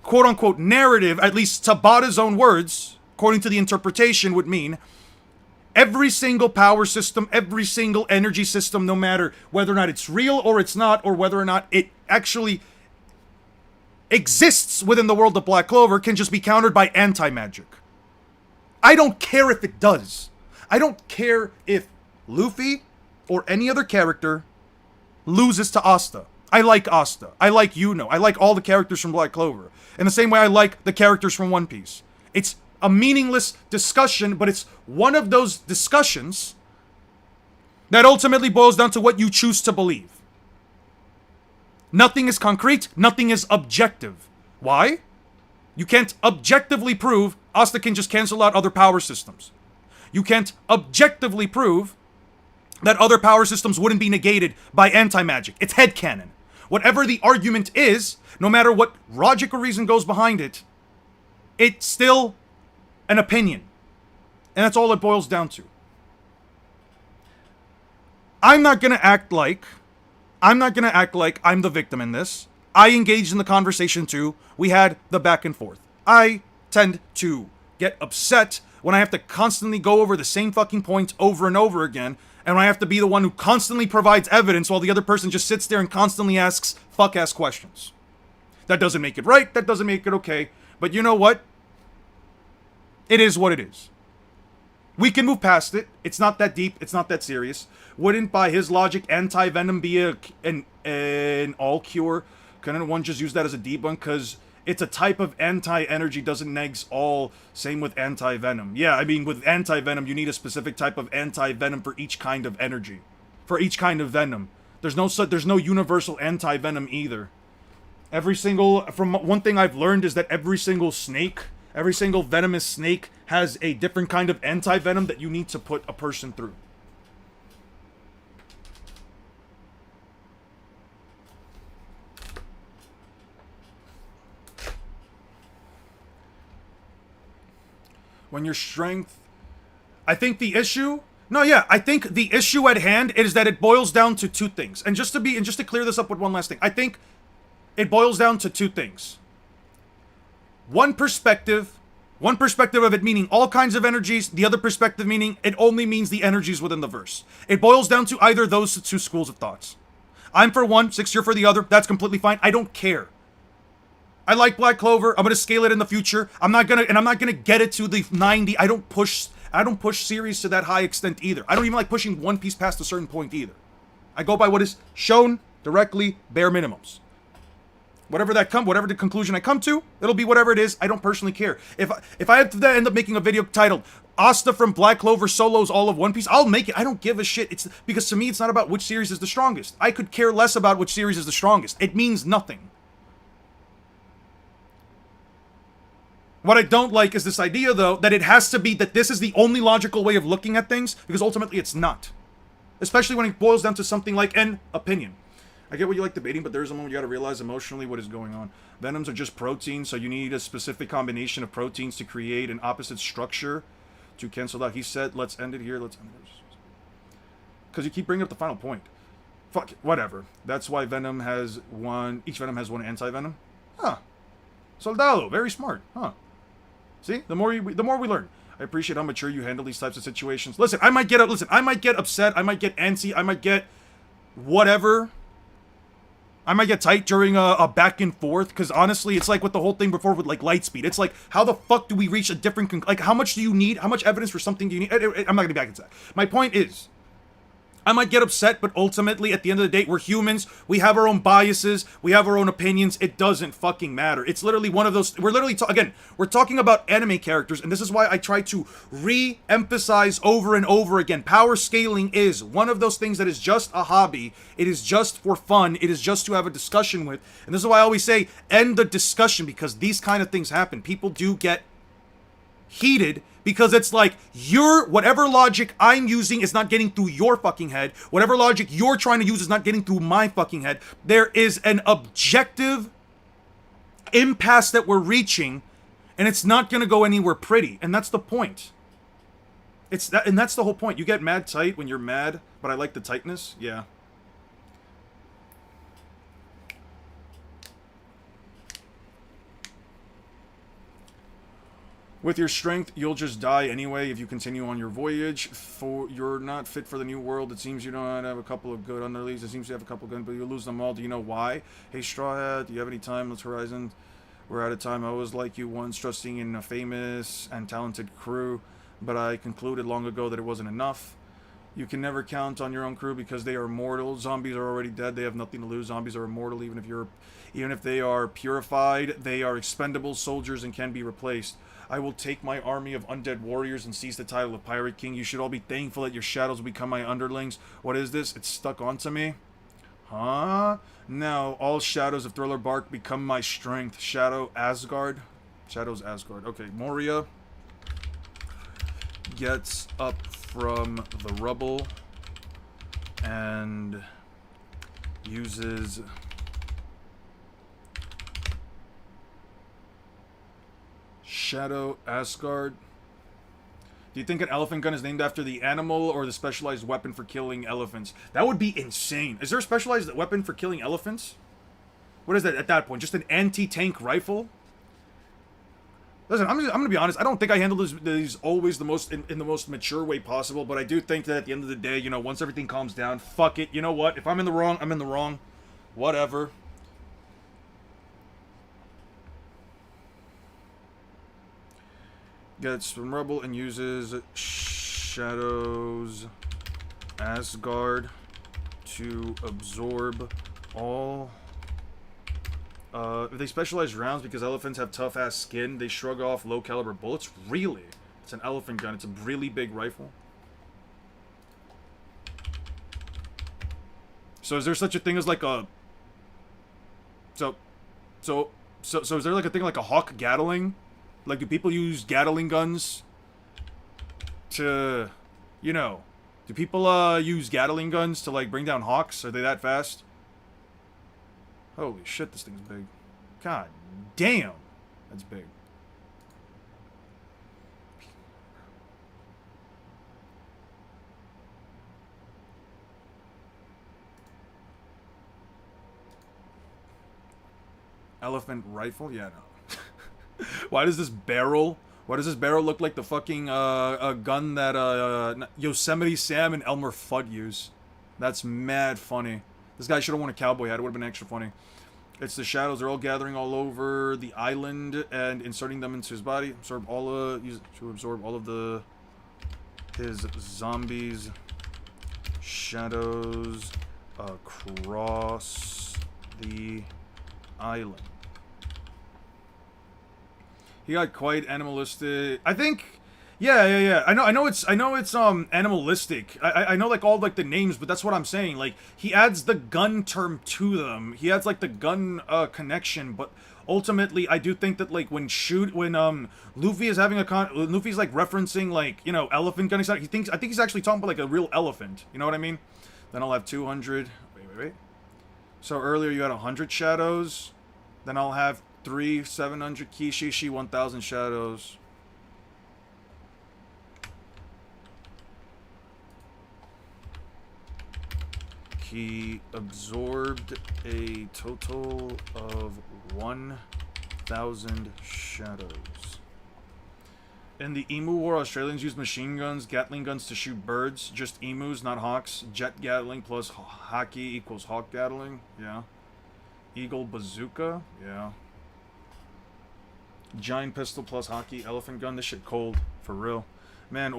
quote-unquote narrative, at least Tabata's own words, according to the interpretation, would mean every single power system, every single energy system, no matter whether or not it's real or it's not, or whether or not it actually exists within the world of Black Clover, can just be countered by anti-magic. I don't care if it does. I don't care if Luffy or any other character loses to Asta. I like Asta. I like Yuno. I like all the characters from Black Clover. In the same way I like the characters from One Piece. It's a meaningless discussion, but it's one of those discussions that ultimately boils down to what you choose to believe. Nothing is concrete. Nothing is objective. Why? You can't objectively prove Asta can just cancel out other power systems. You can't objectively prove that other power systems wouldn't be negated by anti-magic. It's headcanon. Whatever the argument is, no matter what logic or reason goes behind it, it's still an opinion. And that's all it boils down to. I'm not gonna act like I'm the victim in this. I engaged in the conversation too. We had the back and forth. I tend to get upset when I have to constantly go over the same fucking points over and over again, and when I have to be the one who constantly provides evidence while the other person just sits there and constantly asks fuck-ass questions. That doesn't make it right, that doesn't make it okay, but you know what? It is what it is. We can move past it. It's not that deep. It's not that serious. Wouldn't, by his logic, anti-venom be an all cure? Couldn't one just use that as a debunk? Because it's a type of anti-energy, doesn't negs all. Same with anti-venom. Yeah, I mean, with anti-venom, you need a specific type of anti-venom for each kind of energy. For each kind of venom. There's no universal anti-venom either. From one thing I've learned is that every single venomous snake has a different kind of anti-venom that you need to put a person through. When your strength... I think the issue at hand is that it boils down to two things. And just to clear this up with one last thing, I think it boils down to two things. One perspective of it meaning all kinds of energies, the other perspective meaning it only means the energies within the verse. It boils down to either those two schools of thoughts. I'm for one, 6 you're for the other. That's completely fine. I don't care. I like Black Clover. I'm gonna scale it in the future. I'm not gonna get it to the 90. I don't push series to that high extent either. I don't even like pushing One Piece past a certain point either. I go by what is shown directly, bare minimums. Whatever the conclusion I come to, it'll be whatever it is. I don't personally care. If I have to end up making a video titled Asta from Black Clover solos all of One Piece, I'll make it. I don't give a shit. It's because to me, it's not about which series is the strongest. I could care less about which series is the strongest. It means nothing. What I don't like is this idea, though, that it has to be that this is the only logical way of looking at things, because ultimately it's not. Especially when it boils down to something like an opinion. I get what you like debating, but there's a moment you gotta realize emotionally what is going on. Venoms are just proteins, so you need a specific combination of proteins to create an opposite structure to cancel out. He said, let's end it here, because you keep bringing up the final point. Fuck it, whatever. That's why each venom has one anti-venom. Huh. Soldado, very smart, huh. See? The more we learn. I appreciate how mature you handle these types of situations. Listen, I might get upset, I might get antsy, I might get whatever. I might get tight during a back and forth, because honestly, it's like with the whole thing before with like Lightspeed. It's like, how the fuck do we reach a different like, how much do you need? How much evidence for something do you need? I'm not gonna be back into that. My point is, I might get upset, but ultimately, at the end of the day, we're humans. We have our own biases. We have our own opinions. It doesn't fucking matter. It's literally one of those... We're literally... Again, we're talking about anime characters, and this is why I try to re-emphasize over and over again. Power scaling is one of those things that is just a hobby. It is just for fun. It is just to have a discussion with. And this is why I always say, end the discussion, because these kind of things happen. People do get heated, because it's like, whatever logic I'm using is not getting through your fucking head. Whatever logic you're trying to use is not getting through my fucking head. There is an objective impasse that we're reaching, and it's not gonna go anywhere pretty. And that's the point. And that's the whole point. You get mad tight when you're mad, but I like the tightness. Yeah. With your strength, you'll just die anyway if you continue on your voyage. You're not fit for the new world. It seems you don't have a couple of good underleaves. It seems you have a couple of good, but you lose them all. Do you know why? Hey, Straw Hat, do you have any time? Let's Horizon. We're out of time. I was like you once, trusting in a famous and talented crew, but I concluded long ago that it wasn't enough. You can never count on your own crew because they are mortal. Zombies are already dead. They have nothing to lose. Zombies are immortal. Even if they are purified, they are expendable soldiers and can be replaced. I will take my army of undead warriors and seize the title of Pirate King. You should all be thankful that your shadows will become my underlings. What is this? It's stuck onto me? Huh? Now, all shadows of Thriller Bark become my strength. Shadows Asgard. Okay, Moria gets up from the rubble and uses... Shadow Asgard Do you think an elephant gun is named after the animal or the specialized weapon for killing elephants? That would be insane. Is there a specialized weapon for killing elephants? What is that at that point? Just an anti-tank rifle? Listen, I'm gonna be honest. I don't think I handle these always the most in the most mature way possible, but I do think that at the end of the day, you know, once everything calms down, fuck it. You know what? If I'm in the wrong, I'm in the wrong. Whatever. Gets from Rebel and uses Shadow's Asgard to absorb all. If they specialize rounds because elephants have tough ass skin, they shrug off low caliber bullets. Really? It's an elephant gun. It's a really big rifle. So is there such a thing as like a? So is there like a thing like a Hawk Gatling? Like, do people use Gatling guns to, you know, do people use Gatling guns to like bring down hawks? Are they that fast? Holy shit, this thing's big. God damn, that's big. Elephant rifle? Yeah, no. Why does this barrel look like the fucking gun that Yosemite Sam and Elmer Fudd use? That's mad funny. This guy should have worn a cowboy hat. It would have been extra funny. It's the shadows. They're all gathering all over the island and inserting them into his body. Absorb all to absorb all of his zombies. Shadows across the island. He got quite animalistic. I think, yeah. I know it's animalistic. I know like all like the names, but that's what I'm saying. Like he adds the gun term to them. He adds like the gun connection, but ultimately I do think that like when Luffy is having Luffy's like referencing like, you know, elephant gun. I think he's actually talking about like a real elephant. You know what I mean? Then I'll have 200. Wait. So earlier you had 100 shadows. Then I'll have 700 Kishishi, 1000 shadows. He absorbed a total of 1000 shadows. In the Emu War, Australians used machine guns, Gatling guns to shoot birds. Just emus, not hawks. Jet Gatling plus Haki equals Hawk Gatling. Yeah. Eagle Bazooka. Yeah. Giant pistol plus hockey, elephant gun. This shit cold. For real. Man,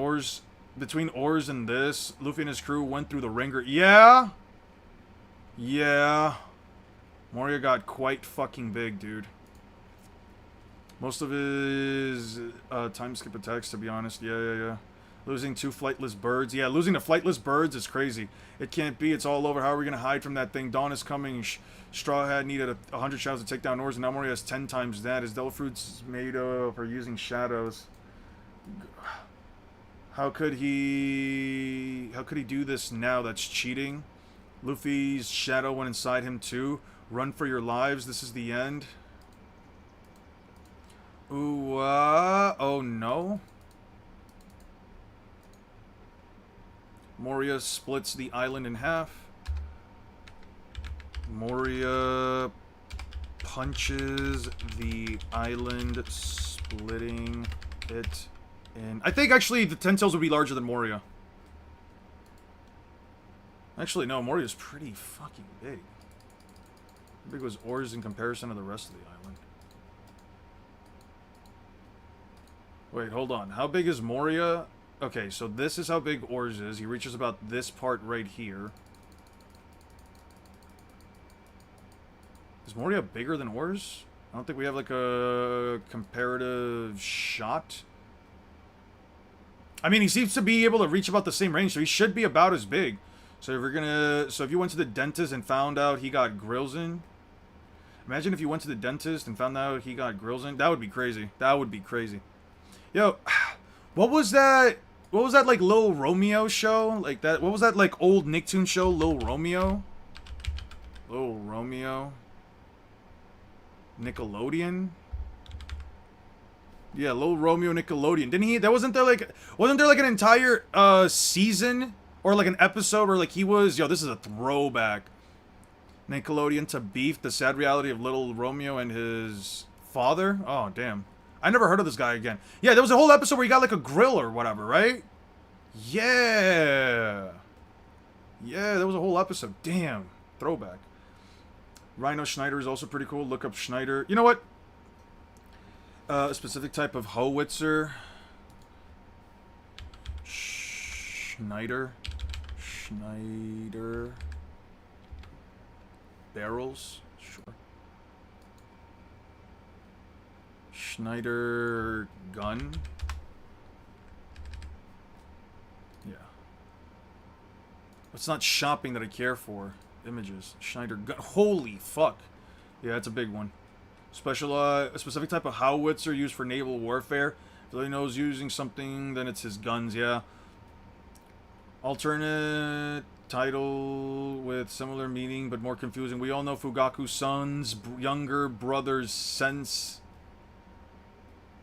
between Oars and this, Luffy and his crew went through the ringer. Yeah? Yeah. Moria got quite fucking big, dude. Most of his time skip attacks, to be honest. Yeah. Losing 2 flightless birds. Yeah, losing the flightless birds is crazy. It can't be. It's all over. How are we going to hide from that thing? Dawn is coming. Straw Hat needed 100 shadows to take down Oars, and now Moria has 10 times that. His Devil Fruit's made for using shadows. How could he do this now? That's cheating. Luffy's shadow went inside him too. Run for your lives. This is the end. Ooh, oh no. Moria splits the island in half. Moria punches the island, splitting it in. I think actually the 10 tails would be larger than Moria. Actually, no, Moria's pretty fucking big. How big was Oars in comparison to the rest of the island? Wait, hold on. How big is Moria? Okay, so this is how big Oars is. He reaches about this part right here. Is Moria bigger than Oars? I don't think we have like a comparative shot. I mean, he seems to be able to reach about the same range, so he should be about as big. So if you went to the dentist and found out he got grills in. Imagine if you went to the dentist and found out he got grills in. That would be crazy. That would be crazy. Yo, what was that? What was that like Lil Romeo show? Like that? What was that like old Nicktoon show? Lil Romeo. Lil Romeo. Nickelodeon. Yeah, Little Romeo Nickelodeon. Didn't he? Wasn't there like an entire season or like an episode where like he was, yo, this is a throwback. Nickelodeon to Beef, the sad reality of Little Romeo and his father. Oh, damn. I never heard of this guy again. Yeah, there was a whole episode where he got like a grill or whatever, right? Yeah. Yeah, there was a whole episode. Damn. Throwback. Rhino Schneider is also pretty cool. Look up Schneider. You know what? A specific type of howitzer. Schneider. Barrels. Sure. Schneider gun. Yeah. It's not shopping that I care for. Images. Schneider gun. Holy fuck. Yeah, that's a big one. A specific type of howitzer used for naval warfare. If he knows using something, then it's his guns, yeah. Alternate title with similar meaning but more confusing. We all know Fugaku's son's younger brother's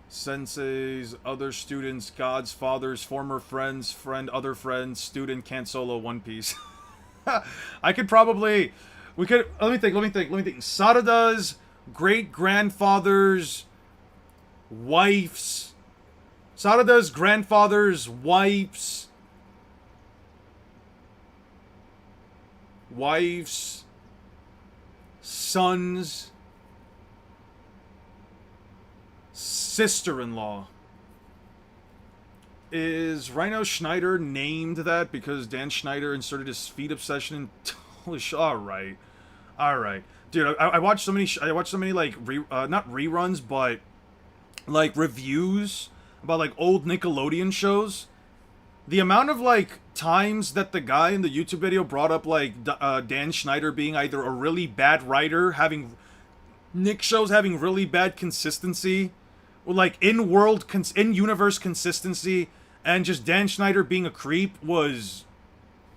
sensei's other students, God's father's former friends, other friends, student can't solo One Piece. Let me think. Sarada's grandfather's wife's son's sister-in-law. Is Rhino Schneider named that because Dan Schneider inserted his feet obsession in... Holy sh... Alright. Dude, I watched so many like, not reruns, but like reviews about like old Nickelodeon shows. The amount of like times that the guy in the YouTube video brought up like Dan Schneider being either a really bad writer, having Nick shows having really bad consistency, or like in-universe consistency, and just Dan Schneider being a creep was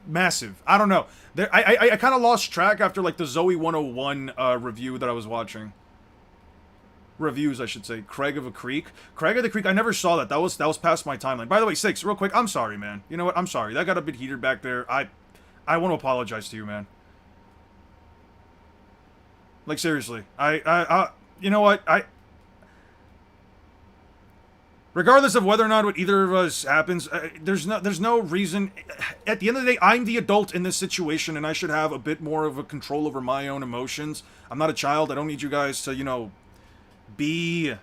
massive. I don't know. I kind of lost track after like the Zoe 101 review that I was watching. Reviews, I should say. Craig of the Creek. I never saw that. That was past my timeline. By the way, Six, real quick, I'm sorry, man. You know what? I'm sorry. That got a bit heated back there. I want to apologize to you, man. Like, seriously. You know what? Regardless of whether or not what either of us happens, there's no reason. At the end of the day, I'm the adult in this situation, and I should have a bit more of a control over my own emotions. I'm not a child. I don't need you guys to, you know, be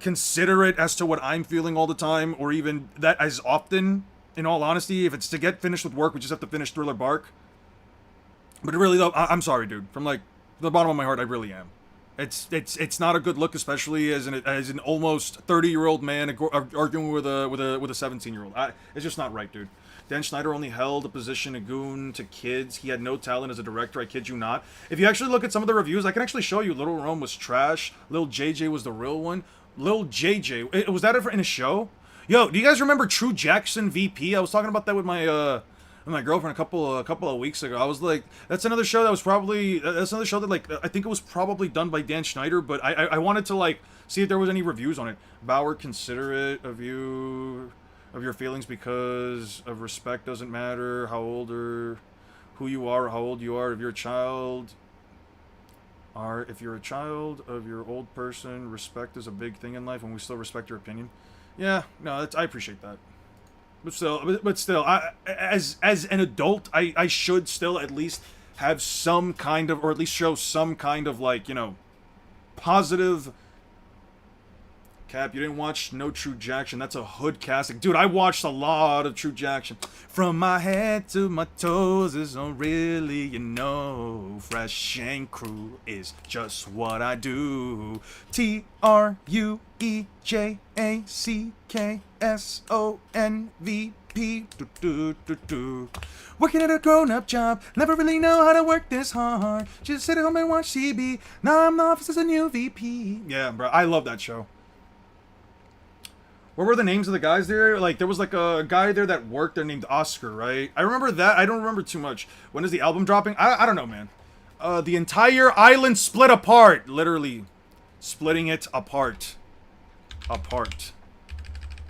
considerate as to what I'm feeling all the time, or even that as often. In all honesty, if it's to get finished with work, we just have to finish Thriller Bark. But really, though, I'm sorry, dude. From like the bottom of my heart, I really am. It's not a good look, especially as an almost 30-year-old man arguing with a 17-year-old. It's just not right, dude. Dan Schneider only held a position of goon to kids. He had no talent as a director, I kid you not. If you actually look at some of the reviews, I can actually show you Little Rome was trash. Lil JJ was the real one. Lil JJ, was that ever in a show? Yo, do you guys remember True Jackson VP? I was talking about that with my girlfriend a couple of weeks ago. I was like, that's another show that like I think it was probably done by Dan Schneider, but I wanted to like see if there was any reviews on it. Bauer, considerate of your feelings because of respect doesn't matter how old or who you are or how old you are. If you're a child of your old person, respect is a big thing in life, and we still respect your opinion. Yeah, no, I appreciate that. But still, as an adult, I should still at least have some kind of, or at least show some kind of, like, you know, positive. Cap, you didn't watch No True Jackson. That's a hood casting. Dude, I watched a lot of True Jackson. From my head to my toes is not really, you know. Fresh and crew is just what I do. TRUEJACKSONVP. Working at a grown-up job. Never really know how to work this hard. Just sit at home and watch CB. Now I'm the office as a new VP. Yeah, bro. I love that show. What were the names of the guys there? Like, there was like a guy there that worked there named Oscar, right? I remember that. I don't remember too much. When is the album dropping? I don't know, man. The entire island split apart. Literally splitting it apart. apart.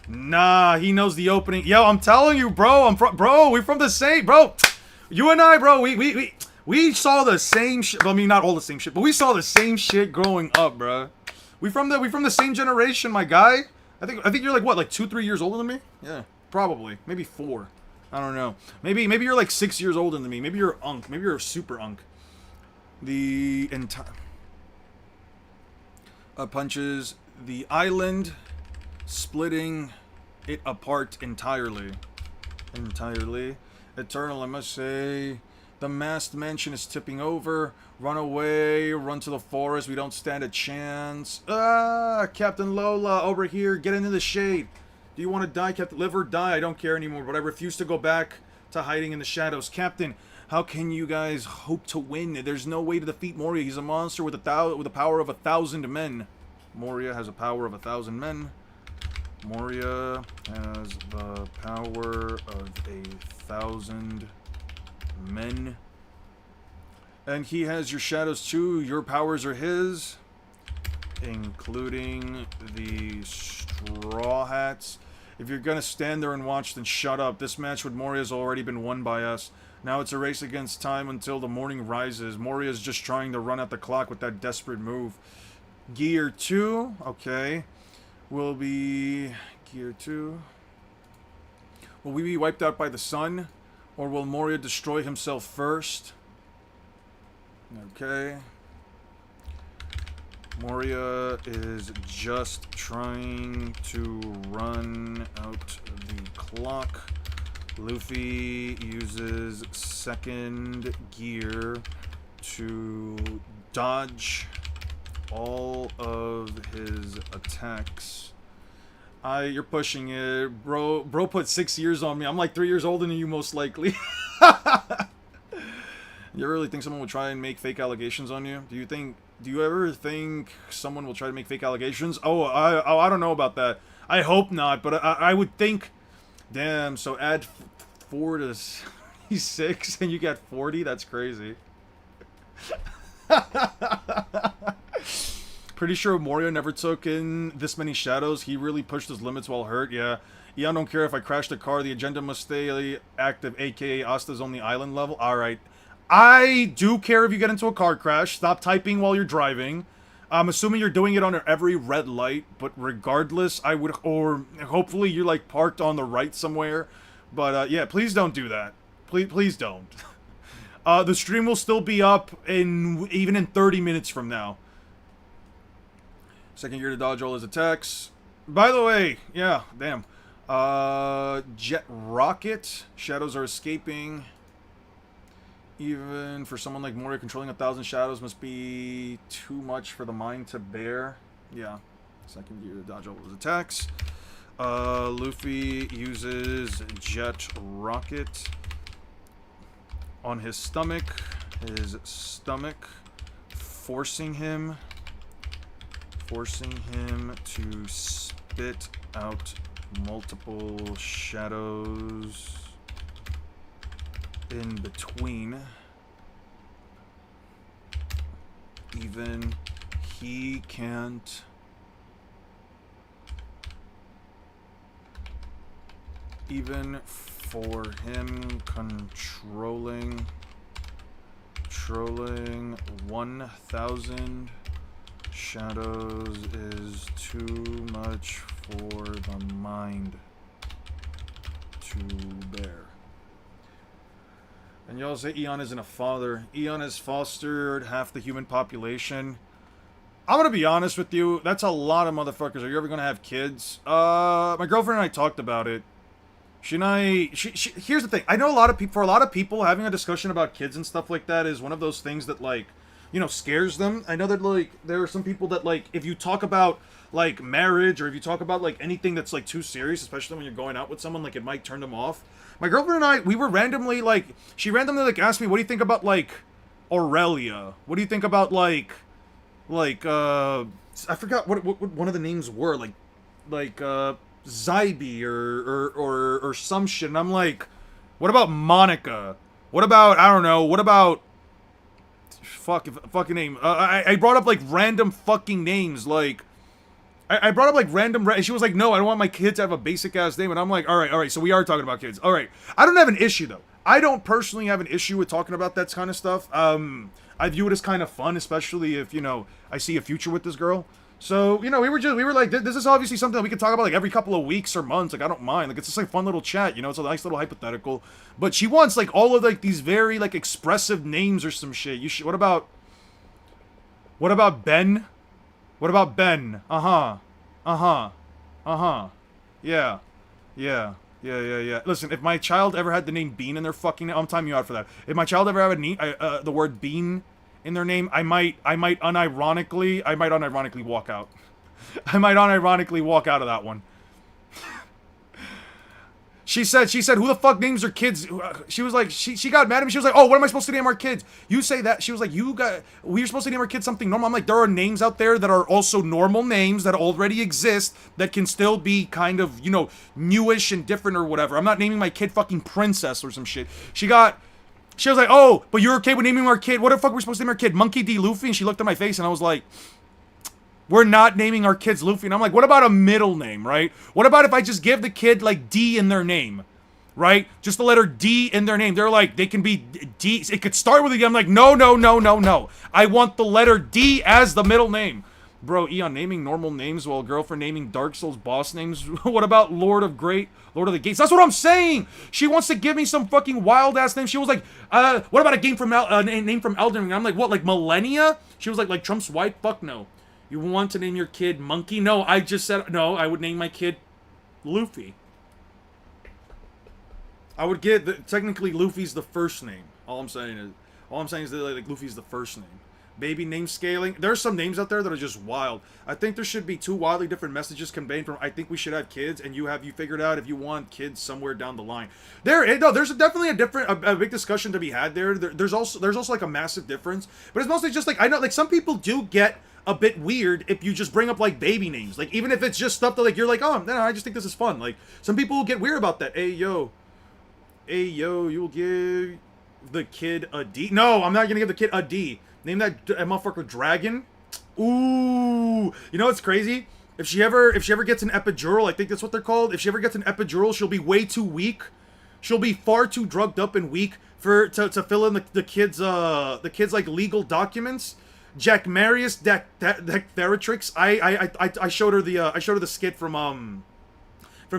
Nah, he knows the opening. Yo, I'm telling you, bro. We're from the same, bro. You and I, bro. We saw the same shit. I mean, not all the same shit, but we saw the same shit growing up, bro. We from the same generation, my guy. I think you're like what, like 2-3 years older than me? Yeah, probably, maybe 4. I don't know. Maybe you're like 6 years older than me. Maybe you're unk. Maybe you're a super unk. The entire punches the island, splitting it apart entirely. Eternal, I must say. The masked mansion is tipping over. Run away, run to the forest. We don't stand a chance. Ah, Captain Lola, over here. Get into the shade. Do you want to die, Captain? Live or die? I don't care anymore, but I refuse to go back to hiding in the shadows. Captain, how can you guys hope to win? There's no way to defeat Moria. He's a monster with the power of 1,000 men. Moria has a power of 1,000 men. Moria has the power of 1,000 men. And he has your shadows too. Your powers are his, including the Straw Hats. If you're gonna stand there and watch, then shut up. This match with Moria has already been won by us. Now it's a race against time until the morning rises. Moria's just trying to run out the clock with that desperate move. Gear 2, okay. Will be Gear 2. Will we be wiped out by the sun? Or will Moria destroy himself first? Okay. Moria is just trying to run out the clock. Luffy uses second gear to dodge all of his attacks. You're pushing it. Bro put 6 years on me. I'm like 3 years older than you, most likely. You really think someone will try and make fake allegations on you? Do you ever think someone will try to make fake allegations? I don't know about that. I hope not, but I would think, damn, so add 4 to 6 and you get 40? That's crazy. Pretty sure Moria never took in this many shadows. He really pushed his limits while hurt, yeah. Eon don't care if I crash the car. The agenda must stay active, aka Asta's on the island level. Alright. I do care if you get into a car crash. Stop typing while you're driving. I'm assuming you're doing it under every red light, but regardless, I would, or hopefully you're like parked on the right somewhere. But yeah, please don't do that. Please don't. The stream will still be up even in 30 minutes from now. Second gear to dodge all his attacks. By the way, yeah, damn. Jet Rocket. Shadows are escaping. Even for someone like Moria, controlling 1,000 shadows must be too much for the mind to bear. Yeah. Second gear to dodge all his attacks. Luffy uses Jet Rocket on his stomach. Forcing him to spit out multiple shadows in between. Even he can't even for him controlling 1,000 shadows is too much for the mind to bear. And y'all say Eon isn't a father. Eon has fostered half the human population. I'm gonna be honest with you, that's a lot of motherfuckers. Are you ever gonna have kids? My girlfriend and I talked about it. She and I, here's the thing. I know a lot of people, for a lot of people, having a discussion about kids and stuff like that is one of those things that, like, you know, scares them. I know that, like, there are some people that, like, if you talk about, like, marriage, or if you talk about, like, anything that's, like, too serious, especially when you're going out with someone, like, it might turn them off. My girlfriend and I, we were randomly, like, she randomly, like, asked me, what do you think about, like, Aurelia? What do you think about, I forgot what one of the names were, Zybe or some shit, and I'm like, what about Monica? What about, I don't know, what about, fucking name, I brought up, like, random fucking names, like, I brought up like random, and she was like, no, I don't want my kid to have a basic ass name. And I'm like, all right, so we are talking about kids. All right. I don't have an issue though. I don't personally have an issue with talking about that kind of stuff. I view it as kind of fun, especially if, you know, I see a future with this girl. So, you know, we were like, this is obviously something that we can talk about like every couple of weeks or months. Like, I don't mind. Like, it's just like fun little chat, you know, it's a nice little hypothetical. But she wants like all of like these very like expressive names or some shit. What about Ben? What about Ben? Uh-huh. Yeah. Listen, if my child ever had the name Bean in their fucking name, I'm timing you out for that. If my child ever had the word Bean in their name, I might unironically walk out. I might unironically walk out of that one. She said, who the fuck names her kids? She was like, she got mad at me. She was like, oh, what am I supposed to name our kids? You say that. She was like, we're supposed to name our kids something normal. I'm like, there are names out there that are also normal names that already exist that can still be kind of, you know, newish and different or whatever. I'm not naming my kid fucking Princess or some shit. She was like, oh, but you're okay with naming our kid? What the fuck are we supposed to name our kid? Monkey D. Luffy? And she looked at my face and I was like, we're not naming our kids Luffy. And I'm like, what about a middle name, right? What about if I just give the kid, like, D in their name, right? Just the letter D in their name. They're like, they can be D. It could start with a D. I'm like, no. I want the letter D as the middle name. Bro, Eon, naming normal names while girlfriend naming Dark Souls boss names. What about Lord of the Gates? That's what I'm saying. She wants to give me some fucking wild ass name. She was like, what about a name from Elden Ring? I'm like, what, like Millennia? She was like Trump's wife? Fuck no. You want to name your kid Monkey? No, I just said, no, I would name my kid Luffy. I would get, technically Luffy's the first name. All I'm saying is that like Luffy's the first name. Baby name scaling. There's some names out there that are just wild. I think there should be two wildly different messages conveyed from, I think we should have kids, and you figured out if you want kids somewhere down the line. There's definitely a big discussion to be had there. There's also like a massive difference. But it's mostly just like, I know, like some people do get a bit weird if you just bring up like baby names, like even if it's just stuff that like you're like, oh no, I just think this is fun. Like some people will get weird about that. Hey yo, you'll give the kid a D? No, I'm not gonna give the kid a D. Name that motherfucker Dragon. Ooh, you know what's crazy? If she ever gets an epidural, I think that's what they're called. If she ever gets an epidural, she'll be way too weak. She'll be far too drugged up and weak to fill in the kid's like legal documents. Jack Marius Theratrix. I showed her the skit from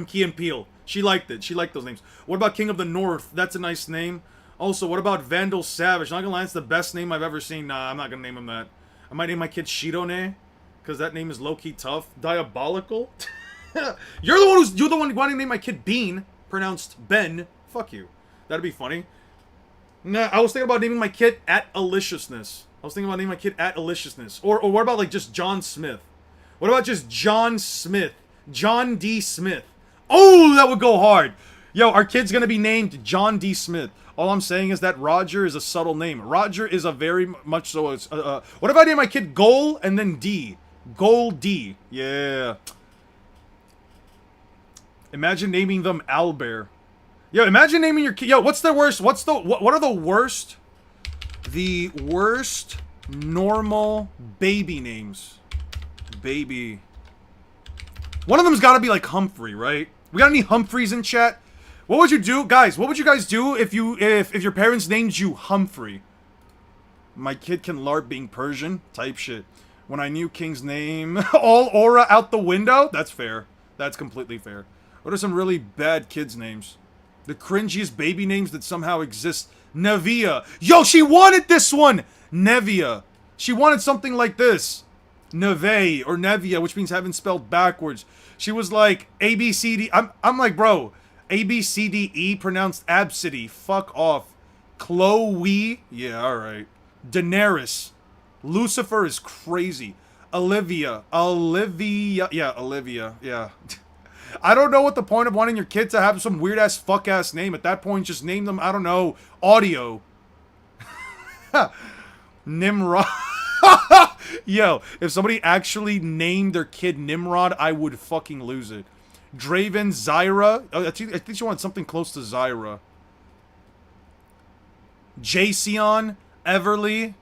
Key and Peele. She liked it. She liked those names. What about King of the North? That's a nice name. Also, what about Vandal Savage? Not gonna lie, it's the best name I've ever seen. Nah, I'm not gonna name him that. I might name my kid Shirone, because that name is low-key tough. Diabolical. You're the one wanting to name my kid Bean, pronounced Ben. Fuck you. That'd be funny. Nah, I was thinking about naming my kid at Aliciousness. Or what about like just John Smith? What about just John Smith? John D. Smith. Oh, that would go hard. Yo, our kid's gonna be named John D. Smith. All I'm saying is that Roger is a subtle name. Roger is a very much so. What if I name my kid Goal and then D? Goal D. Yeah. Imagine naming them Albert. Yo, imagine naming your kid. Yo, what's the worst? What are the worst? The worst normal baby names. Baby. One of them's got to be like Humphrey, right? We got any Humphreys in chat? What would you do, guys? What would you guys do if your parents named you Humphrey? My kid can LARP being Persian type shit. When I knew King's name, all aura out the window. That's fair. That's completely fair. What are some really bad kids' names? The cringiest baby names that somehow exist. Nevia. Yo, she wanted this one! Nevia. She wanted something like this. Neve or Nevia, which means heaven spelled backwards. She was like, A, B, C, D. I'm like, bro, A, B, C, D, E pronounced absidy. Fuck off. Chloe. Yeah, alright. Daenerys. Lucifer is crazy. Olivia. Yeah, Olivia. Yeah. I don't know what the point of wanting your kid to have some weird-ass, fuck-ass name. At that point, just name them, I don't know, Audio. Nimrod. Yo, if somebody actually named their kid Nimrod, I would fucking lose it. Draven, Zyra. Oh, I think she wanted something close to Zyra. Jason, Everly,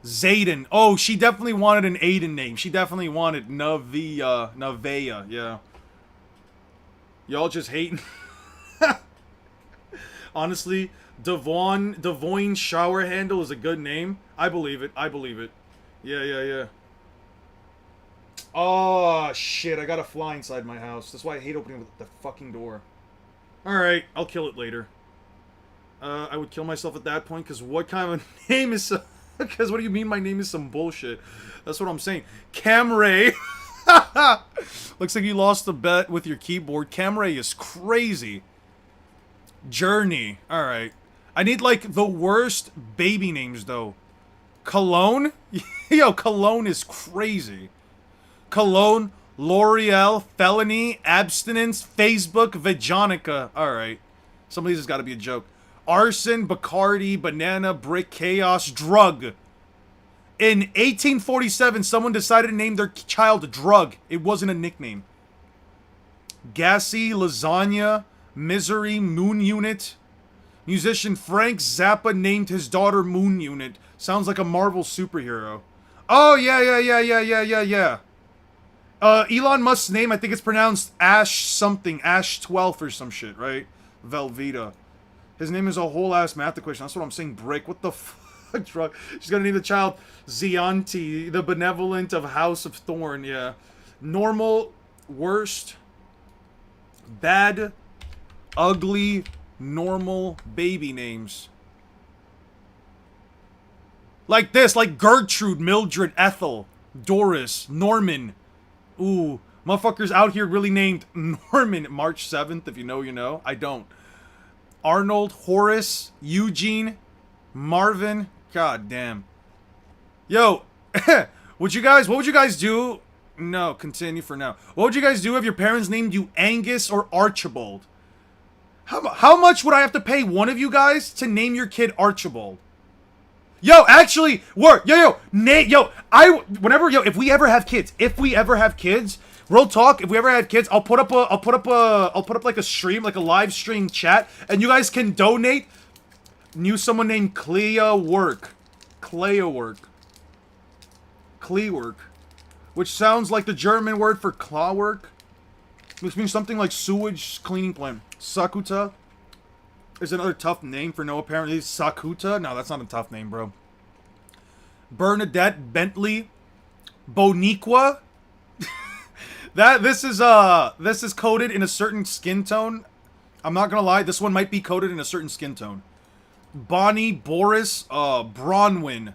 Zayden. Oh, she definitely wanted an Aiden name. She definitely wanted Navea. Yeah. Y'all just hating. Honestly, Devoin Shower Handle is a good name. I believe it. I believe it. Yeah. Oh, shit. I got a fly inside my house. That's why I hate opening the fucking door. Alright, I'll kill it later. I would kill myself at that point, because what kind of name is... Because what do you mean my name is some bullshit? That's what I'm saying. Camray. Looks like you lost a bet with your keyboard. Camray is crazy. Journey. Alright. I need, like, the worst baby names, though. Cologne? Yo, Cologne is crazy. Cologne, L'Oreal, Felony, Abstinence, Facebook, Vajonica. Alright. Some of these has got to be a joke. Arson, Bacardi, Banana, Brick, Chaos, Drug. In 1847, someone decided to name their child Drug. It wasn't a nickname. Gassy, Lasagna, Misery, Moon Unit. Musician Frank Zappa named his daughter Moon Unit. Sounds like a Marvel superhero. Oh, yeah. Elon Musk's name, I think it's pronounced Ash something. Ash 12 or some shit, right? Velveeta. His name is a whole ass math equation. That's what I'm saying. Brick. What the fuck, Drug? She's gonna name the child Zianti, the benevolent of House of Thorn. Yeah. Normal, worst, bad, ugly, normal baby names. Like this, like Gertrude, Mildred, Ethel, Doris, Norman. Ooh, motherfuckers out here really named Norman March 7th. If you know, you know. I don't. Arnold, Horace, Eugene, Marvin. God damn. Yo, what would you guys do? No, continue for now. What would you guys do if your parents named you Angus or Archibald? How much would I have to pay one of you guys to name your kid Archibald? Yo, actually, work. If we ever have kids, real talk, if we ever had kids, I'll put up like a stream, like a live stream chat, and you guys can donate. Knew someone named Cleawork, which sounds like the German word for clawwork, which means something like sewage cleaning plant. Sakuta is another tough name for no apparent reason. Sakuta? No, that's not a tough name, bro. Bernadette Bentley, Boniqua. This is coded in a certain skin tone. I'm not gonna lie, this one might be coded in a certain skin tone. Bonnie, Boris, Bronwyn,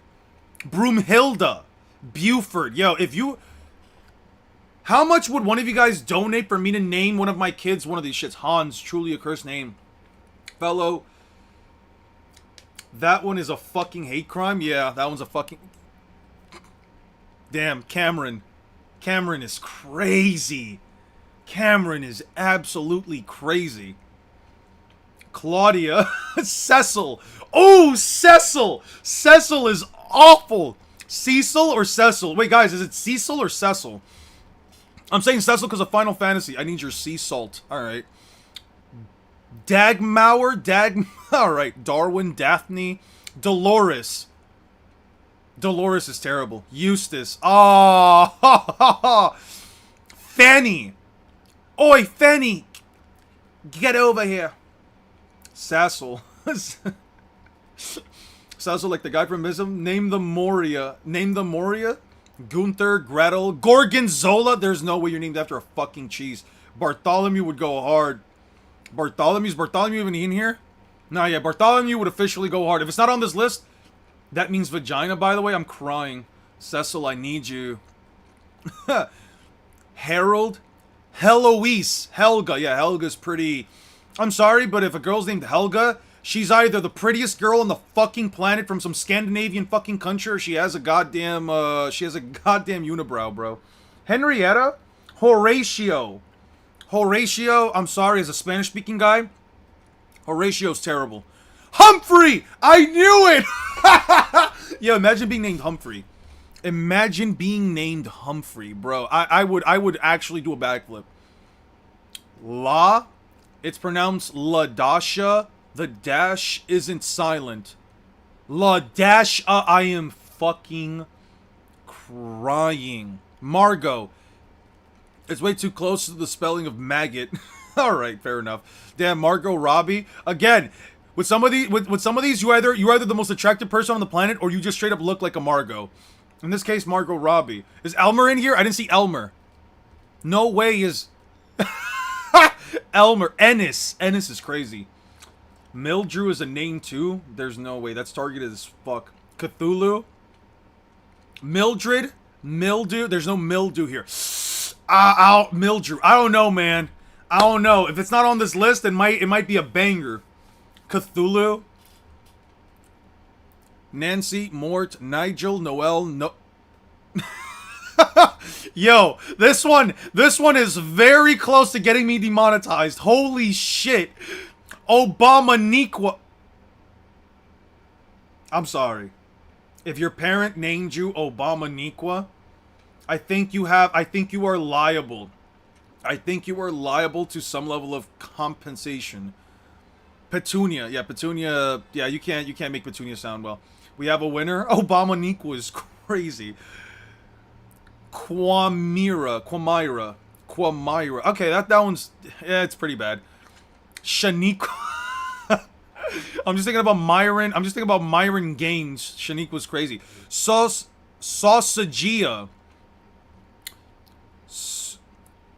Broomhilda, Buford. Yo, if you... How much would one of you guys donate for me to name one of my kids one of these shits? Hans, truly a cursed name. Fellow, that one is a fucking hate crime? Yeah, that one's a fucking... Damn, Cameron. Cameron is crazy. Cameron is absolutely crazy. Claudia. Cecil. Oh, Cecil. Cecil is awful. Cecil or Cecil? Wait, guys, is it Cecil or Cecil? I'm saying Cecil because of Final Fantasy. I need your sea salt. Alright. Dagmauer. Alright. Darwin. Daphne. Dolores. Dolores is terrible. Eustace. Oh, Fanny. Oi, Fanny. Get over here. Sassel. Sassel like the guy from Mism. Name the Moria. Gunther, Gretel, Gorgonzola. There's no way you're named after a fucking cheese. Bartholomew would go hard. Bartholomew even in here? No, yeah, Bartholomew would officially go hard. If it's not on this list, that means vagina, by the way. I'm crying. Cecil, I need you. Harold. Heloise. Helga. Yeah, Helga's pretty... I'm sorry, but if a girl's named Helga, she's either the prettiest girl on the fucking planet from some Scandinavian fucking country, or she has a goddamn, unibrow, bro. Henrietta? Horatio, I'm sorry, as a Spanish-speaking guy, Horatio's terrible. Humphrey! I knew it! Yo, imagine being named Humphrey. Imagine being named Humphrey, bro. I would actually do a backflip. La? It's pronounced LaDasha. The dash isn't silent. LaDasha, I am fucking crying. Margot. It's way too close to the spelling of maggot. Alright, fair enough. Damn, Margot Robbie. Again, with some of these, you're either the most attractive person on the planet, or you just straight up look like a Margot. In this case, Margot Robbie. Is Elmer in here? I didn't see Elmer. No way is... Elmer. Ennis. Ennis is crazy. Mildrew is a name too? There's no way. That's targeted as fuck. Cthulhu. Mildred. Mildew. There's no mildew here. Mildrew. I don't know, man. I don't know. If it's not on this list, it might be a banger. Cthulhu. Nancy. Mort. Nigel. Noel. No... Yo, this one is very close to getting me demonetized. Holy shit. Obama Nikwa. I'm sorry. If your parent named you Obama Nikwa, I think you are liable. I think you are liable to some level of compensation. Petunia. Yeah, Petunia. Yeah, you can't make Petunia sound well. We have a winner. Obama Nikwa is crazy. Quamira. Okay, that one's... Yeah, it's pretty bad. Shaniqua. I'm just thinking about Myron. I'm just thinking about Myron Gaines. Shaniqua's crazy. Sausagia.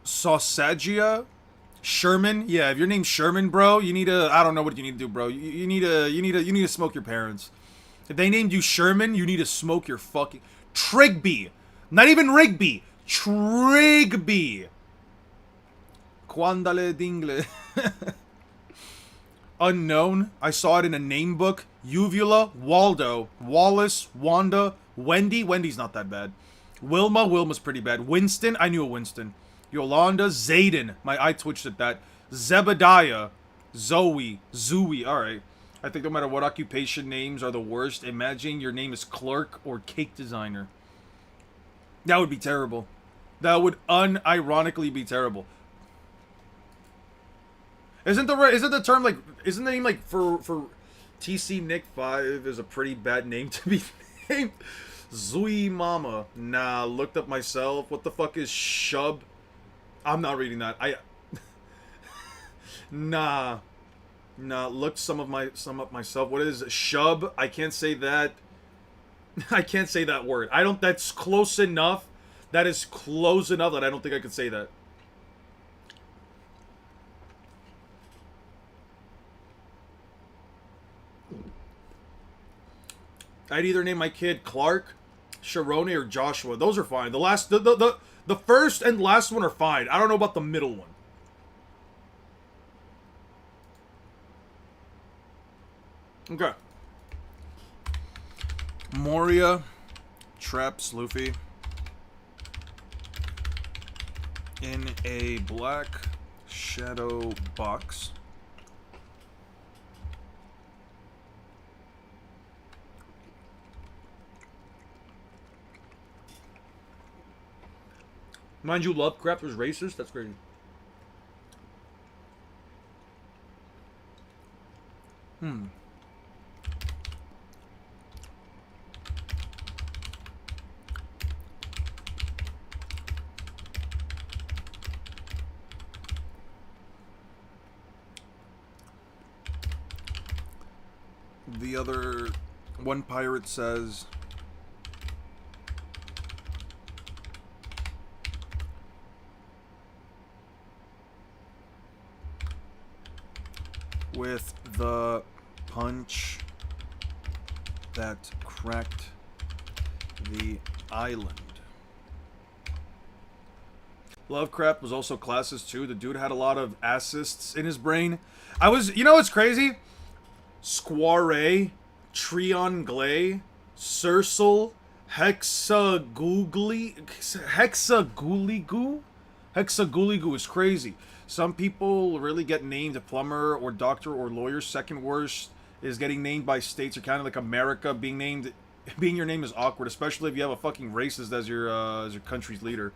Sausagia? Sherman? Yeah, if your name's Sherman, bro, you need to... I don't know what you need to do, bro. You need to smoke your parents. If they named you Sherman, you need to smoke your fucking... Trigby. Not even Rigby. Trigby. Quandale dingle. Unknown. I saw it in a name book. Uvula. Waldo. Wallace. Wanda. Wendy. Wendy's not that bad. Wilma. Wilma's pretty bad. Winston. I knew a Winston. Yolanda. Zayden. My eye twitched at that. Zebediah. Zoe. Zooey. Alright. I think no matter what occupation names are the worst, imagine your name is clerk or cake designer. That would be terrible. That would unironically be terrible. Isn't the term like... Isn't the name like for TC Nick 5 is a pretty bad name to be named? Zui Mama. Nah, looked up myself. What the fuck is Shub? I'm not reading that. Nah, looked some up myself. What is Shub? I can't say that. I can't say that word. That's close enough. That is close enough that I don't think I could say that. I'd either name my kid Clark, Sharone, or Joshua. Those are fine. The first and last one are fine. I don't know about the middle one. Okay. Moria, traps Luffy in a black shadow box. Mind you, Lovecraft was racist? That's crazy. The other one pirate says, with the punch that cracked the island. Lovecraft was also classist too. The dude had a lot of assists in his brain. You know what's crazy? Square, Trion Glay, Cersal, Hexaguligu is crazy. Some people really get named a plumber or doctor or lawyer. Second worst is getting named by states or kind of like America. Being your name is awkward, especially if you have a fucking racist as your country's leader.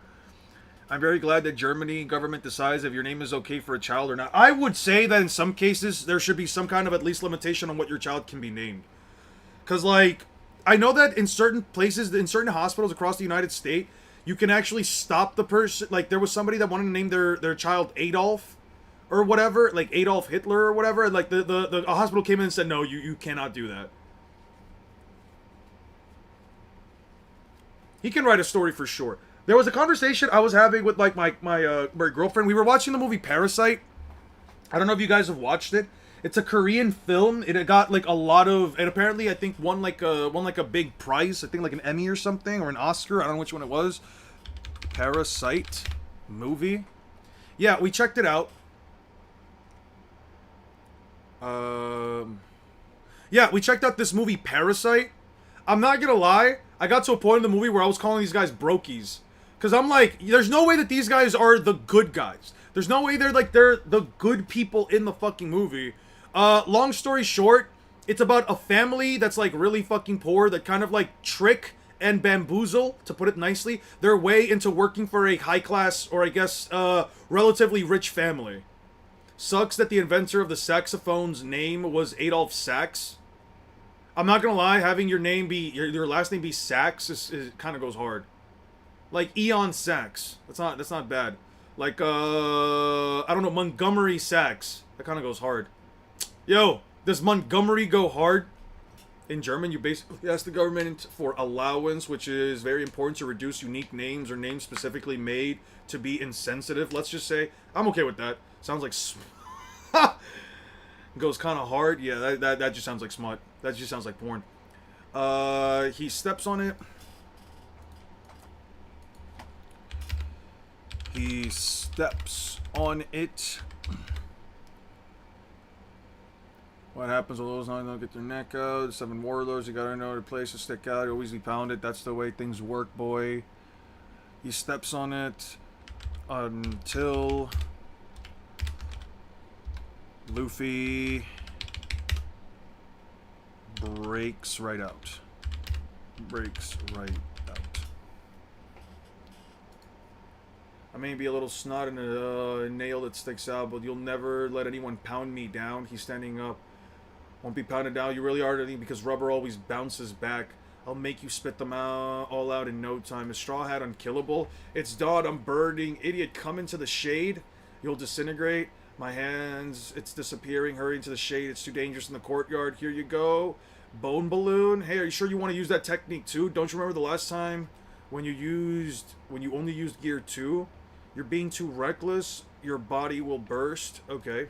I'm very glad that Germany government decides if your name is okay for a child or not. I would say that in some cases there should be some kind of at least limitation on what your child can be named. Cause like, I know that in certain places, in certain hospitals across the United States, you can actually stop the person. Like, there was somebody that wanted to name their child Adolf or whatever, like Adolf Hitler or whatever. And, like, the hospital came in and said, no, you cannot do that. He can write a story for sure. There was a conversation I was having with, like, my girlfriend. We were watching the movie Parasite. I don't know if you guys have watched it. It's a Korean film. It got like a lot of, and apparently I think won like a big prize. I think like an Emmy or something, or an Oscar. I don't know which one it was. Parasite movie. Yeah, we checked it out. Yeah, we checked out this movie Parasite. I'm not gonna lie. I got to a point in the movie where I was calling these guys brokies. Because I'm like, there's no way that these guys are the good guys. There's no way they're the good people in the fucking movie. Long story short, it's about a family that's like really fucking poor that kind of like trick and bamboozle, to put it nicely, their way into working for a high class, or I guess, relatively rich family. Sucks that the inventor of the saxophone's name was Adolf Sax. I'm not gonna lie, having your name be, your last name be Sax is kind of goes hard. Like Eon Sax. That's not bad. Like, I don't know, Montgomery Sax. That kind of goes hard. Yo, does Montgomery go hard? In German, you basically ask the government for allowance, which is very important to reduce unique names or names specifically made to be insensitive. Let's just say, I'm okay with that. Sounds like goes kind of hard. Yeah, that just sounds like smut. That just sounds like porn. He steps on it. He steps on it. What happens with those nine don't get their neck out? 7 warlords, you gotta know their place to stick out. You always be pounded. That's the way things work, boy. He steps on it until Luffy breaks right out. Breaks right out. I may be a little snot and a nail that sticks out, but you'll never let anyone pound me down. He's standing up. Won't be pounded down. You really are, because rubber always bounces back. I'll make you spit them out, all out in no time. Is Straw Hat unkillable? It's Dodd, I'm burning. Idiot, come into the shade. You'll disintegrate. My hands, it's disappearing. Hurry into the shade. It's too dangerous in the courtyard. Here you go. Bone balloon. Hey, are you sure you want to use that technique too? Don't you remember the last time when you only used gear 2? You're being too reckless. Your body will burst. Okay.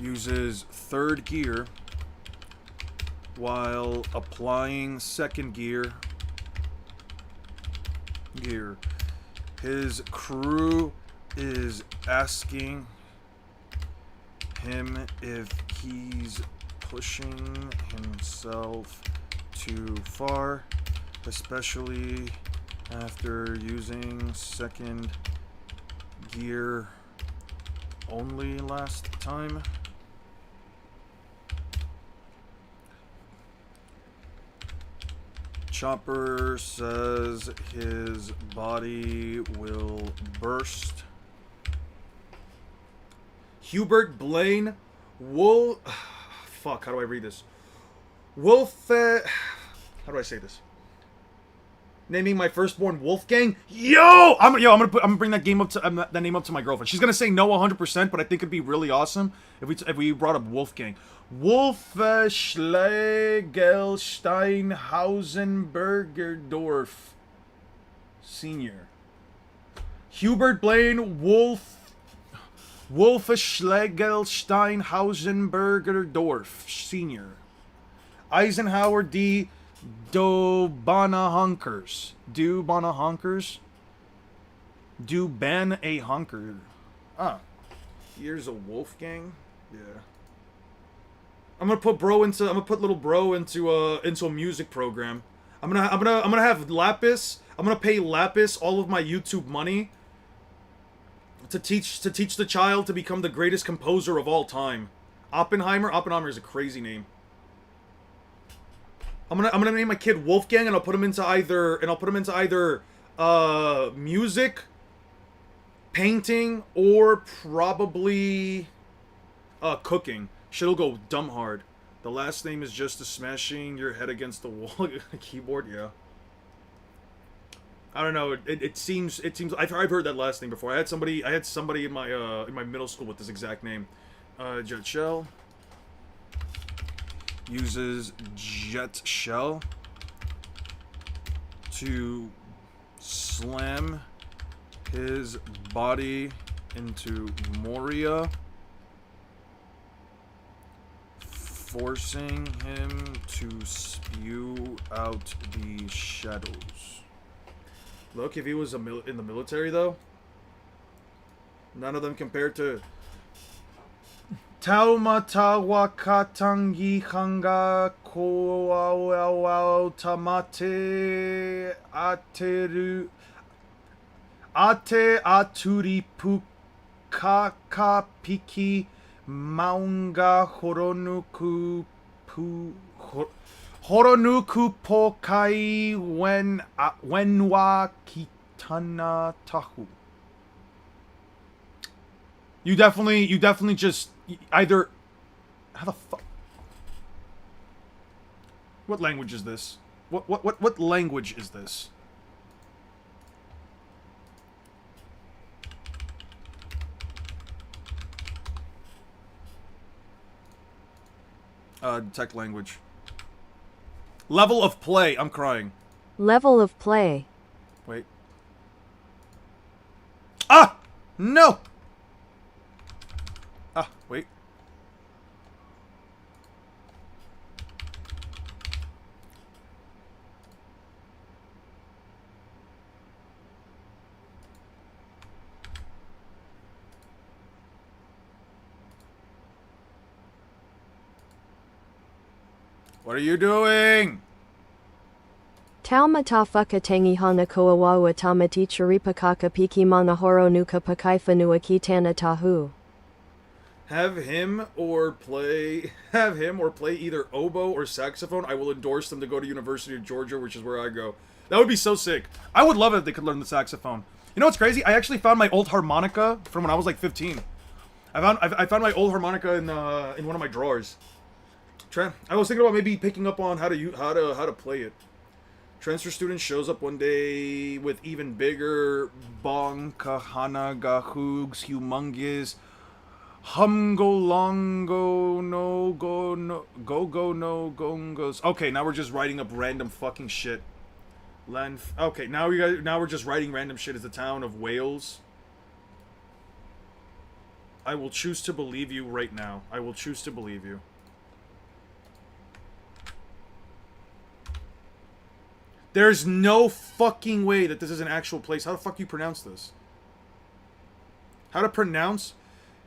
Uses 3rd gear while applying 2nd gear. His crew is asking him if he's pushing himself too far, especially after using 2nd gear only last time. Chopper says his body will burst. Hubert Blaine fuck, how do I read this? How do I say this? Naming my firstborn Wolfgang. I'm gonna bring that name up to my girlfriend. She's gonna say no 100%, but I think it'd be really awesome if we brought up Wolfgang. Wolfschlegelsteinhausenbergerdorf Senior. Hubert Blaine Wolfschlegelsteinhausenbergerdorf Senior. Eisenhower D. Dobanahunkers. Do ban a hunker. Ah. Here's a Wolfgang. Yeah. I'm gonna put little bro into a music program. I'm gonna have Lapis. I'm gonna pay Lapis all of my YouTube money to teach the child to become the greatest composer of all time. Oppenheimer is a crazy name. I'm gonna name my kid Wolfgang, and I'll put him into either music, painting, or probably cooking. Shit'll go dumb hard. The last name is just a smashing your head against the wall keyboard. Yeah. I don't know. It seems. I've heard that last name before. I had somebody in my middle school with this exact name. Jet Shell uses Jet Shell to slam his body into Moria, forcing him to spew out the shadows. Look, if he was in the military, though, none of them compared to Taumata wakatangi hanga koawao tamate ateru ate aturi pukaka piki Manga horonuku pokai when wa kitana tahu. You definitely just either. How the fuck? What language is this? What language is this? Tech language. Level of play. I'm crying. Level of play. Wait. Ah! No! Ah, wait. What are you doing? Taumata fukatangi hana koawawa tamati charipakaka piki mana horo nuka pakaifa nuaki tana tahu. Have him or play either oboe or saxophone. I will endorse them to go to University of Georgia, which is where I go. That would be so sick. I would love it if they could learn the saxophone. You know what's crazy? I actually found my old harmonica from when I was like 15. I found my old harmonica in one of my drawers. I was thinking about maybe picking up on how to play it. Transfer student shows up one day with even bigger bong kahana gahoogs humongous humgolongo no go no go no gongos. Okay, now we're just writing up random fucking shit. Okay, now we're just writing random shit. Is the town of Wales? I will choose to believe you right now. I will choose to believe you. There's no fucking way that this is an actual place. How the fuck do you pronounce this? How to pronounce?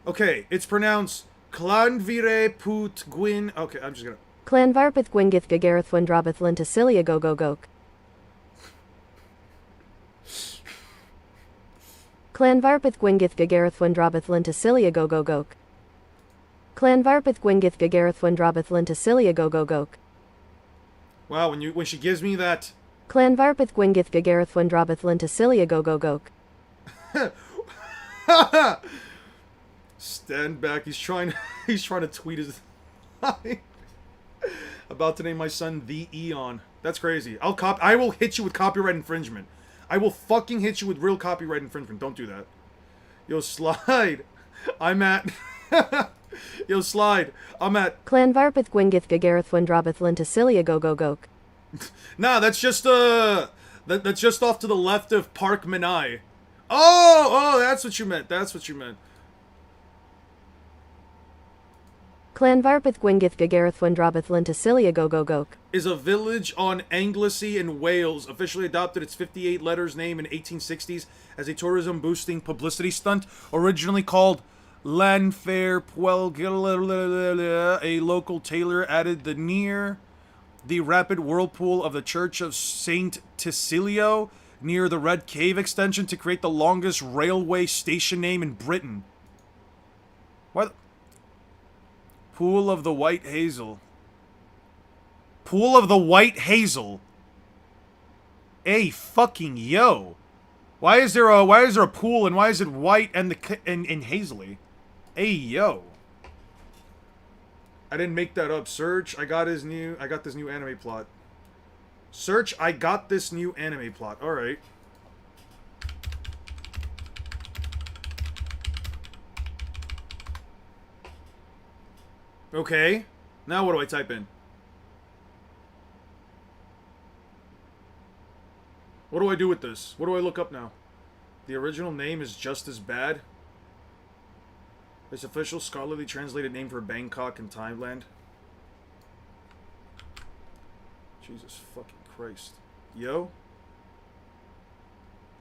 Okay, it's pronounced Clanvire Put Gwyn. Okay, I'm just gonna. Clanvarpith Gwingith Gagareth Wendrabith Lenticilia go go gok. Clanvarpith Gwingith Gagareth Wendrabith Lenticilia go go gok. Clanvarpith Gwingith Gagareth Wendrabith Lenticilia go go gok. Wow, when she gives me that. Clanvarpith Gwingith Gagareth Wendrabith Lenticilia go go gok. Stand back. He's trying to tweet his about to name my son the Eon. That's crazy. I will hit you with copyright infringement. I will fucking hit you with real copyright infringement. Don't do that. Yo, Slide. I'm at Yo, Slide. I'm at Clanvarpith Gwingith Gagareth Wendrabith Lenticilia go go gok. Nah, that's just that's just off to the left of Park Menai. Oh, that's what you meant. That's what you meant. Clanvarpith Gwingith Gagareth Wendrabith Lenticilia go go gok. Is a village on Anglesey in Wales. Officially adopted its 58 letters name in 1860s as a tourism boosting publicity stunt. Originally called Lanfair Puelgil, a local tailor added the near the rapid whirlpool of the Church of Saint Ticilio near the Red Cave extension to create the longest railway station name in Britain. What? Pool of the White Hazel. Pool of the White Hazel. Hey, fucking yo. Why is there a pool and why is it white and hazily? Hey, yo. I didn't make that up. Search, I got this new anime plot. Search, I got this new anime plot. Alright. Okay. Now what do I type in? What do I do with this? What do I look up now? The original name is just as bad. Its official scholarly translated name for Bangkok in Thailand. Jesus fucking Christ. Yo?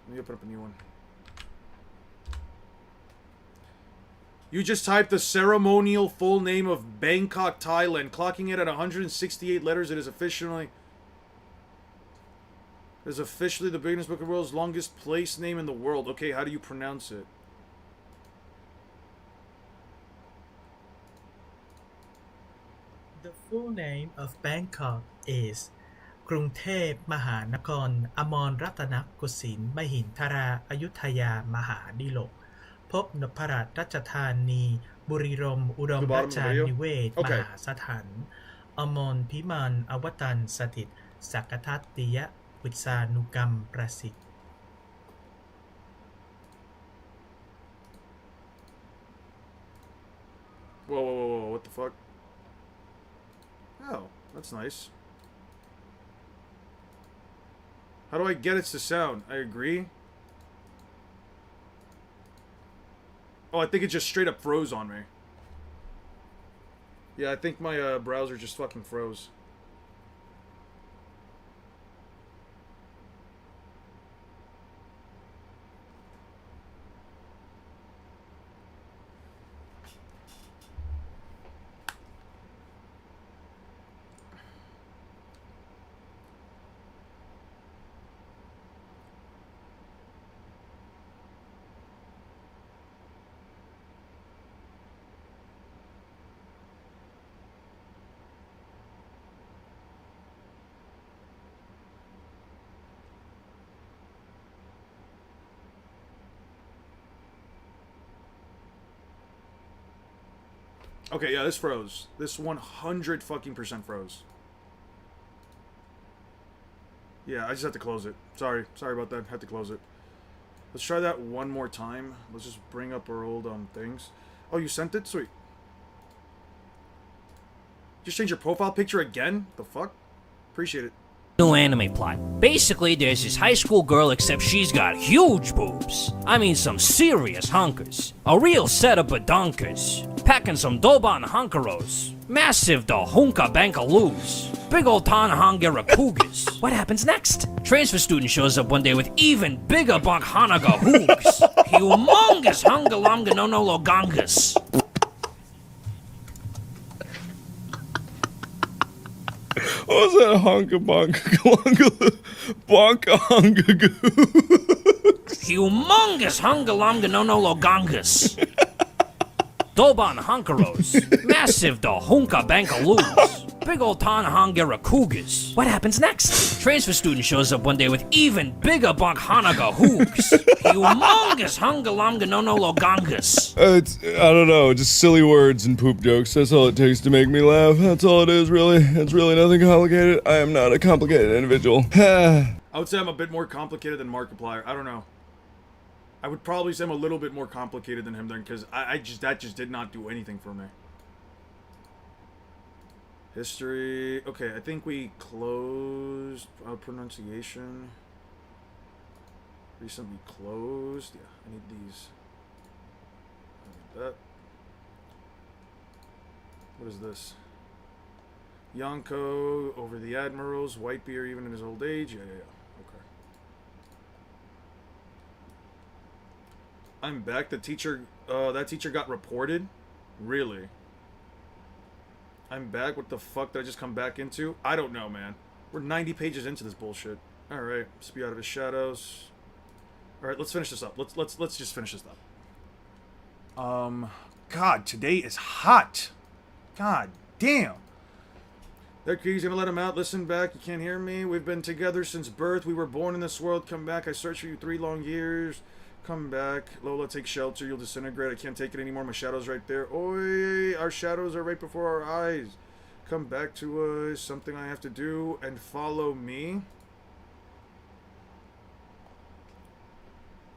Let me open up a new one. You just typed the ceremonial full name of Bangkok, Thailand. Clocking it at 168 letters, it is officially the Guinness Book of World's longest place name in the world. Okay, how do you pronounce it? The full name of Bangkok is กรุงเทพมหานครอมรรัตนโกสินทร์มหินทราอยุธยามหาดิลกพบนพรัตน์ราชธานีบุรีรัมย์อุดมราชานิเวศน์มหาสถานอมรพิมานอวตันสถิตสักทัตติยวิสานุกรรมประสิทธิ์ Whoa, whoa, whoa, whoa, what the fuck? Oh, that's nice. How do I get it to sound? I agree. Oh, I think it just straight up froze on me. Yeah, I think my browser just fucking froze. Okay, yeah, this froze. This 100 fucking percent froze. Yeah, I just have to close it. Sorry about that. Had to close it. Let's try that one more time. Let's just bring up our old things. Oh, you sent it? Sweet. Just change your profile picture again? The fuck? Appreciate it. New anime plot. Basically, there's this high school girl, except she's got huge boobs. I mean, some serious hunkers. A real setup of donkers. Packing some Doban hunkeros. Massive da hunka bankaloos. Big old Tanahangera cougars. What happens next? Transfer student shows up one day with even bigger Bankhanaga hoogs. Humongous hungalamga no no logangas. What was that? Honka bonka bonka honka goo. Humongous hungalamga no no logangas. Doban hunkeros. Massive da hunka bankaloos. Big old Tanahangera cougars. What happens next? Transfer student shows up one day with even bigger Bankhanaga hoogs. Humongous hungalamga no no logangas. I don't know, just silly words and poop jokes. That's all it takes to make me laugh. That's all it is, really. It's really nothing complicated. I am not a complicated individual. I would say I'm a bit more complicated than Markiplier. I don't know. I would probably say I'm a little bit more complicated than him then, because that just did not do anything for me. History. Okay, I think we closed pronunciation. Recently closed. Yeah, I need these. I need that. What is this? Yonko over the admirals. Whitebeard even in his old age. Yeah. Okay. I'm back. The teacher. That teacher got reported. Really? I'm back. What the fuck did I just come back into? I don't know, man. We're 90 pages into this bullshit. All right, spew out of his shadows. All right, let's finish this up. Let's just finish this up. God, today is hot. God damn. That kid's gonna let him out. Listen back. You can't hear me. We've been together since birth. We were born in this world. Come back. I searched for you 3 long years. Come back. Lola, take shelter. You'll disintegrate. I can't take it anymore. My shadow's right there. Oi, our shadows are right before our eyes. Come back to us. Something I have to do and follow me.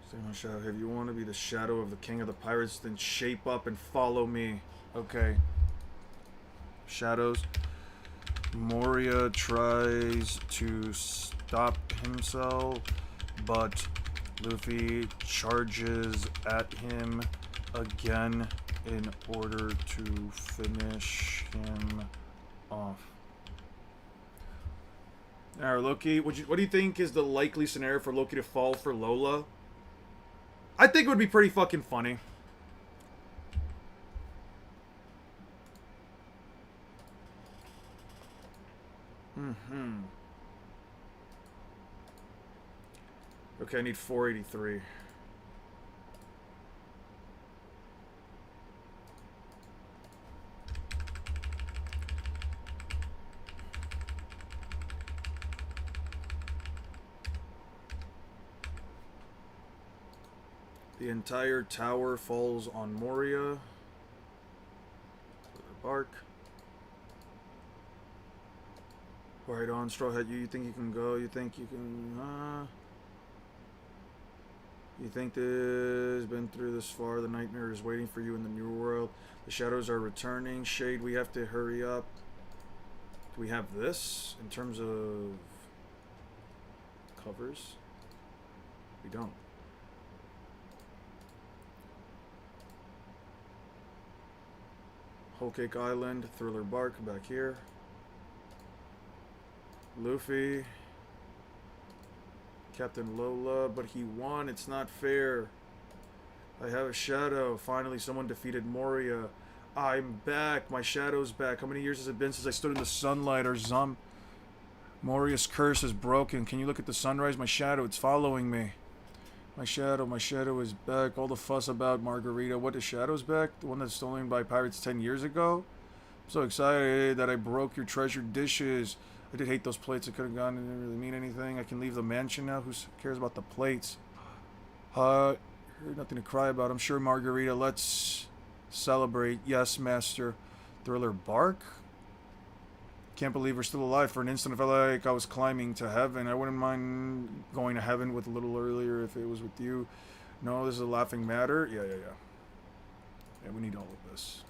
Stay on shadow. If you want to be the shadow of the king of the pirates, then shape up and follow me. Okay. Shadows. Moria tries to stop himself, but Luffy charges at him again in order to finish him off. Alright, Loki, what do you think is the likely scenario for Loki to fall for Lola? I think it would be pretty fucking funny. Okay, I need 483. The entire tower falls on Moria. Bark. Right on, Straw Hat. You think you can go? You think you can? You think this been through this far? The nightmare is waiting for you in the new world. The shadows are returning. Shade, we have to hurry up. Do we have this in terms of covers? We don't. Whole Cake Island, Thriller Bark back here. Luffy. Captain Lola, but he won. It's not fair. I have a shadow. Finally, someone defeated Moria. I'm back. My shadow's back. How many years has it been since I stood in the sunlight or Moria's curse is broken. Can you look at the sunrise? My shadow, it's following me. My shadow is back. All the fuss about Margarita. What, the shadow's back? The one that's stolen by pirates 10 years ago? I'm so excited that I broke your treasured dishes. I did hate those plates. It could have gone. It didn't really mean anything. I can leave the mansion now. Who cares about the plates? Heard nothing to cry about. I'm sure Margarita. Let's celebrate. Yes, Master. Thriller Bark? Can't believe we're still alive. For an instant, I felt like I was climbing to heaven. I wouldn't mind going to heaven with a little earlier if it was with you. No, this is a laughing matter. Yeah. Yeah, we need all of this.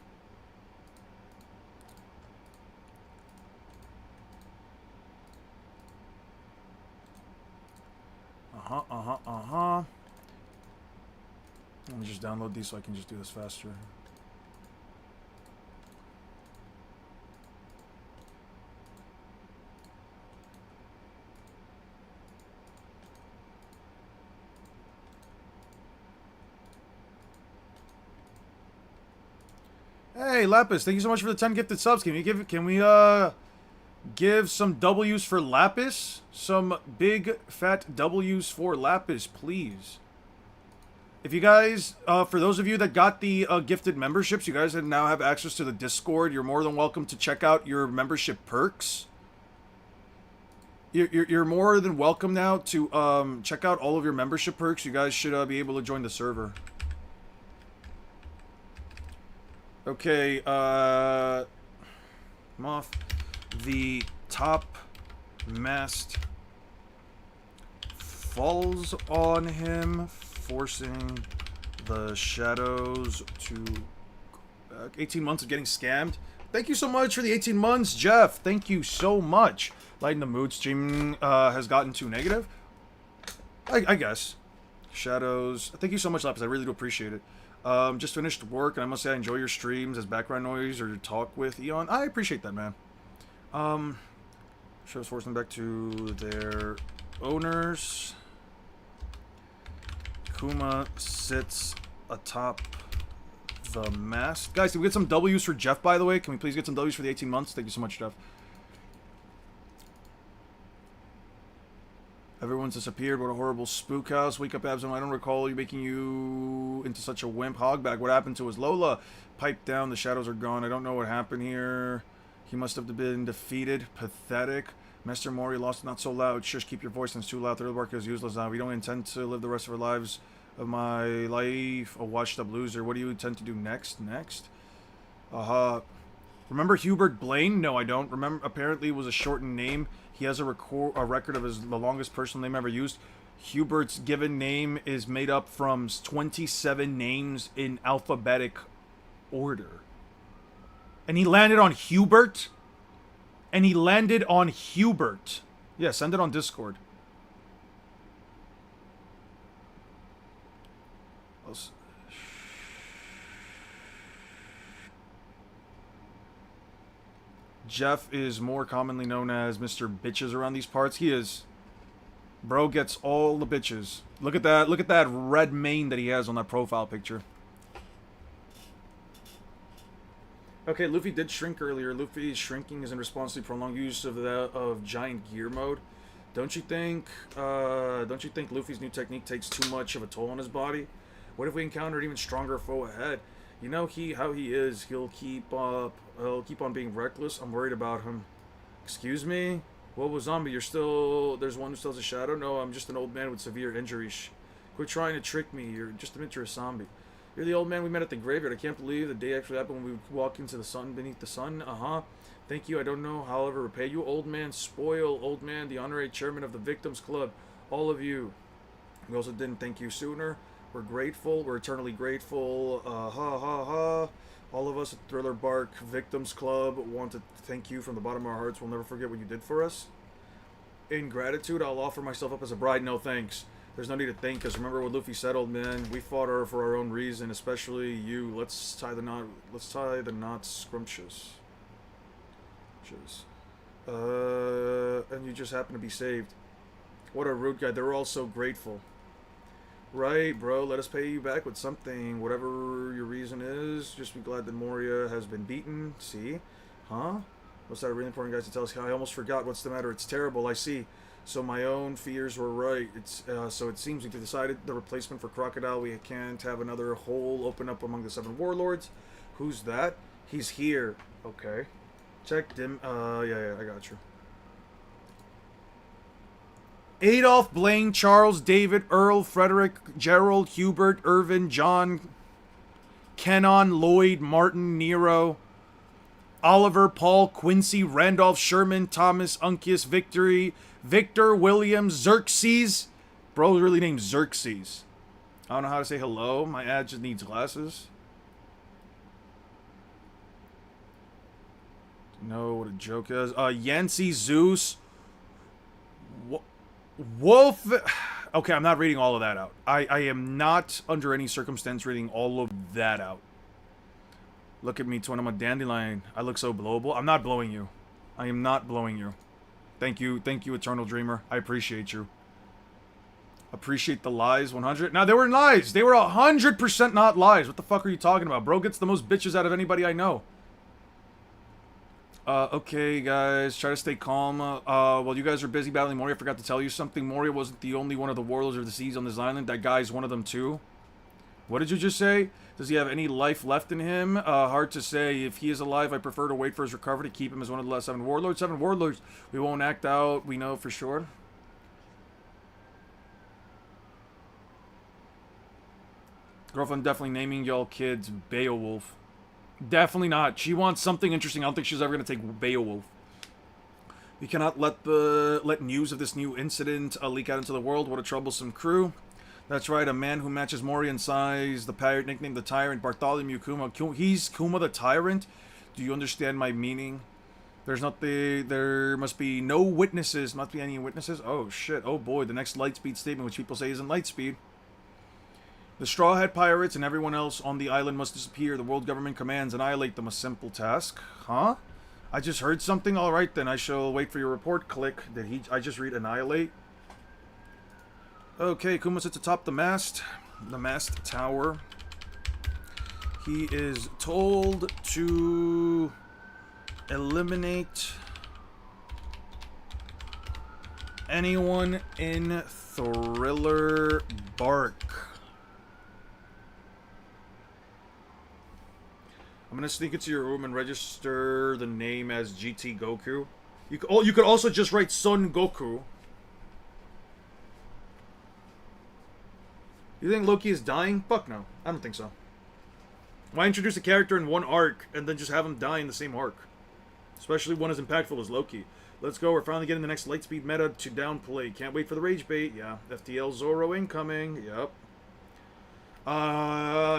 Let me just download these so I can just do this faster. Hey, Lapis, thank you so much for the 10 gifted subs. Can we give some W's for Lapis? Some big fat W's for Lapis, please. If you guys, for those of you that got the gifted memberships, you guys now have access to the Discord. You're more than welcome to check out your membership perks. You're more than welcome now to check out all of your membership perks. You guys should be able to join the server. Okay, Moth. The top mast falls on him, forcing the shadows to 18 months of getting scammed. Thank you so much for the 18 months, Jeff. Thank you so much. Lighten the mood. Stream has gotten too negative. I guess. Shadows. Thank you so much, Lapis. I really do appreciate it. Just finished work, and I must say I enjoy your streams as background noise or your talk with Eon. I appreciate that, man. Shows forcing them back to their owners. Kuma sits atop the mast. Guys, can we get some W's for Jeff, by the way? Can we please get some W's for the 18 months? Thank you so much, Jeff. Everyone's disappeared. What a horrible spook house. Wake up, Absent. I don't recall you making you into such a wimp. Hogbag. What happened to us? Lola. Pipe down. The shadows are gone. I don't know what happened here. He must have been defeated. Pathetic. Master Mori lost. Not so loud. Shush, keep your voice. It's too loud. Third Bark is useless now. We don't intend to live the rest of our lives of my life, a washed up loser. What do you intend to do next? Remember Hubert Blaine? No, I don't. Remember, apparently it was a shortened name. He has a record of the longest personal name ever used. Hubert's given name is made up from 27 names in alphabetic order. And he landed on Hubert? Yeah, send it on Discord. Jeff is more commonly known as Mr. Bitches around these parts. He is. Bro gets all the bitches. Look at that. Look at that red mane that he has on that profile picture. Okay, Luffy did shrink earlier. Luffy's shrinking is in response to prolonged use of giant gear mode. Don't you think Luffy's new technique takes too much of a toll on his body? What if we encounter an even stronger foe ahead? You know how he is. He'll keep on being reckless. I'm worried about him. Excuse me? What was zombie? There's one who still has a shadow? No, I'm just an old man with severe injuries. Quit trying to trick me. You're just a miniature zombie. You're the old man we met at the graveyard. I can't believe the day actually happened when we walked into the sun beneath the sun. Thank you. I don't know how I'll ever repay you. Old man, old man, the honorary chairman of the Victims Club. All of you. We also didn't thank you sooner. We're grateful. We're eternally grateful. All of us at Thriller Bark Victims Club want to thank you from the bottom of our hearts. We'll never forget what you did for us. In gratitude, I'll offer myself up as a bride. No thanks. There's no need to thank us. Remember what Luffy said, old man. We fought her for our own reason, especially you. Let's tie the knot. Let's tie the knot scrumptious. And you just happen to be saved. What a rude guy. They were all so grateful. Right, bro. Let us pay you back with something. Whatever your reason is. Just be glad that Moria has been beaten. See? Huh? What's that really important, guys, to tell us? I almost forgot. What's the matter? It's terrible. I see. So my own fears were right. So it seems we decided the replacement for Crocodile. We can't have another hole open up among the 7 warlords. Who's that? He's here. Okay. Check dim. Yeah, I got you. Adolf, Blaine, Charles, David, Earl, Frederick, Gerald, Hubert, Irvin, John, Kenon, Lloyd, Martin, Nero, Oliver, Paul, Quincy, Randolph, Sherman, Thomas, Uncus, Victor, William, Xerxes. Bro's really named Xerxes. I don't know how to say hello. My ad just needs glasses. Know what a joke is. Yancey, Zeus, Wolf. Okay, I'm not reading all of that out. I am not under any circumstance reading all of that out. Look at me, twin. I'm a dandelion. I look so blowable. I'm not blowing you. I am not blowing you. Thank you, Eternal Dreamer. I appreciate you. Appreciate the lies, 100. Now, they were lies. They were 100% not lies. What the fuck are you talking about? Bro gets the most bitches out of anybody I know. Okay, guys. Try to stay calm. While you guys are busy battling Moria, I forgot to tell you something. Moria wasn't the only one of the warlords of the seas on this island. That guy's one of them, too. What did you just say? Does he have any life left in him? Hard to say. If he is alive, I prefer to wait for his recovery to keep him as one of the last 7 warlords. 7 warlords. We won't act out. We know for sure. Girlfriend definitely naming y'all kids Beowulf. Definitely not. She wants something interesting. I don't think she's ever going to take Beowulf. We cannot let news of this new incident leak out into the world. What a troublesome crew. That's right, a man who matches Moria in size. The pirate nicknamed the Tyrant, Bartholomew Kuma. He's Kuma the Tyrant? Do you understand my meaning? There must be no witnesses. Must be any witnesses? Oh, shit. Oh, boy. The next Lightspeed statement, which people say isn't Lightspeed. The Straw Hat Pirates and everyone else on the island must disappear. The world government commands annihilate them. A simple task. Huh? I just heard something? Alright, then I shall wait for your report. Click. I just read annihilate? Okay, Kuma sits atop the mast tower. He is told to eliminate anyone in Thriller Bark. I'm gonna sneak into your room and register the name as GT Goku. You could also just write Son Goku. You think Loki is dying? Fuck no. I don't think so. Why introduce a character in one arc and then just have him die in the same arc? Especially one as impactful as Loki. Let's go, we're finally getting the next Lightspeed meta to downplay. Can't wait for the rage bait. Yeah, FTL Zoro incoming. Yep.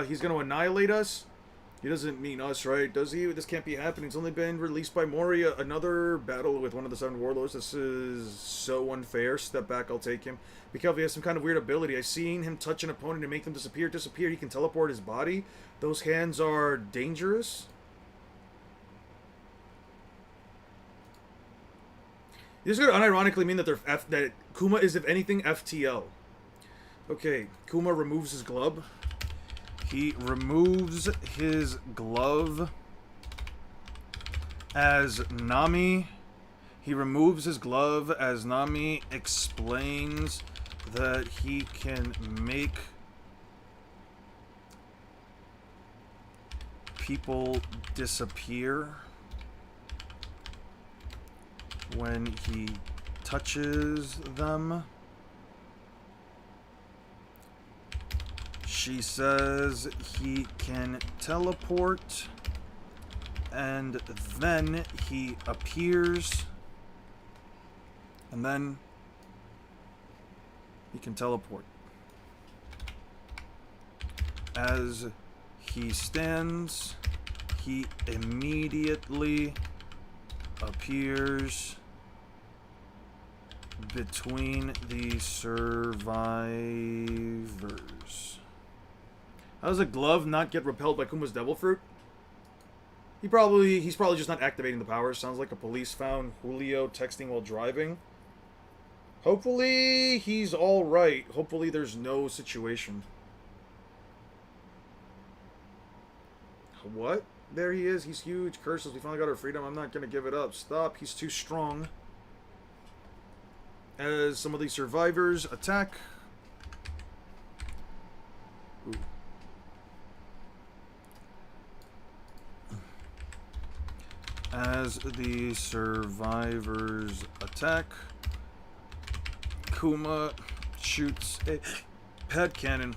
He's gonna annihilate us? He doesn't mean us, right? Does he? This can't be happening. It's only been released by Moria. Another battle with one of the 7 warlords. This is so unfair. Step back, I'll take him. Because he has some kind of weird ability. I've seen him touch an opponent and make them disappear. He can teleport his body. Those hands are dangerous. This is going to unironically mean that that Kuma is, if anything, FTL. Okay, Kuma removes his glove. He removes his glove as Nami. He removes his glove as Nami explains that he can make people disappear when he touches them. She says he can teleport, and then he appears, and then he can teleport. As he stands, he immediately appears between the survivors. How does a glove not get repelled by Kuma's Devil Fruit? He's probably just not activating the powers. Sounds like a police found Julio texting while driving. Hopefully he's alright. Hopefully there's no situation. What? There he is. He's huge. Curses. We finally got our freedom. I'm not going to give it up. Stop. He's too strong. As some of these survivors attack. Ooh. As the survivors attack, Kuma shoots a pad cannon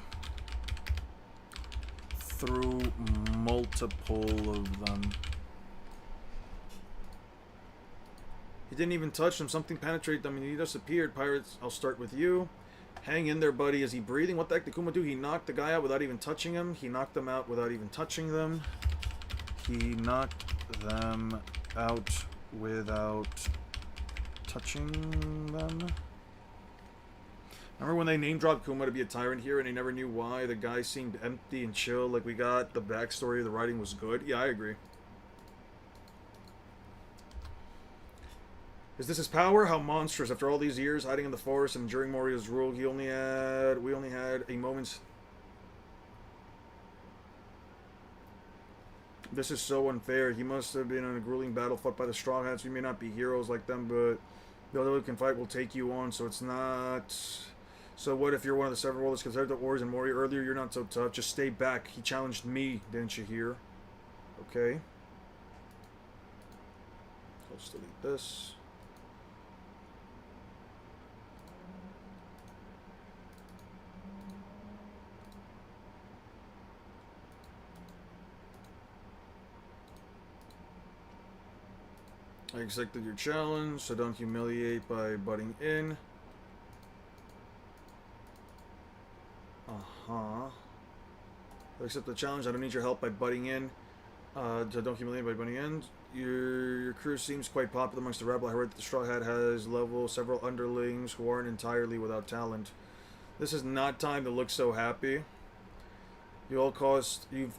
through multiple of them. He didn't even touch them. Something penetrated them and he disappeared. Pirates, I'll start with you. Hang in there, buddy. Is he breathing? What the heck did Kuma do? He knocked the guy out without even touching him. He knocked them out without even touching them. He knocked them out without touching them. Remember when they name dropped Kuma to be a tyrant here and they never knew why? The guy seemed empty and chill. Like, we got the backstory, the writing was good. Yeah, I agree. Is this his power? How monstrous. After all these years hiding in the forest and enduring Moria's rule, we only had a moment's... This is so unfair. He must have been in a grueling battle fought by the Straw Hats. We may not be heroes like them, but the other who can fight will take you on, so it's not... So what if you're one of the 7 warlords compared to Ors and Moria earlier? You're not so tough. Just stay back. He challenged me, didn't you hear? Okay. Let's delete this. I accepted your challenge, so don't humiliate by butting in. I accept the challenge. I don't need your help by butting in. So don't humiliate by butting in. Your crew seems quite popular amongst the rebel. I heard that the Straw Hat has several underlings who aren't entirely without talent. This is not time to look so happy. You've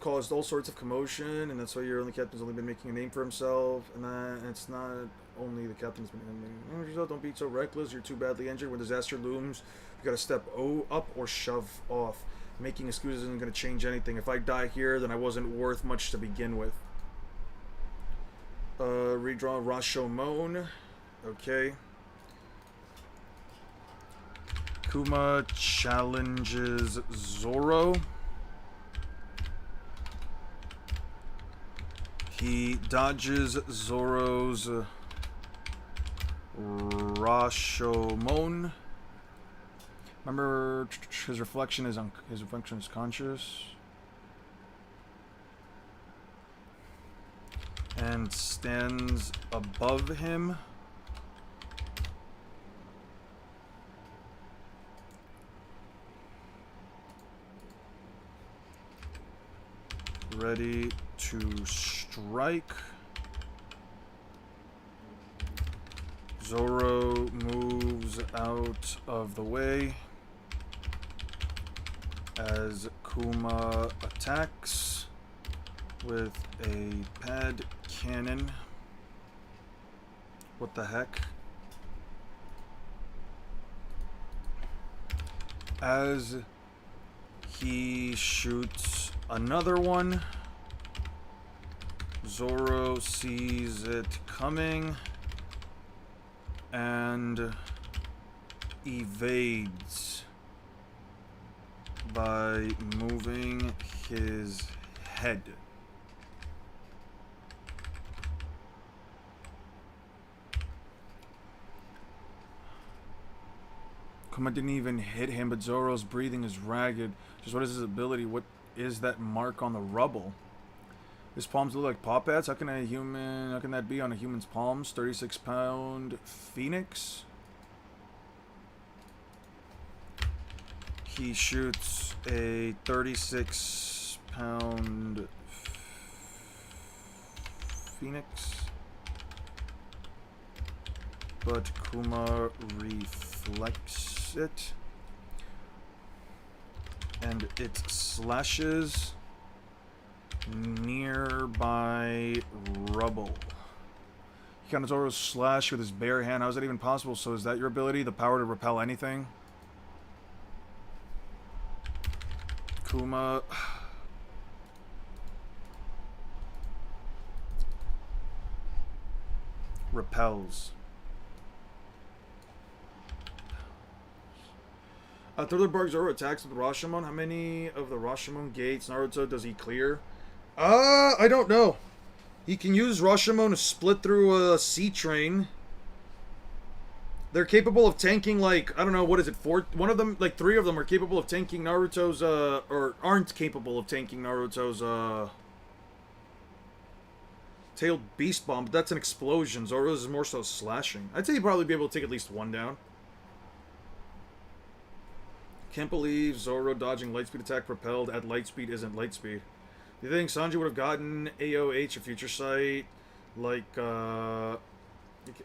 caused all sorts of commotion, and that's why your only captain's only been making a name for himself. And it's not only the captain's been yourself. Don't be so reckless. You're too badly injured. When disaster looms, you gotta step up or shove off. Making excuses isn't gonna change anything. If I die here, then I wasn't worth much to begin with. Redraw Rashomon. Okay. Kuma challenges Zoro. He dodges Zoro's Rashomon. Remember, his reflection is conscious. And stands above him. Ready to strike. Zoro moves out of the way as Kuma attacks with a pad cannon. What the heck? As he shoots another one, Zoro sees it coming and evades by moving his head. Kuma didn't even hit him, but Zoro's breathing is ragged. Just what is his ability? What is that mark on the rubble? His palms look like paw pads. How can that be on a human's palms? 36-pound phoenix. He shoots a 36-pound phoenix. But Kuma reflects it. And it slashes nearby rubble. He kind of Zoro's slash with his bare hand. How is that even possible? So is that your ability? The power to repel anything? Kuma. Repels. Thriller Zoro attacks with Rashomon. How many of the Rashomon gates Naruto does he clear? I don't know. He can use Rashomon to split through a sea train. They're capable of tanking, like, I don't know, what is it, one of them, like, 3 of them are capable of tanking Naruto's, or aren't capable of tanking Naruto's, tailed beast bomb, but that's an explosion. Zoro's is more so slashing. I'd say he'd probably be able to take at least 1 down. Can't believe Zoro dodging lightspeed attack propelled at lightspeed isn't lightspeed. Do you think Sanji would have gotten AOH or Future Sight, like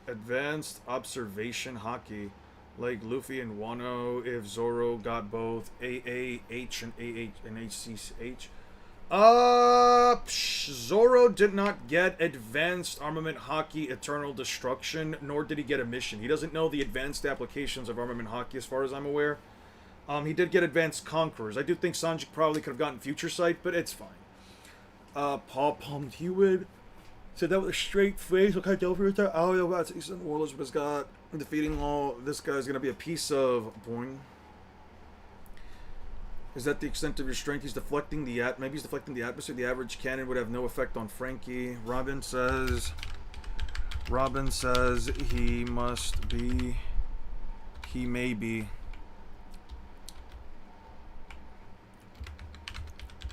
Advanced Observation Haki, like Luffy and Wano, if Zoro got both AAH and HCH? Zoro did not get Advanced Armament Haki Eternal Destruction, nor did he get a mission. He doesn't know the advanced applications of Armament Haki as far as I'm aware. He did get Advanced Conquerors. I do think Sanji probably could have gotten Future Sight, but it's fine. Paul Palmed Hewitt said that with a straight face. What kind of Delphi is that? Oh, yeah, that's Eastern Warlords, but has got defeating all. This guy's gonna be a piece of boing. Is that the extent of your strength? He's deflecting the maybe he's deflecting the atmosphere. The average cannon would have no effect on Frankie. Robin says he must be. He may be.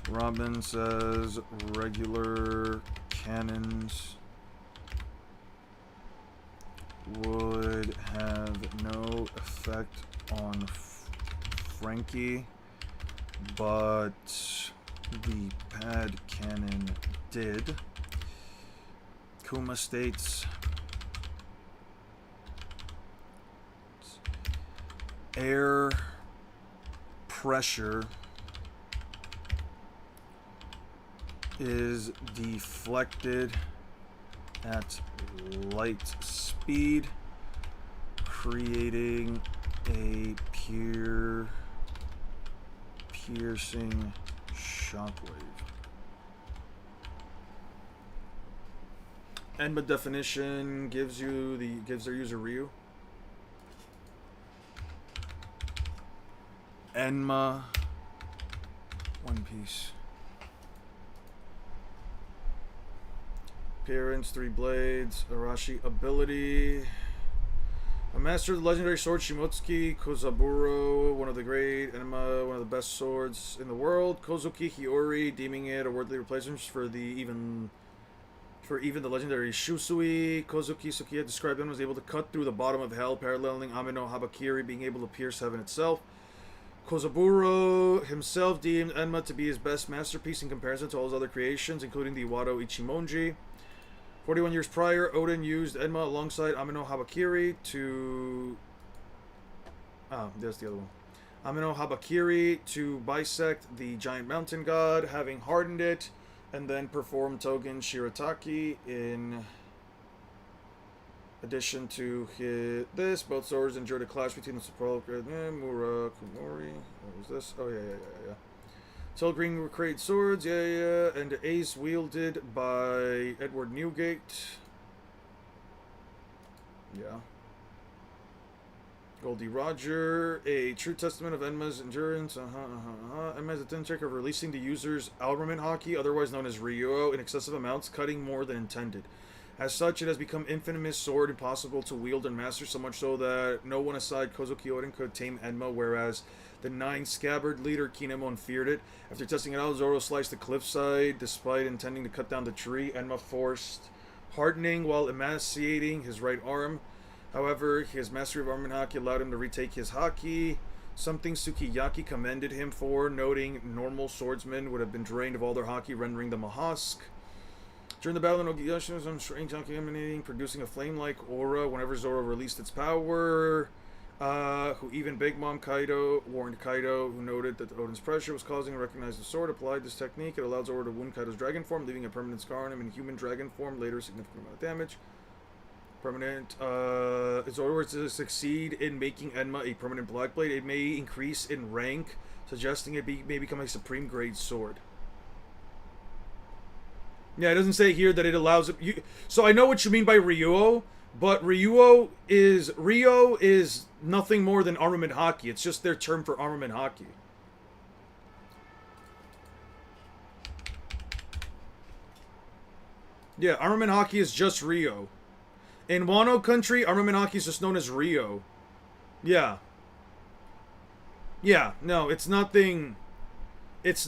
Robin says regular cannons would have no effect on Frankie, but the pad cannon did. Kuma states air pressure is deflected at light speed, creating a piercing shockwave. Enma definition gives their user Ryu. Enma, One Piece. Appearance, 3 blades. Arashi ability. A master of the legendary sword Shimotsuki Kozaburo, one of the great Enma, one of the best swords in the world. Kozuki Hiyori, deeming it a worthy replacement for even the legendary Shusui. Kozuki Sukiya described him as able to cut through the bottom of hell, paralleling Amino Habakiri, being able to pierce heaven itself. Kozaburo himself deemed Enma to be his best masterpiece in comparison to all his other creations, including the Iwado Ichimonji. 41 years prior, Odin used Enma alongside Amino Habakiri to... there's the other one. Amino Habakiri to bisect the giant mountain god, having hardened it, and then performed Togen Shirataki in addition to this. Both swords endured a clash between the sepulchre Mura Kumori. What was this? Oh, yeah. Tell Green were created swords, and ace wielded by Edward Newgate. Yeah. Goldie Roger, a true testament of Enma's endurance. Enma's attempt of releasing the user's armament haki, otherwise known as Ryuo, in excessive amounts, cutting more than intended. As such, it has become infamous sword, impossible to wield and master, so much so that no one aside Kozuki Odin could tame Enma, whereas the 9 scabbard leader Kinemon feared it. After testing it out, Zoro sliced the cliffside. Despite intending to cut down the tree, Enma forced hardening while emaciating his right arm. However, his mastery of armament haki allowed him to retake his haki, something Sukiyaki commended him for, noting normal swordsmen would have been drained of all their haki, rendering them a husk. During the battle in Ogiyashi, some strange haki emanating, producing a flame-like aura whenever Zoro released its power. Who even Big Mom Kaido warned Kaido, who noted that Odin's pressure was causing him to recognize the sword, applied this technique. It allowed Zoro to wound Kaido's dragon form, leaving a permanent scar on him in human dragon form, later a significant amount of damage. Permanent, Zoro were to succeed in making Enma a permanent black blade, it may increase in rank, suggesting it may become a supreme grade sword. Yeah, it doesn't say here that it allows it. So I know what you mean by Ryuo, but Ryuo is nothing more than armament haki. It's just their term for armament haki. Yeah, armament haki is just Ryo. In Wano country, armament haki is just known as Ryo. Yeah. Yeah, no, it's nothing. It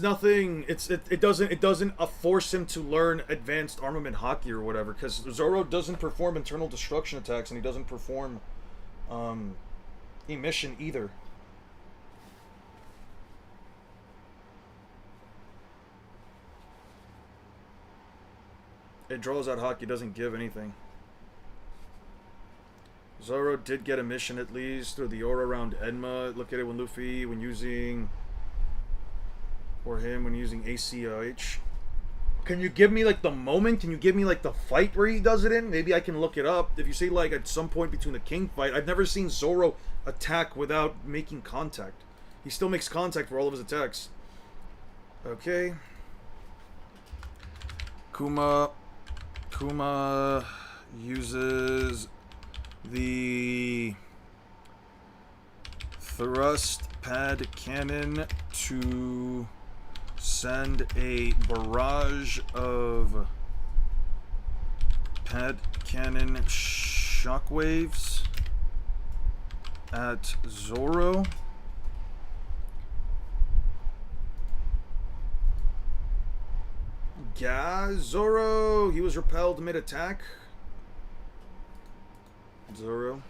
doesn't force him to learn advanced armament haki or whatever, because Zoro doesn't perform internal destruction attacks and he doesn't perform emission either. It draws out haki, doesn't give anything. Zoro did get emission at least through the aura around Enma. Look at it when Luffy, when using ACH. Can you give me like the moment? Can you give me like the fight where he does it in? Maybe I can look it up. If you say like at some point between the King fight, I've never seen Zoro attack without making contact. He still makes contact for all of his attacks. Okay. Kuma uses the thrust pad cannon to send a barrage of pad cannon shockwaves at Zoro. Zoro, he was repelled mid-attack. Zoro.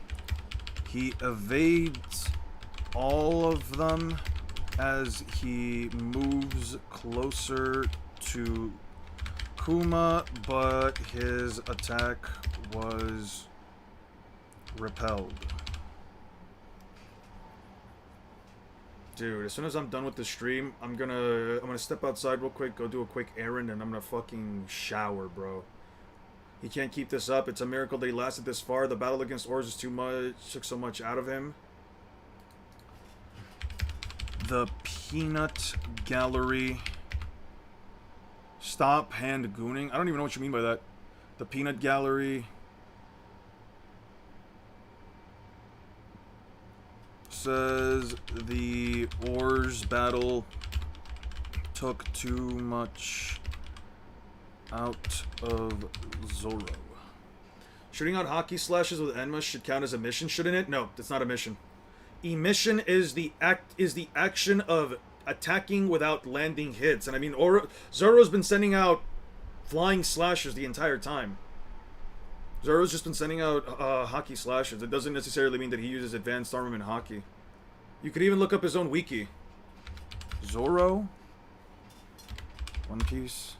He evades all of them as he moves closer to Kuma, but his attack was repelled. Dude, as soon as I'm done with the stream, I'm gonna step outside real quick, go do a quick errand, and I'm gonna fucking shower, bro. He can't keep this up. It's a miracle that he lasted this far. The battle against Ors is too much, took so much out of him. The Peanut Gallery. Stop hand gooning. I don't even know what you mean by that. The Peanut Gallery says the Ors battle took too much out of Zoro. Shooting out hockey slashes with Enma should count as a mission, shouldn't it? No, that's not a mission. Emission is the action of attacking without landing hits. And I mean, Zoro's been sending out flying slashes the entire time. Zoro's just been sending out hockey slashes. It doesn't necessarily mean that he uses advanced armament hockey. You could even look up his own wiki. Zoro. One Piece.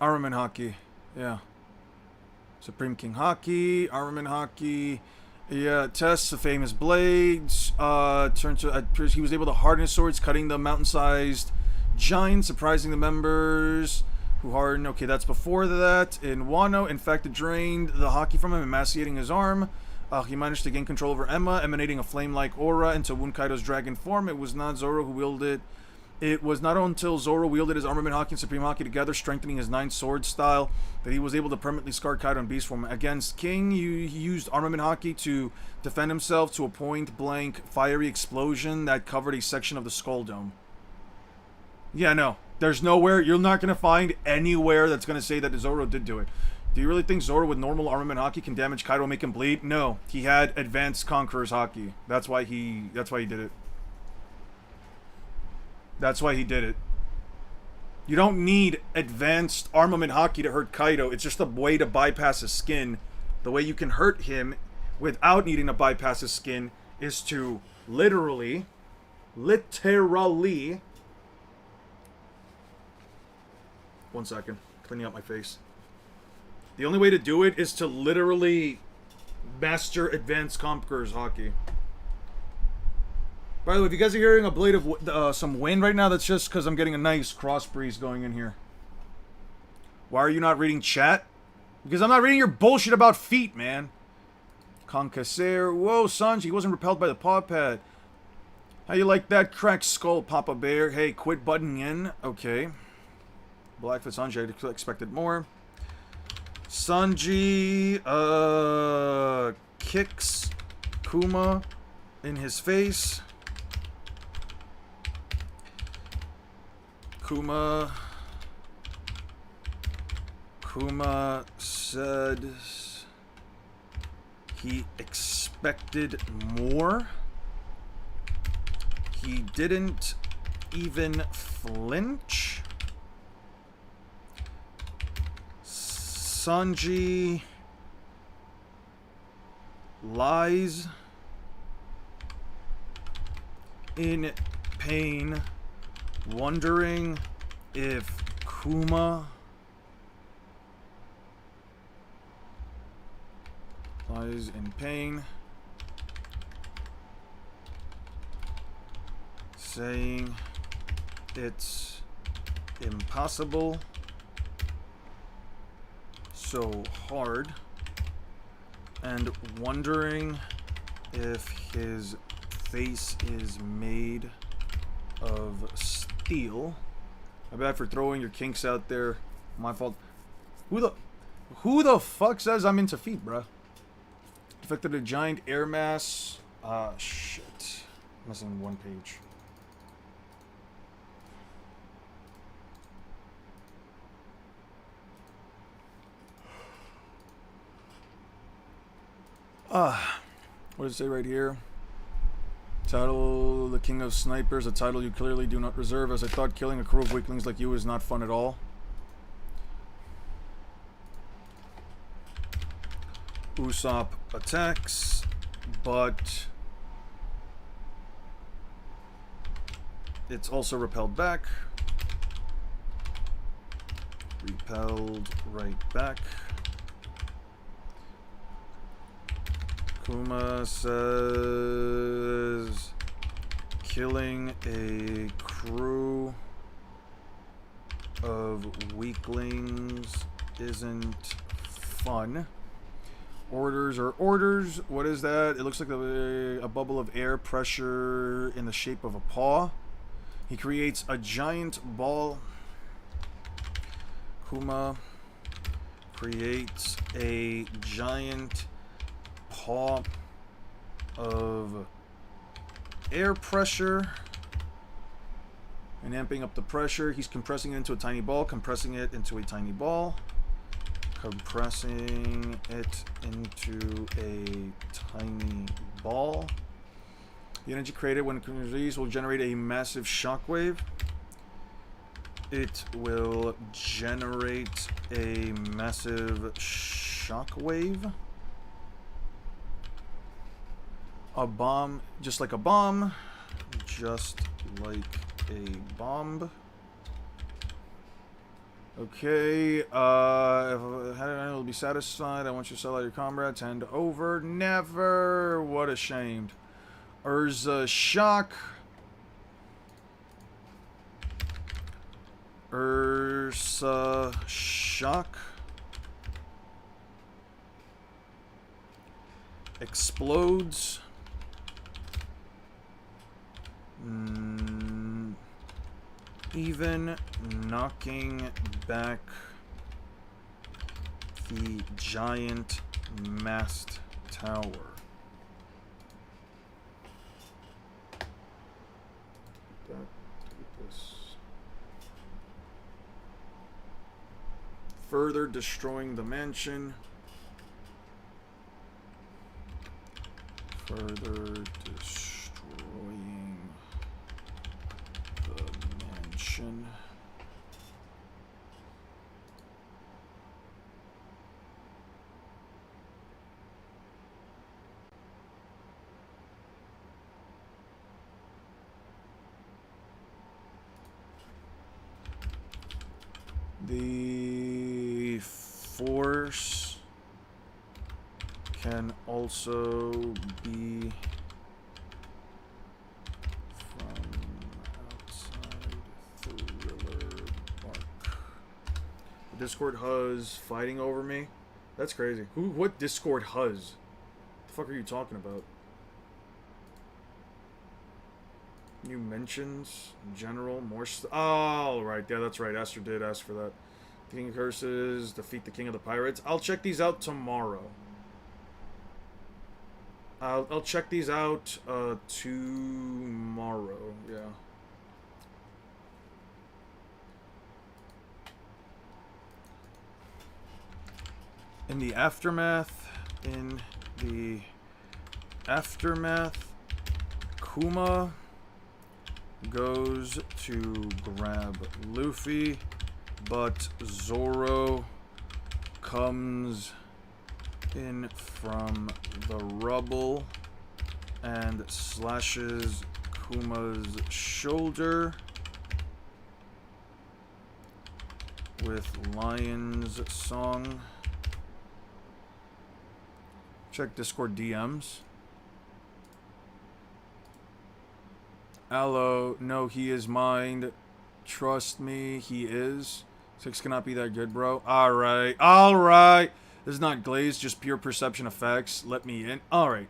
Armament hockey. Yeah. Supreme King hockey. Armament hockey. Yeah, tests the famous blades. Turns to he was able to harden his swords, cutting the mountain-sized giant, surprising the members who hardened. Okay, that's before that. In Wano, in fact, it drained the hockey from him, emaciating his arm. He managed to gain control over Emma, emanating a flame-like aura into Wunkaido's dragon form. It was not Zoro who wielded it. It was not until Zoro wielded his armament hockey and supreme hockey together, strengthening his 9-sword style, that he was able to permanently scar Kaido in beast form. Against King, he used armament hockey to defend himself to a point-blank fiery explosion that covered a section of the Skull Dome. Yeah, no. There's nowhere, you're not going to find anywhere that's going to say that Zoro did do it. Do you really think Zoro with normal armament hockey can damage Kaido and make him bleed? No. He had advanced Conqueror's hockey. That's why he did it. That's why he did it. You don't need advanced armament hockey to hurt Kaido. It's just a way to bypass his skin. The way you can hurt him without needing to bypass his skin is to literally, one second, cleaning up my face. The only way to do it is to literally master advanced Conqueror's hockey. By the way, if you guys are hearing a blade of some wind right now, that's just because I'm getting a nice cross breeze going in here. Why are you not reading chat? Because I'm not reading your bullshit about feet, man. Conqueror. Whoa, Sanji, he wasn't repelled by the paw pad. How you like that cracked skull, Papa Bear? Hey, quit butting in. Okay. Blackfoot Sanji, I expected more. Sanji, kicks Kuma in his face. Kuma said he expected more. He didn't even flinch. Sanji lies in pain, wondering if Kuma lies in pain, saying it's impossible, so hard, and wondering if his face is made of steel. My bad for throwing your kinks out there. My fault. Who the fuck says I'm into feet, bruh? Defected a giant air mass. Shit. Missing one page. What does it say right here? Title, the King of Snipers, a title you clearly do not deserve, as I thought killing a crew of weaklings like you is not fun at all. Usopp attacks, but it's also repelled back. Repelled right back. Kuma says killing a crew of weaklings isn't fun. Orders are orders. What is that? It looks like a bubble of air pressure in the shape of a paw. He creates a giant ball. Kuma creates a giant paw of air pressure and amping up the pressure. He's compressing it into a tiny ball, compressing it into a tiny ball, compressing it into a tiny ball. The energy created when released will generate a massive shockwave. It will generate a massive shockwave. A bomb, just like a bomb. Just like a bomb. Okay, if I will be satisfied. I want you to sell out your comrades. Hand over. Never. What a shame. Urza shock. Ursa shock. Explodes. Even knocking back the giant mast tower. Further destroying the mansion. Further destroying the mansion. The force can also be from outside Thriller Bark. The Discord Huz fighting over me? That's crazy. What Discord Huz? The fuck are you talking about? New mentions, general, more oh, right, yeah, that's right. Aster did ask for that. King Curses, defeat the King of the Pirates. I'll check these out tomorrow. I'll check these out tomorrow. Yeah. In the aftermath, Kuma goes to grab Luffy, but Zoro comes in from the rubble and slashes Kuma's shoulder with Lion's Song. Check Discord DMs. Allo, no, he is mine. Trust me, he is. 6 cannot be that good, bro. Alright, alright. This is not glazed, just pure perception effects. Let me in. Alright.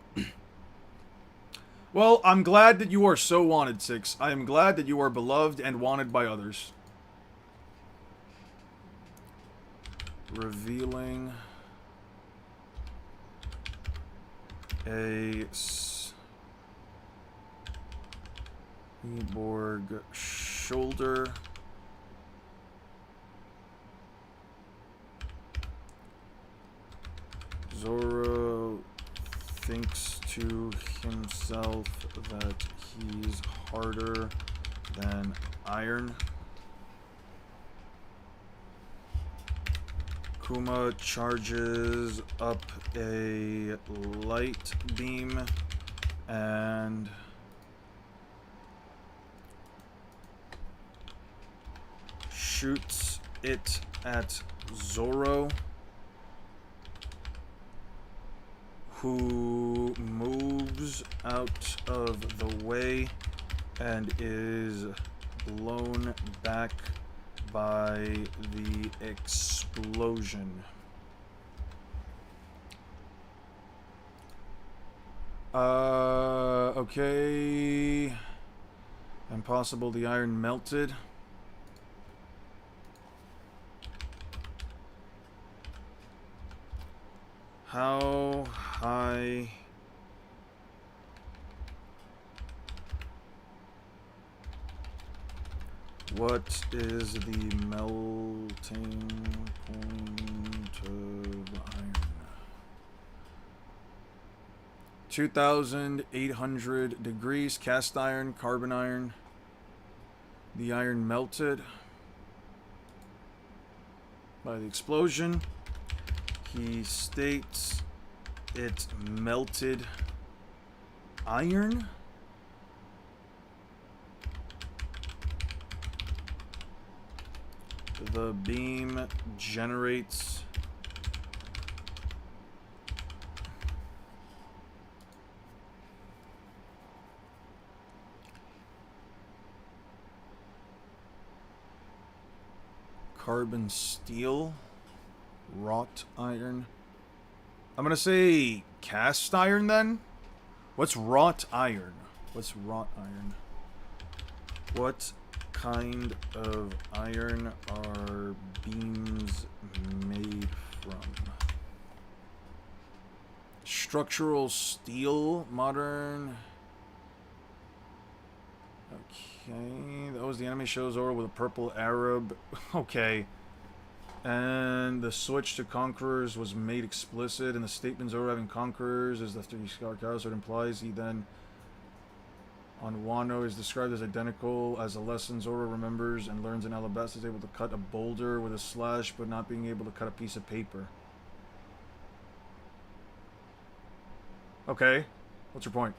Well, I'm glad that you are so wanted, 6. I am glad that you are beloved and wanted by others. Revealing a Borg shoulder. Zoro thinks to himself that he's harder than iron. Kuma charges up a light beam and shoots it at Zoro, who moves out of the way and is blown back by the explosion. Okay. Impossible, the iron melted. How high What is the melting point of iron? 2,800 degrees. Cast iron, carbon iron. The iron melted by the explosion. He states it melted iron. The beam generates carbon steel, wrought iron. I'm gonna say cast iron then? What's wrought iron? What's wrought iron? What kind of iron are beams made from? Structural steel, modern. Okay, that was the anime show's over with a purple Arab. Okay. And the switch to conquerors was made explicit in the statement Zoro having conquerors as the three star cows. It implies he then on Wano is described as identical as a lesson Zoro remembers and learns in Alabasta is able to cut a boulder with a slash but not being able to cut a piece of paper. Okay, what's your point?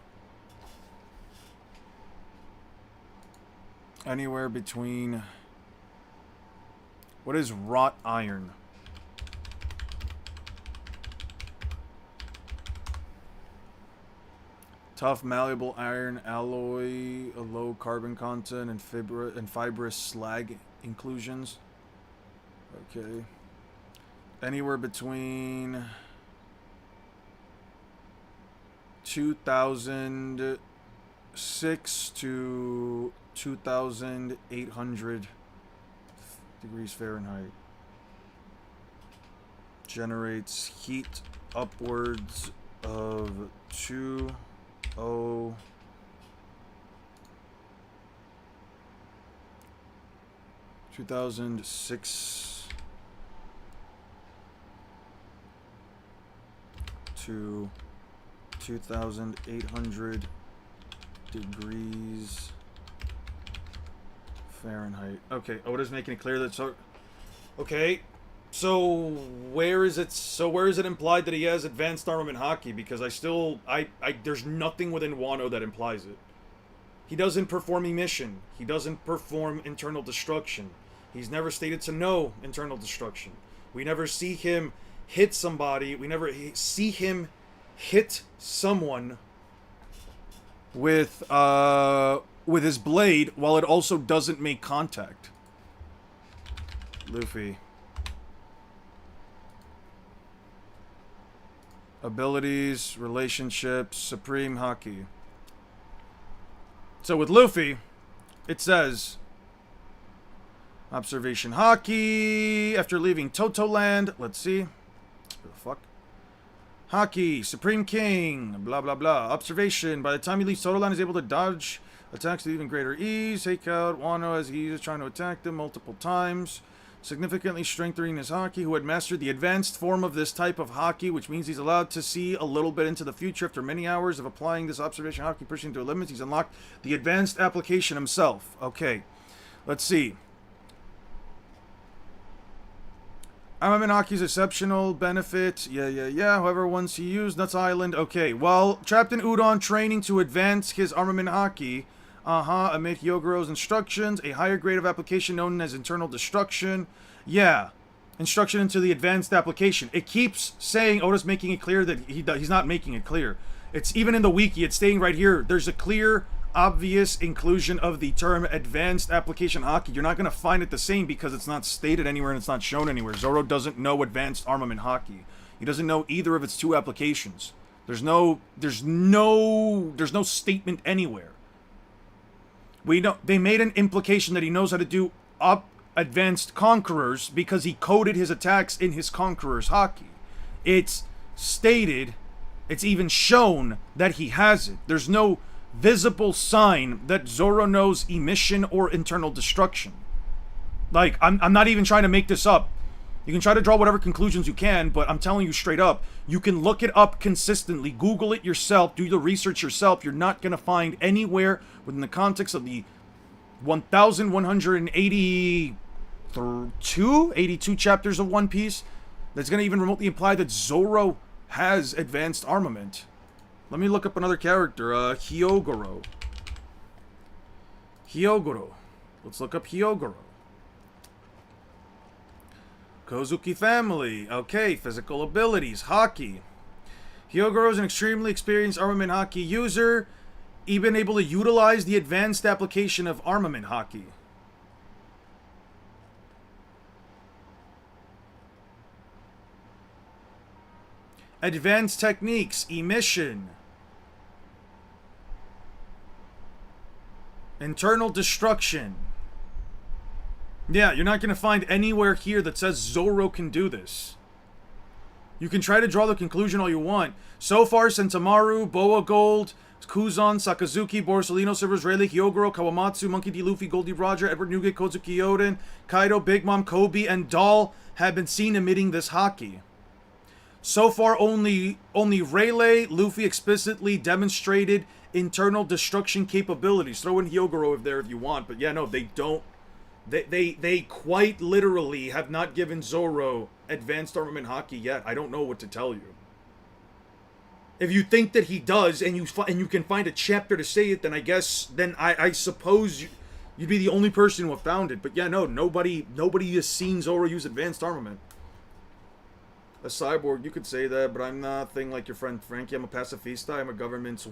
Anywhere between... What is wrought iron? Tough, malleable iron alloy, a low carbon content, and fibrous slag inclusions. Okay. Anywhere between 2006 to 2,800 degrees Fahrenheit. Generates heat upwards of 2006 to 2,800 degrees Fahrenheit. Okay, Oda's making it clear that so... Okay, so where is it implied that he has advanced armament hockey? Because there's nothing within Wano that implies it. He doesn't perform emission. He doesn't perform internal destruction. He's never stated to know internal destruction. We never see him hit somebody. We never see him hit someone with his blade while it also doesn't make contact. Luffy. Abilities, relationships, supreme haki. So with Luffy, it says observation haki after leaving Toto Land. Let's see. What the fuck? Haki, Supreme King, blah blah blah. Observation. By the time he leaves Toto Land, he's able to dodge attacks with even greater ease. Take out Wano as he is trying to attack them multiple times. Significantly strengthening his haki, who had mastered the advanced form of this type of haki, which means he's allowed to see a little bit into the future. After many hours of applying this observation haki, pushing to limits, he's unlocked the advanced application himself. Okay, let's see. Armament haki's exceptional benefit. Yeah. However, once he used Nuts Island. Okay, while trapped in Udon, training to advance his armament haki. Amid Hyogoro's instructions, a higher grade of application known as internal destruction. Yeah, instruction into the advanced application. It keeps saying Oda's making it clear that he's not making it clear. It's even in the wiki, it's staying right here. There's a clear, obvious inclusion of the term advanced application haki. You're not going to find it the same because it's not stated anywhere and it's not shown anywhere. Zoro doesn't know advanced armament haki. He doesn't know either of its two applications. There's no statement anywhere. We know they made an implication that he knows how to do advanced conquerors because he coded his attacks in his conqueror's haki. It's stated, it's even shown that he has it. There's no visible sign that Zoro knows emission or internal destruction. Like, I'm not even trying to make this up. You can try to draw whatever conclusions you can, but I'm telling you straight up, you can look it up consistently, Google it yourself, do the research yourself. You're not going to find anywhere within the context of the 1,182 chapters of One Piece that's going to even remotely imply that Zoro has advanced armament. Let me look up another character, Hyogoro. Hyogoro. Let's look up Hyogoro. Kozuki family. Okay, physical abilities. Haki. Hyogoro is an extremely experienced armament haki user, even able to utilize the advanced application of armament haki. Advanced techniques. Emission. Internal destruction. Yeah, you're not going to find anywhere here that says Zoro can do this. You can try to draw the conclusion all you want. So far, Sentamaru, Boa Gold, Kuzan, Sakazuki, Borsalino, Silvers, Rayleigh, Hyogoro, Kawamatsu, Monkey D. Luffy, Goldie Roger, Edward Newgate, Kozuki Oden, Kaido, Big Mom, Kobe, and Doll have been seen emitting this haki. So far, only Rayleigh, Luffy explicitly demonstrated internal destruction capabilities. Throw in Hyogoro there if you want, but yeah, no, they don't. They quite literally have not given Zoro advanced armament haki yet. I don't know what to tell you. If you think that he does, and you can find a chapter to say it, then I guess I suppose you'd be the only person who have found it. But yeah, no, nobody has seen Zoro use advanced armament. A cyborg, you could say that, but I'm nothing like your friend Frankie. I'm a pacifista. I'm a government's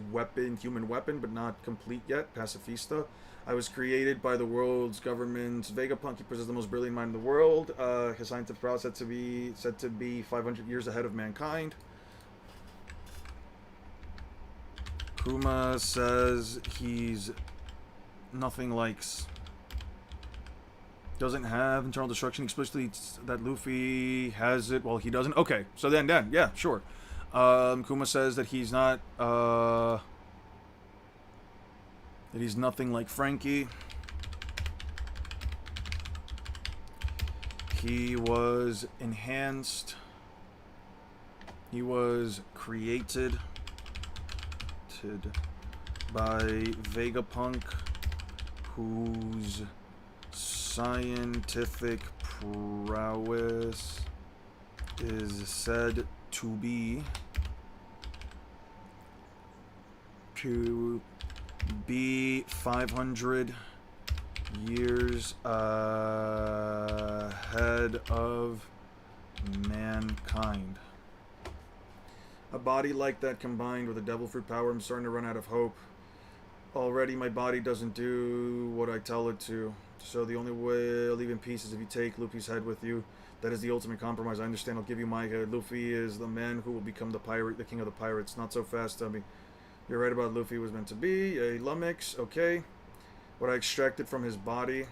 human weapon, but not complete yet. Pacifista. I was created by the world's government's Vegapunk. He possesses the most brilliant mind in the world. His scientific prowess said to be 500 years ahead of mankind. Kuma says he's nothing likes. Doesn't have internal destruction explicitly that Luffy has it. Well, he doesn't. Okay, so then yeah, sure. Kuma says that he's not that he's nothing like Frankie. He was enhanced. He was created by Vegapunk, whose scientific prowess is said to be 500 years ahead of mankind. A body like that combined with a devil fruit power, I'm starting to run out of hope. Already my body doesn't do what I tell it to. So the only way I'll leave in peace is if you take Luffy's head with you. That is the ultimate compromise. I understand. I'll give you my head. Luffy is the man who will become the king of the pirates. Not so fast, Tubby. You're right about Luffy was meant to be a lummox. Okay. What I extracted from his body.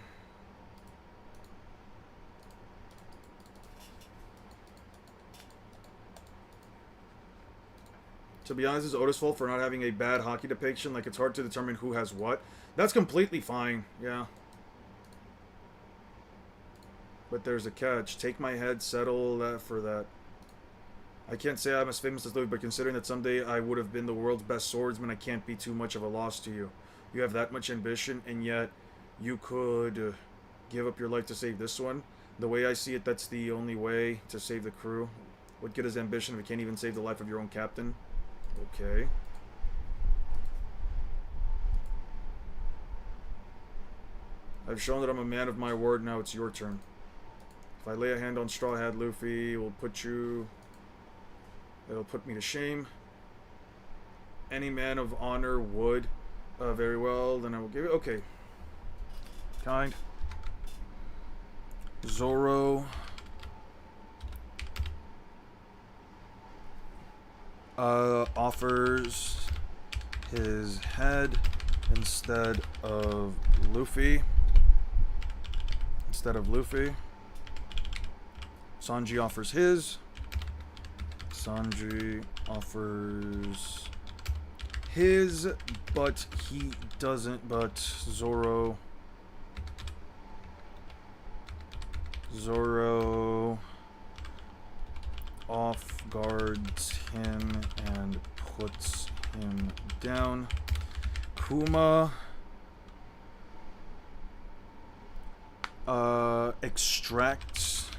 To be honest, it's Oda's fault for not having a bad hockey depiction. Like, it's hard to determine who has what. That's completely fine, yeah. But there's a catch. Take my head, settle that for that. I can't say I'm as famous as Luffy, but considering that someday I would have been the world's best swordsman, I can't be too much of a loss to you. You have that much ambition, and yet you could give up your life to save this one. The way I see it, that's the only way to save the crew. What good is ambition if you can't even save the life of your own captain? Okay. I've shown that I'm a man of my word, now it's your turn. If I lay a hand on Straw Hat Luffy, it'll put me to shame. Any man of honor would. Very well, then I will give it. Okay. Kind. Zoro. Offers his head instead of Luffy. Sanji offers his. Sanji offers his, but he doesn't. But Zoro Zoro off guards him and puts him down. Kuma extracts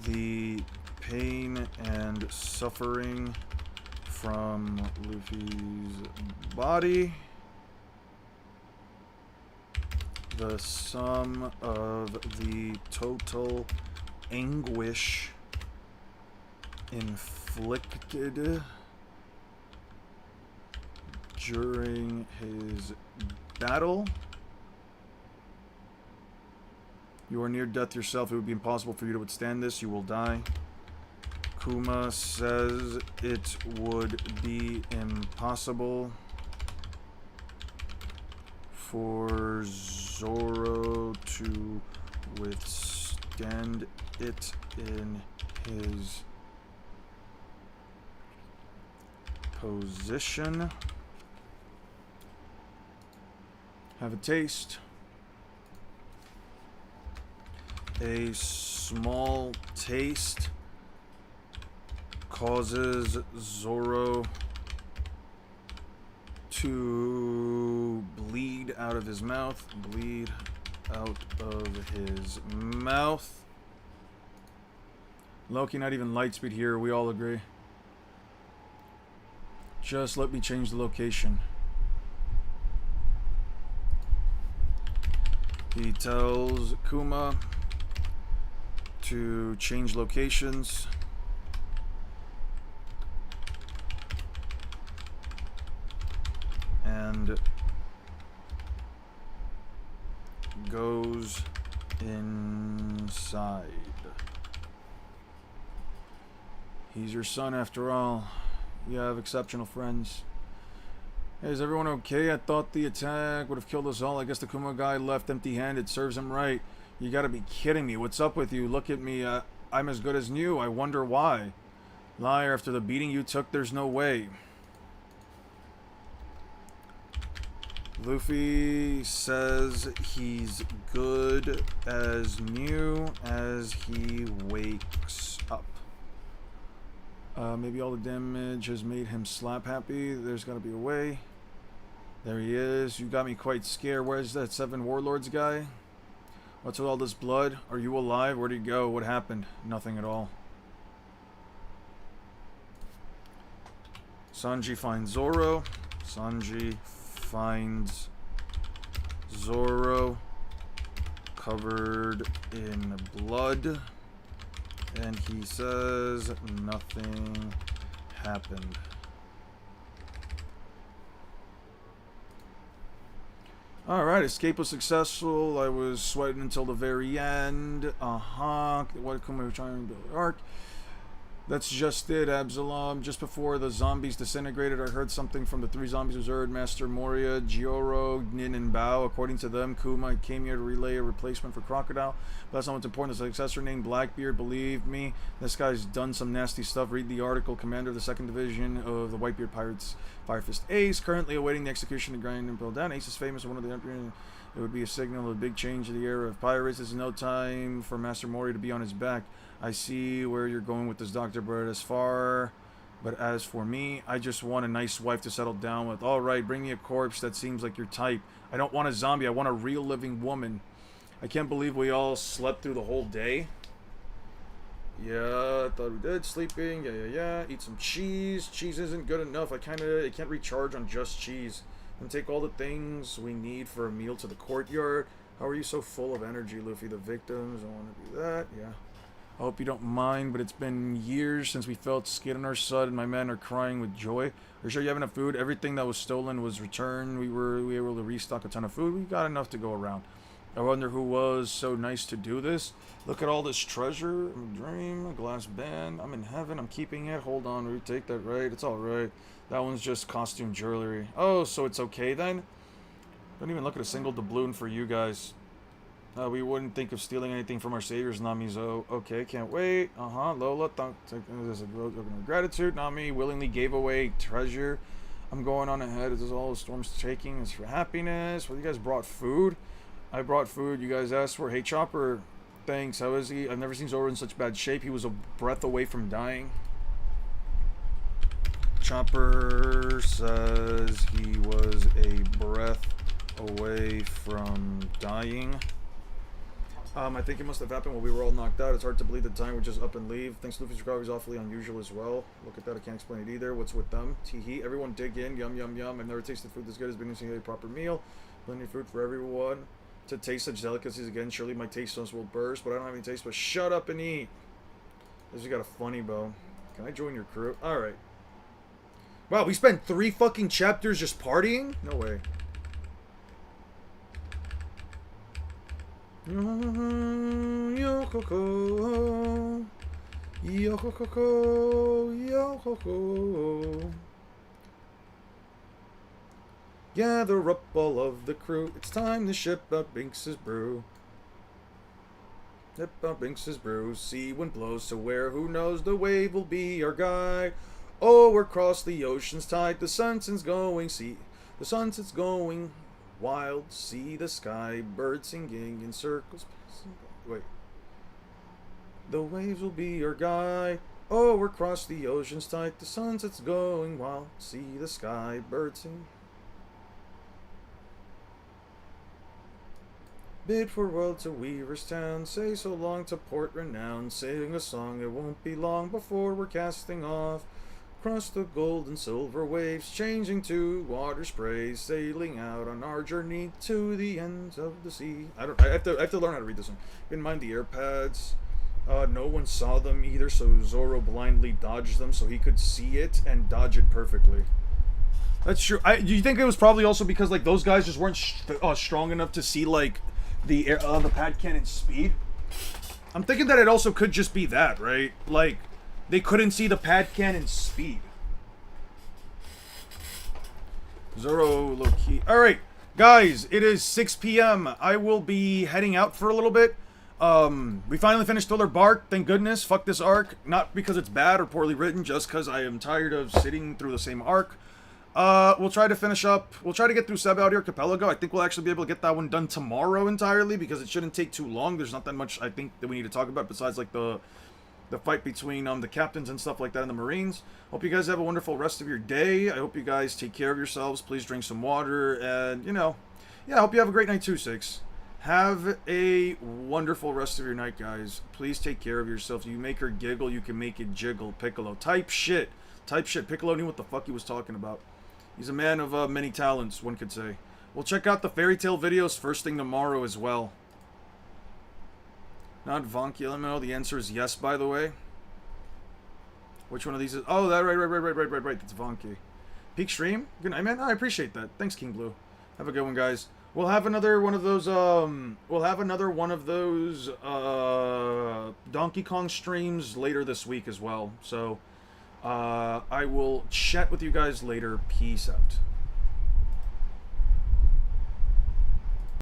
the pain and suffering from Luffy's body. The sum of the total anguish inflicted during his battle. You are near death yourself. It would be impossible for you to withstand this. You will die. Kuma says it would be impossible for Zoro to withstand it in his position. Have a taste. A small taste causes Zoro to bleed out of his mouth. Bleed out of his mouth. Loki, not even light speed here, we all agree. Just let me change the location. He tells Kuma to change locations. And goes inside. He's your son after all. You have exceptional friends. Hey, is everyone okay? I thought the attack would have killed us all. I guess the Kuma guy left empty-handed. Serves him right. You gotta be kidding me. What's up with you? Look at me. I'm as good as new. I wonder why. Liar, after the beating you took, there's no way. Luffy says he's good as new as he wakes up. Maybe all the damage has made him slap happy. There's gotta be a way. There he is. You got me quite scared. Where's that 7 Warlords guy? What's with all this blood? Are you alive? Where'd he go? What happened? Nothing at all. Sanji finds Zoro. Sanji finds Zoro covered in blood. And he says nothing happened. Alright, escape was successful. I was sweating until the very end. What can we try and build an arc? That's just it, Absalom. Just before the zombies disintegrated, I heard something from the 3 zombies who heard Master Moria, Gioro, Nin, and Bao. According to them, Kuma came here to relay a replacement for Crocodile. But that's not what's important. The successor named Blackbeard, believe me, this guy's done some nasty stuff. Read the article. Commander of the 2nd Division of the Whitebeard Pirates, Firefist Ace, currently awaiting the execution to grind and pull down. Ace is famous as one of the Emperor. It would be a signal of a big change in the era of pirates. There's no time for Master Moria to be on his back. I see where you're going with this, Dr. Bird, but as for me, I just want a nice wife to settle down with. Alright, bring me a corpse that seems like your type. I don't want a zombie, I want a real living woman. I can't believe we all slept through the whole day. Yeah, I thought we did. Sleeping, yeah. Eat some cheese. Cheese isn't good enough. I can't recharge on just cheese. And take all the things we need for a meal to the courtyard. How are you so full of energy, Luffy? The victims, I want to do that, yeah. I hope you don't mind, but it's been years since we felt skin on our side and my men are crying with joy. Are you sure you have enough food? Everything that was stolen was returned. We were able to restock a ton of food. We got enough to go around. I wonder who was so nice to do this. Look at all this treasure. A dream, a glass band. I'm in heaven. I'm keeping it. Hold on, we take that right. It's alright. That one's just costume jewelry. Oh, so it's okay then? Don't even look at a single doubloon for you guys. We wouldn't think of stealing anything from our saviors, Namizo. Okay, can't wait. Lola, there's a gratitude. Nami willingly gave away treasure. I'm going on ahead. This is all the storm's taking. It's for happiness. Well, you guys brought food. I brought food. You guys asked for. Hey, Chopper. Thanks. How is he? I've never seen Zoro in such bad shape. He was a breath away from dying. Chopper says he was a breath away from dying. I think it must have happened when we were all knocked out. It's hard to believe the time would just up and leave. Thinks Luffy's recovery is awfully unusual as well. Look at that, I can't explain it either. What's with them? Teehee. Everyone dig in. Yum, yum, yum. I've never tasted food this good as being a proper meal. Plenty of food for everyone. To taste such delicacies again, surely my taste notes will burst, but I don't have any taste, but shut up and eat. This has got a funny bow. Can I join your crew? Alright. Wow, we spent 3 fucking chapters just partying? No way. Yo-ho-ho, yo-ho-ho, yo-ho-ho. Gather up all of the crew. It's time to ship out Binks's brew. Ship out Binks's brew. Sea wind blows to where, who knows, the wave will be our guide. Oh, across the ocean's tide, the sunset's going, see, the sunset's going wild, see the sky, birds singing in circles. Wait. The waves will be your guide. Oh, across the ocean's tide, the sunset's going wild, see the sky, birds sing. Bid farewell to Weaver's Town, say so long to Port Renown, sing a song, it won't be long before we're casting off. Across the gold and silver waves, changing to water sprays, sailing out on our journey to the ends of the sea. I have to learn how to read this one. Didn't mind the air pads. No one saw them either, so Zoro blindly dodged them so he could see it and dodge it perfectly. That's true. Do you think it was probably also because like those guys just weren't strong enough to see like the pad cannon speed? I'm thinking that it also could just be that, right? Like they couldn't see the pad cannon speed. Zoro low-key. Alright, guys, it is 6 p.m. I will be heading out for a little bit. We finally finished Thriller Bark, thank goodness. Fuck this arc. Not because it's bad or poorly written, just because I am tired of sitting through the same arc. We'll try to finish up. We'll try to get through Seb Out Here Archipelago. I think we'll actually be able to get that one done tomorrow entirely, because it shouldn't take too long. There's not that much, I think, that we need to talk about besides, like, the fight between the captains and stuff like that in the Marines. Hope you guys have a wonderful rest of your day. I hope you guys take care of yourselves. Please drink some water. And, you know, yeah, I hope you have a great night too, 6. Have a wonderful rest of your night, guys. Please take care of yourself. You make her giggle, you can make it jiggle. Piccolo. Type shit. Type shit. Piccolo knew what the fuck he was talking about. He's a man of many talents, one could say. We'll check out the fairy tale videos first thing tomorrow as well. Not Vonky. Let me know. The answer is yes, by the way. Which one of these is... Oh, that right. That's Vonky. Peak stream? Good night, man. I appreciate that. Thanks, King Blue. Have a good one, guys. We'll have another one of those, Donkey Kong streams later this week as well. So, I will chat with you guys later. Peace out.